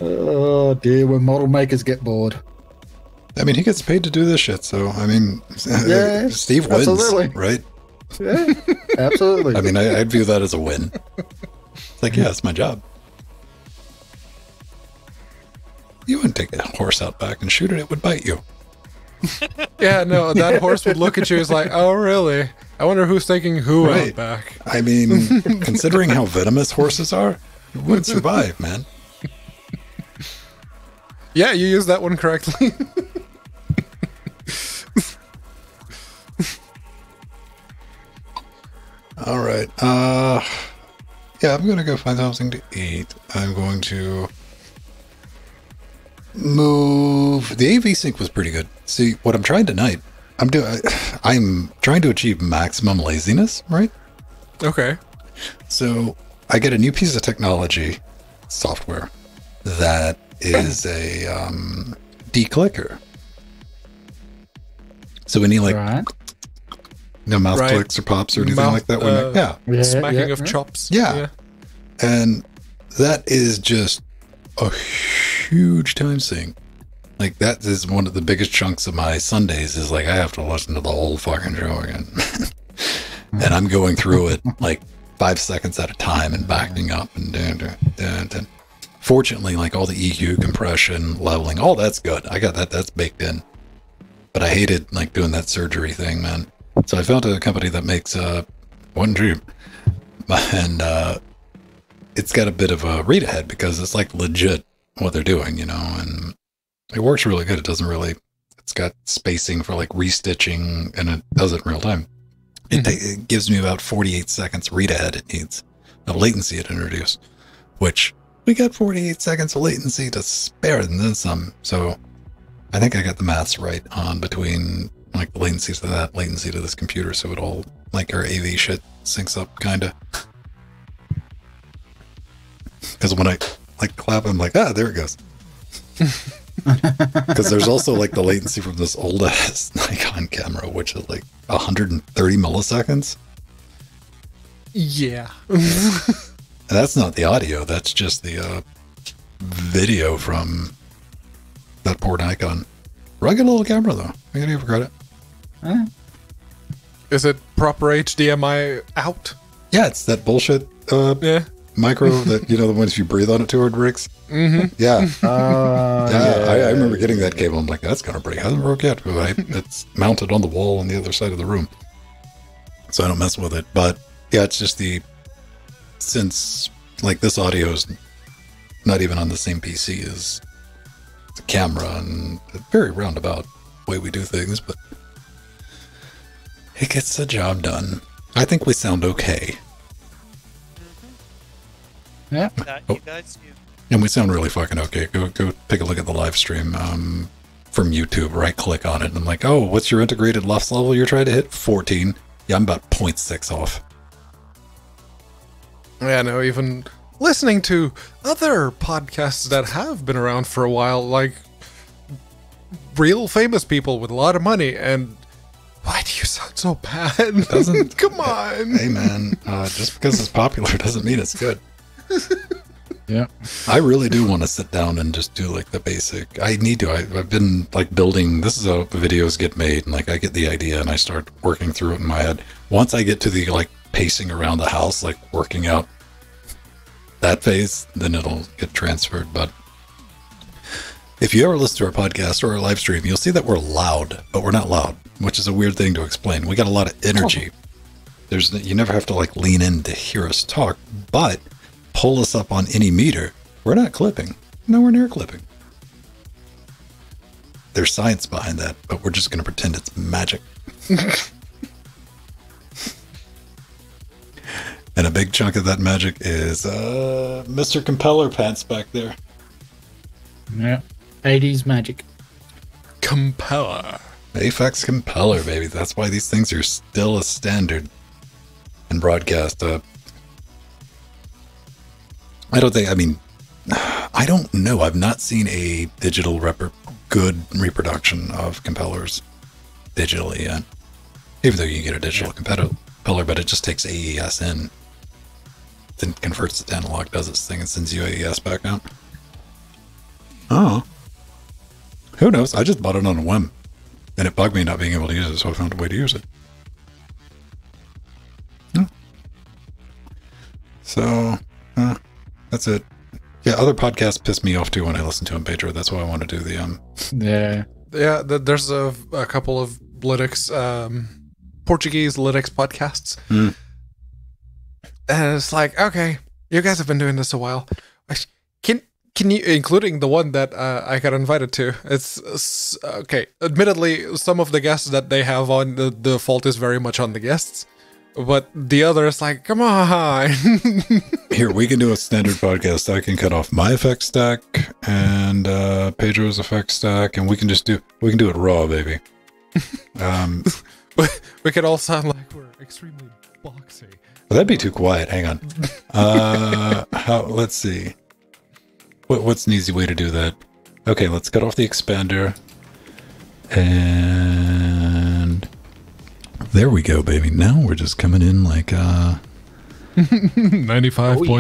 Oh dear, when model makers get bored. I mean, he gets paid to do this shit, so, I mean, Yeah, Steve wins, absolutely. right? Yeah, absolutely. I mean, I'd view that as a win. It's like, yeah, it's my job. You wouldn't take a horse out back and shoot it, it would bite you. Yeah, no, that horse would look at you as like, oh, really? I wonder who's taking who Right. out back. I mean, considering how venomous horses are, you wouldn't survive, man. Yeah, you used that one correctly. All right. Yeah, I'm going to go find something to eat. I'm going to move. The AV sync was pretty good. See, what I'm trying tonight, I'm trying to achieve maximum laziness, right? Okay. So I get a new piece of technology, software, that is a declicker. So any like right. no mouth Right. clicks or pops or anything Mouth, like that. When yeah. Yeah, Smacking yeah, of yeah. chops. Yeah. And that is just a huge time sink. Like, that is one of the biggest chunks of my Sundays is like, I have to listen to the whole fucking show again. And I'm going through it like 5 seconds at a time and backing up and dun. Fortunately, like all the EQ, compression, leveling, all that's good. I got that. That's baked in. But I hated like doing that surgery thing, man. So I found a company that makes one dream, and it's got a bit of a read ahead because it's like legit what they're doing, you know, and it works really good. It doesn't really, it's got spacing for like restitching, and it does it in real time. It gives me about 48 seconds read ahead it needs, of latency it introduced, which we got 48 seconds of latency to spare and then some. So I think I got the maths right on between like the latency to that, latency to this computer, so it all, like our AV shit syncs up, kind of. Because when I like clap, I'm like, there it goes. Because there's also like the latency from this old ass Nikon camera, which is like 130 milliseconds. Yeah. And that's not the audio, that's just the video from that poor Nikon. Rugged little camera though. I gotta give it credit. Is it proper HDMI out? Yeah, it's that bullshit Yeah. micro that, you know, the ones you breathe on it to, it breaks. Mm-hmm. Yeah. I remember getting that cable. I'm like, that's gonna break. Hasn't broke yet. But it's mounted on the wall on the other side of the room, so I don't mess with it. But yeah, it's just since like this audio is not even on the same PC as the camera, and a very roundabout way we do things, but it gets the job done. I think we sound okay. Yeah. You guys do. And we sound really fucking okay. Go take a look at the live stream from YouTube. Right click on it. And I'm like, oh, what's your integrated lux level you're trying to hit? 14. Yeah, I'm about 0.6 off. Yeah, no, even listening to other podcasts that have been around for a while, like real famous people with a lot of money, and why do you sound so bad? Doesn't Come on. Hey man, just because it's popular doesn't mean it's good. Yeah. I really do want to sit down and just do like the basic. I need to. I've been like building. This is how the videos get made, and like I get the idea and I start working through it in my head. Once I get to the like pacing around the house, like working out that phase, then it'll get transferred. But if you ever listen to our podcast or our live stream, you'll see that we're loud, but we're not loud, which is a weird thing to explain. We got a lot of energy. You never have to like lean in to hear us talk, but pull us up on any meter. We're not clipping. Nowhere near clipping. There's science behind that, but we're just going to pretend it's magic. And a big chunk of that magic is Mr. Compeller Pants back there. Yeah. 80s magic. Compeller. Aphex Compeller, baby. That's why these things are still a standard in broadcast. I don't know. I've not seen a digital good reproduction of compellers digitally yet. Even though you get a digital compeller, but it just takes AES in, then converts it to analog, does its thing, and sends you AES back out. Oh. Who knows? I just bought it on a whim. And it bugged me not being able to use it, so I found a way to use it. Yeah. So, that's it. Yeah, other podcasts piss me off too when I listen to them, Pedro. That's why I want to do the Yeah. Yeah, there's a couple of Linux, Portuguese Linux podcasts. Mm. And it's like, okay, you guys have been doing this a while. Can you, including the one that I got invited to, it's okay. Admittedly, some of the guests that they have on, the fault is very much on the guests. But the other is like, come on. Here, we can do a standard podcast. I can cut off my effect stack and Pedro's effect stack, and we can do it raw, baby. We could all sound like we're extremely boxy. Well, that'd be too quiet. Hang on. Let's see. What's an easy way to do that? Okay, let's cut off the expander. And there we go, baby. Now we're just coming in like 95.5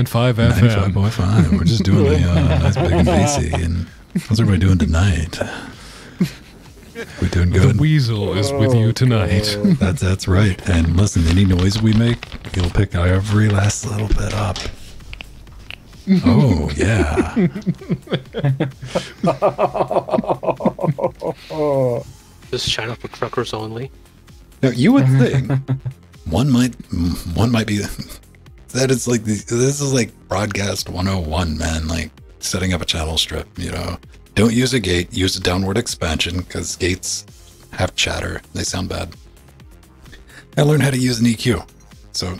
FM. 95.5. We're just doing a nice big and bassy. And how's everybody doing tonight? We're doing good. The weasel is with you tonight. That's right. And listen, any noise we make, you'll pick every last little bit up. Oh, yeah. This channel for truckers only. Now, you would think one might be that it's like this is like broadcast 101, man. Like setting up a channel strip, you know. Don't use a gate, use a downward expansion because gates have chatter. They sound bad. I learned how to use an EQ. So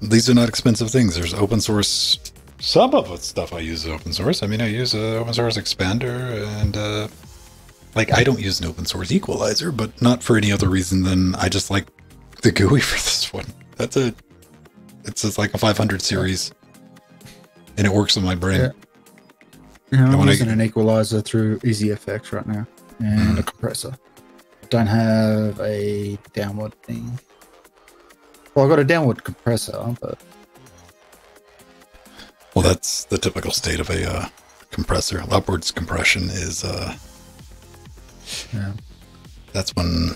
these are not expensive things. There's open source. Some of the stuff I use is open source. I mean, I use an open source expander and like I don't use an open source equalizer, but not for any other reason than I just like the GUI for this one. That's it. It's just like a 500 series, and it works in my brain. Yeah. I'm using an equalizer through EasyFX right now, and a compressor. Don't have a downward thing. Well, I've got a downward compressor, but... Well, that's the typical state of a compressor. Upwards compression is... Yeah. That's when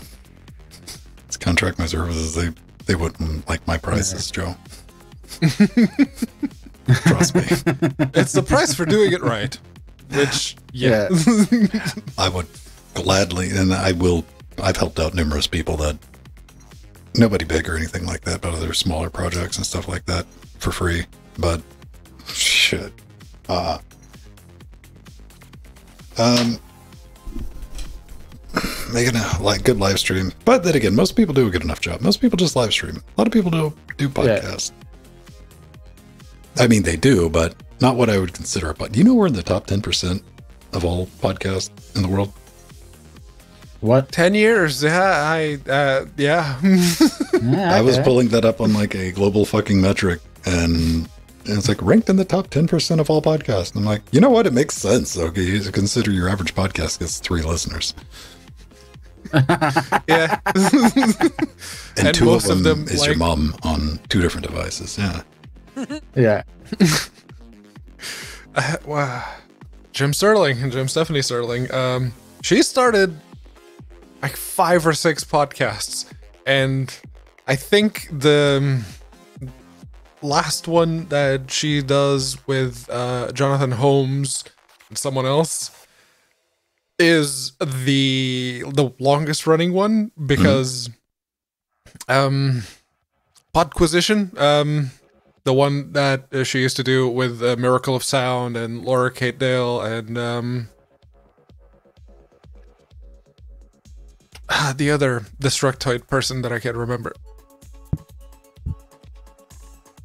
it's contract my services. They wouldn't like my prices, Joe. Trust me. It's the price for doing it right. Which, yeah. I would gladly, and I will. I've helped out numerous people that nobody big or anything like that, but other smaller projects and stuff like that for free. But shit, making a like good live stream. But then again, most people do a good enough job. Most people just live stream. A lot of people do podcasts. Yeah. I mean, they do, but not what I would consider a pod. Do you know we're in the top 10% of all podcasts in the world? What? 10 years? Yeah, yeah. I was pulling that up on like a global fucking metric, and it's like ranked in the top 10% of all podcasts. And I'm like, you know what? It makes sense. Okay, you consider your average podcast gets 3 listeners. Yeah. and 2 of them is like, your mom on 2 different devices. Yeah. Yeah. Wow. Jim Stephanie Sterling. She started like 5 or 6 podcasts, and I think the last one that she does with Jonathan Holmes and someone else is the longest running one because Podquisition, the one that she used to do with Miracle of Sound and Laura Kate Dale and the other Destructoid person that I can't remember.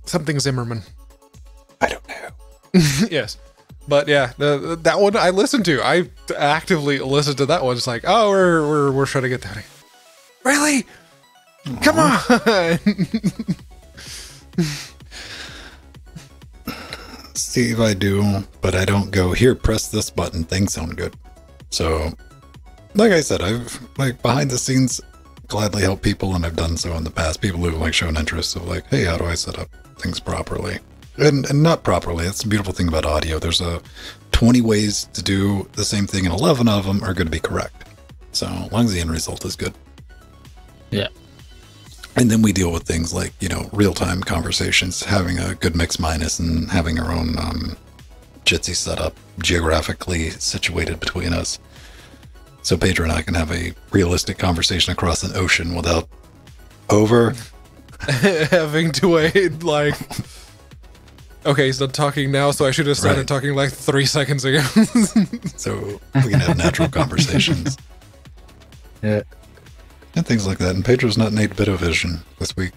Something Zimmerman. I don't know. Yes. But yeah, that one I listened to. I actively listened to that one. It's like, oh, we're trying to get that. Really? Aww. Come on. Steve, I do, but I don't go, here, press this button, things sound good. So, like I said, I've, like, behind the scenes, gladly helped people, and I've done so in the past. People who have, like, shown interest of, like, hey, how do I set up things properly? And not properly. That's the beautiful thing about audio. There's 20 ways to do the same thing, and 11 of them are going to be correct. So, as long as the end result is good. Yeah. And then we deal with things like, you know, real-time conversations, having a good mix minus, and having our own Jitsi setup geographically situated between us. So Pedro and I can have a realistic conversation across an ocean without having to wait, like... Okay, he's not talking now, so I should have started talking like 3 seconds ago. So we can have natural conversations. Yeah. And things like that. And Pedro's not in 8-bit of vision this week.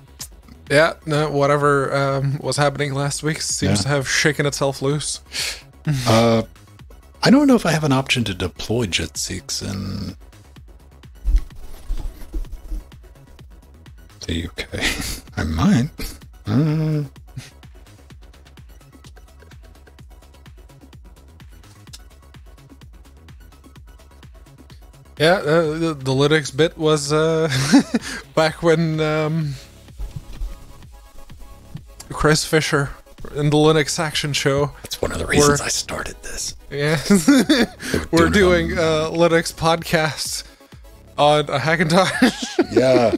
Yeah, no, whatever was happening last week seems to have shaken itself loose. I don't know if I have an option to deploy JetSeeks in the UK. I might. Yeah, the Linux bit was back when Chris Fisher in the Linux Action Show. That's one of the reasons I started this. Yeah, we're doing Linux podcasts on a Hackintosh. Yeah,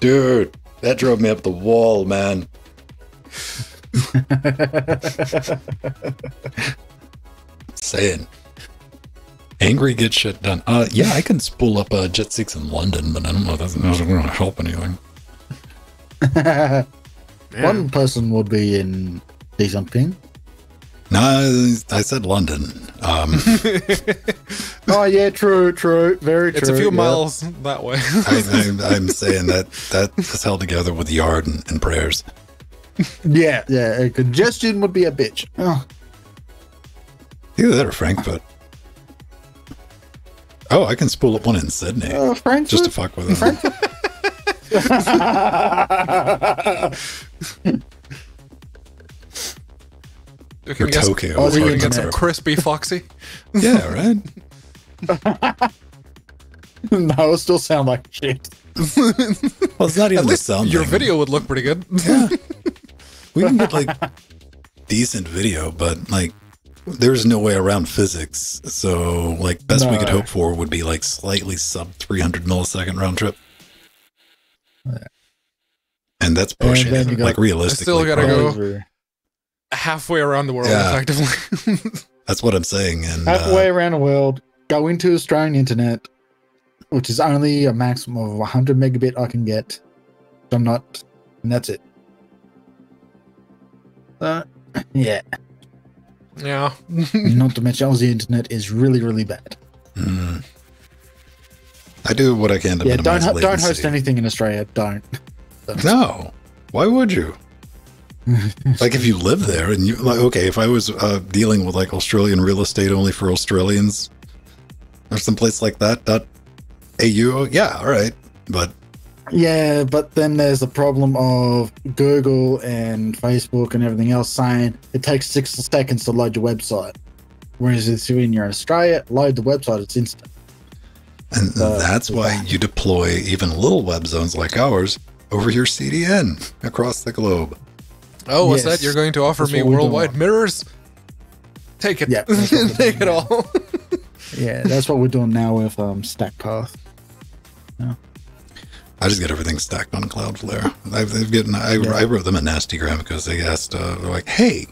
dude, that drove me up the wall, man. Saying. Angry get shit done. Yeah, I can spool up Jet 6 in London, but I don't know if that's going to help anything. One person would be in decent ping. No, I said London. Oh yeah, true, very true. It's a few miles that way. I'm saying that is held together with yard and prayers. Yeah. Congestion would be a bitch. Oh. Either that or Frankfurt. Oh, I can spool up one in Sydney. Frankfurt? Just to fuck with them. Or Tokyo. We can get some crispy Foxy. Yeah, right? No, it'll still sound like shit. Well, it's not even the sound Your thing. video would look pretty good. Yeah. We can get, like, decent video, but, like, there's no way around physics. So, like, best we could hope for would be, like, slightly sub 300 millisecond round trip. And that's pushing it, like, realistically. I still gotta go halfway around the world, effectively. That's what I'm saying. And halfway around the world, go into Australian internet, which is only a maximum of 100 megabit I can get. I'm not, and that's it. Yeah. Yeah. Not to mention, Aussie internet is really, really bad. I do what I can to minimize latency. Don't host anything in Australia. Don't. No. Why would you? Like, if you live there and you, like, okay, if I was dealing with, like, Australian real estate only for Australians or someplace like that, .au, yeah, all right. But yeah, but then there's the problem of Google and Facebook and everything else saying it takes 6 seconds to load your website. Whereas if you're in Australia, load the website, it's instant. And that's why you deploy even little web zones like ours over your CDN across the globe. Oh, what's that? You're going to offer me worldwide mirrors? Take it. Yeah, take it all. Yeah, that's what we're doing now with StackPath. Yeah. I just get everything stacked on Cloudflare. I wrote them a nasty gram because they asked, they're like, hey,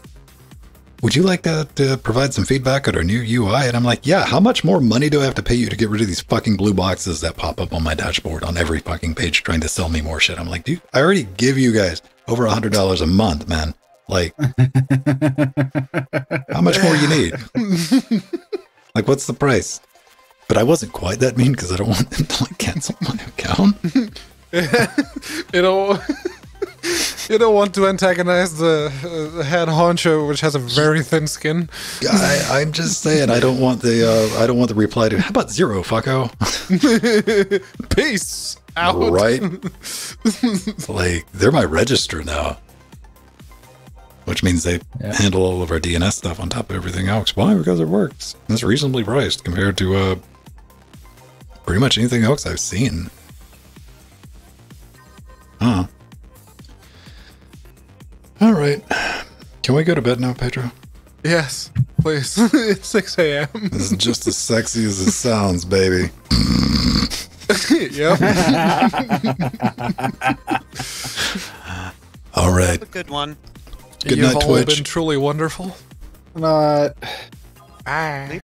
would you like to provide some feedback on our new UI? And I'm like, yeah, how much more money do I have to pay you to get rid of these fucking blue boxes that pop up on my dashboard on every fucking page trying to sell me more shit? I'm like, dude, I already give you guys over $100 a month, man. Like, how much more you need? Like, what's the price? But I wasn't quite that mean because I don't want them to, like, cancel my account. You don't want to antagonize the head honcho, which has a very thin skin. I'm just saying, I don't want the reply to, how about zero, fucko? Peace out. Right? Like, they're my register now. Which means they handle all of our DNS stuff on top of everything else. Why? Because it works. And it's reasonably priced compared to pretty much anything else I've seen. Huh. All right. Can we go to bed now, Pedro? Yes, please. It's 6 a.m. This is just as sexy as it sounds, baby. Yep. All right. That's a good one. Good You've night, all Twitch. been truly wonderful. Good night. Bye.